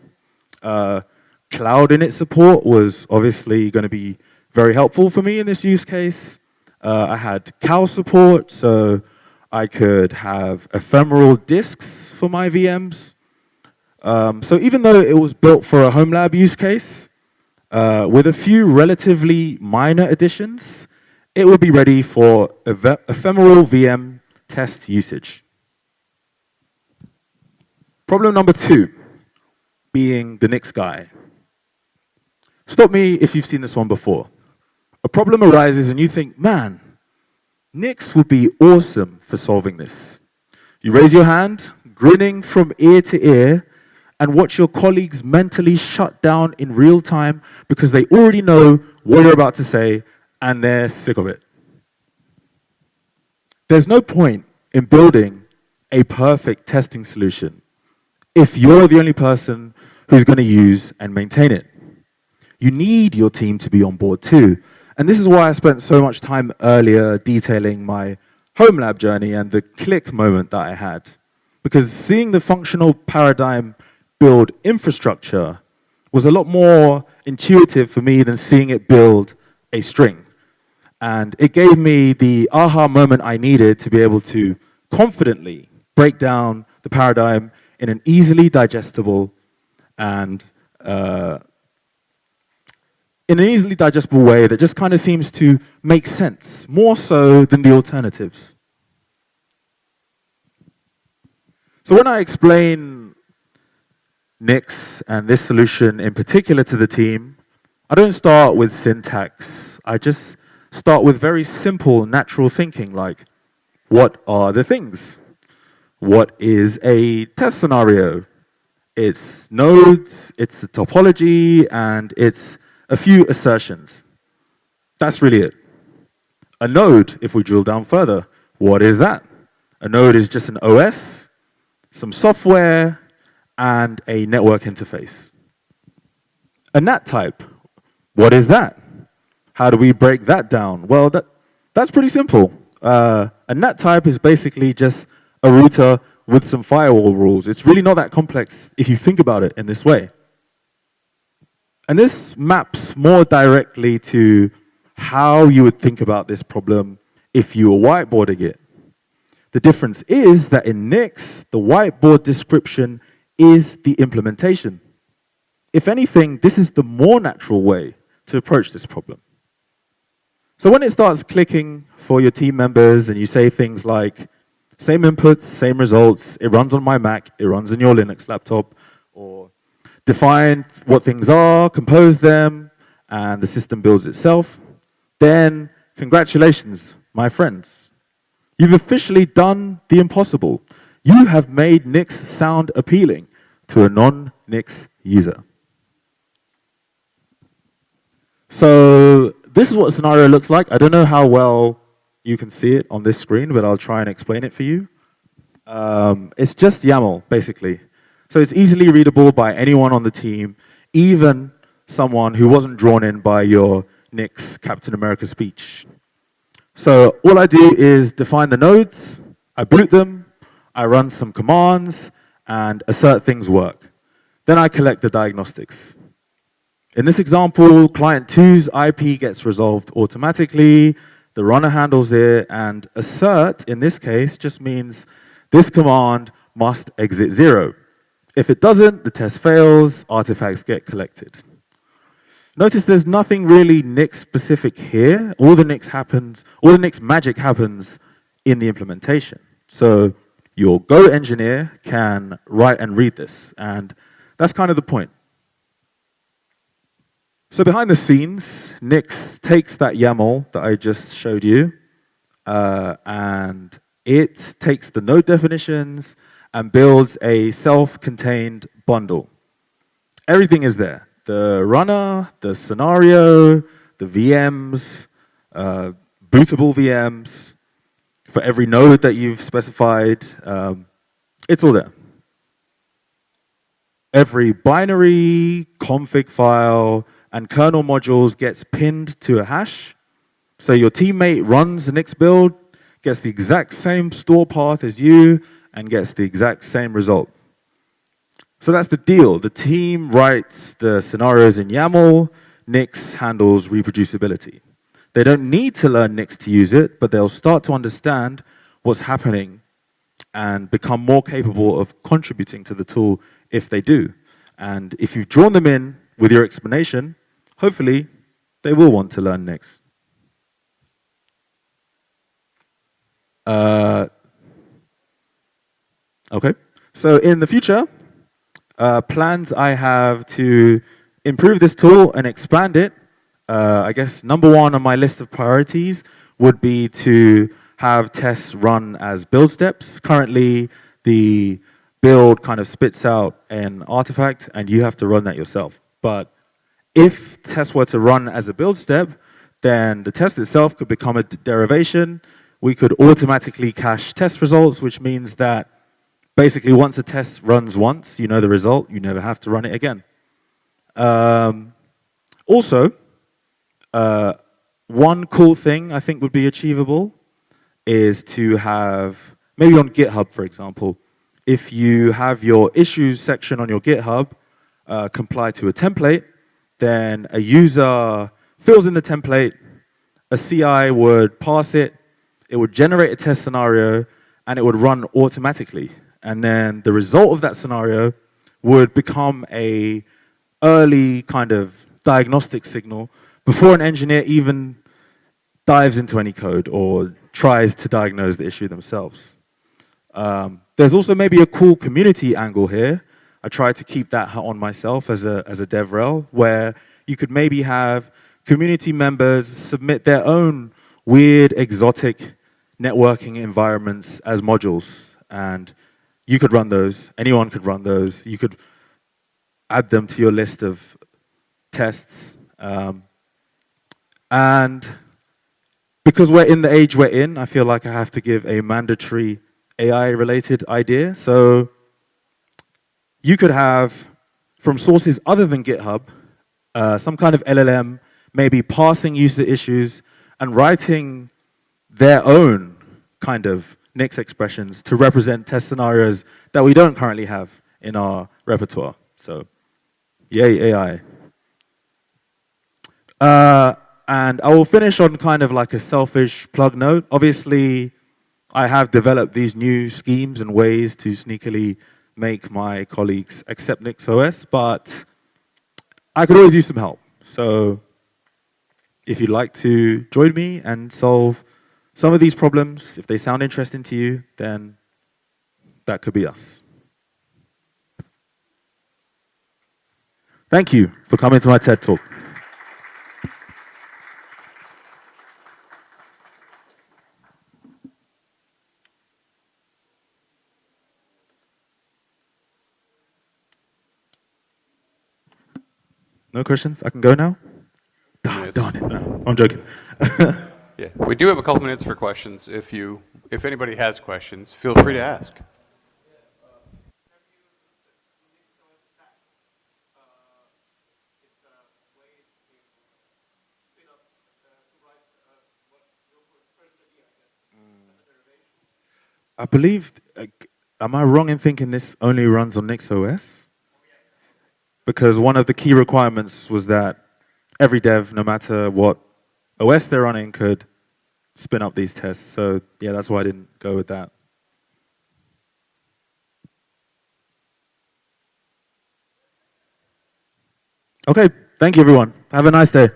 U: Cloud init support was obviously going to be very helpful for me in this use case. I had CAL support, so I could have ephemeral disks for my VMs. So even though it was built for a home lab use case, with a few relatively minor additions, it would be ready for ephemeral VM test usage. Problem number 2, being the Nix guy. Stop me if you've seen this one before. A problem arises and you think, man, Nix would be awesome for solving this. You raise your hand, grinning from ear to ear, and watch your colleagues mentally shut down in real time because they already know what you're about to say and they're sick of it. There's no point in building a perfect testing solution if you're the only person who's going to use and maintain it. You need your team to be on board too. And this is why I spent so much time earlier detailing my home lab journey and the click moment that I had. Because seeing the functional paradigm build infrastructure was a lot more intuitive for me than seeing it build a string. And it gave me the aha moment I needed to be able to confidently break down the paradigm in an easily digestible and in an easily digestible way that just kind of seems to make sense, more so than the alternatives. So when I explain Nix and this solution in particular to the team, I don't start with syntax. I just start with very simple, natural thinking, like, what are the things? what is a test scenario? It's nodes, it's a topology, and it's a few assertions. That's really it. A node, if we drill down further, what is that? A node is just an OS, some software, and a network interface. A NAT type, what is that? How do we break that down? Well, that's pretty simple. A NAT type is basically just a router with some firewall rules. It's really not that complex if you think about it in this way. And this maps more directly to how you would think about this problem if you were whiteboarding it. The difference is that in Nix, the whiteboard description is the implementation. If anything, this is the more natural way to approach this problem. So when it starts clicking for your team members and you say things like, same inputs, same results, it runs on my Mac, it runs on your Linux laptop, or define what things are, compose them, and the system builds itself, then congratulations, my friends. You've officially done the impossible. You have made Nix sound appealing to a non-Nix user. So this is what a scenario looks like. I don't know how well you can see it on this screen, but I'll try and explain it for you. It's just YAML, basically. So it's easily readable by anyone on the team, even someone who wasn't drawn in by your Nix Captain America speech. So all I do is define the nodes, I boot them, I run some commands, and assert things work. Then I collect the diagnostics. In this example, client 2's IP gets resolved automatically, the runner handles it, and assert, in this case, just means this command must exit 0. If it doesn't, the test fails, artifacts get collected. Notice there's nothing really Nix specific here. All the Nix magic happens in the implementation. So your Go engineer can write and read this, and that's kind of the point. So behind the scenes, Nix takes that YAML that I just showed you, and it takes the node definitions and builds a self-contained bundle. Everything is there. The runner, the scenario, the VMs, bootable VMs, for every node that you've specified, it's all there. Every binary, config file, and kernel modules gets pinned to a hash. So your teammate runs the Nix build, gets the exact same store path as you, and gets the exact same result. So that's the deal. The team writes the scenarios in YAML, Nix handles reproducibility. They don't need to learn Nix to use it, but they'll start to understand what's happening and become more capable of contributing to the tool if they do. And if you've drawn them in with your explanation, hopefully they will want to learn Nix. Okay, so in the future, plans I have to improve this tool and expand it. I guess number one on my list of priorities would be to have tests run as build steps. Currently, the build kind of spits out an artifact, and you have to run that yourself. But if tests were to run as a build step, then the test itself could become a derivation. We could automatically cache test results, which means that basically once a test runs once, you know the result, you never have to run it again. Also, one cool thing I think would be achievable is to have, maybe on GitHub, for example, if you have your issues section on your GitHub comply to a template, then a user fills in the template, a CI would pass it, it would generate a test scenario, and it would run automatically. And then the result of that scenario would become a early kind of diagnostic signal before an engineer even dives into any code or tries to diagnose the issue themselves. There's also maybe a cool community angle here. I try to keep that on myself as a DevRel, where you could maybe have community members submit their own weird, exotic networking environments as modules. And you could run those. Anyone could run those. You could add them to your list of tests. And because we're in the age we're in, I feel like I have to give a mandatory AI-related idea. So you could have, from sources other than GitHub, some kind of LLM, maybe parsing user issues and writing their own kind of Nix expressions to represent test scenarios that we don't currently have in our repertoire. So, yay, AI. And I will finish on kind of like a selfish plug note. Obviously, I have developed these new schemes and ways to sneakily make my colleagues accept NixOS, but I could always use some help. So if you'd like to join me and solve some of these problems, if they sound interesting to you, then that could be us. Thank you for coming to my TED Talk. No questions? I can go now? Darn it. No, I'm joking.
T: Yeah, we do have a couple minutes for questions. If anybody has questions, feel free to ask.
U: I believe, am I wrong in thinking this only runs on NixOS? Because one of the key requirements was that every dev, no matter what OS they're running, could spin up these tests. So yeah, that's why I didn't go with that. Okay, thank you everyone. Have a nice day.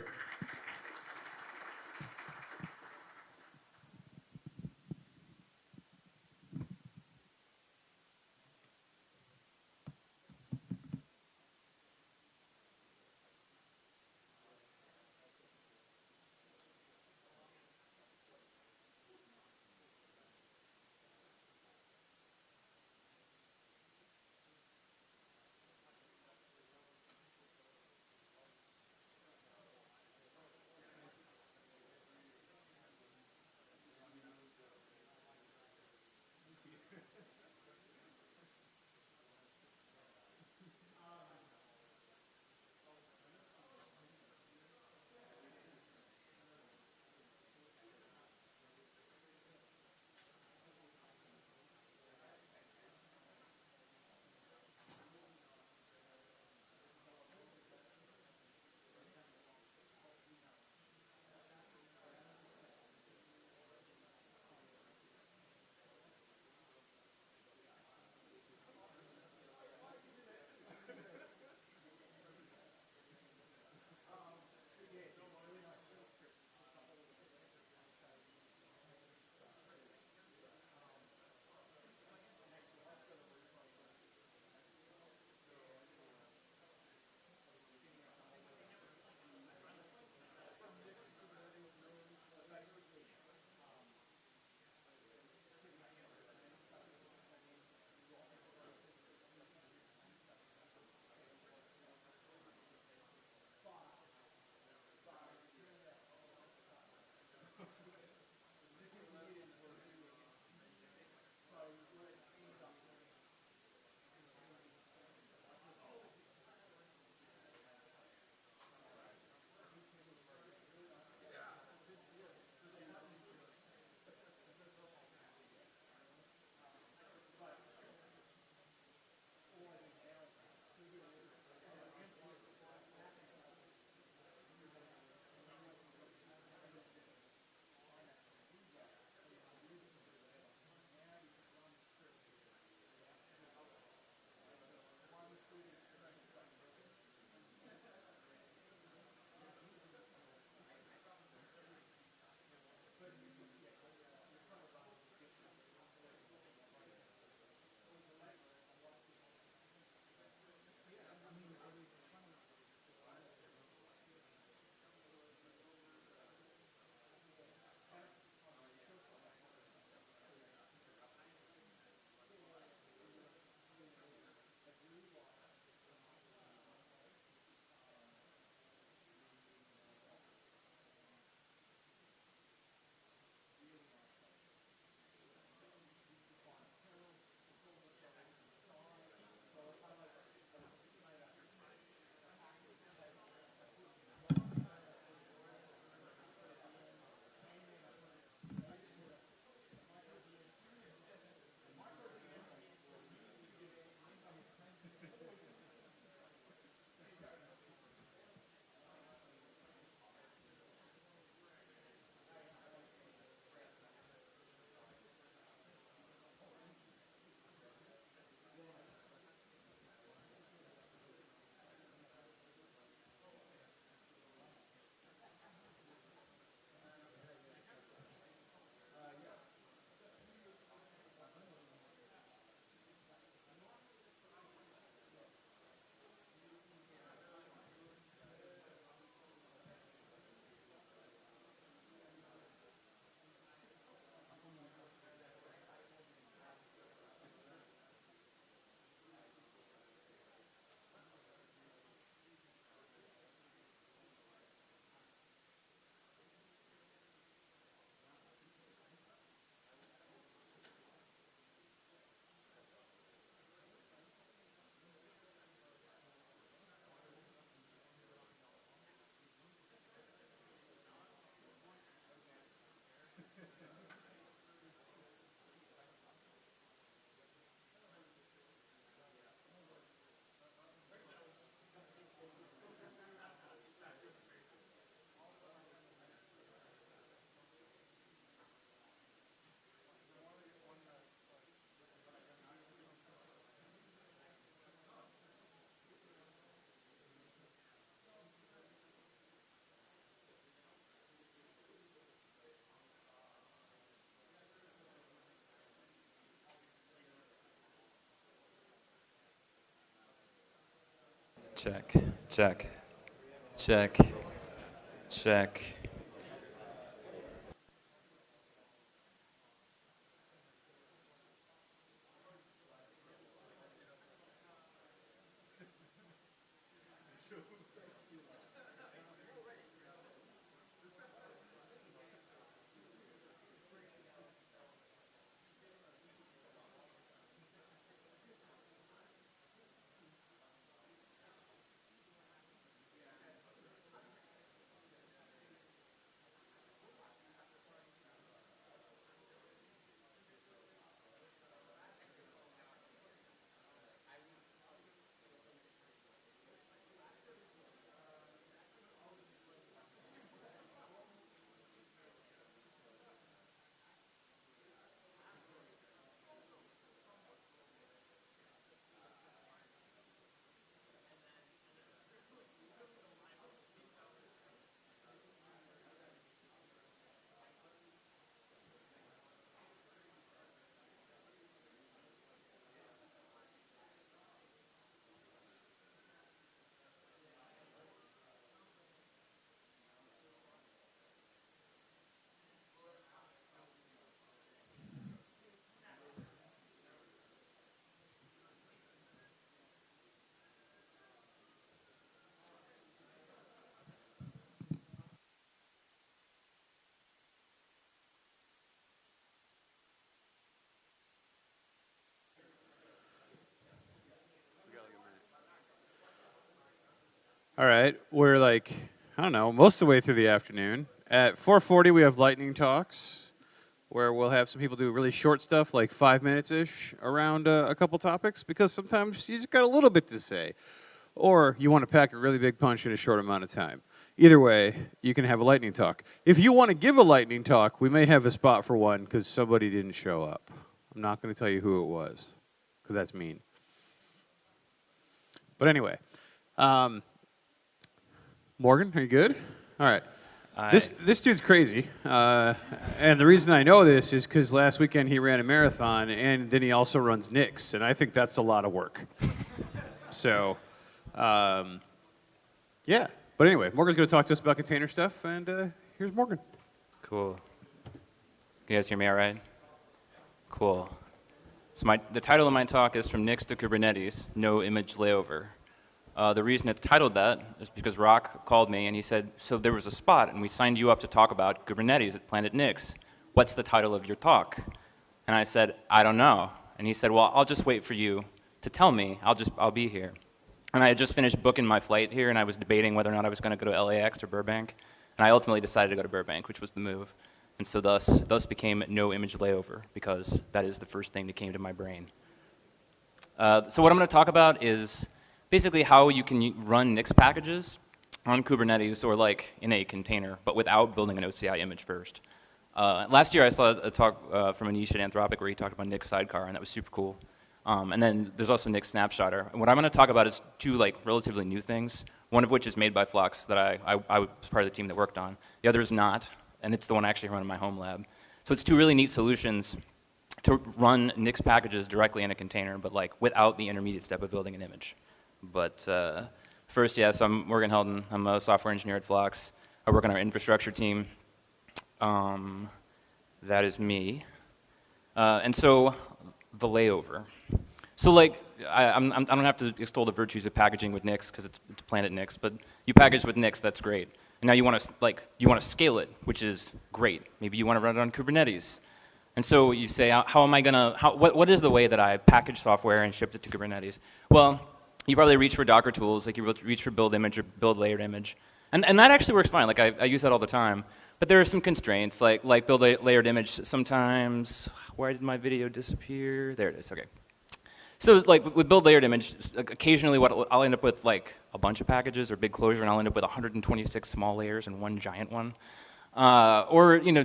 E: Check, check, check, check.
A: All right, we're like, I don't know, most of the way through the afternoon. At 4:40, we have lightning talks, where we'll have some people do really short stuff, like 5 minutes-ish, around a couple topics, because sometimes you just got a little bit to say. Or you want to pack a really big punch in a short amount of time. Either way, you can have a lightning talk. If you want to give a lightning talk, we may have a spot for one, because somebody didn't show up. I'm not going to tell you who it was, because that's mean. But anyway, Morgan, are you good? All right. This dude's crazy, and the reason I know this is because last weekend he ran a marathon, and then he also runs Nix, and I think that's a lot of work. So, yeah. But anyway, Morgan's going to talk to us about container stuff, and here's Morgan.
E: Cool. Can you guys hear me all right? Cool. So the title of my talk is From Nix to Kubernetes, No Image Layover. The reason it's titled that is because Rock called me and he said, so there was a spot and we signed you up to talk about Kubernetes at PlanetNix. What's the title of your talk? And I said, I don't know. And he said, well, I'll just wait for you to tell me. I'll be here. And I had just finished booking my flight here and I was debating whether or not I was going to go to LAX or Burbank. And I ultimately decided to go to Burbank, which was the move. And so thus became No Image Layover, because that is the first thing that came to my brain. So what I'm going to talk about is basically how you can run Nix packages on Kubernetes or like in a container, but without building an OCI image first. Last year I saw a talk from Anish at Anthropic where he talked about Nix Sidecar, and that was super cool. And then there's also Nix Snapshotter. And what I'm going to talk about is two like relatively new things, one of which is made by Flux that I was part of the team that worked on. The other is not, and it's the one I actually run in my home lab. So it's two really neat solutions to run Nix packages directly in a container, but like without the intermediate step of building an image. But first, yeah, so I'm Morgan Helden. I'm a software engineer at Flux. I work on our infrastructure team. That is me. And so the layover. So like, I don't have to extol the virtues of packaging with Nix because it's PlanetNix, but you package with Nix, that's great. And now you want to scale it, which is great. Maybe you want to run it on Kubernetes. And so you say, how am I gonna? What is the way that I package software and ship it to Kubernetes? Well, you probably reach for Docker tools, like you reach for build image or build layered image. And that actually works fine, like I use that all the time. But there are some constraints, like build layered image sometimes. Why did my video disappear? There it is, okay. So like with build layered image, occasionally I'll end up with like a bunch of packages or big closure, and I'll end up with 126 small layers and one giant one. Or you know,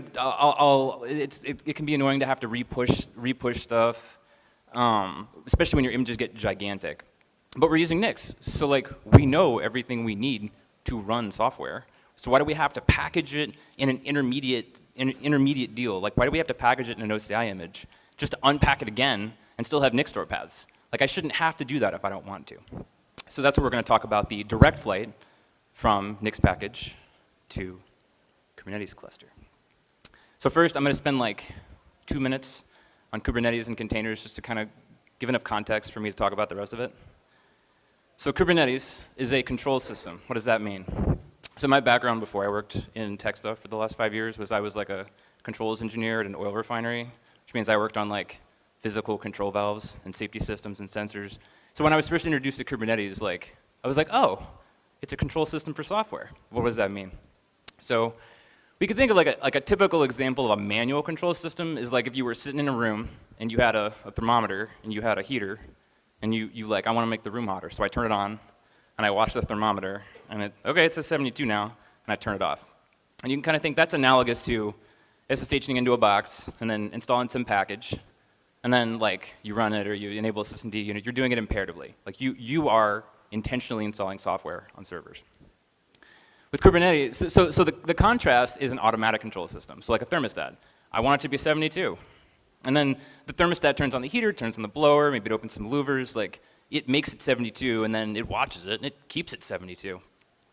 E: it can be annoying to have to repush stuff, especially when your images get gigantic. But we're using Nix, so like we know everything we need to run software. So why do we have to package it in an intermediate deal? Like why do we have to package it in an OCI image just to unpack it again and still have Nix store paths? Like I shouldn't have to do that if I don't want to. so that's what we're going to talk about, the direct flight from Nix package to Kubernetes cluster. So first, I'm going to spend like 2 minutes on Kubernetes and containers just to kind of give enough context for me to talk about the rest of it. So Kubernetes is a control system. What does that mean? So my background before I worked in tech stuff for the last 5 years was I was like a controls engineer at an oil refinery, which means I worked on like physical control valves and safety systems and sensors. So when I was first introduced to Kubernetes, like, I was like, oh, it's a control system for software. What does that mean? So we could think of like a typical example of a manual control system is like if you were sitting in a room and you had a thermometer and you had a heater and you like, I want to make the room hotter. So I turn it on and I watch the thermometer and okay, it says 72 now, and I turn it off. And you can kind of think that's analogous to SSHing into a box and then installing some package, and then like you run it or you enable a systemd unit. You're doing it imperatively. Like you are intentionally installing software on servers. With Kubernetes, so the contrast is an automatic control system. So like a thermostat. I want it to be 72. And then the thermostat turns on the heater, turns on the blower, maybe it opens some louvers, like it makes it 72 and then it watches it and it keeps it 72.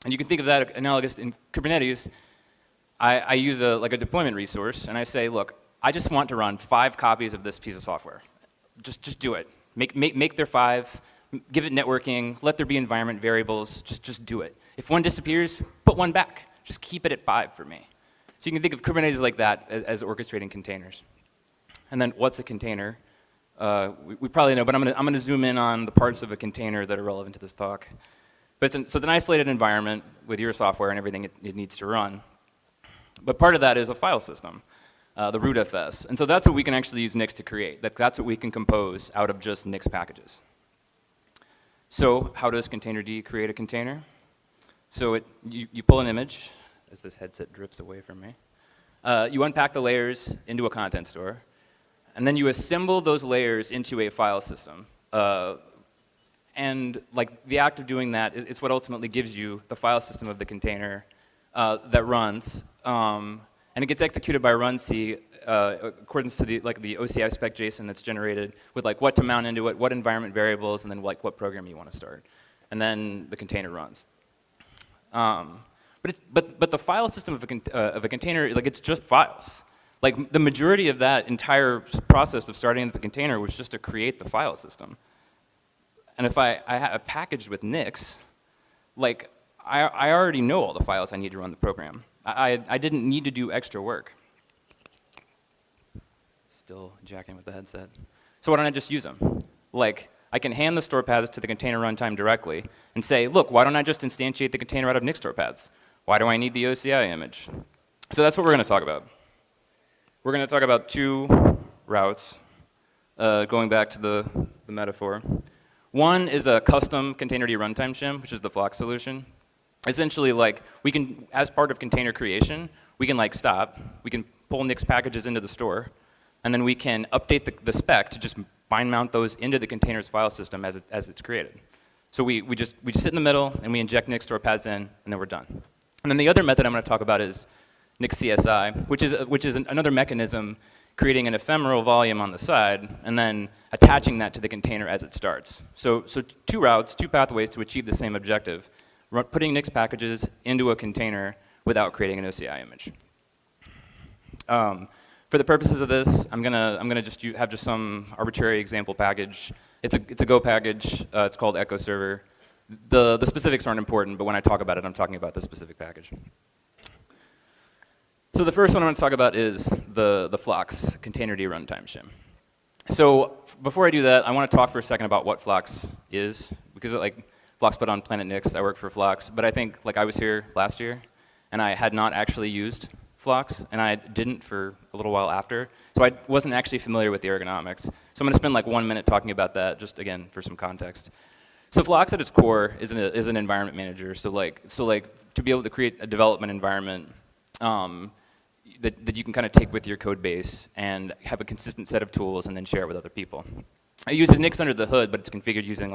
E: And you can think of that analogous in Kubernetes. I use a deployment resource and I say, look, I just want to run 5 copies of this piece of software. Just do it. Make there 5, give it networking, let there be environment variables, just do it. If one disappears, put one back. Just keep it at 5 for me. So you can think of Kubernetes like that as orchestrating containers. And then what's a container? We probably know, but I'm going to zoom in on the parts of a container that are relevant to this talk. But so it's an isolated environment with your software and everything it needs to run. But part of that is a file system. The rootfs. And so that's what we can actually use Nix to create. That's what we can compose out of just Nix packages. So how does containerd create a container? So you pull an image, as this headset drifts away from me. You unpack the layers into a content store, and then you assemble those layers into a file system. And like the act of doing that is what ultimately gives you the file system of the container that runs. And it gets executed by runc according to the OCI spec JSON that's generated with like what to mount into it, what environment variables, and then like what program you want to start. And then the container runs. But the file system of a container, like it's just files. Like the majority of that entire process of starting the container was just to create the file system. And if I have packaged with Nix, like I already know all the files I need to run the program. I didn't need to do extra work. Still jacking with the headset. So why don't I just use them? Like, I can hand the store paths to the container runtime directly and say, look, why don't I just instantiate the container out of Nix store paths? Why do I need the OCI image? So that's what we're going to talk about. We're going to talk about 2 routes, going back to the metaphor. One is a custom containerd runtime shim, which is the Flock solution. Essentially, like, we can, as part of container creation, we can like stop, we can pull Nix packages into the store, and then we can update the spec to just bind mount those into the container's file system as it's created. So we just sit in the middle and we inject Nix store paths in, and then we're done. And then the other method I'm going to talk about is Nix CSI, which is another mechanism creating an ephemeral volume on the side and then attaching that to the container as it starts. So 2 routes, 2 pathways to achieve the same objective. Putting Nix packages into a container without creating an OCI image. For the purposes of this, I'm gonna just have some arbitrary example package. It's a Go package. It's called Echo Server. The specifics aren't important, but when I talk about it, I'm talking about the specific package. So the first one I'm going to talk about is the Flocks containerd runtime shim. So before I do that, I want to talk for a second about what Flocks is, because like Flocks put on PlanetNix. I work for Flocks, but I think like I was here last year, and I had not actually used Flocks, and I didn't for a little while after, so I wasn't actually familiar with the ergonomics. So I'm going to spend like 1 minute talking about that, just again for some context. So Flocks at its core is an environment manager. So like to be able to create a development environment that you can kind of take with your code base and have a consistent set of tools and then share it with other people. It uses Nix under the hood, but it's configured using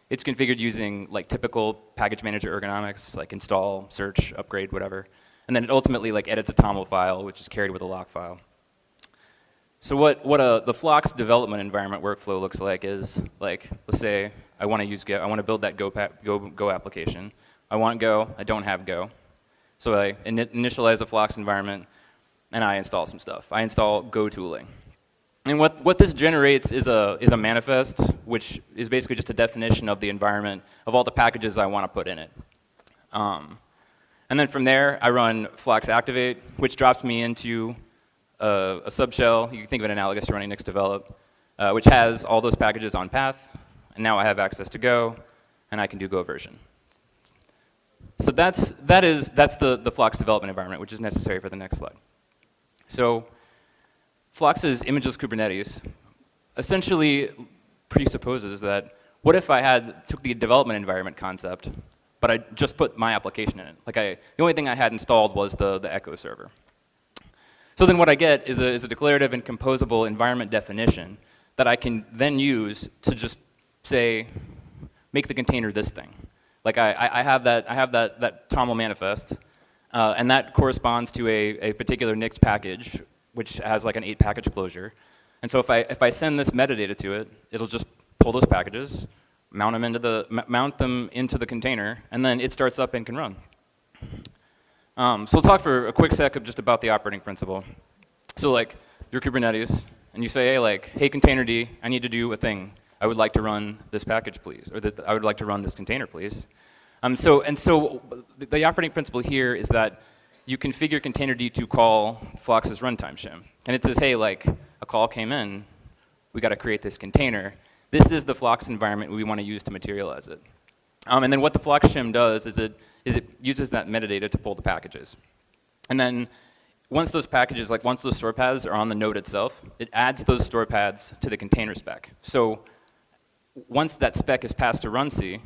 E: it's configured using like typical package manager ergonomics, like install, search, upgrade, whatever. And then it ultimately like edits a TOML file, which is carried with a lock file. So what the Flux development environment workflow looks like is, like, let's say I want to use Go. I want to build that Go application. I want Go. I don't have Go. So I initialize a Flux environment, and I install some stuff. I install Go tooling. And what this generates is a manifest, which is basically just a definition of the environment of all the packages I want to put in it. And then from there, I run Flux activate, which drops me into a subshell. You can think of it analogous to running Nix develop, which has all those packages on path. And now I have access to Go, and I can do Go version. So that's the Flux development environment, which is necessary for the next slide. So Flux's imageless Kubernetes essentially presupposes that what if I took the development environment concept, but I just put my application in it. Like the only thing I had installed was the Echo server. So then what I get is a declarative and composable environment definition that I can then use to just say, make the container this thing. Like I have that TOML manifest, and that corresponds to a particular Nix package, which has like an 8 package closure. And so if I send this metadata to it, it'll just pull those packages, mount them into the container, and then it starts up and can run. So we'll talk for a quick sec just about the operating principle. So like your Kubernetes, and you say, hey containerd, I need to do a thing. I would like to run this package, please, or I would like to run this container, please. So the operating principle here is that you configure containerd to call Flux's runtime shim. And it says, hey, like a call came in, we got to create this container. This is the Flux environment we want to use to materialize it. And then what the Flux shim does is it uses that metadata to pull the packages. And then once those packages, once those store paths are on the node itself, it adds those store paths to the container spec. So once that spec is passed to runC,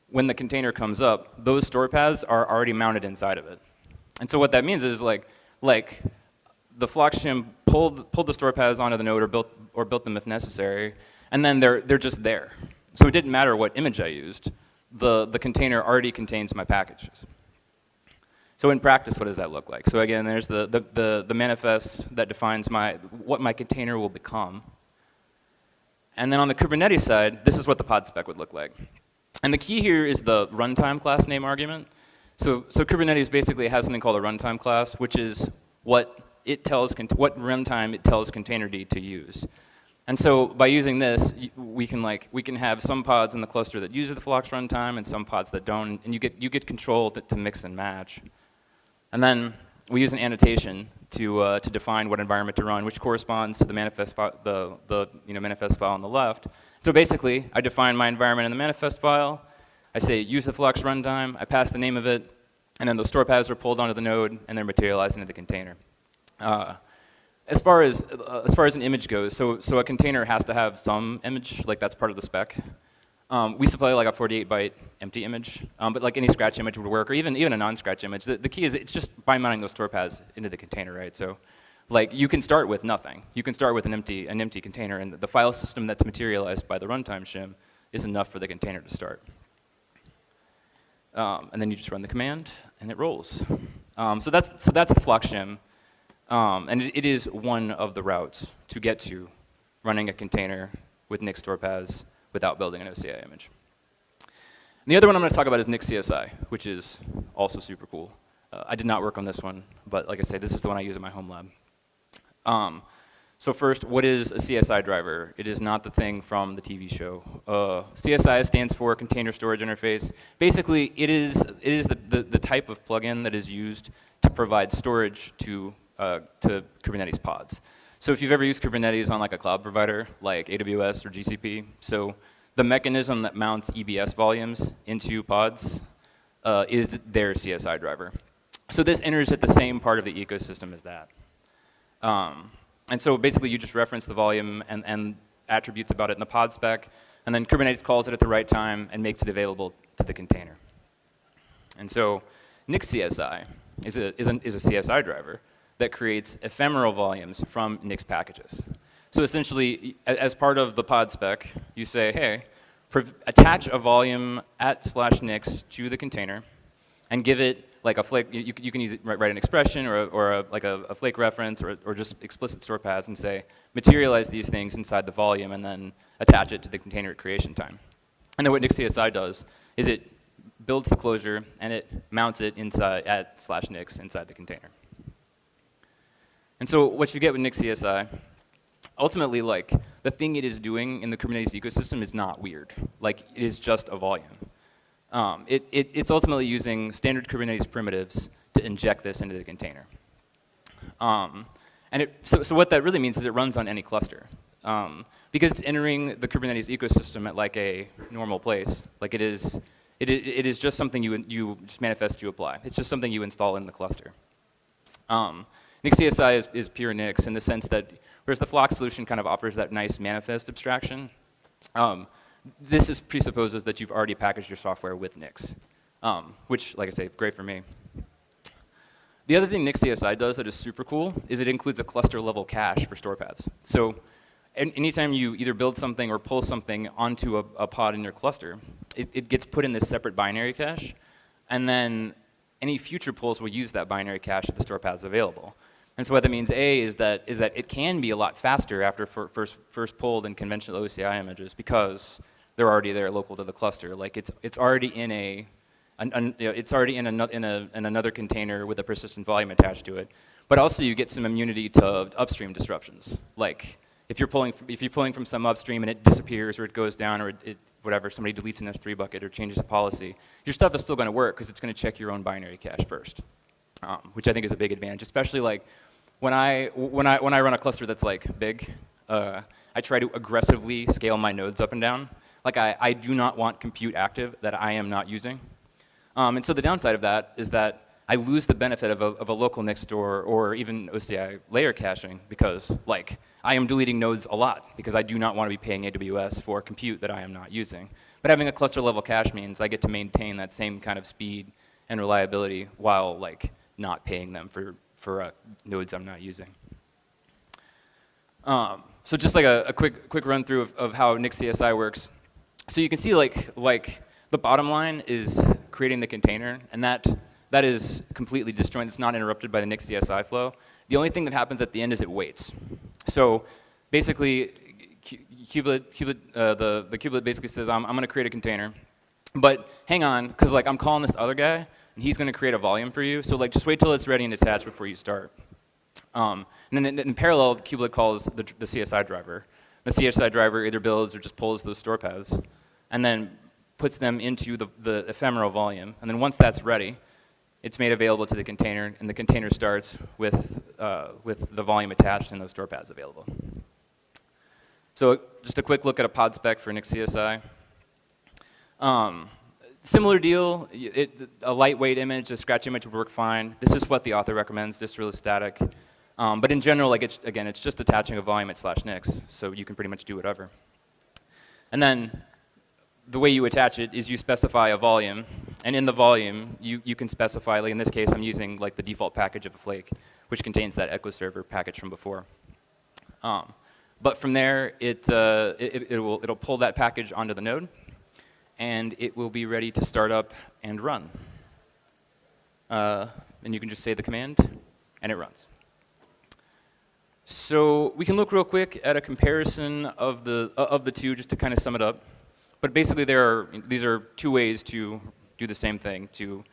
E: when the container comes up, those store paths are already mounted inside of it. And so what that means is like the Flux shim pulled the store paths onto the node or built them if necessary, and then they're just there. So it didn't matter what image I used. The container already contains my packages. So in practice, what does that look like? So again, there's the manifest that defines what my container will become. And then on the Kubernetes side, this is what the pod spec would look like. And the key here is the runtime class name argument. So Kubernetes basically has something called a runtime class, which is what runtime it tells containerd to use. And so by using this, we can have some pods in the cluster that use the Flux runtime and some pods that don't, and you get control to mix and match. And then we use an annotation to define what environment to run, which corresponds to the manifest manifest file on the left. So basically, I define my environment in the manifest file. I say use the Flux runtime. I pass the name of it, and then those store paths are pulled onto the node, and they're materialized into the container. As far as an image goes, so a container has to have some image, like that's part of the spec. We supply like a 48-byte empty image, but like any scratch image would work, or even a non-scratch image. The key is it's just by mounting those store paths into the container, right? So, like you can start with nothing. You can start with an empty container, and the file system that's materialized by the runtime shim is enough for the container to start. And then you just run the command, and it rolls. So that's the Flux shim. And it is one of the routes to get to running a container with Nix store paths without building an OCI image. And the other one I'm going to talk about is NixCSI, which is also super cool. I did not work on this one, but like I say, this is the one I use in my home lab. So first, what is a CSI driver? It is not the thing from the TV show. CSI stands for Container Storage Interface. Basically, it is the type of plugin that is used to provide storage to Kubernetes pods. So if you've ever used Kubernetes on like a cloud provider, like AWS or GCP, so the mechanism that mounts EBS volumes into pods is their CSI driver. So this enters at the same part of the ecosystem as that. And so basically you just reference the volume and attributes about it in the pod spec, and then Kubernetes calls it at the right time and makes it available to the container. And so NixCSI is a CSI driver that creates ephemeral volumes from Nix packages. So essentially, as part of the pod spec, you say, hey, attach a volume @/nix to the container and give it like a flake. You can write an expression or a flake reference or just explicit store paths and say, materialize these things inside the volume and then attach it to the container at creation time. And then what NixCSI does is it builds the closure and it mounts it inside at /nix inside the container. And so what you get with NixCSI, ultimately, like, the thing it is doing in the Kubernetes ecosystem is not weird. Like, it is just a volume. It's ultimately using standard Kubernetes primitives to inject this into the container. So what that really means is it runs on any cluster. Because it's entering the Kubernetes ecosystem at like a normal place, like it is just something you just manifest to apply. It's just something you install in the cluster. NixCSI is pure Nix in the sense that whereas the Flock solution kind of offers that nice manifest abstraction, this presupposes that you've already packaged your software with Nix, which, like I say, great for me. The other thing NixCSI does that is super cool is it includes a cluster level cache for store paths. So anytime you either build something or pull something onto a pod in your cluster, it gets put in this separate binary cache, and then any future pulls will use that binary cache if the store path is available. And so what that means, A, is that it can be a lot faster after first pull than conventional OCI images because they're already there local to the cluster. Like it's already in it's already in another container with a persistent volume attached to it. But also you get some immunity to upstream disruptions. Like if you're pulling from some upstream and it disappears or it goes down or whatever, somebody deletes an S3 bucket or changes a policy, your stuff is still going to work because it's going to check your own binary cache first, which I think is a big advantage, especially like when I run a cluster that's like big, I try to aggressively scale my nodes up and down. Like I do not want compute active that I am not using. And so the downside of that is that I lose the benefit of a local Nix store or even OCI layer caching because like I am deleting nodes a lot because I do not want to be paying AWS for compute that I am not using. But having a cluster level cache means I get to maintain that same kind of speed and reliability while like not paying them for nodes I'm not using. So just like a quick run through of how NixCSI works. So you can see like the bottom line is creating the container, and that is completely disjointed. It's not interrupted by the NixCSI flow. The only thing that happens at the end is it waits. So basically, the kubelet basically says, I'm going to create a container, but hang on, because like I'm calling this other guy, and he's going to create a volume for you. So like just wait till it's ready and attached before you start. And then in parallel, the kubelet calls the CSI driver. The CSI driver either builds or just pulls those store paths, and then puts them into the ephemeral volume. And then once that's ready, it's made available to the container, and the container starts with the volume attached and those store paths available. So just a quick look at a pod spec for NixCSI. Similar deal, a lightweight image, a scratch image would work fine. This is what the author recommends, this really static. But in general, like it's just attaching a volume at /nix, so you can pretty much do whatever. And then the way you attach it is you specify a volume, and in the volume, you can specify, like in this case, I'm using like the default package of a flake, which contains that Echo server package from before. But from there, it'll pull that package onto the node, and it will be ready to start up and run. And you can just say the command, and it runs. So we can look real quick at a comparison of the two, just to kind of sum it up. But basically, these are two ways to do the same thing, to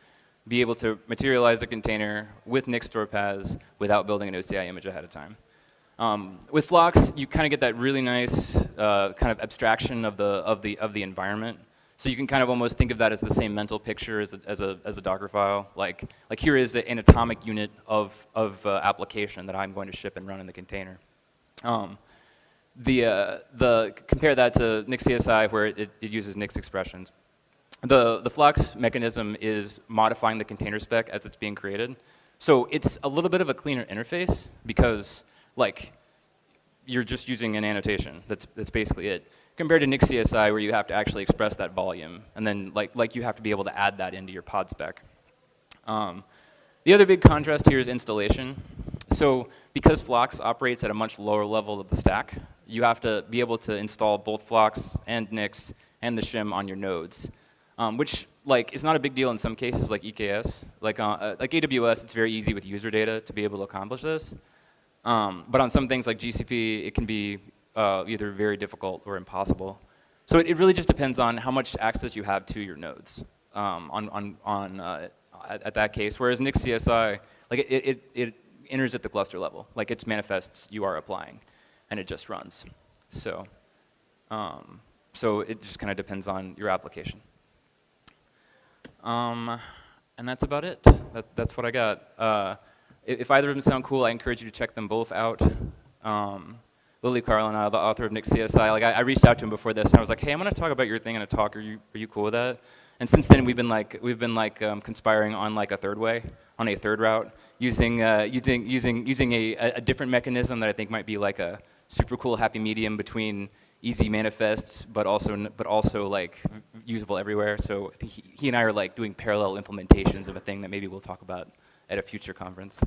E: be able to materialize a container with Nix store paths without building an OCI image ahead of time. With flocks, you kind of get that really nice kind of abstraction of the environment. So you can kind of almost think of that as the same mental picture as a Docker file. Like here is an atomic unit of application that I'm going to ship and run in the container. Compare that to NixCSI, where it uses Nix expressions. The flux mechanism is modifying the container spec as it's being created. So it's a little bit of a cleaner interface because like you're just using an annotation. That's basically it. Compared to NixCSI, where you have to actually express that volume, and then like you have to be able to add that into your pod spec. The other big contrast here is installation. So because Flocks operates at a much lower level of the stack, you have to be able to install both Flocks and Nix and the shim on your nodes, which like is not a big deal in some cases, like EKS. Like AWS, it's very easy with user data to be able to accomplish this. But on some things like GCP, it can be either very difficult or impossible. So it really just depends on how much access you have to your nodes at that case. Whereas NixCSI, like it enters at the cluster level. Like its manifests you are applying, and it just runs. So, so it just kind of depends on your application. And that's about it. That's what I got. If either of them sound cool, I encourage you to check them both out. Lily Carl and I, the author of NixCSI, like I reached out to him before this, and I was like, hey, I'm going to talk about your thing in a talk. Are you cool with that? And since then, we've been conspiring on like a third route, using a different mechanism that I think might be like a super cool happy medium between easy manifests, but also like usable everywhere. So he and I are like doing parallel implementations of a thing that maybe we'll talk about at a future conference.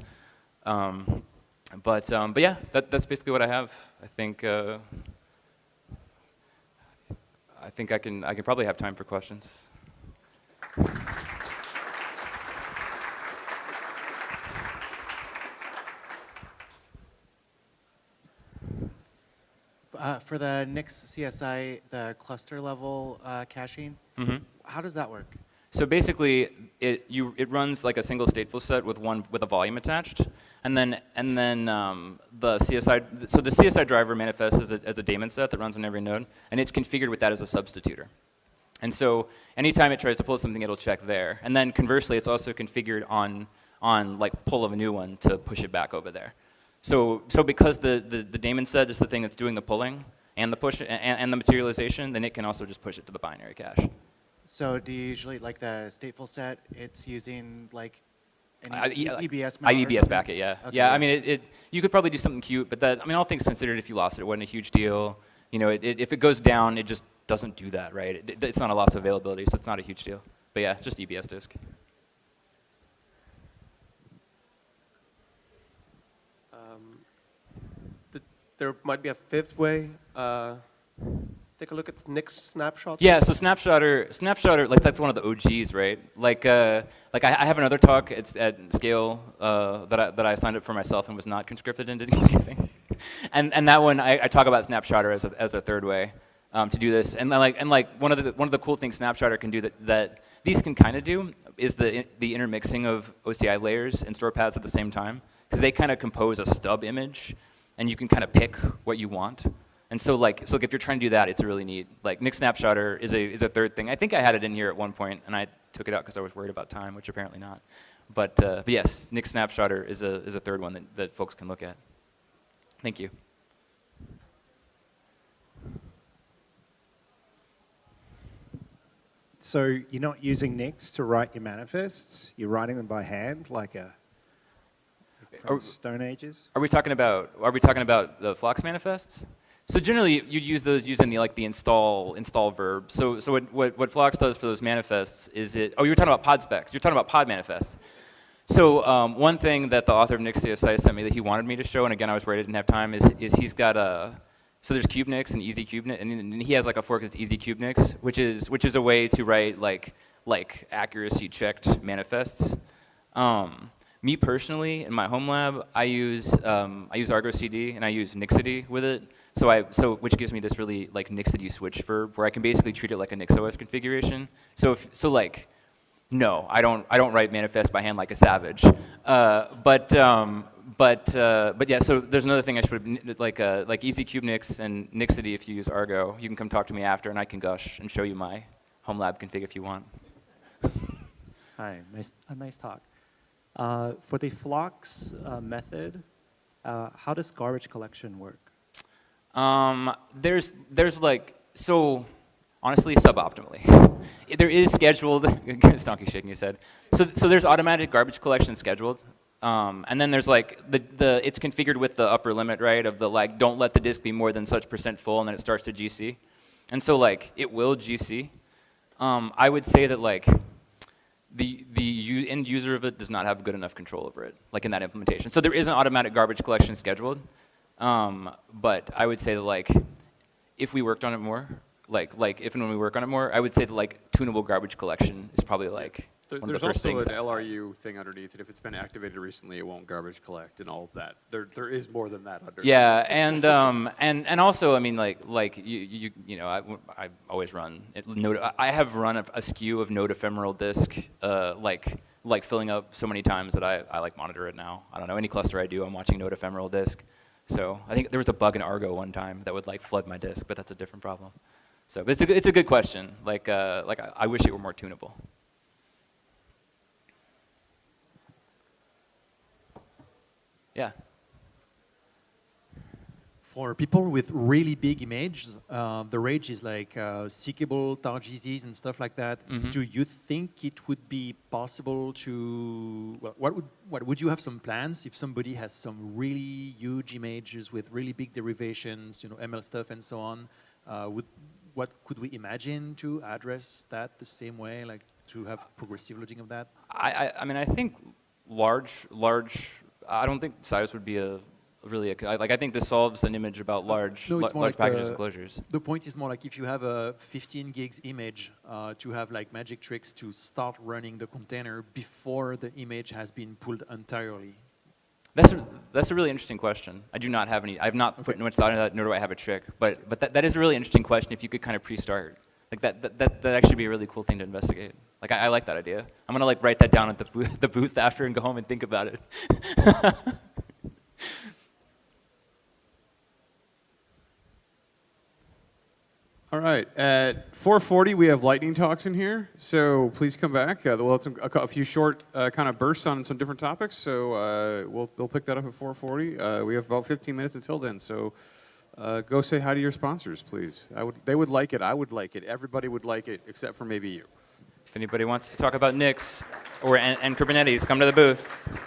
E: But yeah, that's basically what I have. I think I can probably have time for questions.
I: For the NixCSI, the cluster level caching, how does that work?
E: So basically, it runs like a single stateful set with a volume attached, and then the CSI. So the CSI driver manifests as a daemon set that runs on every node, and it's configured with that as a substitutor. And so anytime it tries to pull something, it'll check there. And then conversely, it's also configured on like pull of a new one to push it back over there. So because the daemon set is the thing that's doing the pulling and the push and the materialization, then it can also just push it to the binary cache.
I: So do you usually, like the stateful set, it's using like an EBS mount or
E: IEBS
I: something?
E: packet, yeah.
I: Okay,
E: yeah, I mean, you could probably do something cute, but that, I mean, all things considered, if you lost it, it wasn't a huge deal. You know, if it goes down, it just doesn't do that, right? It's not a loss of availability, so it's not a huge deal. But yeah, just EBS disk.
K: There might be a fifth way. Take a look at Nix snapshot.
E: Yeah, so Snapshotter, like that's one of the OGs, right? Like I have another talk. It's at SCaLE that I signed up for myself and was not conscripted into giving. and that one I talk about Snapshotter as a third way to do this. And one of the cool things Snapshotter can do that these can kind of do is the intermixing of OCI layers and store paths at the same time, because they kind of compose a stub image, and you can kind of pick what you want. And so if you're trying to do that, it's really neat. Like Nix Snapshotter is a third thing. I think I had it in here at one point, and I took it out because I was worried about time, which apparently not. But yes, Nix Snapshotter is a third one that folks can look at. Thank you.
F: So you're not using Nix to write your manifests? You're writing them by hand, like from Stone Ages?
E: Are we talking about the Flux manifests? So generally, you'd use those using the install verb. So what Flux does for those manifests is oh, you were talking about pod specs. You're talking about pod manifests. So one thing that the author of NixCSI sent me that he wanted me to show, and again I was worried I didn't have time, is he's got so there's KubeNix and Easy KubeNix, and he has like a fork that's Easy KubeNix, which is a way to write like accuracy checked manifests. Me personally, in my home lab, I use Argo CD and I use Nixity with it. So which gives me this really like Nixity switch verb where I can basically treat it like a NixOS configuration. No, I don't write manifests by hand like a savage. But yeah, so there's another thing I should like Easy KubeNix and Nixity. If you use Argo, you can come talk to me after and I can gush and show you my home lab config if you want.
F: Hi, nice talk. For the Flux method, how does garbage collection work?
E: There's so honestly suboptimally. There is scheduled. Donkey shaking his head. So there's automatic garbage collection scheduled, and then there's like it's configured with the upper limit, right, of the like don't let the disk be more than such % full, and then it starts to GC, and so like it will GC. I would say that like the end user of it does not have good enough control over it, like in that implementation. So there is an automatic garbage collection scheduled, but I would say that like if we worked on it more, like if and when we work on it more, I would say that like tunable garbage collection is probably like one of
A: There's
E: the first
A: also
E: things
A: an
E: that
A: LRU thing underneath it. If it's been activated recently, it won't garbage collect and all of that. There is more than that underneath.
E: Yeah, and also, I mean, like you know, I always run I have run a SKU of node ephemeral disk, like filling up so many times that I like monitor it now. I don't know, any cluster I do, I'm watching node ephemeral disk. So I think there was a bug in Argo one time that would like flood my disk, but that's a different problem. So but it's a good question. Like I wish it were more tunable. Yeah.
G: For people with really big images, the range is like SCaLE, TarGZs, and stuff like that.
E: Mhm.
G: Do you think it would be possible to? Well, what would you have some plans if somebody has some really huge images with really big derivations, you know, ML stuff and so on? What could we imagine to address that the same way, like to have progressive loading of that?
E: I mean, I think large. I don't think size would be I think this solves an image about large
G: like
E: packages and closures.
G: The point is more like if you have a 15 gigs image, to have like magic tricks to start running the container before the image has been pulled entirely.
E: That's a really interesting question. I do not have any. I've not put much thought into that, nor do I have a trick. But that is a really interesting question. If you could kind of pre-start, like that actually be a really cool thing to investigate. Like I like that idea. I'm gonna like write that down at the booth after and go home and think about it.
A: All right, at 4:40 we have lightning talks in here, so please come back. We'll have a few short kind of bursts on some different topics, so we'll pick that up at 4:40. We have about 15 minutes until then, so go say hi to your sponsors, please. They would like it. I would like it. Everybody would like it, except for maybe you.
E: If anybody wants to talk about Nix and Kubernetes, come to the booth.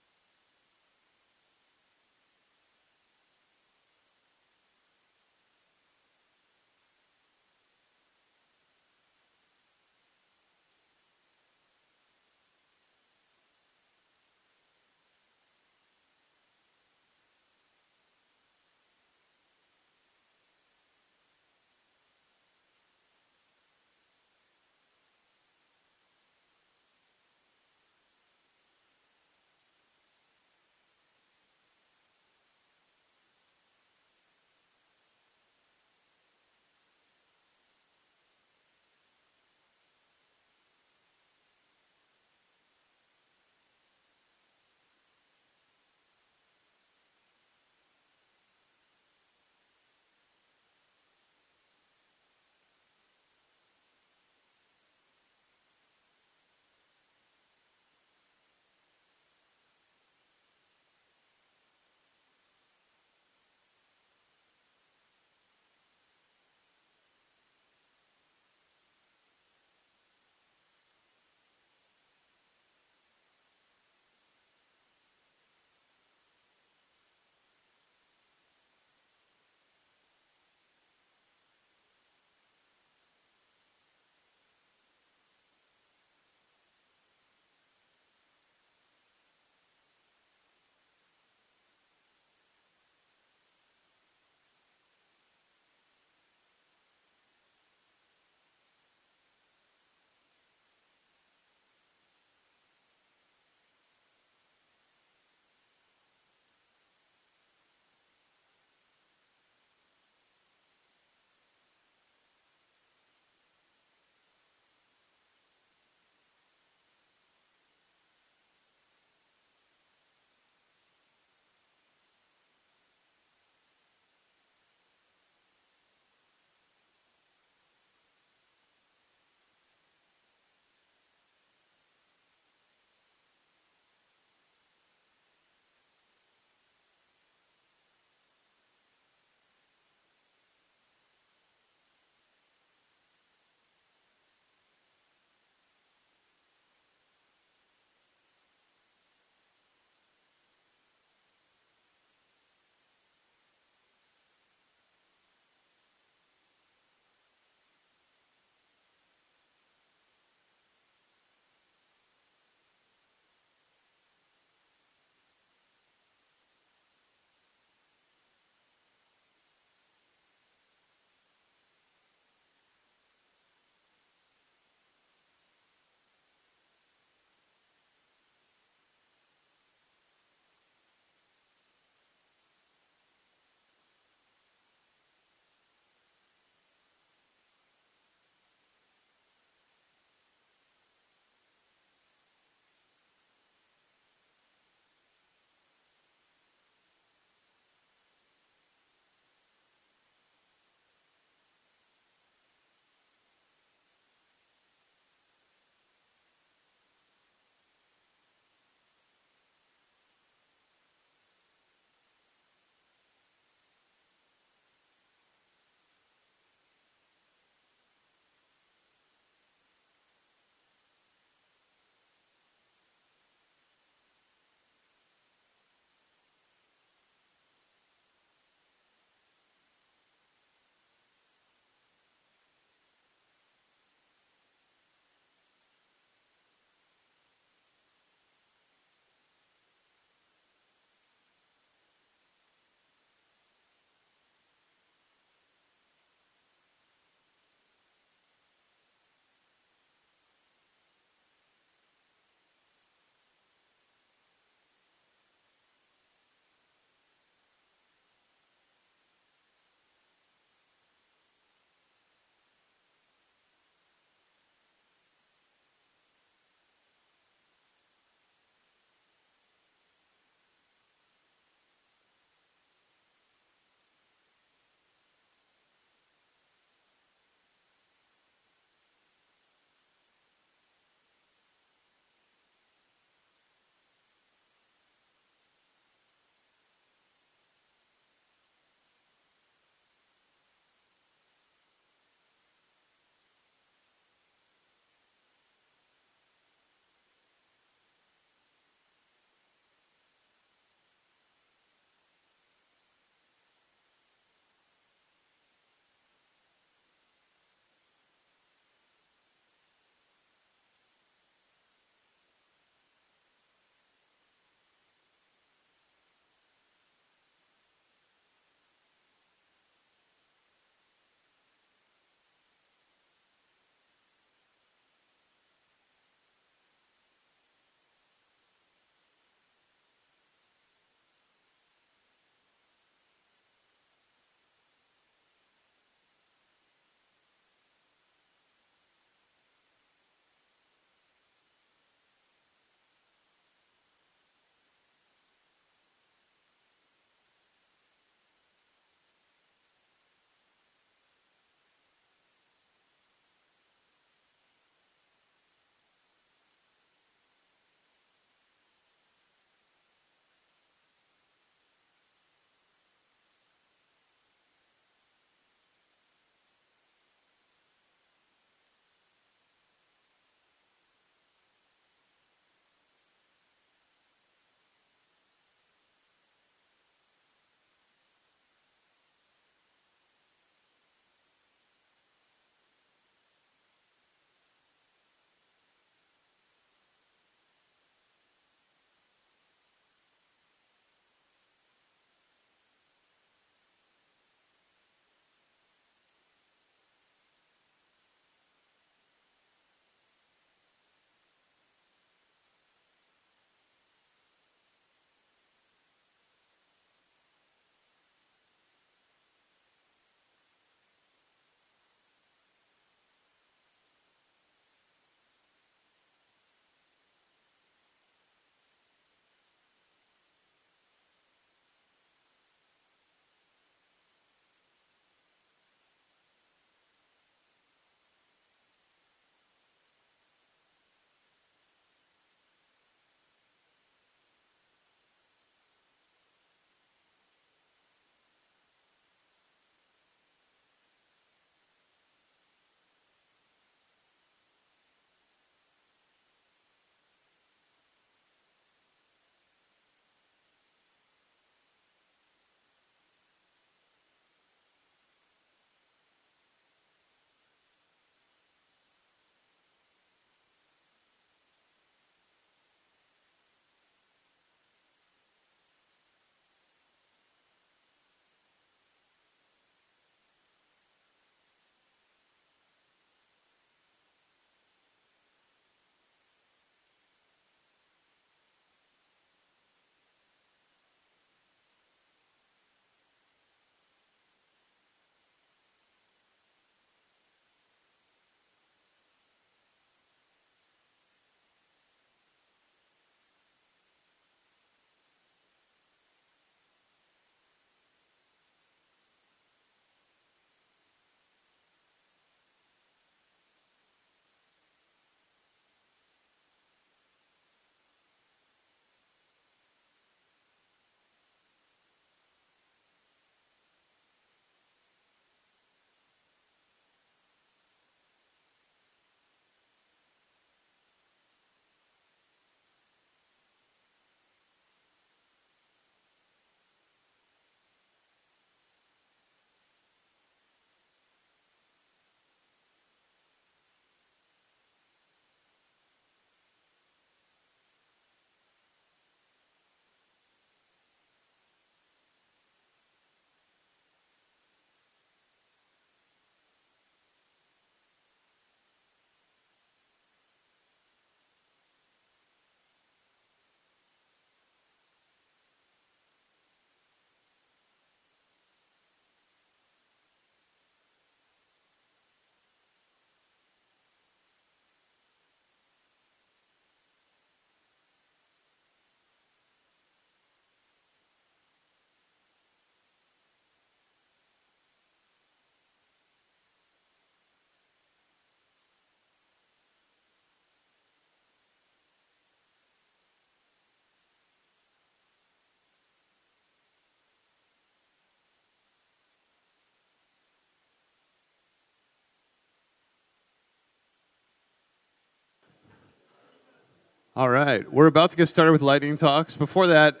A: All right, we're about to get started with lightning talks. Before that,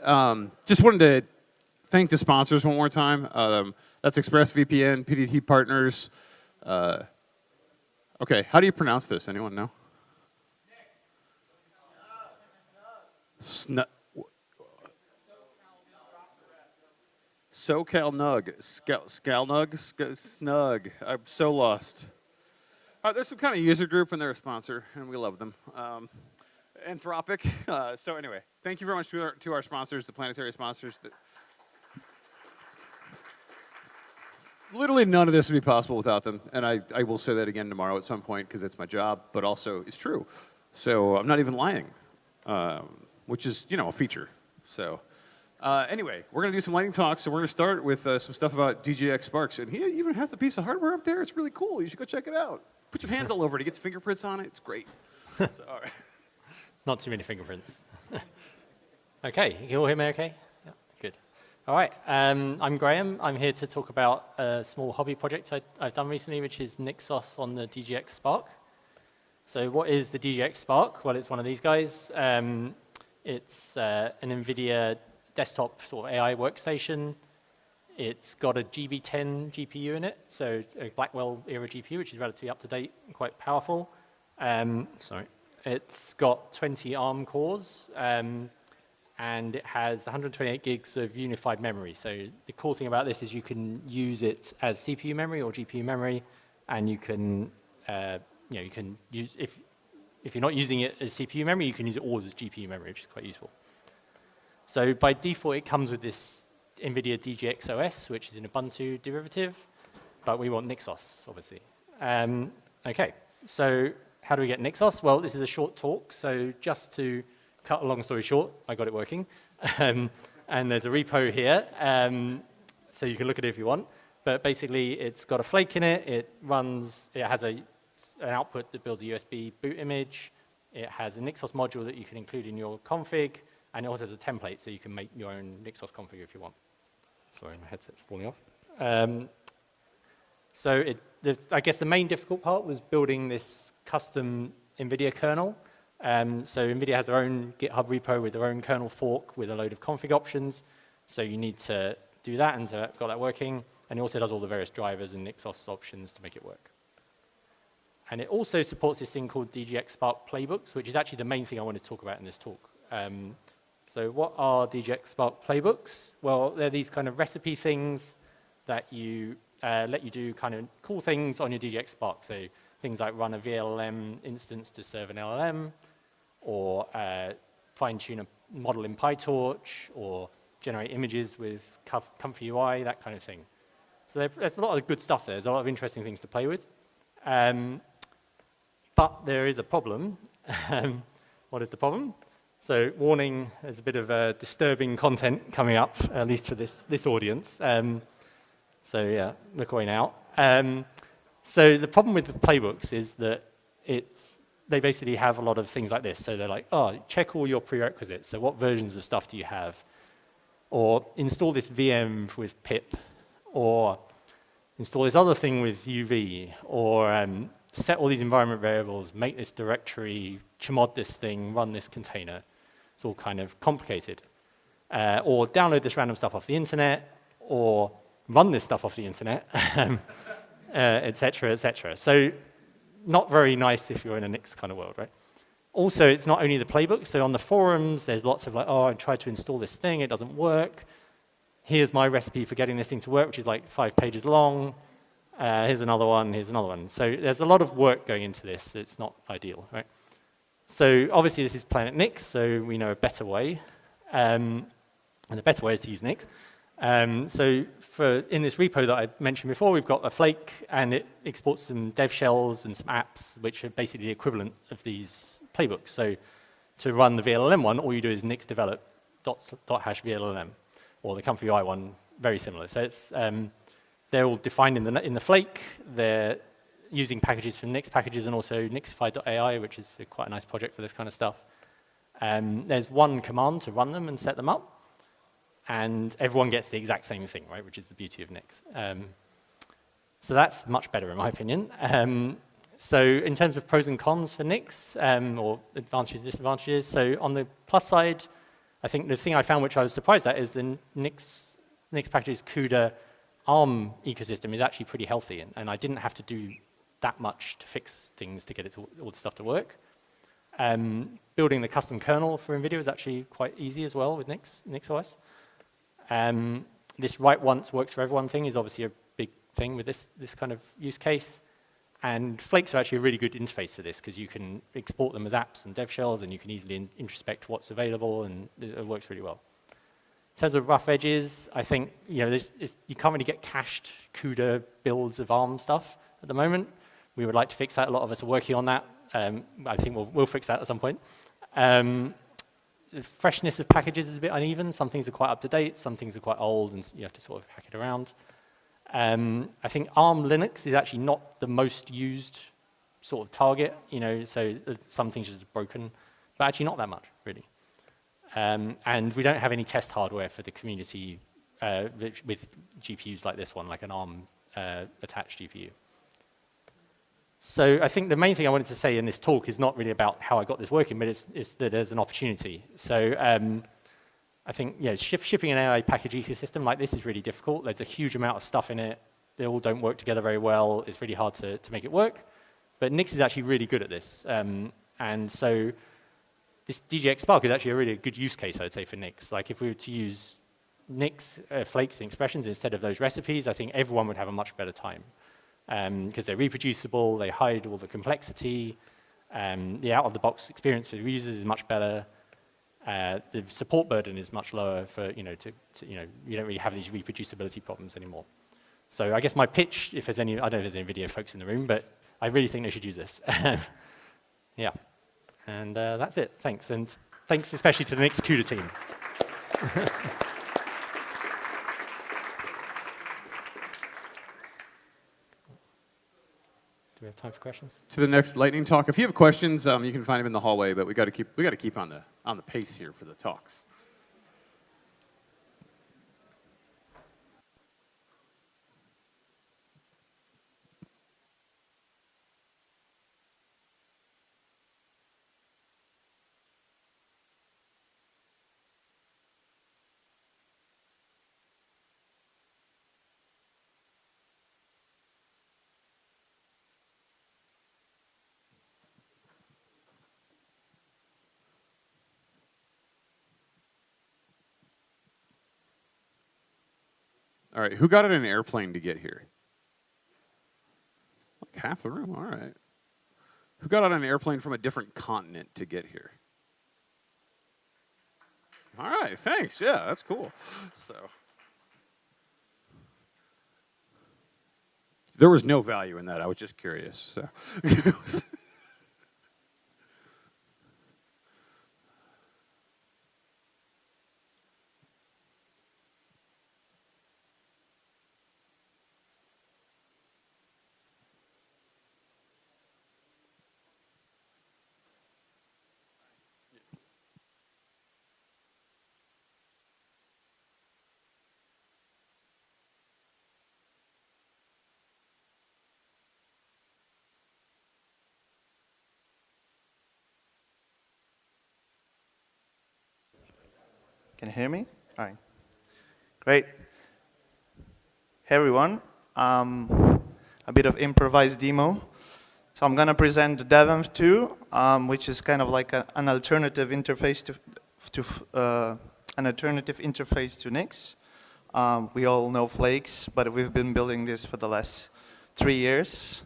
A: just wanted to thank the sponsors one more time. That's ExpressVPN, PDT Partners. Okay, how do you pronounce this? Anyone know? SCaLE Snug. I'm so lost. There's some kind of user group and they're a sponsor, and we love them. Anthropic. So anyway, thank you very much to our sponsors, the planetary sponsors. Literally none of this would be possible without them, and I will say that again tomorrow at some point because it's my job, but also it's true. So I'm not even lying, which is, you know, a feature. So anyway, we're going to do some lightning talks, so we're going to start with some stuff about DGX Sparks, and he even has the piece of hardware up there. It's really cool. You should go check it out. Put your hands all over it. It gets fingerprints on it. It's great. So, all right.
B: Not too many fingerprints. Okay, you can all hear me okay? Yeah, good. All right, I'm Graham. I'm here to talk about a small hobby project I've done recently, which is NixOS on the DGX Spark. So what is the DGX Spark? Well, it's one of these guys. It's an NVIDIA desktop sort of AI workstation. It's got a GB10 GPU in it, so a Blackwell era GPU, which is relatively up to date and quite powerful. Sorry. It's got 20 ARM cores, and it has 128 gigs of unified memory. So the cool thing about this is you can use it as CPU memory or GPU memory, and you can, you can use, if you're not using it as CPU memory, you can use it all as GPU memory, which is quite useful. So by default, it comes with this NVIDIA DGX-OS, which is an Ubuntu derivative, but we want NixOS, obviously. Okay, so how do we get NixOS? Well, this is a short talk, so just to cut a long story short, I got it working. And there's a repo here, so you can look at it if you want. But basically, it's got a flake in it. It has an output that builds a USB boot image. It has a NixOS module that you can include in your config, and it also has a template, so you can make your own NixOS config if you want. Sorry, my headset's falling off. So I guess the main difficult part was building this custom NVIDIA kernel. So NVIDIA has their own GitHub repo with their own kernel fork with a load of config options. So you need to do that and to got that working. And it also does all the various drivers and NixOS options to make it work. And it also supports this thing called DGX Spark playbooks, which is actually the main thing I want to talk about in this talk. So what are DGX Spark playbooks? Well, they're these kind of recipe things that you let you do kind of cool things on your DGX Spark. So things like run a VLLM instance to serve an LLM, or fine-tune a model in PyTorch, or generate images with Comfy UI, that kind of thing. So there's a lot of good stuff there. There's a lot of interesting things to play with. But there is a problem. What is the problem? So warning, there's a bit of disturbing content coming up, at least for this audience. So yeah, look away now. So the problem with the playbooks is that they basically have a lot of things like this. So they're like, oh, check all your prerequisites. So what versions of stuff do you have? Or install this VM with pip, or install this other thing with UV, or set all these environment variables, make this directory, chmod this thing, run this container. It's all kind of complicated. Or download this random stuff off the internet, or run this stuff off the internet, et cetera, et cetera. So not very nice if you're in a Nix kind of world, right? Also, it's not only the playbook. So on the forums, there's lots of like, oh, I tried to install this thing, it doesn't work. Here's my recipe for getting this thing to work, which is like 5 pages long. Here's another one, here's another one. So there's a lot of work going into this. It's not ideal, right? So obviously this is PlanetNix, so we know a better way. And the better way is to use Nix. So in this repo that I mentioned before, we've got a flake, and it exports some dev shells and some apps, which are basically the equivalent of these playbooks. So to run the VLLM one, all you do is nix develop .hash VLLM, or the Comfy UI one, very similar. So it's they're all defined in the flake. They're using packages from Nixpkgs and also Nixify.ai, which is quite a nice project for this kind of stuff. There's one command to run them and set them up, and everyone gets the exact same thing, right? Which is the beauty of Nix. So that's much better in my opinion. So in terms of pros and cons for Nix, or advantages, disadvantages, so on the plus side, I think the thing I found which I was surprised at is the Nixpkgs CUDA ARM ecosystem is actually pretty healthy, and I didn't have to do that much to fix things to get it all the stuff to work. Building the custom kernel for NVIDIA is actually quite easy as well with NixOS. This write once works for everyone thing is obviously a big thing with this kind of use case. And Flakes are actually a really good interface for this because you can export them as apps and dev shells, and you can easily introspect what's available, and it works really well. In terms of rough edges, I think you can't really get cached CUDA builds of ARM stuff at the moment. We would like to fix that. A lot of us are working on that. I think we'll fix that at some point. The freshness of packages is a bit uneven. Some things are quite up to date, some things are quite old, and you have to sort of hack it around. I think ARM Linux is actually not the most used sort of target, so some things are just broken, but actually not that much, really. And we don't have any test hardware for the community with GPUs like this one, like an ARM attached GPU. So I think the main thing I wanted to say in this talk is not really about how I got this working, but it's that there's an opportunity. So I think shipping an AI package ecosystem like this is really difficult. There's a huge amount of stuff in it. They all don't work together very well. It's really hard to make it work. But Nix is actually really good at this. And so this DGX Spark is actually a really good use case, I'd say, for Nix. Like if we were to use Nix flakes and expressions instead of those recipes, I think everyone would have a much better time. Because they're reproducible, they hide all the complexity, the out-of-the-box experience for the users is much better. The support burden is much lower for, you don't really have these reproducibility problems anymore. So I guess my pitch, if there's any, I don't know if there's any NVIDIA folks in the room, but I really think they should use this. Yeah, and that's it, thanks. And thanks especially to the Nix CUDA team. Do we have time for questions?
A: To the next lightning talk. If you have questions, you can find them in the hallway. But we got to keep on the pace here for the talks. All right, who got on an airplane to get here? Like half the room, all right. Who got on an airplane from a different continent to get here? All right, thanks, yeah, that's cool. So, there was no value in that, I was just curious. So.
J: Can you hear me? All right. Great. Hey, everyone. A bit of improvised demo. So I'm going to present DevEnv 2, which is kind of like an alternative interface to Nix. We all know Flakes, but we've been building this for the last 3 years.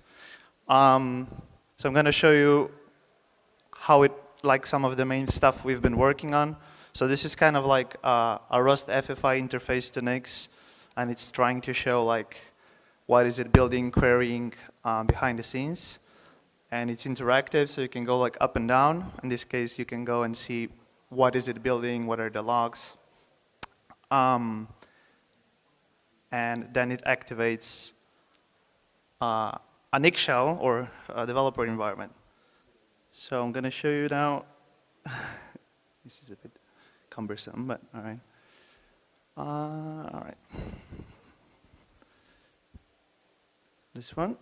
J: So I'm going to show you how some of the main stuff we've been working on. So this is kind of like a Rust FFI interface to Nix, and it's trying to show what is it building, querying behind the scenes. And it's interactive, so you can go up and down. In this case, you can go and see what is it building, what are the logs. And then it activates a Nix shell or a developer environment. So I'm going to show you now. This is a bit cumbersome, but all right. All right. This one.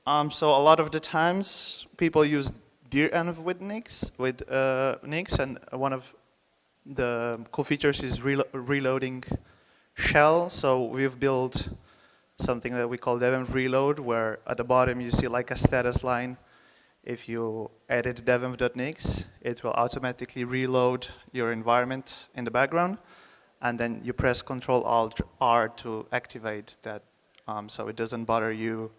J: So a lot of the times people use dir-env with Nix, and one of the cool features is reloading shell. So we've built something that we call devenv reload, where at the bottom you see like a status line. If you edit devenv.nix, it will automatically reload your environment in the background, and then you press Ctrl-Alt-R to activate that, so it doesn't bother you.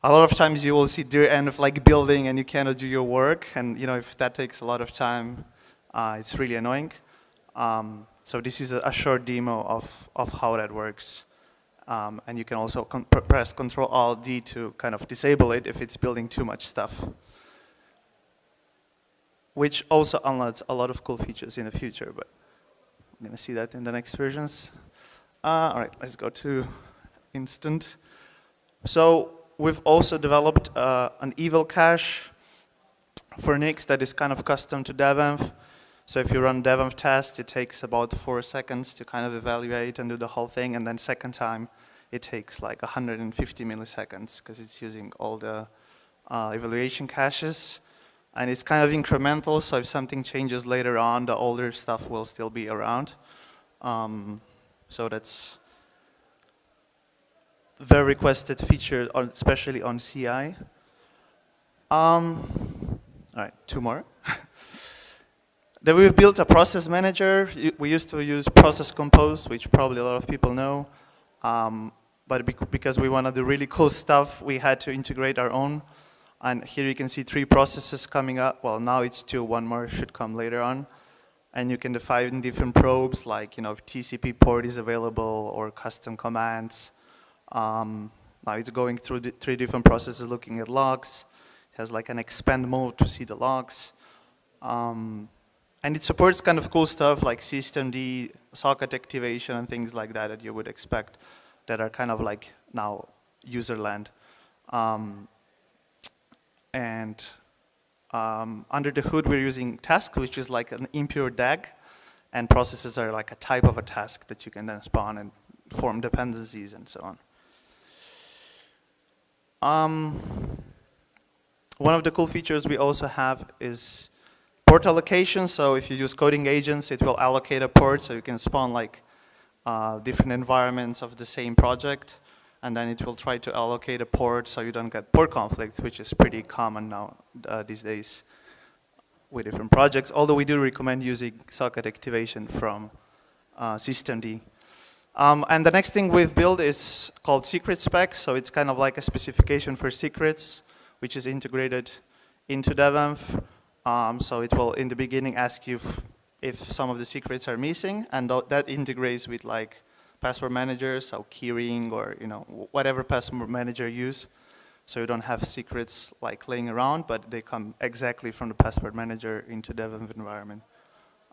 J: A lot of times you will see dir-env like building and you cannot do your work, and if that takes a lot of time, it's really annoying. So this is a short demo of how that works. And you can also press Ctrl-Alt-D to kind of disable it if it's building too much stuff, which also unlocks a lot of cool features in the future, but I'm going to see that in the next versions. All right, let's go to instant. So we've also developed an evil cache for Nix that is kind of custom to devenv. So if you run devenv test, it takes about 4 seconds to kind of evaluate and do the whole thing, and then second time it takes like 150 milliseconds because it's using all the evaluation caches. And it's kind of incremental, so if something changes later on, the older stuff will still be around. So that's a very requested feature, especially on CI. All right, 2 more. Then we've built a process manager. We used to use Process Compose, which probably a lot of people know. But because we want to do really cool stuff, we had to integrate our own. And here you can see 3 processes coming up. Well, now it's 2, 1 more should come later on. And you can define different probes, like if TCP port is available or custom commands. Now it's going through the 3 different processes looking at logs. It has like an expand mode to see the logs. And it supports kind of cool stuff like systemd, socket activation, and things like that you would expect that are kind of like now user land. And under the hood, we're using task, which is like an impure DAG, and processes are like a type of a task that you can then spawn and form dependencies and so on. One of the cool features we also have is port allocation. So if you use coding agents, it will allocate a port, so you can spawn like different environments of the same project. And then it will try to allocate a port so you don't get port conflict, which is pretty common now these days with different projects. Although we do recommend using socket activation from systemd. And the next thing we've built is called secret specs. So it's kind of like a specification for secrets, which is integrated into devenv. So it will, in the beginning, ask you if some of the secrets are missing, and that integrates with like password manager, so keyring or whatever password manager you use. So you don't have secrets like laying around, but they come exactly from the password manager into devenv environment.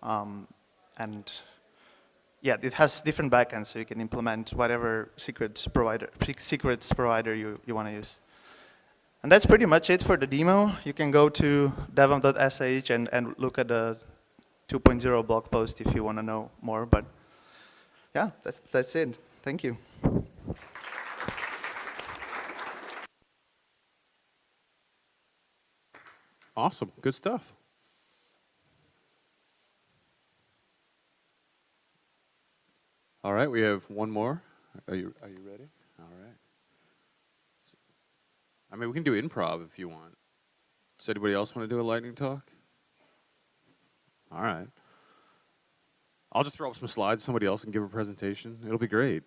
J: And yeah, it has different backends, so you can implement whatever secrets provider you want to use. And that's pretty much it for the demo. You can go to devenv.sh and look at the 2.0 blog post if you want to know more. But yeah, that's it. Thank you.
A: Awesome. Good stuff. All right, we have one more. Are you ready? All right. I mean, we can do improv if you want. Does anybody else want to do a lightning talk? All right. I'll just throw up some slides. Somebody else can give a presentation. It'll be great.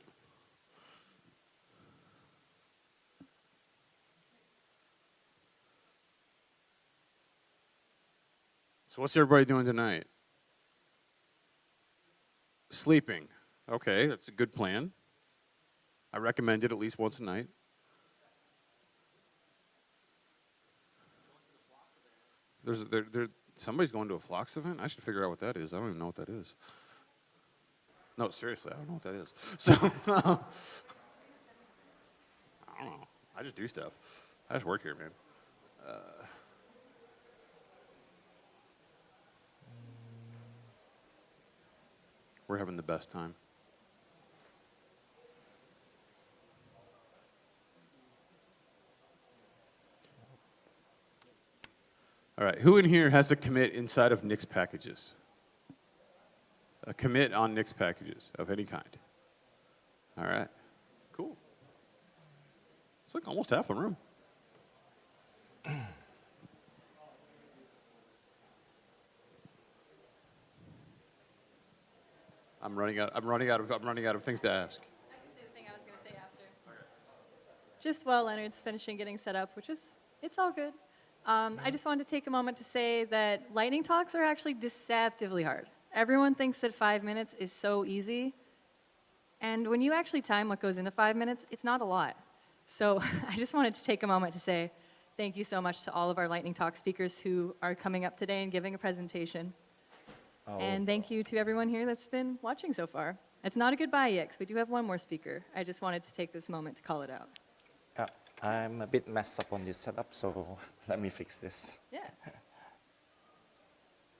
A: So what's everybody doing tonight? Sleeping. Okay, that's a good plan. I recommend it at least once a night. Somebody's going to a Flocks event? I should figure out what that is. I don't even know what that is. No, seriously, I don't know what that is. So, I don't know. I just do stuff. I just work here, man. We're having the best time. All right, who in here has a commit inside of Nix packages? A commit on Nix packages of any kind. All right, cool. It's like almost half the room. I'm running out of things to ask.
C: Just while Leonard's finishing getting set up, it's all good. I just wanted to take a moment to say that lightning talks are actually deceptively hard. Everyone thinks that 5 minutes is so easy. And when you actually time what goes into 5 minutes, it's not a lot. So I just wanted to take a moment to say thank you so much to all of our lightning talk speakers who are coming up today and giving a presentation. And thank you to everyone here that's been watching so far. It's not a goodbye yet, because we do have one more speaker. I just wanted to take this moment to call it out.
V: I'm a bit messed up on this setup, so let me fix this.
C: Yeah.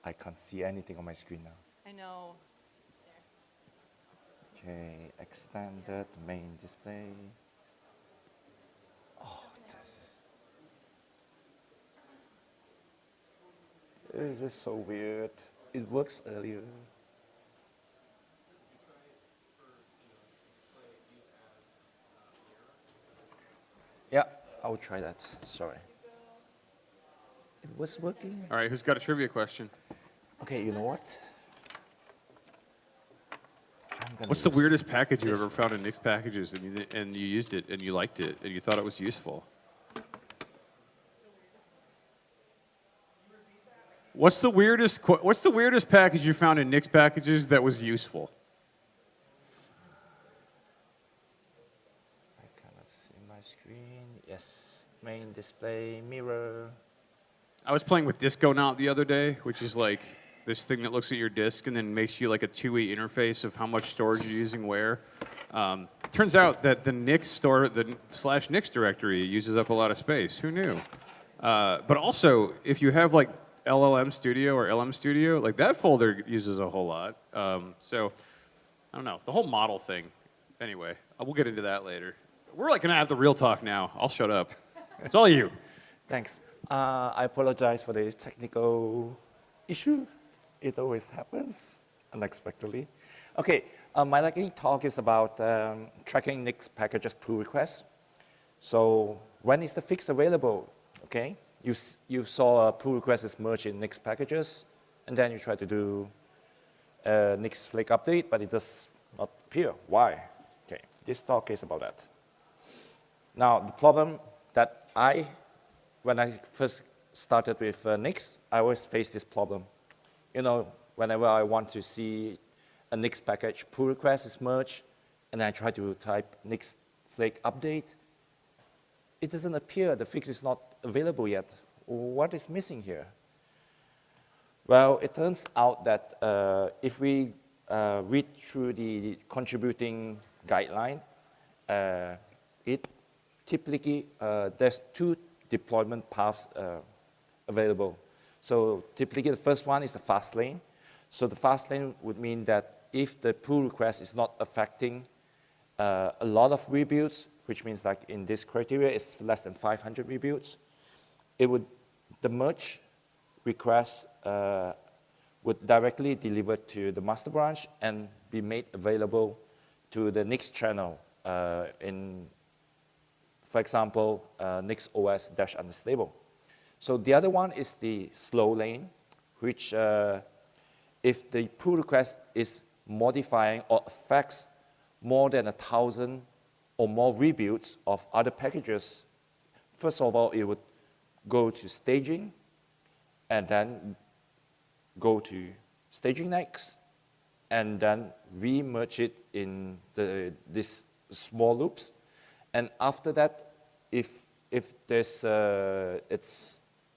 V: I can't see anything on my screen now.
C: I know.
V: Okay, extended main display. Oh, this is so weird. It works earlier. Yeah, I'll try that. Sorry. It was working.
A: All right, who's got a trivia question?
V: Okay, you know what?
A: What's the weirdest package you ever found in Nix packages and you used it and you liked it and you thought it was useful? What's the weirdest package you found in Nix packages that was useful?
V: I cannot see my screen. Yes, main display, mirror.
A: I was playing with Disco Now the other day, which is like this thing that looks at your disk and then makes you like a two-way interface of how much storage you're using where. Turns out that the Nix store, the /Nix directory uses up a lot of space. Who knew? But also, if you have like LLM Studio or LM Studio, like that folder uses a whole lot. So, I don't know, the whole model thing. Anyway, we'll get into that later. We're like gonna have the real talk now. I'll shut up. It's all you.
V: Thanks. I apologize for the technical issue. It always happens unexpectedly. Okay, my lightning talk is about tracking Nix packages pull requests. So when is the fix available? Okay, you saw a pull request is merged in Nix packages, and then you try to do a Nix Flake update, but it does not appear. Why? Okay, this talk is about that. Now, the problem that when I first started with Nix, I always faced this problem. You know, whenever I want to see a Nix package pull request is merged, and I try to type Nix Flake update, it doesn't appear. The fix is not available yet. What is missing here? Well, it turns out that if we read through the contributing guideline, it typically, there's two deployment paths available. So typically, the first one is the fast lane. So the fast lane would mean that if the pull request is not affecting a lot of rebuilds, which means like in this criteria, it's less than 500 rebuilds, the merge request would directly deliver to the master branch and be made available to the Nix channel in, for example, NixOS-Unsustainable. So the other one is the slow lane, which if the pull request is modifying or affects more than 1,000 or more rebuilds of other packages, first of all, it would go to staging and then go to staging next and then re-merge it in these small loops. And after that, if there's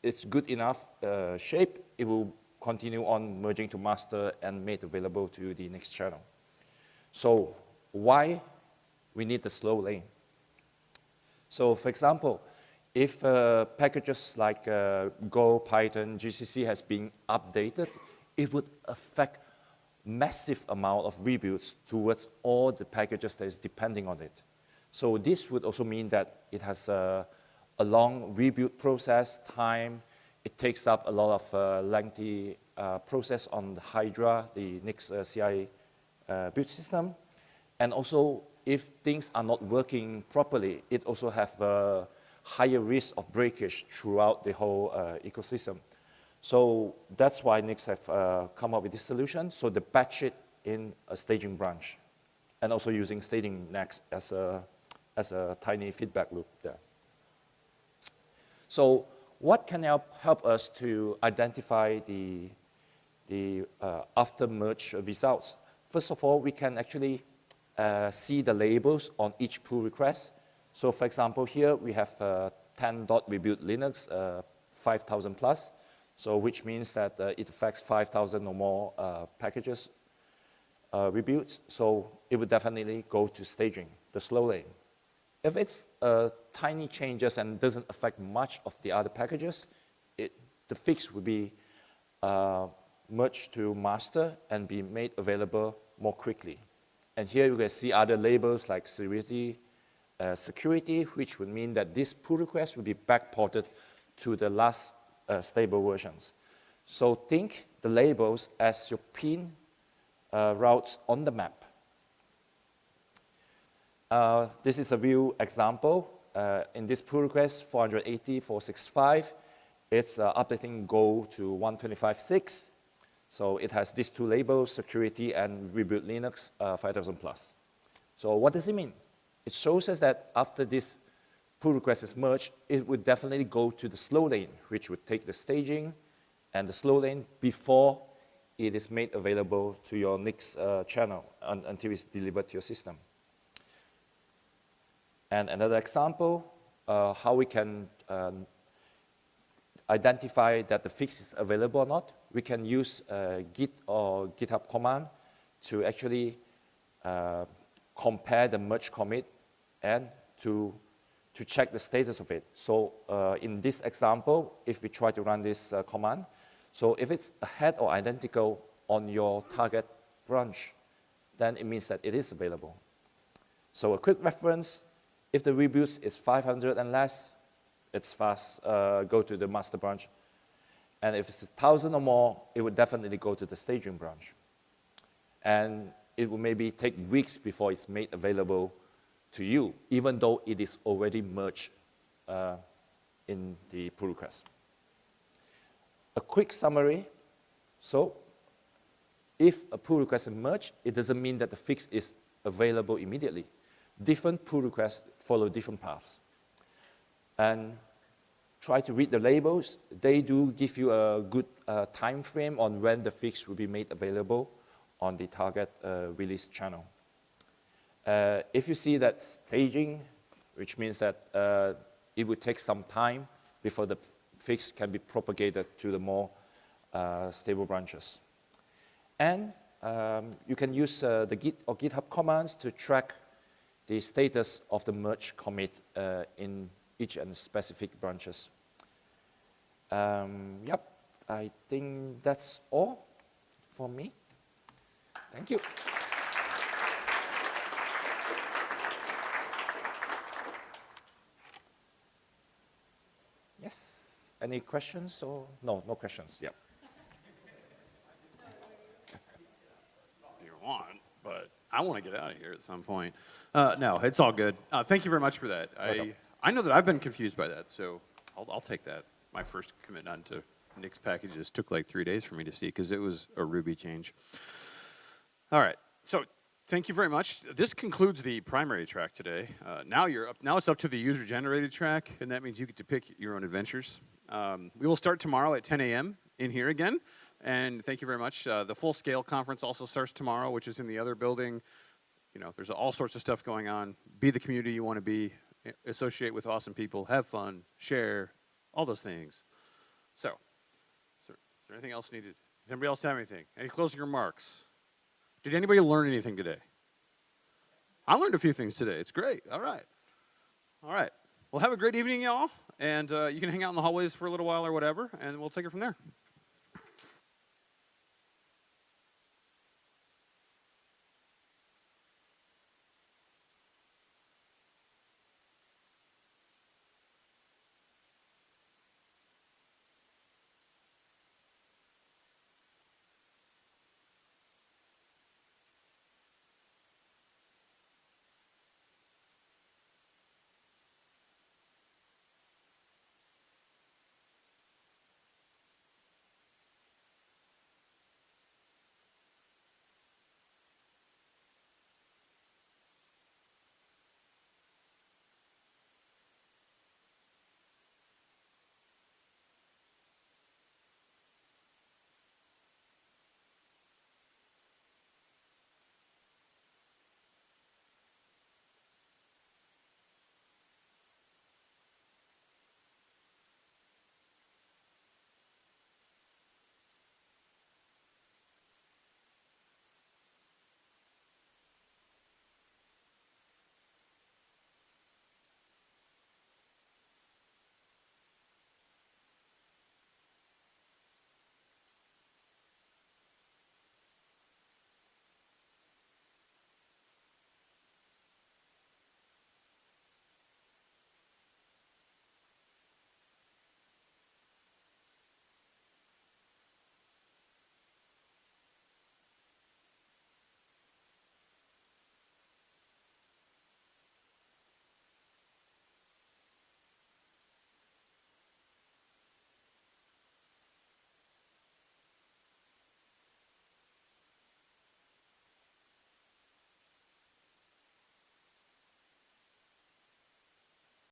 V: it's good enough shape, it will continue on merging to master and made available to the next channel. So why we need the slow lane? So for example, if packages like Go, Python, GCC has been updated, it would affect massive amount of rebuilds towards all the packages that is depending on it. So this would also mean that it has a long rebuild process time. it takes up a lot of lengthy process on the Hydra, the Nix CI build system. And also, if things are not working properly, it also have a higher risk of breakage throughout the whole ecosystem. So that's why Nix have come up with this solution. So they batch it in a staging branch, and also using staging next as a tiny feedback loop there. So what can help us to identify the after merge results? First of all, we can actually see the labels on each pull request. So for example, here we have 10.rebuild Linux, 5,000 plus. So which means that it affects 5,000 or more packages rebuilds. So it would definitely go to staging, the slow lane. If it's tiny changes and doesn't affect much of the other packages, the fix will be merged to master and be made available more quickly. And here you can see other labels like security, which would mean that this pull request will be backported to the last stable versions. So think the labels as your pin routes on the map. This is a real example. In this pull request, 480, 465, it's updating Go to 125.6. So it has these two labels, security and rebuild Linux 5,000 plus. So what does it mean? It shows us that after this pull request is merged, it would definitely go to the slow lane, which would take the staging and the slow lane before it is made available to your Nix channel until it's delivered to your system. And another example, how we can identify that the fix is available or not. We can use Git or GitHub command to actually compare the merge commit and to check the status of it. So in this example, if we try to run this command, so if it's ahead or identical on your target branch, then it means that it is available. So a quick reference, if the rebuilds is 500 and less, it's fast, go to the master branch. And if it's 1,000 or more, it would definitely go to the staging branch. And it will maybe take weeks before it's made available to you, even though it is already merged in the pull request. A quick summary. So if a pull request is merged, it doesn't mean that the fix is available immediately. Different pull requests follow different paths. And try to read the labels. They do give you a good time frame on when the fix will be made available on the target release channel. If you see that staging, which means that it would take some time before the fix can be propagated to the more stable branches. And you can use the Git or GitHub commands to track the status of the merge commit in each and specific branches. Yep, I think that's all for me. Thank you. Yes, any questions or no questions? Yep.
A: You want, but I want to get out of here at some point. No, it's all good. Thank you very much for that. I know that I've been confused by that, so I'll take that. My first commit onto Nix packages took like 3 days for me to see because it was a Ruby change. All right, so thank you very much. This concludes the primary track today. Now it's up to the user-generated track, and that means you get to pick your own adventures. We will start tomorrow at 10 a.m. in here again, and thank you very much. The full SCaLE conference also starts tomorrow, which is in the other building. You know, there's all sorts of stuff going on. Be the community you want to be. Associate with awesome people. Have fun. Share. All those things. So, is there anything else needed? Does anybody else have anything? Any closing remarks? Did anybody learn anything today? I learned a few things today. It's great. All right. All right. Well, have a great evening, y'all. And you can hang out in the hallways for a little while or whatever, and we'll take it from there.